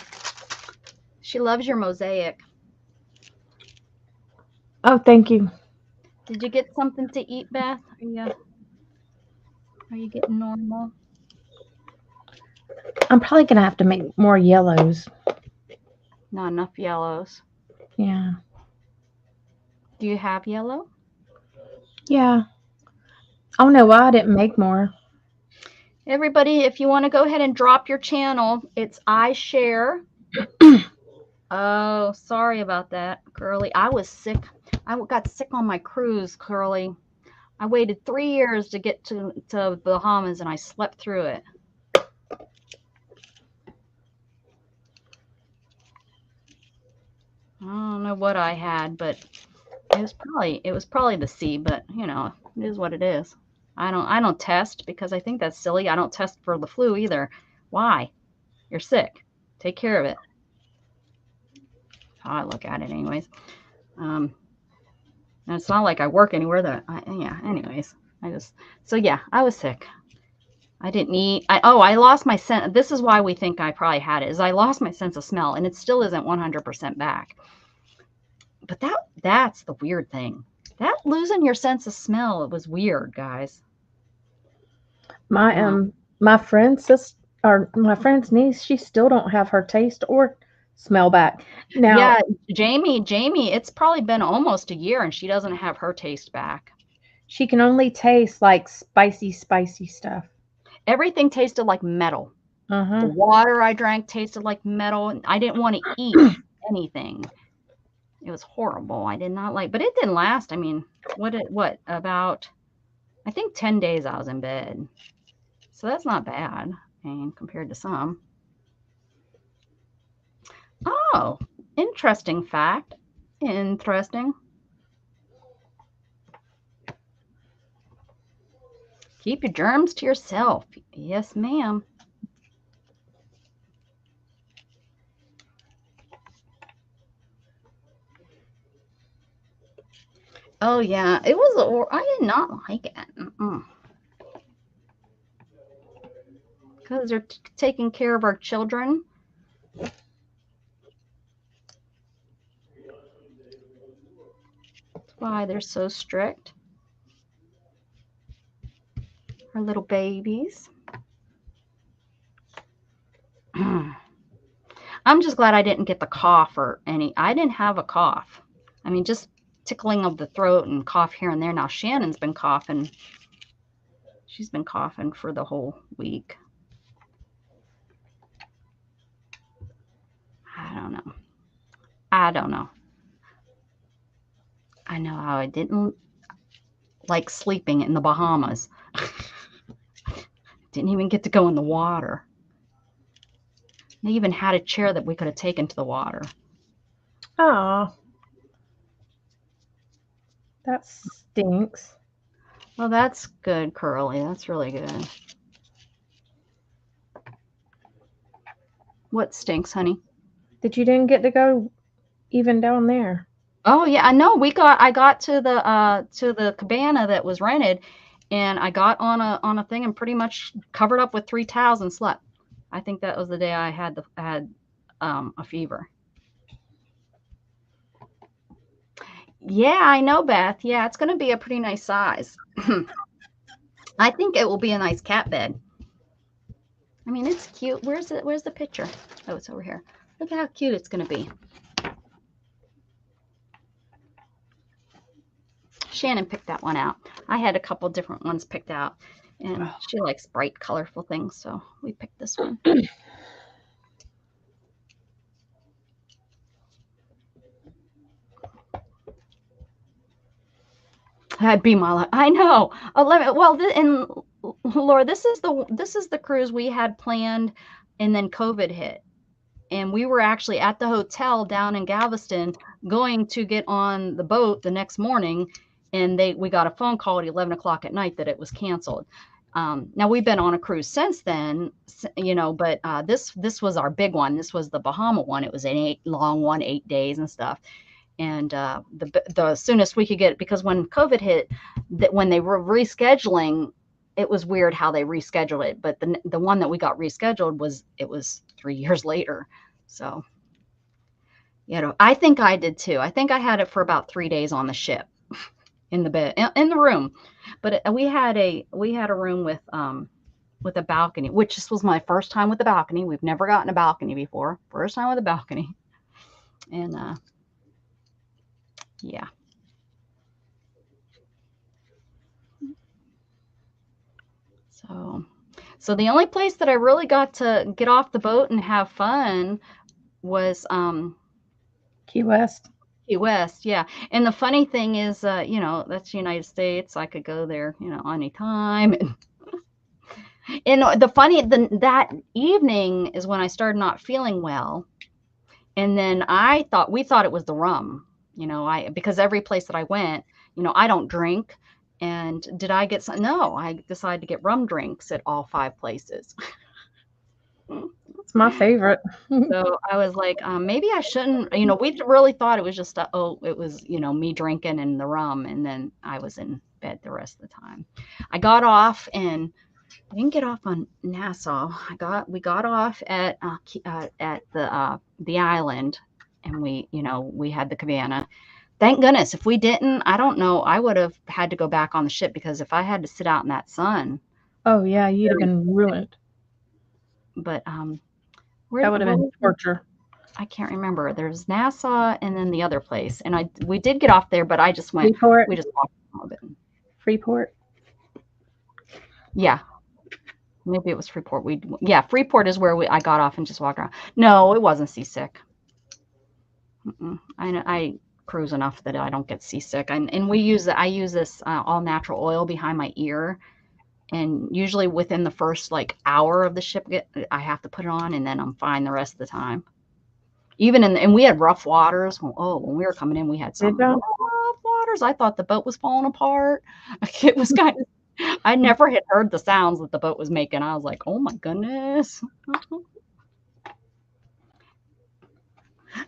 Speaker 1: She loves your mosaic.
Speaker 3: Oh, thank you.
Speaker 1: Did you get something to eat, Beth? Are you getting normal?
Speaker 3: I'm probably going to have to make more yellows.
Speaker 1: Not enough yellows.
Speaker 3: Yeah.
Speaker 1: Do you have yellow?
Speaker 3: Yeah. I don't know why I didn't make more.
Speaker 1: Everybody, if you want to go ahead and drop your channel, it's iShare. Oh, sorry about that, Curly. I was sick. I got sick on my cruise, Curly. I waited 3 years to get to Bahamas, and I slept through it. I don't know what I had, but it was probably the sea. But you know, it is what it is. I don't test because I think that's silly. I don't test for the flu either. Why? You're sick. Take care of it. That's how I look at it, anyways. And it's not like I work anywhere that. Anyways, I was sick. I didn't eat. I lost my sense. This is why we think I probably had it. Is I lost my sense of smell, and it still isn't 100% back. But that's the weird thing. That losing your sense of smell, it was weird, guys.
Speaker 3: My friend's sister or my friend's niece, she still don't have her taste or smell back. Now,
Speaker 1: yeah, Jamie, it's probably been almost a year, and she doesn't have her taste back.
Speaker 3: She can only taste like spicy stuff.
Speaker 1: Everything tasted like metal.
Speaker 3: Uh-huh.
Speaker 1: The water I drank tasted like metal. I didn't want to eat anything. It was horrible. I did not like, but it didn't last. I mean, about, I think 10 days I was in bed. So that's not bad, and compared to some. Oh, interesting fact. Interesting. Keep your germs to yourself. Yes, ma'am. Oh yeah, it was. I did not like it. Because they're taking care of our children. That's why they're so strict. Our little babies. I'm just glad I didn't get the cough or any. I didn't have a cough. I mean, just tickling of the throat and cough here and there. Now Shannon's been coughing. She's been coughing for the whole week. I don't know. I don't know. I know how I didn't like sleeping in the Bahamas. Didn't even get to go in the water. They even had a chair that we could have taken to the water.
Speaker 3: Oh, that stinks.
Speaker 1: Well, that's good, Curly. That's really good. What stinks, honey?
Speaker 3: That you didn't get to go even down there.
Speaker 1: Oh yeah, I know. I got to the cabana that was rented, and I got on a thing and pretty much covered up with 3 towels and slept. I think that was the day I had a fever. Yeah, I know, Beth. Yeah, it's going to be a pretty nice size. I think it will be a nice cat bed. I mean, it's cute. Where's it? Where's the picture? Oh, it's over here. Look at how cute it's going to be. Shannon picked that one out. I had a couple different ones picked out, and she likes bright, colorful things, so we picked this one. That'd be my life. I know. 11. Well, and Laura, this is the cruise we had planned, and then COVID hit, and we were actually at the hotel down in Galveston going to get on the boat the next morning, and we got a phone call at 11 o'clock at night that it was canceled. Now we've been on a cruise since then, you know, but this was our big one. This was the Bahama one. It was an long one, 8 days and stuff. And the soonest we could get, because when COVID hit, that when they were rescheduling, it was weird how they rescheduled it. But the one that we got rescheduled was 3 years later. So, you know, I think I did too. I think I had it for about 3 days on the ship, in the bed, in the room. But we had a room with a balcony, which this was my first time with a balcony. We've never gotten a balcony before. First time with a balcony, and yeah. So the only place that I really got to get off the boat and have fun was
Speaker 3: Key West.
Speaker 1: Key West, yeah. And the funny thing is, you know, that's the United States. I could go there, you know, anytime. And that evening is when I started not feeling well. And then we thought it was the rum, you know, because every place that I went, you know, I don't drink. And did I get some? No, I decided to get rum drinks at all 5 places.
Speaker 3: It's my favorite.
Speaker 1: So I was like, maybe I shouldn't, you know, we really thought it was just, it was, you know, me drinking and the rum. And then I was in bed the rest of the time. I got off, and I didn't get off on Nassau. We got off at the island, and we had the cabana. Thank goodness. If we didn't, I don't know, I would have had to go back on the ship, because if I had to sit out in that sun.
Speaker 3: Oh yeah, you'd have been ruined.
Speaker 1: But
Speaker 3: that would have been torture.
Speaker 1: I can't remember. There's Nassau and then the other place, and we did get off there, but I just went.
Speaker 3: Freeport.
Speaker 1: We just walked a little bit.
Speaker 3: Freeport.
Speaker 1: Yeah, maybe it was Freeport. Freeport is where I got off and just walked around. No, it wasn't seasick. I cruise enough that I don't get seasick, and I use this all natural oil behind my ear, and usually within the first hour of the ship I have to put it on, and then I'm fine the rest of the time. Even and we had rough waters. When we were coming in, we had some rough waters. I thought the boat was falling apart. It was kind of, I never had heard the sounds that the boat was making. I was like, oh my goodness.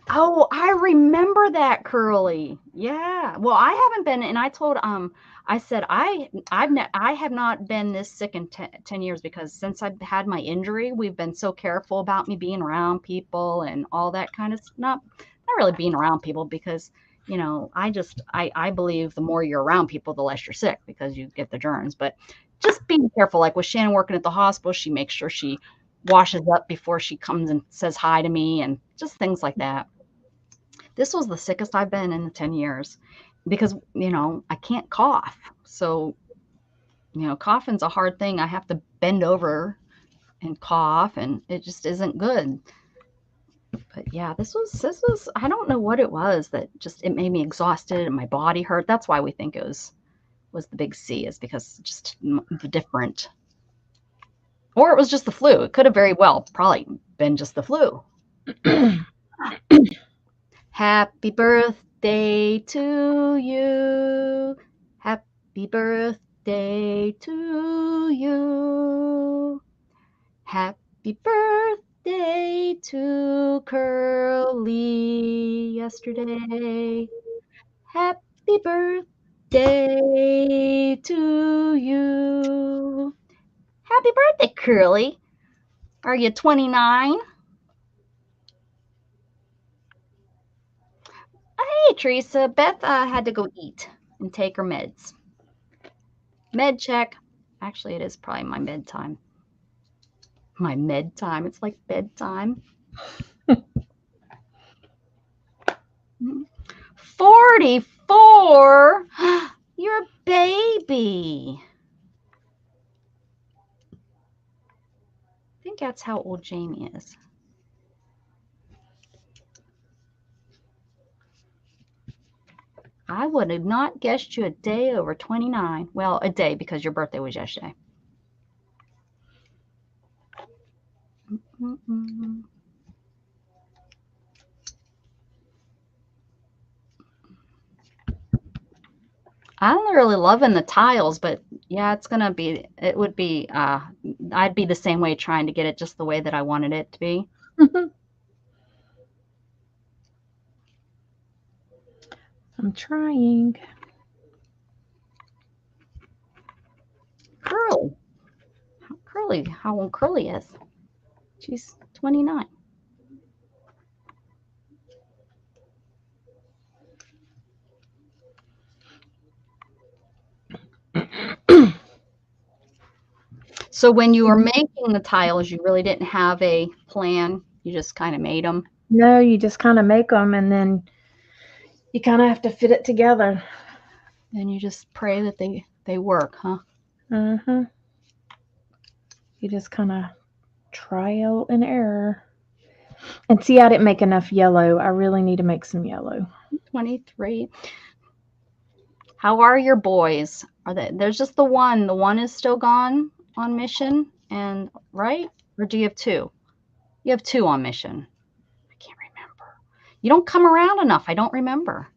Speaker 1: Oh, I remember that, Curly. Yeah. Well, I haven't been, and I told I said I have not been this sick in 10 years, because since I've had my injury, we've been so careful about me being around people and all that kind of stuff. Not really being around people, because you know, I believe the more you're around people, the less you're sick, because you get the germs. But just being careful, like with Shannon working at the hospital, she makes sure she washes up before she comes and says hi to me, and just things like that. This was the sickest I've been in the 10 years, because, you know, I can't cough. So, you know, coughing's a hard thing. I have to bend over and cough, and it just isn't good. But yeah, this was, I don't know what it was that just, it made me exhausted and my body hurt. That's why we think it was the big C, is because just the different, or it was just the flu. It could have very well probably been just the flu. Happy birthday to you. Happy birthday to you. Happy birthday to Curly yesterday. Happy birthday to you. Happy birthday, Curly. Are you 29? Hey, Teresa. Beth had to go eat and take her meds. Med check. Actually, it is probably my med time. My med time. It's like bedtime. 44? You're a baby. I think that's how old Jamie is. I would have not guessed you a day over 29. Well, a day, because your birthday was yesterday. I'm really loving the tiles, but yeah, it would be, I'd be the same way, trying to get it just the way that I wanted it to be.
Speaker 3: I'm trying.
Speaker 1: Curly, how old Curly is? She's 29. So when you were making the tiles, you really didn't have a plan. You just kind of made them.
Speaker 3: No, you just kind of make them, and then you kind of have to fit it together.
Speaker 1: And you just pray that they work, huh?
Speaker 3: You just kind of trial and error. And see, I didn't make enough yellow. I really need to make some yellow.
Speaker 1: 23. How are your boys? There's just the one. The one is still gone on mission, and right? Or do you have two? You have two on mission. I can't remember. You don't come around enough. I don't remember.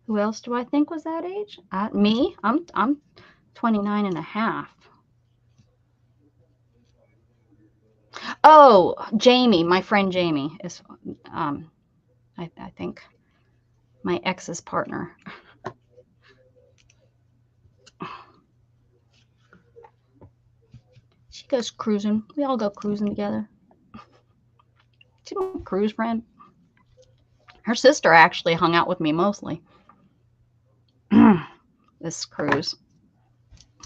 Speaker 1: Who else do I think was that age? Me? I'm 29 and a half. Oh, Jamie, my friend Jamie is, I think, my ex's partner. She goes cruising. We all go cruising together. She don't cruise, friend. Her sister actually hung out with me mostly. This cruise.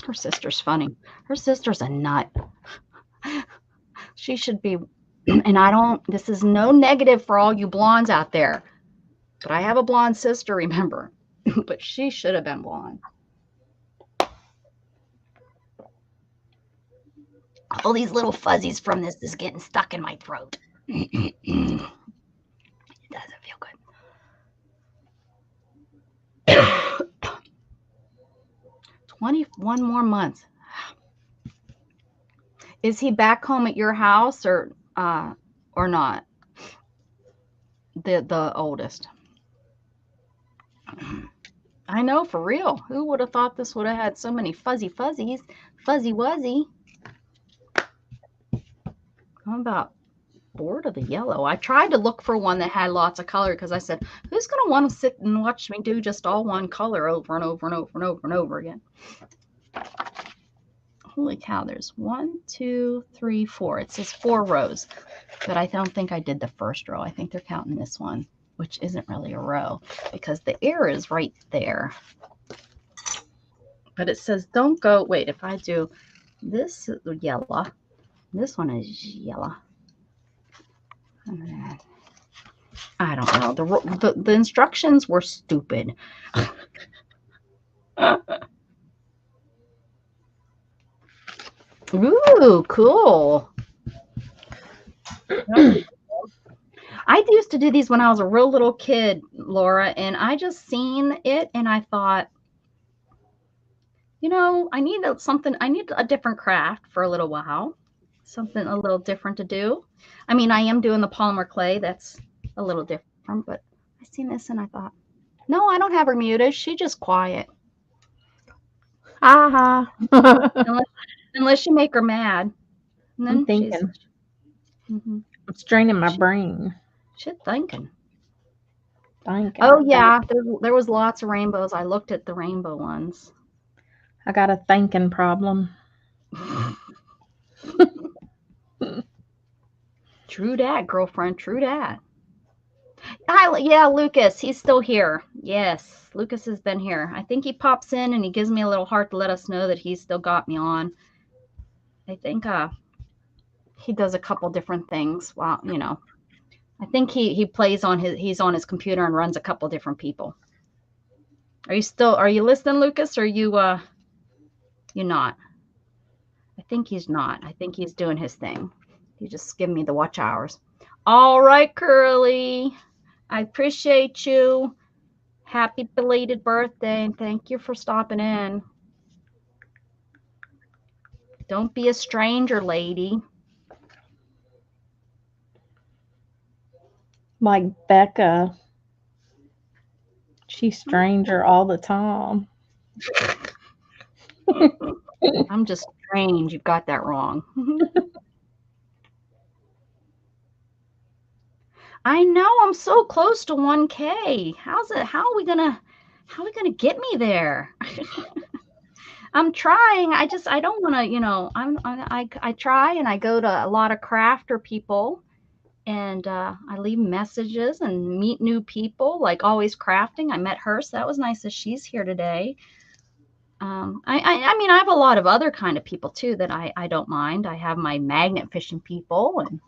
Speaker 1: Her sister's funny. Her sister's a nut. She should be, and this is no negative for all you blondes out there, but I have a blonde sister, remember, but she should have been blonde. All these little fuzzies from this is getting stuck in my throat. It doesn't feel good. 21 more months. Is he back home at your house or not? The oldest. I know, for real. Who would have thought this would have had so many fuzzy fuzzies? Fuzzy wuzzy. How about bored of the yellow? I tried to look for one that had lots of color because I said, who's going to want to sit and watch me do just all one color over and over and over and over and over again? Holy cow, there's 1, 2, 3, 4. It says 4 rows, but I don't think I did the first row. I think they're counting this one, which isn't really a row because the ear is right there. But it says don't go, wait, if I do this yellow, this one is yellow. I don't know. The instructions were stupid. Ooh, cool. I used to do these when I was a real little kid, Laura, and I just seen it and I thought, you know, I need a different craft for a little while. Something a little different to do. I mean, I am doing the polymer clay. That's a little different, but I seen this and I thought, no, I don't have her muted. She's just quiet. Unless you make her mad. And then
Speaker 3: I'm thinking.
Speaker 1: Mm-hmm.
Speaker 3: I'm straining my brain.
Speaker 1: She's thinking.
Speaker 3: Thinking.
Speaker 1: Oh, yeah. There was lots of rainbows. I looked at the rainbow ones.
Speaker 3: I got a thinking problem.
Speaker 1: True dat, girlfriend. True dat. Yeah, Lucas. He's still here. Yes, Lucas has been here. I think he pops in and he gives me a little heart to let us know that he's still got me on. I think he does a couple different things. Well, you know, I think he plays on he's on his computer and runs a couple different people. Are you listening, Lucas? Or you not? I think he's not. I think he's doing his thing. He just giving me the watch hours. All right, Curly. I appreciate you. Happy belated birthday, and thank you for stopping in. Don't be a stranger, lady.
Speaker 3: Like Becca. She's stranger all the time.
Speaker 1: I'm just strange. You've got that wrong. I know, I'm so close to 1K. How are we gonna get me there? I'm trying. I don't want to, you know, I try and I go to a lot of crafter people and I leave messages and meet new people, like Always Crafting. I met her, so that was nice that she's here today. I mean, I have a lot of other kind of people too that I don't mind. I have my magnet fishing people and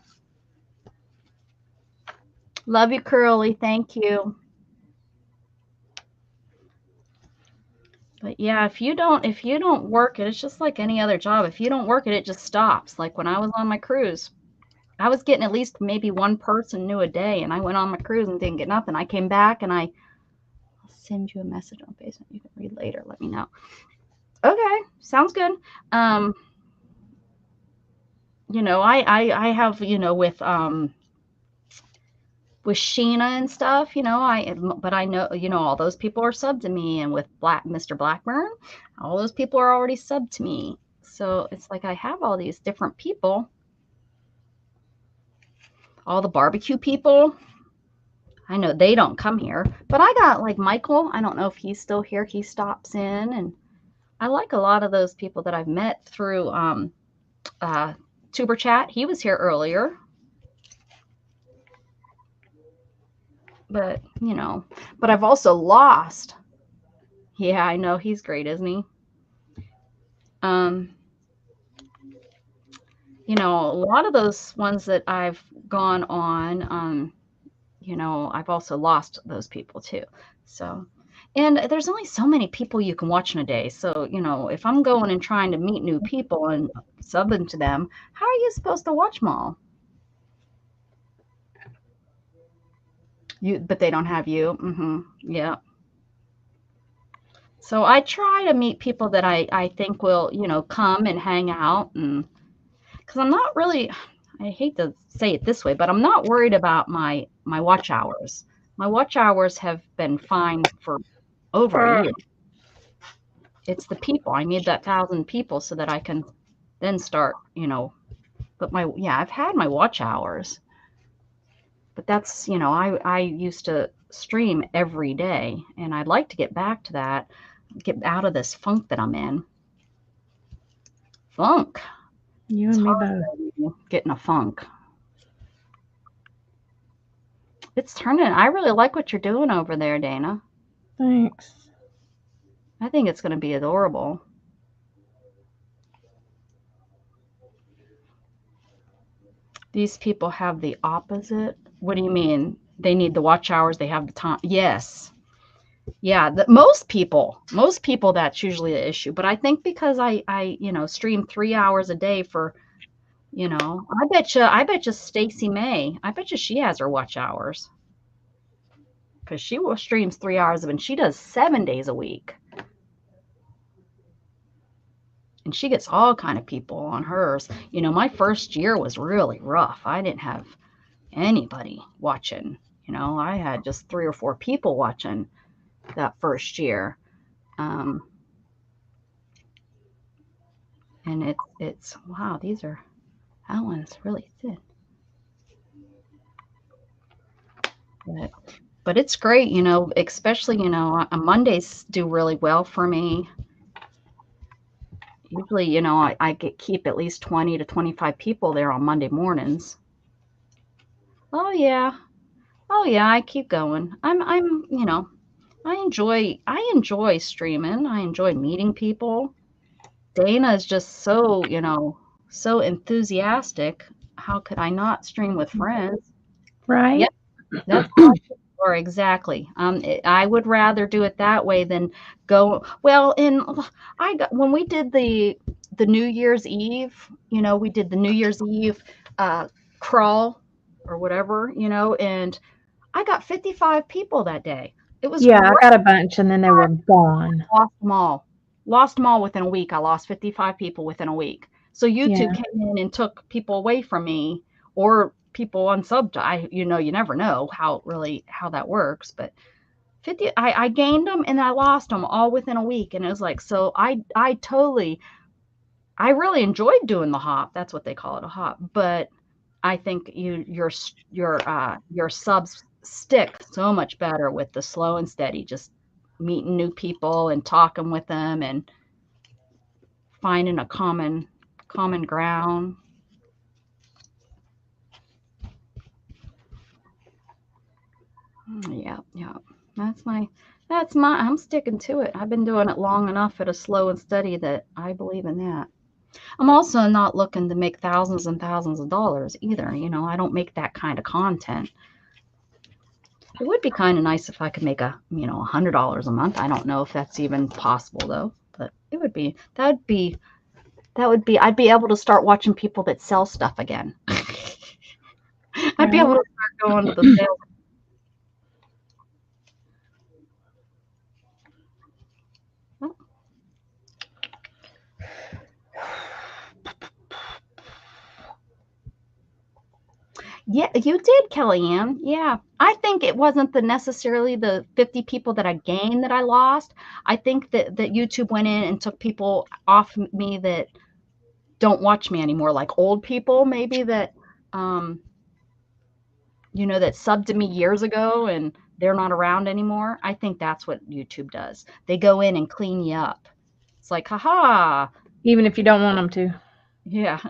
Speaker 1: love you, Curly. Thank you. But yeah, if you don't work it, it's just like any other job. If you don't work it, it just stops. Like when I was on my cruise, I was getting at least maybe one person new a day, and I went on my cruise and didn't get nothing. I came back and I'll send you a message on Facebook. You can read later. Let me know. Okay, sounds good. You know, I have, you know, with Sheena and stuff, you know, but I know, you know, all those people are subbed to me, and with Mr. Blackburn, all those people are already subbed to me. So it's like I have all these different people. All the barbecue people, I know they don't come here, but I got like Michael. I don't know if he's still here. He stops in, and I like a lot of those people that I've met through Tuber Chat. He was here earlier. But, you know, but I've also lost. Yeah, I know. He's great, isn't he? You know, a lot of those ones that I've gone on, you know, I've also lost those people too. So, and there's only so many people you can watch in a day. So, you know, if I'm going and trying to meet new people and subbing to them, how are you supposed to watch them all? But they don't have you. Yeah. So I try to meet people that I think will, you know, come and hang out, and because I'm not really, I hate to say it this way, but I'm not worried about my watch hours. My watch hours have been fine for over a year. It's the people. I need that 1,000 people so that I can then start, but I've had my watch hours, but that's, I used to stream every day, and I'd like to get back to that, get out of this funk that I'm in. Funk.
Speaker 3: You and me both.
Speaker 1: Getting a funk. It's turning. I really like what you're doing over there, Dana.
Speaker 3: Thanks.
Speaker 1: I think it's going to be adorable. These people have the opposite. What do you mean? They need the watch hours. They have the time. Yes. Yeah. Most people, that's usually the issue. But I think because I stream 3 hours a day for, I bet you Stacy May, I bet you she has her watch hours. Because she streams 3 hours and she does 7 days a week. And she gets all kind of people on hers. My first year was really rough. I didn't have anybody watching. I had just 3 or 4 people watching that first year. And it's wow, that one's really thin. But it's great, especially, Mondays do really well for me. Usually, I keep at least 20 to 25 people there on Monday mornings. Oh yeah, I keep going. I enjoy streaming. I enjoy meeting people. Dana is just so, so enthusiastic. How could I not stream with friends?
Speaker 3: Right?
Speaker 1: Yep, that's or exactly. I would rather do it that way than go. Well, when we did the New Year's Eve, we did the New Year's Eve crawl or whatever, and I got 55 people that day. It was
Speaker 3: Yeah,
Speaker 1: great.
Speaker 3: I got a bunch and then they were gone.
Speaker 1: Lost them all within a week. I lost 55 people within a week. So YouTube came in and took people away from me, or people unsubbed. You never know how that works, but 50, I gained them and I lost them all within a week. And it was like, so I really enjoyed doing the hop. That's what they call it, a hop. But I think your subs stick so much better with the slow and steady, just meeting new people and talking with them and finding a common ground. Yeah. I'm sticking to it. I've been doing it long enough at a slow and steady that I believe in that. I'm also not looking to make thousands and thousands of dollars either. I don't make that kind of content. It would be kind of nice if I could make $100 a month. I don't know if that's even possible though, but I'd be able to start watching people that sell stuff again. I'd be able to start going to the sales. Yeah, you did, Kellyanne. Yeah. I think it wasn't necessarily the 50 people that I gained that I lost. I think that YouTube went in and took people off me that don't watch me anymore, like old people maybe that, that subbed to me years ago and they're not around anymore. I think that's what YouTube does. They go in and clean you up. It's like, haha.
Speaker 3: Even if you don't want them to.
Speaker 1: Yeah.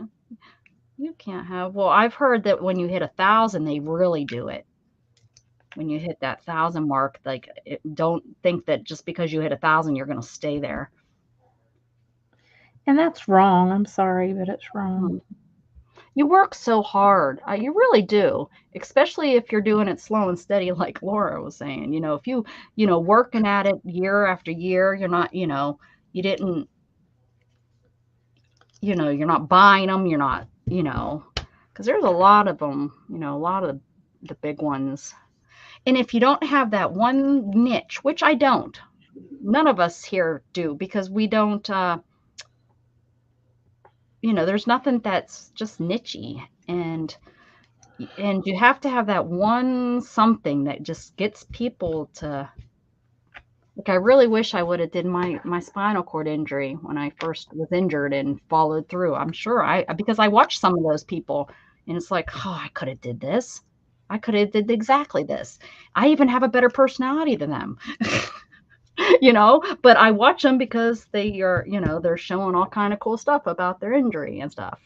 Speaker 1: You can't have. Well, I've heard that when you hit 1,000, they really do it. When you hit that 1,000 mark, like, don't think that just because you hit 1,000, you're going to stay there.
Speaker 3: And that's wrong. I'm sorry, but it's wrong.
Speaker 1: You work so hard. You really do, especially if you're doing it slow and steady, like Laura was saying. If you, working at it year after year, you're not, you didn't, you're not buying them. You're not, because there's a lot of them, a lot of the big ones. And if you don't have that one niche, which I don't, none of us here do, because we don't, you know, there's nothing that's just nichey, and you have to have that one something that just gets people to, like, I really wish I would have did my spinal cord injury when I first was injured and followed through. I'm sure because I watched some of those people, and it's like, oh, I could have did this. I could have did exactly this. I even have a better personality than them. You know, but I watch them because they are, you know, they're showing all kind of cool stuff about their injury and stuff.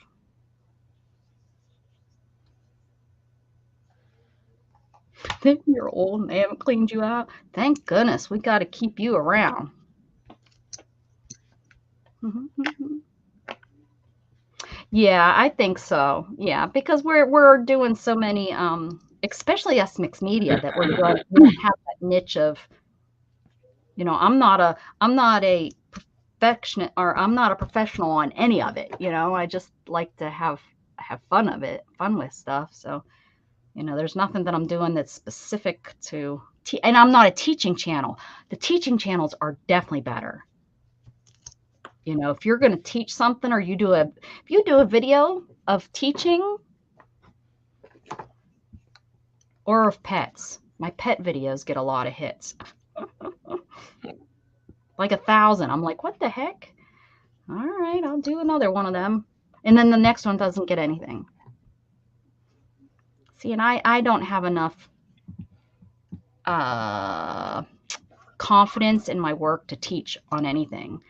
Speaker 1: You're old and they haven't cleaned you out. Thank goodness, we got to keep you around. Yeah, I think so. Yeah, because we're doing so many, especially us mixed media, that we don't have that niche of, you know, I'm not a perfectionist, or I'm not a professional on any of it. You know, I just like to have fun with stuff. So, you know, there's nothing that I'm doing that's specific to, and I'm not a teaching channel. The teaching channels are definitely better. You know, if you're going to teach something, or if you do a video of teaching or of pets, my pet videos get a lot of hits. Like 1,000. I'm like, what the heck? All right, I'll do another one of them. And then the next one doesn't get anything. See, and I don't have enough confidence in my work to teach on anything.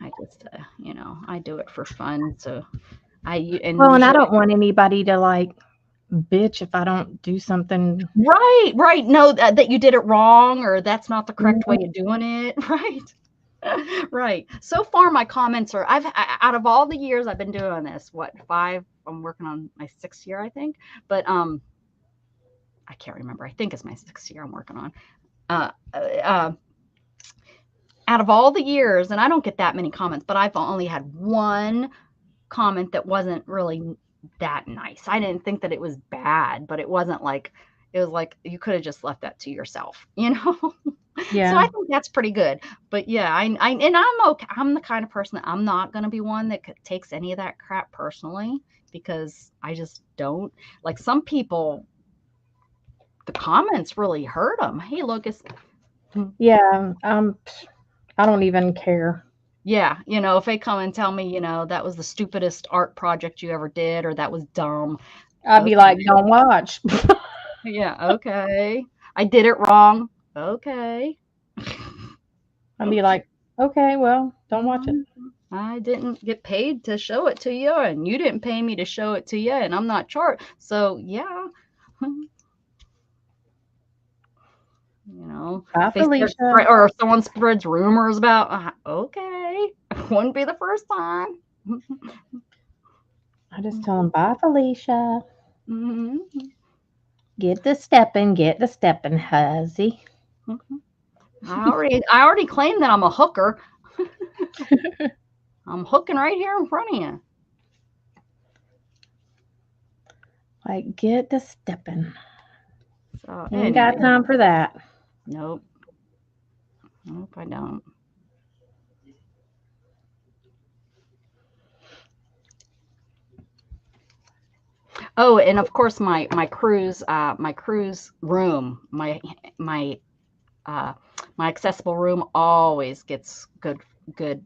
Speaker 1: I just, you know, I do it for fun. So and
Speaker 3: I don't want anybody to like bitch if I don't do something.
Speaker 1: Right. No, that you did it wrong, or that's not the correct way of doing it. Right. Right. So far, my comments are, out of all the years I've been doing this, what, 5? I'm working on my 6th year, I think. But I can't remember. I think it's my 6th year I'm working on. Out of all the years, and I don't get that many comments, but I've only had one comment that wasn't really that nice. I didn't think that it was bad, but it wasn't like, it was like, you could have just left that to yourself, you know?
Speaker 3: Yeah.
Speaker 1: So I think that's pretty good. But yeah, and I'm okay. I'm the kind of person that I'm not going to be one that takes any of that crap personally, because I just don't. Like, some people, the comments really hurt them. Hey, Lucas.
Speaker 3: Yeah. I don't even care.
Speaker 1: Yeah, you know, if they come and tell me, you know, that was the stupidest art project you ever did, or that was dumb,
Speaker 3: I'd be like, don't watch.
Speaker 1: Yeah, okay. I did it wrong. Okay.
Speaker 3: I'd be like, okay, well, don't watch it.
Speaker 1: I didn't get paid to show it to you, and you didn't pay me to show it to you, and I'm not charged. So, yeah. You know, or someone spreads rumors about, okay, wouldn't be the first time.
Speaker 3: I just tell them, bye, Felicia.
Speaker 1: Mm-hmm.
Speaker 3: Get the stepping, huzzy.
Speaker 1: I already claimed that I'm a hooker. I'm hooking right here in front of you.
Speaker 3: Like, get the stepping.
Speaker 1: So,
Speaker 3: ain't got time for that.
Speaker 1: Nope. Nope, I don't. Oh, and of course my cruise room, my accessible room always gets good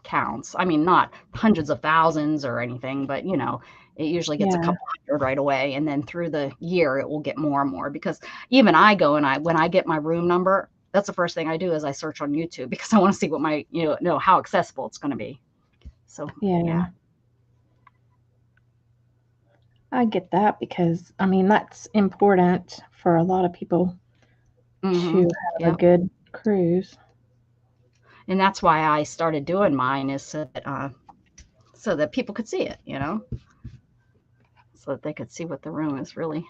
Speaker 1: counts. I mean, not hundreds of thousands or anything, but you know, it usually gets a couple hundred right away, and then through the year it will get more and more, because even I go and when I get my room number, that's the first thing I do is I search on YouTube, because I want to see what my, you know, how accessible it's going to be. So yeah.
Speaker 3: I get that, because I mean, that's important for a lot of people to have a good cruise.
Speaker 1: And that's why I started doing mine, is so that people could see it, you know, so that they could see what the room is really.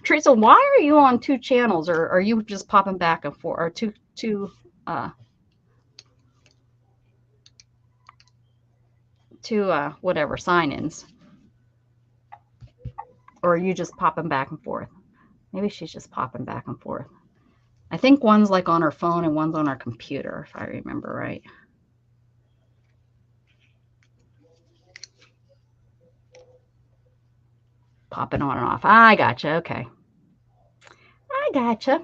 Speaker 1: Teresa, why are you on 2 channels, or are you just popping back and forth, or two whatever sign-ins, or are you just popping back and forth? Maybe she's just popping back and forth. I think one's like on her phone and one's on her computer, if I remember right. Popping on and off. I gotcha. Okay. I gotcha.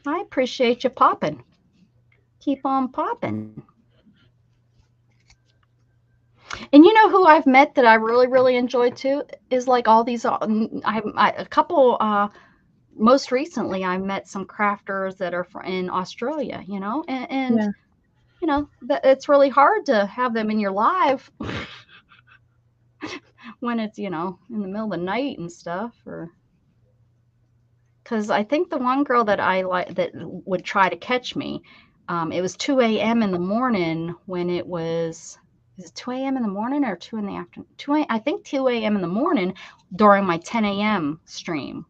Speaker 1: I appreciate you popping. Keep on popping. And you know who I've met that I really, really enjoy too is like all these. A couple. Most recently, I met some crafters that are in Australia. You know, and
Speaker 3: Yeah.
Speaker 1: you know it's really hard to have them in your live when it's in the middle of the night and stuff. Or because I think the one girl that I like that would try to catch me, it was 2 a.m. in the morning when it was. Is it 2 a.m. in the morning or 2 in the afternoon? I think 2 a.m. in the morning during my 10 a.m. stream.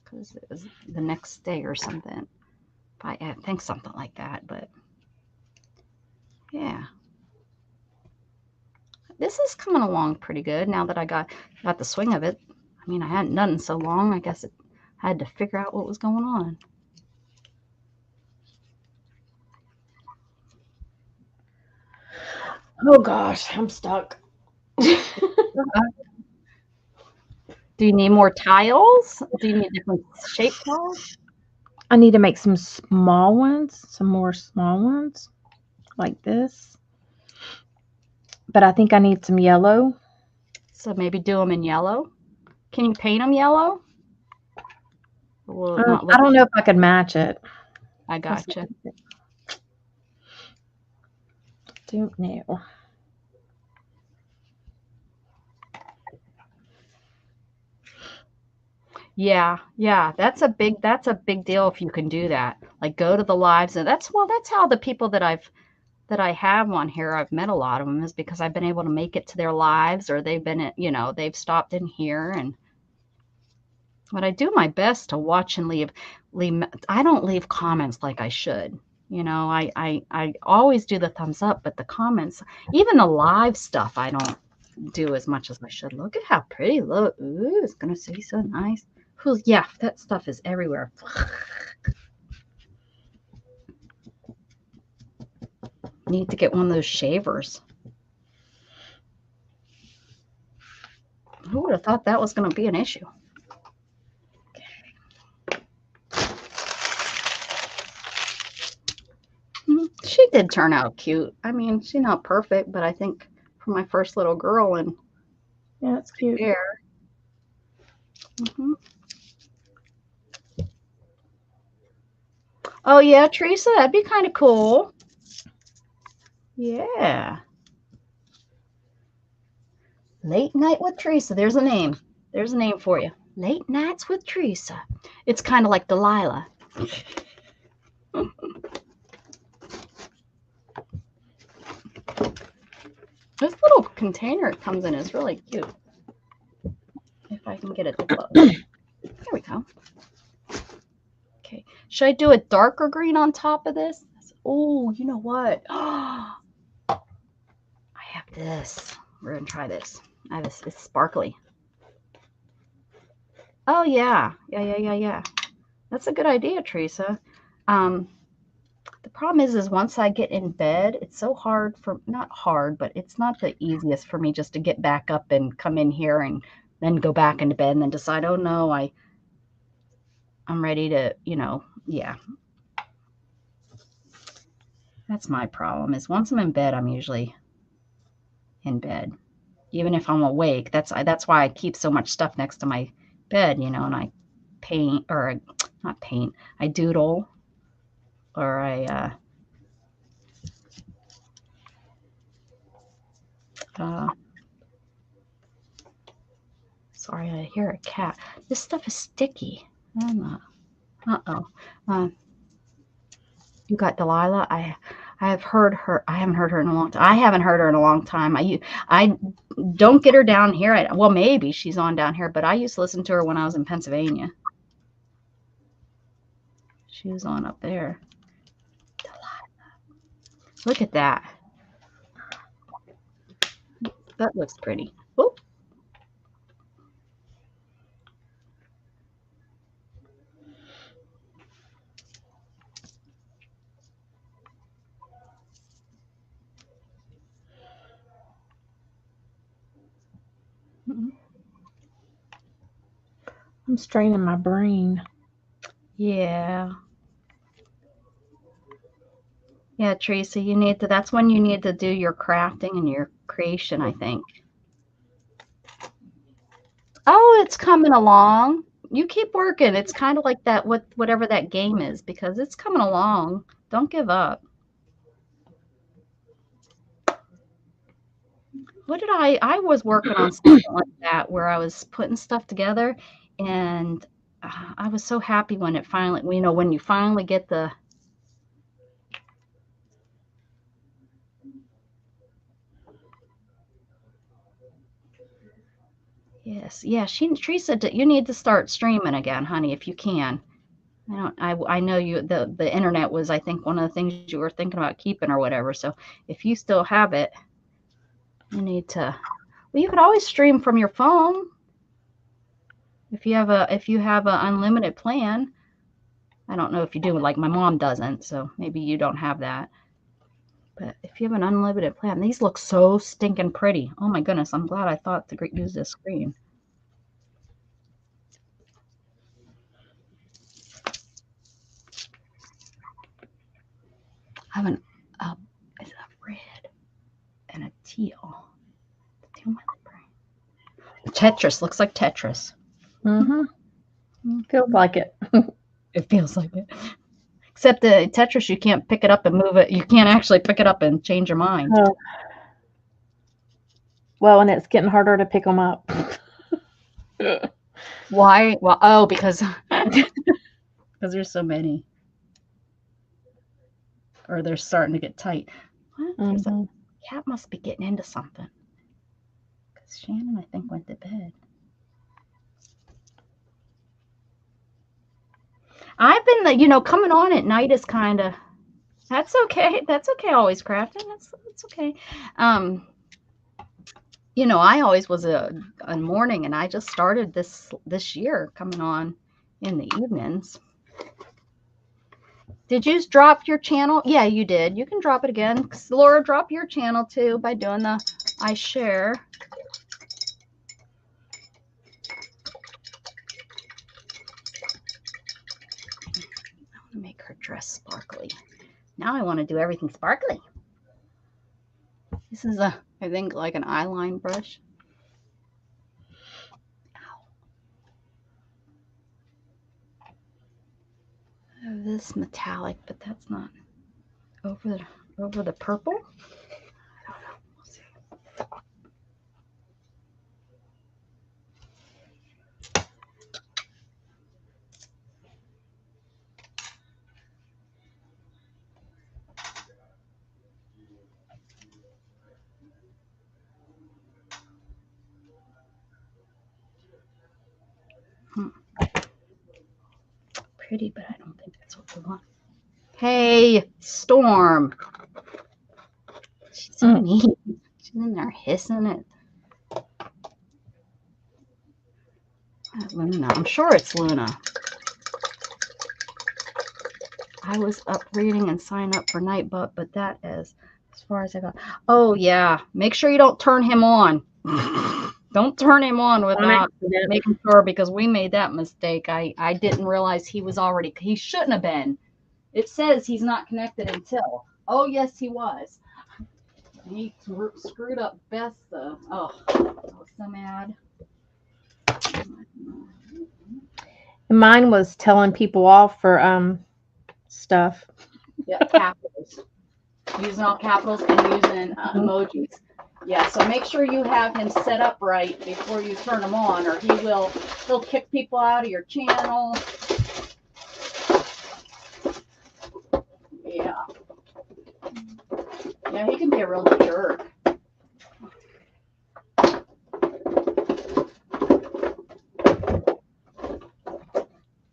Speaker 1: Because it was the next day or something. I think something like that. But yeah. This is coming along pretty good now that I got the swing of it. I mean, I hadn't done it so long. I guess I had to figure out what was going on.
Speaker 3: Oh gosh, I'm stuck.
Speaker 1: Do you need more tiles? Do you need different shape tiles?
Speaker 3: I need to make some small ones, some more small ones like this. But I think I need some yellow.
Speaker 1: So maybe do them in yellow. Can you paint them yellow? Or will it not
Speaker 3: I
Speaker 1: look?
Speaker 3: don't know if I could match it.
Speaker 1: I gotcha.
Speaker 3: Don't know.
Speaker 1: Yeah, that's a big deal if you can do that. Like go to the lives, and that's how the people that I have on here, I've met a lot of them is because I've been able to make it to their lives, or they've been they've stopped in here. And but I do my best to watch and leave. I don't leave comments like I should. I always do the thumbs up, but the comments, even the live stuff, I don't do as much as I should. Look at how pretty. Look, ooh, it's gonna be so nice. Yeah, that stuff is everywhere. Need to get one of those shavers. Who would have thought that was going to be an issue? She did turn out cute. I mean, she's not perfect, but I think for my first little girl, and
Speaker 3: Yeah, it's cute.
Speaker 1: there. Oh yeah, Teresa, that'd be kind of cool. Yeah. Late Night with Teresa. There's a name. There's a name for you. Late Nights with Teresa. It's kind of like Delilah. This little container it comes in is really cute. If I can get it to close. There we go. Okay. Should I do a darker green on top of this? Oh, you know what? I have this. We're going to try this. I have this. It's sparkly. Oh, yeah. Yeah. That's a good idea, Teresa. The problem is once I get in bed, it's so hard not hard, but it's not the easiest for me just to get back up and come in here and then go back into bed and then decide, oh no, I'm ready to, yeah. That's my problem is once I'm in bed, I'm usually in bed. Even if I'm awake, that's why I keep so much stuff next to my bed, and I paint or not paint, I doodle or sorry, I hear a cat. This stuff is sticky. I'm not. Uh-oh. You got Delilah? I have heard her. I haven't heard her in a long time. I haven't heard her in a long time. I don't get her down here. Well, maybe she's on down here, but I used to listen to her when I was in Pennsylvania. She was on up there. Delilah. Look at that. That looks pretty. Oh.
Speaker 3: I'm straining my brain.
Speaker 1: Yeah. Yeah, Tracy, you need to, that's when you need to do your crafting and your creation, I think. Oh, it's coming along. You keep working. It's kind of like that, whatever that game is, because it's coming along. Don't give up. What did I was working on something like that where I was putting stuff together, and I was so happy when it finally, you know, when you finally get the, yes, yeah, she said that you need to start streaming again, honey, if you can. I know you, the internet was, I think, one of the things you were thinking about keeping or whatever. So if you still have it, you need to, well, you could always stream from your phone if you have a unlimited plan. I don't know if you do, like my mom doesn't, so maybe you don't have that. But if you have an unlimited plan, these look so stinking pretty. Oh my goodness, I'm glad I thought to use this screen. I have it's a red and a teal. Tetris, looks like Tetris.
Speaker 3: Feels like it.
Speaker 1: It feels like it. Except the Tetris, you can't pick it up and move it. You can't actually pick it up and change your mind.
Speaker 3: Oh. Well, and it's getting harder to pick them up.
Speaker 1: Why? Well, oh, because there's so many. Or they're starting to get tight. What? There's a cat must be getting into something. Because Shannon, I think, went to bed. I've been, you know, coming on at night is kind of, that's okay. That's okay. Always crafting. That's okay. You know, I always was a morning, and I just started this year coming on in the evenings. Did you drop your channel? Yeah, you did. You can drop it again. Laura, drop your channel too by doing the I share. I want to make her dress sparkly. Now I want to do everything sparkly. This is I think, like an eyeline brush. Oh, this metallic, but that's not over the purple. I don't know. We'll see. Pretty, but I don't think that's what we want. Hey, Storm. She's so neat. She's in there hissing it. Luna. I'm sure it's Luna. I was up reading and signed up for Nightbot, but that is as far as I got. Oh, yeah. Make sure you don't turn him on. Don't turn him on without making sure, because we made that mistake. I didn't realize he was already, he shouldn't have been. It says he's not connected until. Oh, yes, he was. He screwed up Beth, though. Oh, I was so mad.
Speaker 3: Mine was telling people off for stuff.
Speaker 1: Yeah, capitals. Using all capitals and using emojis. Yeah, so make sure you have him set up right before you turn him on, or he'll kick people out of your channel. Yeah. Yeah, he can be a real jerk.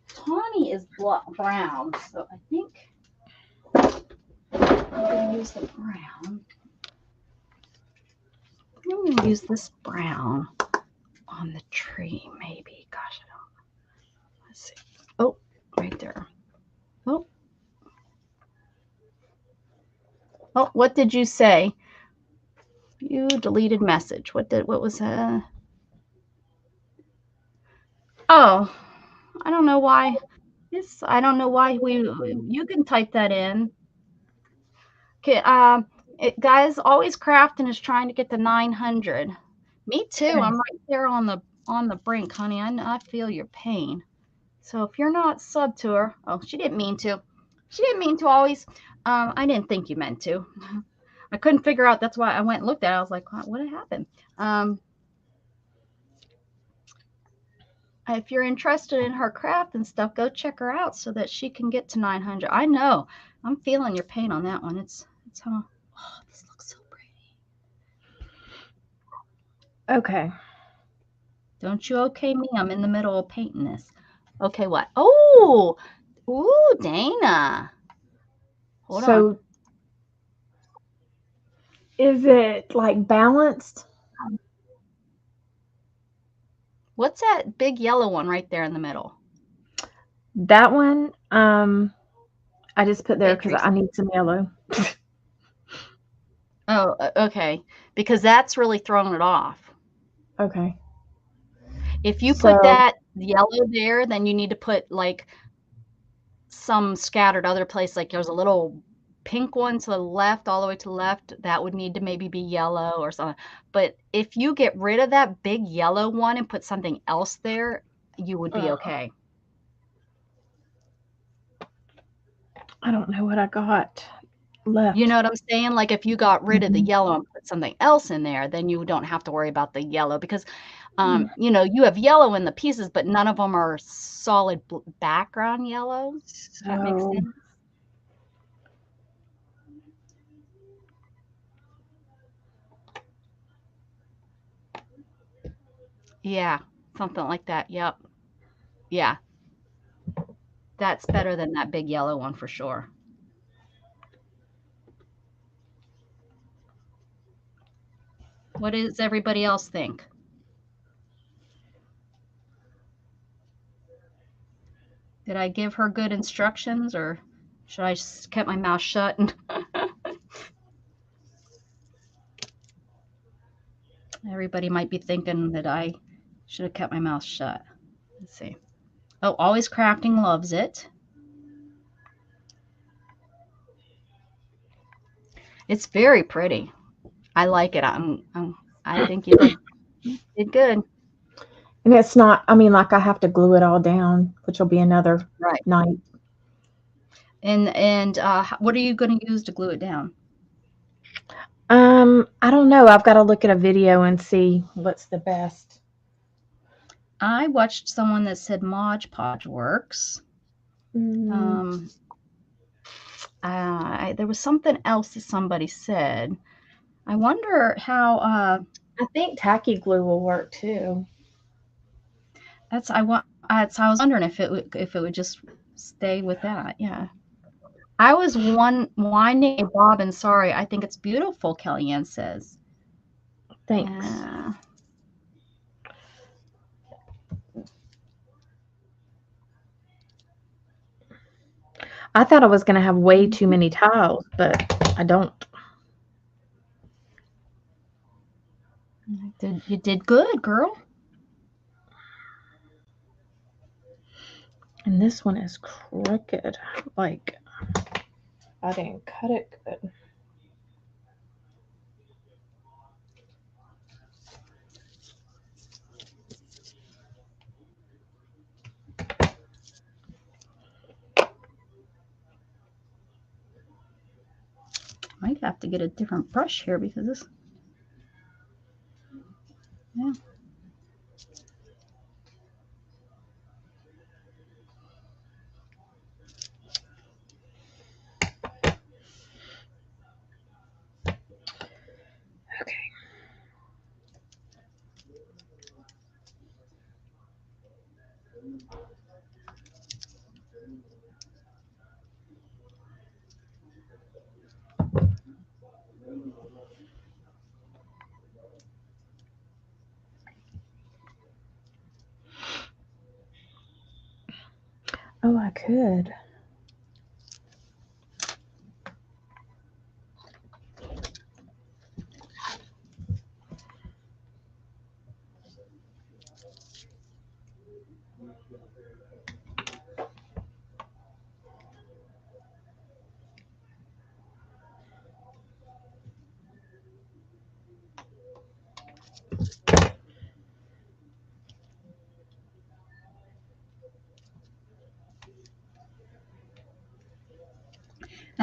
Speaker 1: Tawny is brown, so I think I'm going to use the brown. I'm going to use this brown on the tree, maybe. Gosh, I don't know. Let's see. Oh, right there. Oh. Oh, what did you say? You deleted message. What was that? Oh, I don't know why. I don't know why you can type that in. Okay, guys, always crafting is trying to get to 900. Me too.
Speaker 3: Okay.
Speaker 1: I'm right there on the brink, honey. I feel your pain. So if you're not sub to her, oh, she didn't mean to. She didn't mean to always. I didn't think you meant to. I couldn't figure out. That's why I went and looked at it. I was like, what happened? If you're interested in her craft and stuff, go check her out so that she can get to 900. I know. I'm feeling your pain on that one. It's oh, this looks so pretty.
Speaker 3: Okay.
Speaker 1: Don't you okay me? I'm in the middle of painting this. Okay, what? Oh, ooh, Dana. Hold on.
Speaker 3: Is it like balanced?
Speaker 1: What's that big yellow one right there in the middle?
Speaker 3: That one, I just put there because I need some yellow.
Speaker 1: Oh, okay. Because that's really throwing it off.
Speaker 3: Okay.
Speaker 1: If you put that yellow there, then you need to put like some scattered other place. Like there's a little pink one to the left, all the way to the left. That would need to maybe be yellow or something. But if you get rid of that big yellow one and put something else there, you would be okay.
Speaker 3: I don't know what I got left.
Speaker 1: You know what I'm saying? Like if you got rid of the yellow and put something else in there, then you don't have to worry about the yellow because, you know, you have yellow in the pieces, but none of them are solid background yellow. Does that make sense? Yeah, something like that. Yep. Yeah. That's better than that big yellow one for sure. What does everybody else think? Did I give her good instructions or should I just keep my mouth shut? And everybody might be thinking that I should have kept my mouth shut. Let's see. Oh, Always Crafting loves it. It's very pretty. I like it. I think you did good.
Speaker 3: And it's not, I mean, like I have to glue it all down, which will be another night.
Speaker 1: And what are you going to use to glue it down?
Speaker 3: I don't know. I've got to look at a video and see what's the best.
Speaker 1: I watched someone that said Mod Podge works. There was something else that somebody said. I wonder how.
Speaker 3: I think tacky glue will work too.
Speaker 1: I was wondering if it would just stay with that. Yeah. I was winding a bobbin. Sorry, I think it's beautiful. Kellyanne says.
Speaker 3: Thanks. I thought I was going to have way too many tiles, but I don't.
Speaker 1: You did good, girl.
Speaker 3: And this one is crooked. Like, I didn't cut it good.
Speaker 1: Might have to get a different brush here because this. Yeah.
Speaker 3: Okay. Oh, I could.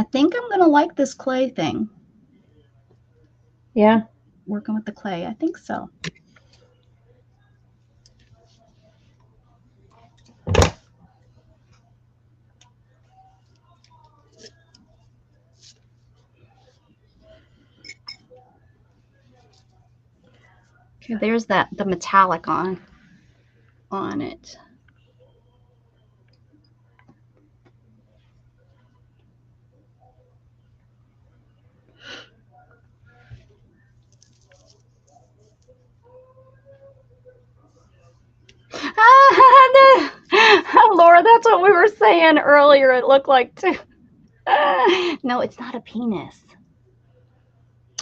Speaker 1: I think I'm going to like this clay thing.
Speaker 3: Yeah.
Speaker 1: Working with the clay. I think so. Okay, there's the metallic on it. Laura, that's what we were saying earlier. It looked like too. No, it's not a penis.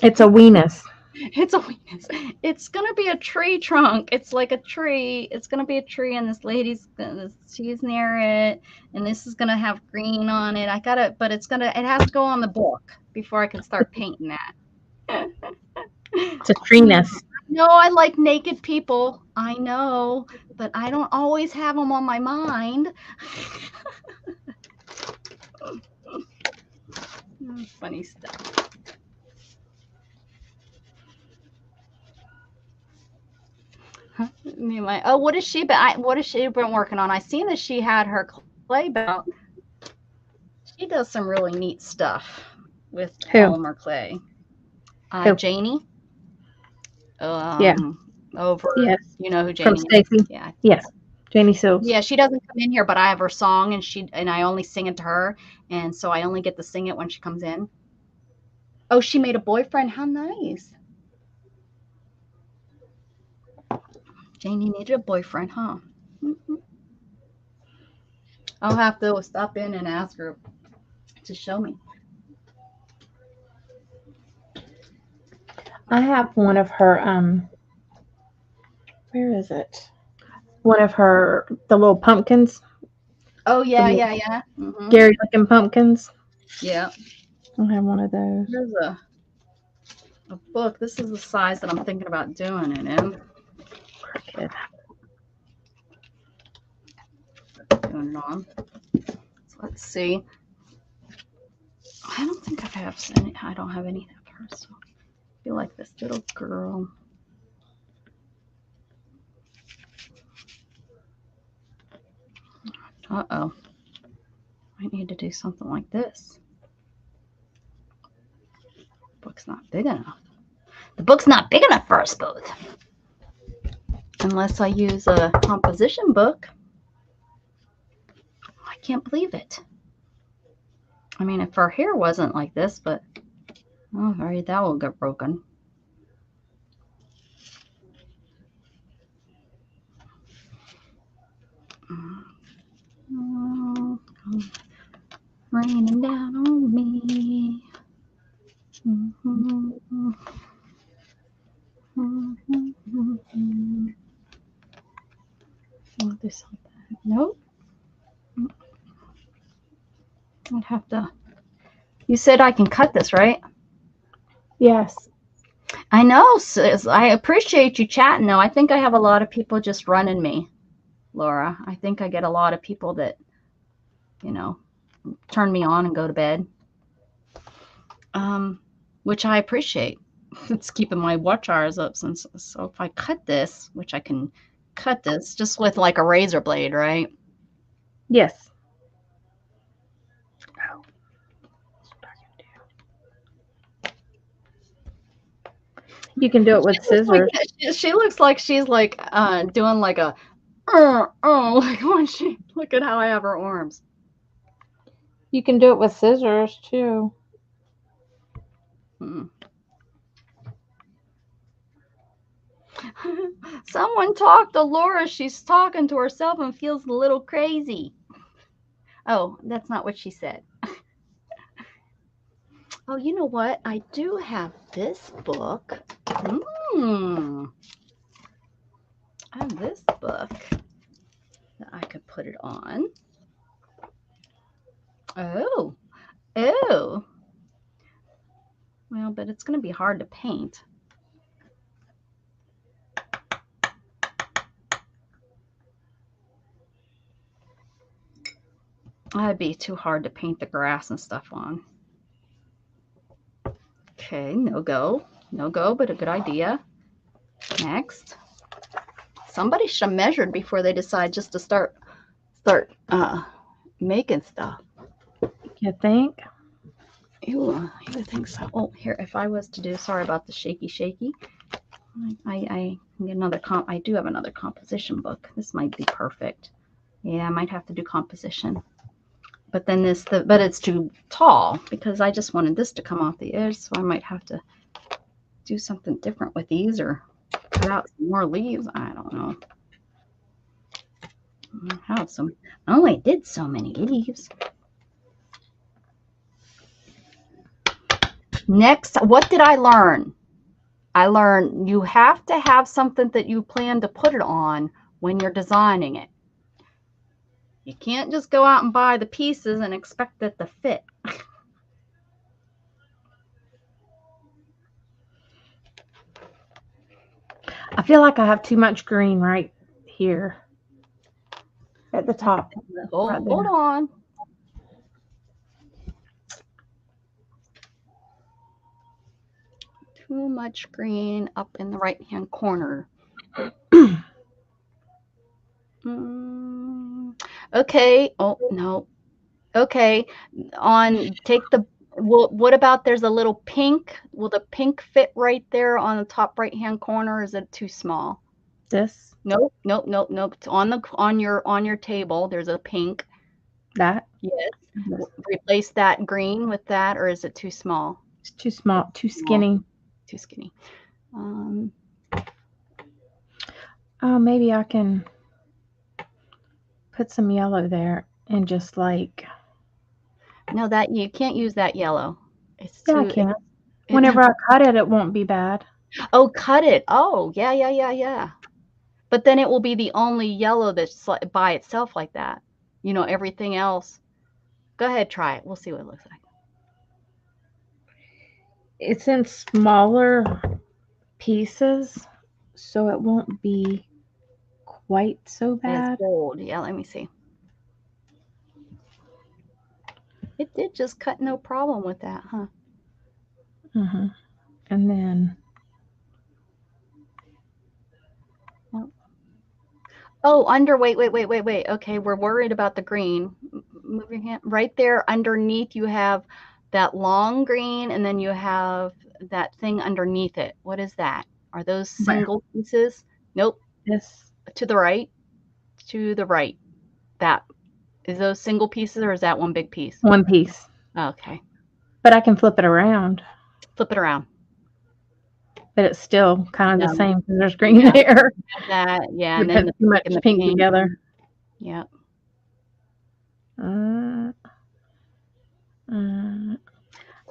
Speaker 3: It's a weenus.
Speaker 1: It's a weenus. It's gonna be a tree trunk. It's like a tree. It's gonna be a tree, and this lady's she's near it, and this is gonna have green on it. I gotta, but it has to go on the book before I can start painting that.
Speaker 3: It's a treenus.
Speaker 1: No, I like naked people. I know, but I don't always have them on my mind. Funny stuff. Oh, what has she been working on? I seen that she had her clay belt. She does some really neat stuff with polymer clay. Janie.
Speaker 3: Yeah.
Speaker 1: Over.
Speaker 3: Yes.
Speaker 1: You know who Janie
Speaker 3: From Stacy.
Speaker 1: is? Yeah.
Speaker 3: Yes. Janie Sills.
Speaker 1: Yeah, she doesn't come in here, but I have her song, and I only sing it to her, and so I only get to sing it when she comes in. Oh, she made a boyfriend. How nice. Janie needed a boyfriend, huh? Mm-hmm. I'll have to stop in and ask her to show me.
Speaker 3: I have one of her, where is it? One of the little pumpkins.
Speaker 1: Oh, yeah, yeah. Mm-hmm.
Speaker 3: Scary looking pumpkins.
Speaker 1: Yeah.
Speaker 3: I have one of those.
Speaker 1: Here's a book. This is the size that I'm thinking about doing it in.
Speaker 3: Good.
Speaker 1: Doing it on. So let's see. I don't think I don't have any of her. So I feel like this little girl. Uh-oh. I need to do something like this. The book's not big enough. The book's not big enough for us both. Unless I use a composition book. I can't believe it. I mean, if her hair wasn't like this, but oh, right, that will get broken. Oh, raining down on me. I'll do something. Nope. I'd have to. You said I can cut this, right?
Speaker 3: Yes.
Speaker 1: I know, sis. I appreciate you chatting, though. I think I have a lot of people just running me, Laura. I think I get a lot of people that, turn me on and go to bed, which I appreciate. It's keeping my watch hours up. So if I cut this, which I can cut this just with like a razor blade, right?
Speaker 3: Yes. You can do it with scissors.
Speaker 1: She looks like she's like doing like a like when she look at how I have her arms.
Speaker 3: You can do it with scissors too.
Speaker 1: Someone talk to Laura. She's talking to herself and feels a little crazy. Oh, that's not what she said. Oh, you know what? I do have this book. I have this book that I could put it on. Oh. Well, but it's going to be hard to paint. That'd be too hard to paint the grass and stuff on. Okay, no go, but a good idea. Next, somebody should have measured before they decide just to start making stuff.
Speaker 3: You think?
Speaker 1: Ew, I would think so. Oh, here, if I was to do, sorry about the shaky. I get another I do have another composition book. This might be perfect. Yeah, I might have to do composition. But then but it's too tall because I just wanted this to come off the edge, so I might have to do something different with these or cut out some more leaves. I don't know. I have some. Oh, I did so many leaves. Next, what did I learn? I learned you have to have something that you plan to put it on when you're designing it. You can't just go out and buy the pieces and expect it to fit.
Speaker 3: I feel like I have too much green right here at the top.
Speaker 1: Hold on. Too much green up in the right-hand corner. Okay. Oh, no. Okay. Take the, what about there's a little pink? Will the pink fit right there on the top right-hand corner? Is it too small?
Speaker 3: This?
Speaker 1: Nope. It's on your table. There's a pink.
Speaker 3: That?
Speaker 1: Yes. Replace that green with that, or is it too small?
Speaker 3: It's too small, too skinny.
Speaker 1: Too skinny.
Speaker 3: Oh, maybe I can put some yellow there and just like.
Speaker 1: No, that you can't use that yellow. It's
Speaker 3: Yeah,
Speaker 1: too.
Speaker 3: I can. Whenever I cut it, it won't be bad.
Speaker 1: Oh, cut it. Oh, yeah. But then it will be the only yellow that's by itself like that. You know, everything else. Go ahead, try it. We'll see what it looks like.
Speaker 3: It's in smaller pieces, so it won't be quite so bad.
Speaker 1: It's gold. Yeah, let me see. It did just cut no problem with that, huh?
Speaker 3: Mm-hmm. And then.
Speaker 1: Oh, wait. Okay, we're worried about the green. Move your hand. Right there underneath, you have that long green, and then you have that thing underneath it. What is that? Are those single pieces? Nope.
Speaker 3: This.
Speaker 1: To the right. To the right. That. Is those single pieces, or is that one big piece?
Speaker 3: One piece.
Speaker 1: Okay.
Speaker 3: But I can flip it around.
Speaker 1: Flip it around.
Speaker 3: But it's still kind of the same because there's green there.
Speaker 1: That, yeah.
Speaker 3: And then too much pink together.
Speaker 1: Yep.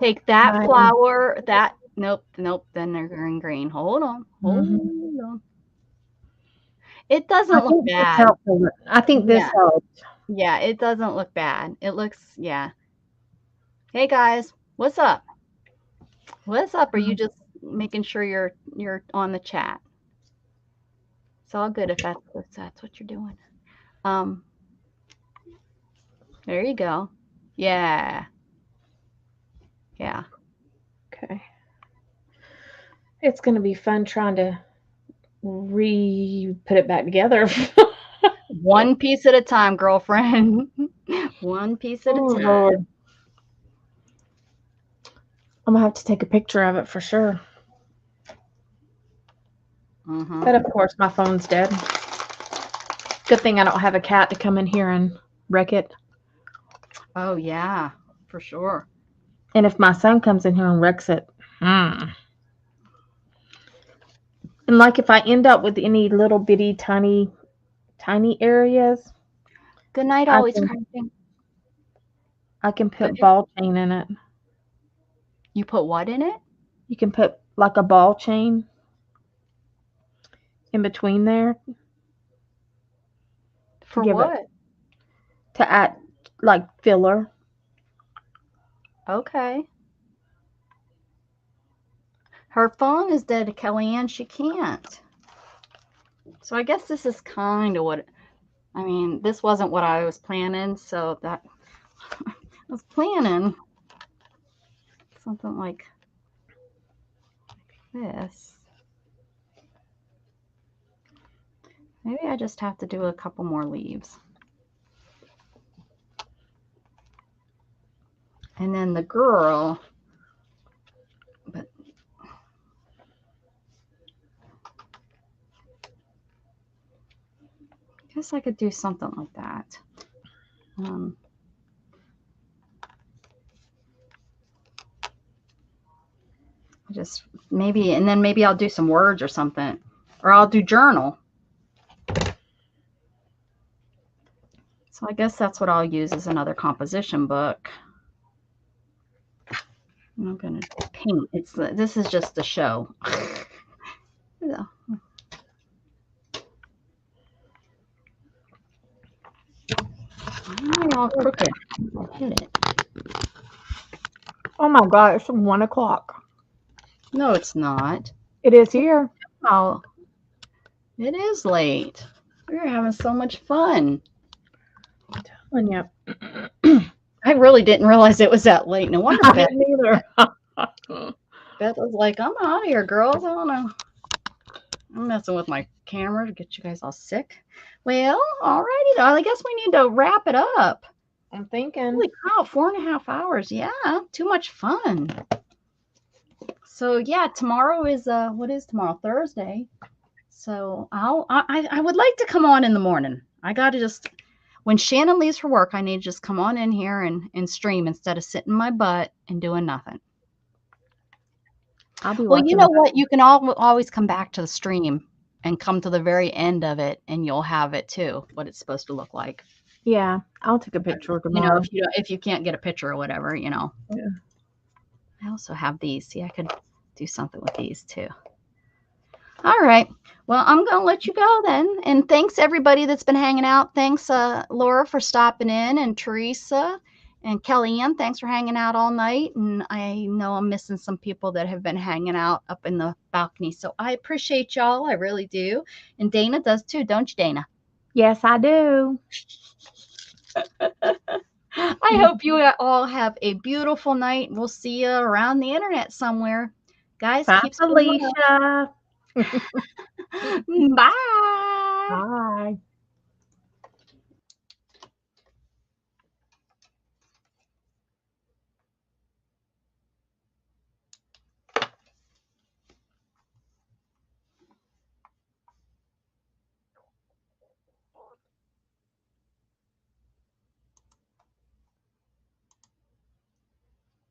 Speaker 1: Take that flower, nope, then they're green. Hold on. It doesn't look bad.
Speaker 3: I think this helped.
Speaker 1: Yeah, it doesn't look bad. It looks, yeah. Hey guys, what's up? What's up? Are you just making sure you're on the chat? It's all good if that's what you're doing. There you go. Yeah.
Speaker 3: Okay. It's going to be fun trying to put it back together.
Speaker 1: One piece at a time, girlfriend. One piece at a time.
Speaker 3: Lord. I'm going to have to take a picture of it for sure. But of course, my phone's dead. Good thing I don't have a cat to come in here and wreck it.
Speaker 1: Oh, yeah, for sure.
Speaker 3: And if my son comes in here and wrecks it, And like if I end up with any little bitty tiny areas.
Speaker 1: Good night, always crafting.
Speaker 3: I can put ball chain in it.
Speaker 1: You put what in it?
Speaker 3: You can put like a ball chain in between there.
Speaker 1: For what?
Speaker 3: To add like filler.
Speaker 1: Okay. Her phone is dead, Kellyanne. She can't. So I guess this is kind of what, I mean, this wasn't what I was planning. So that I was planning something like this. Maybe I just have to do a couple more leaves. And then the girl, but I guess I could do something like that. Just maybe, and then maybe I'll do some words or something, or I'll do journal. So I guess that's what I'll use as another composition book. I'm not going to paint. This is just a show. Yeah. Why am I all crooked? I'll hit it.
Speaker 3: Oh my God, it's 1 o'clock.
Speaker 1: No, it's not.
Speaker 3: It is here.
Speaker 1: Oh, it is late. We're having so much fun.
Speaker 3: I'm telling you.
Speaker 1: I really didn't realize it was that late. No wonder
Speaker 3: I
Speaker 1: Beth,
Speaker 3: didn't either.
Speaker 1: Beth was like, I'm out of here, girls. I don't know. I'm messing with my camera to get you guys all sick. Well, all righty. I guess we need to wrap it up.
Speaker 3: I'm thinking.
Speaker 1: Holy cow, 4.5 hours. Yeah, too much fun. So yeah, tomorrow is what is tomorrow? Thursday. So I would like to come on in the morning. I gotta just, when Shannon leaves for work, I need to just come on in here and stream instead of sitting my butt and doing nothing.
Speaker 3: I'll be
Speaker 1: Well, you
Speaker 3: watching
Speaker 1: know what? You can always come back to the stream and come to the very end of it, and you'll have it too, what it's supposed to look like.
Speaker 3: Yeah, I'll take a picture
Speaker 1: You
Speaker 3: tomorrow.
Speaker 1: know, if you can't get a picture or whatever, you know.
Speaker 3: Yeah.
Speaker 1: I also have these. See, I could do something with these too. All right. Well, I'm going to let you go then. And thanks everybody that's been hanging out. Thanks, Laura, for stopping in, and Teresa and Kellyanne. Thanks for hanging out all night. And I know I'm missing some people that have been hanging out up in the balcony. So I appreciate y'all. I really do. And Dana does too, don't you, Dana?
Speaker 3: Yes, I do.
Speaker 1: I hope you all have a beautiful night. We'll see you around the internet somewhere. Guys,
Speaker 3: Bye,
Speaker 1: keep smiling.
Speaker 3: Felicia.
Speaker 1: Bye.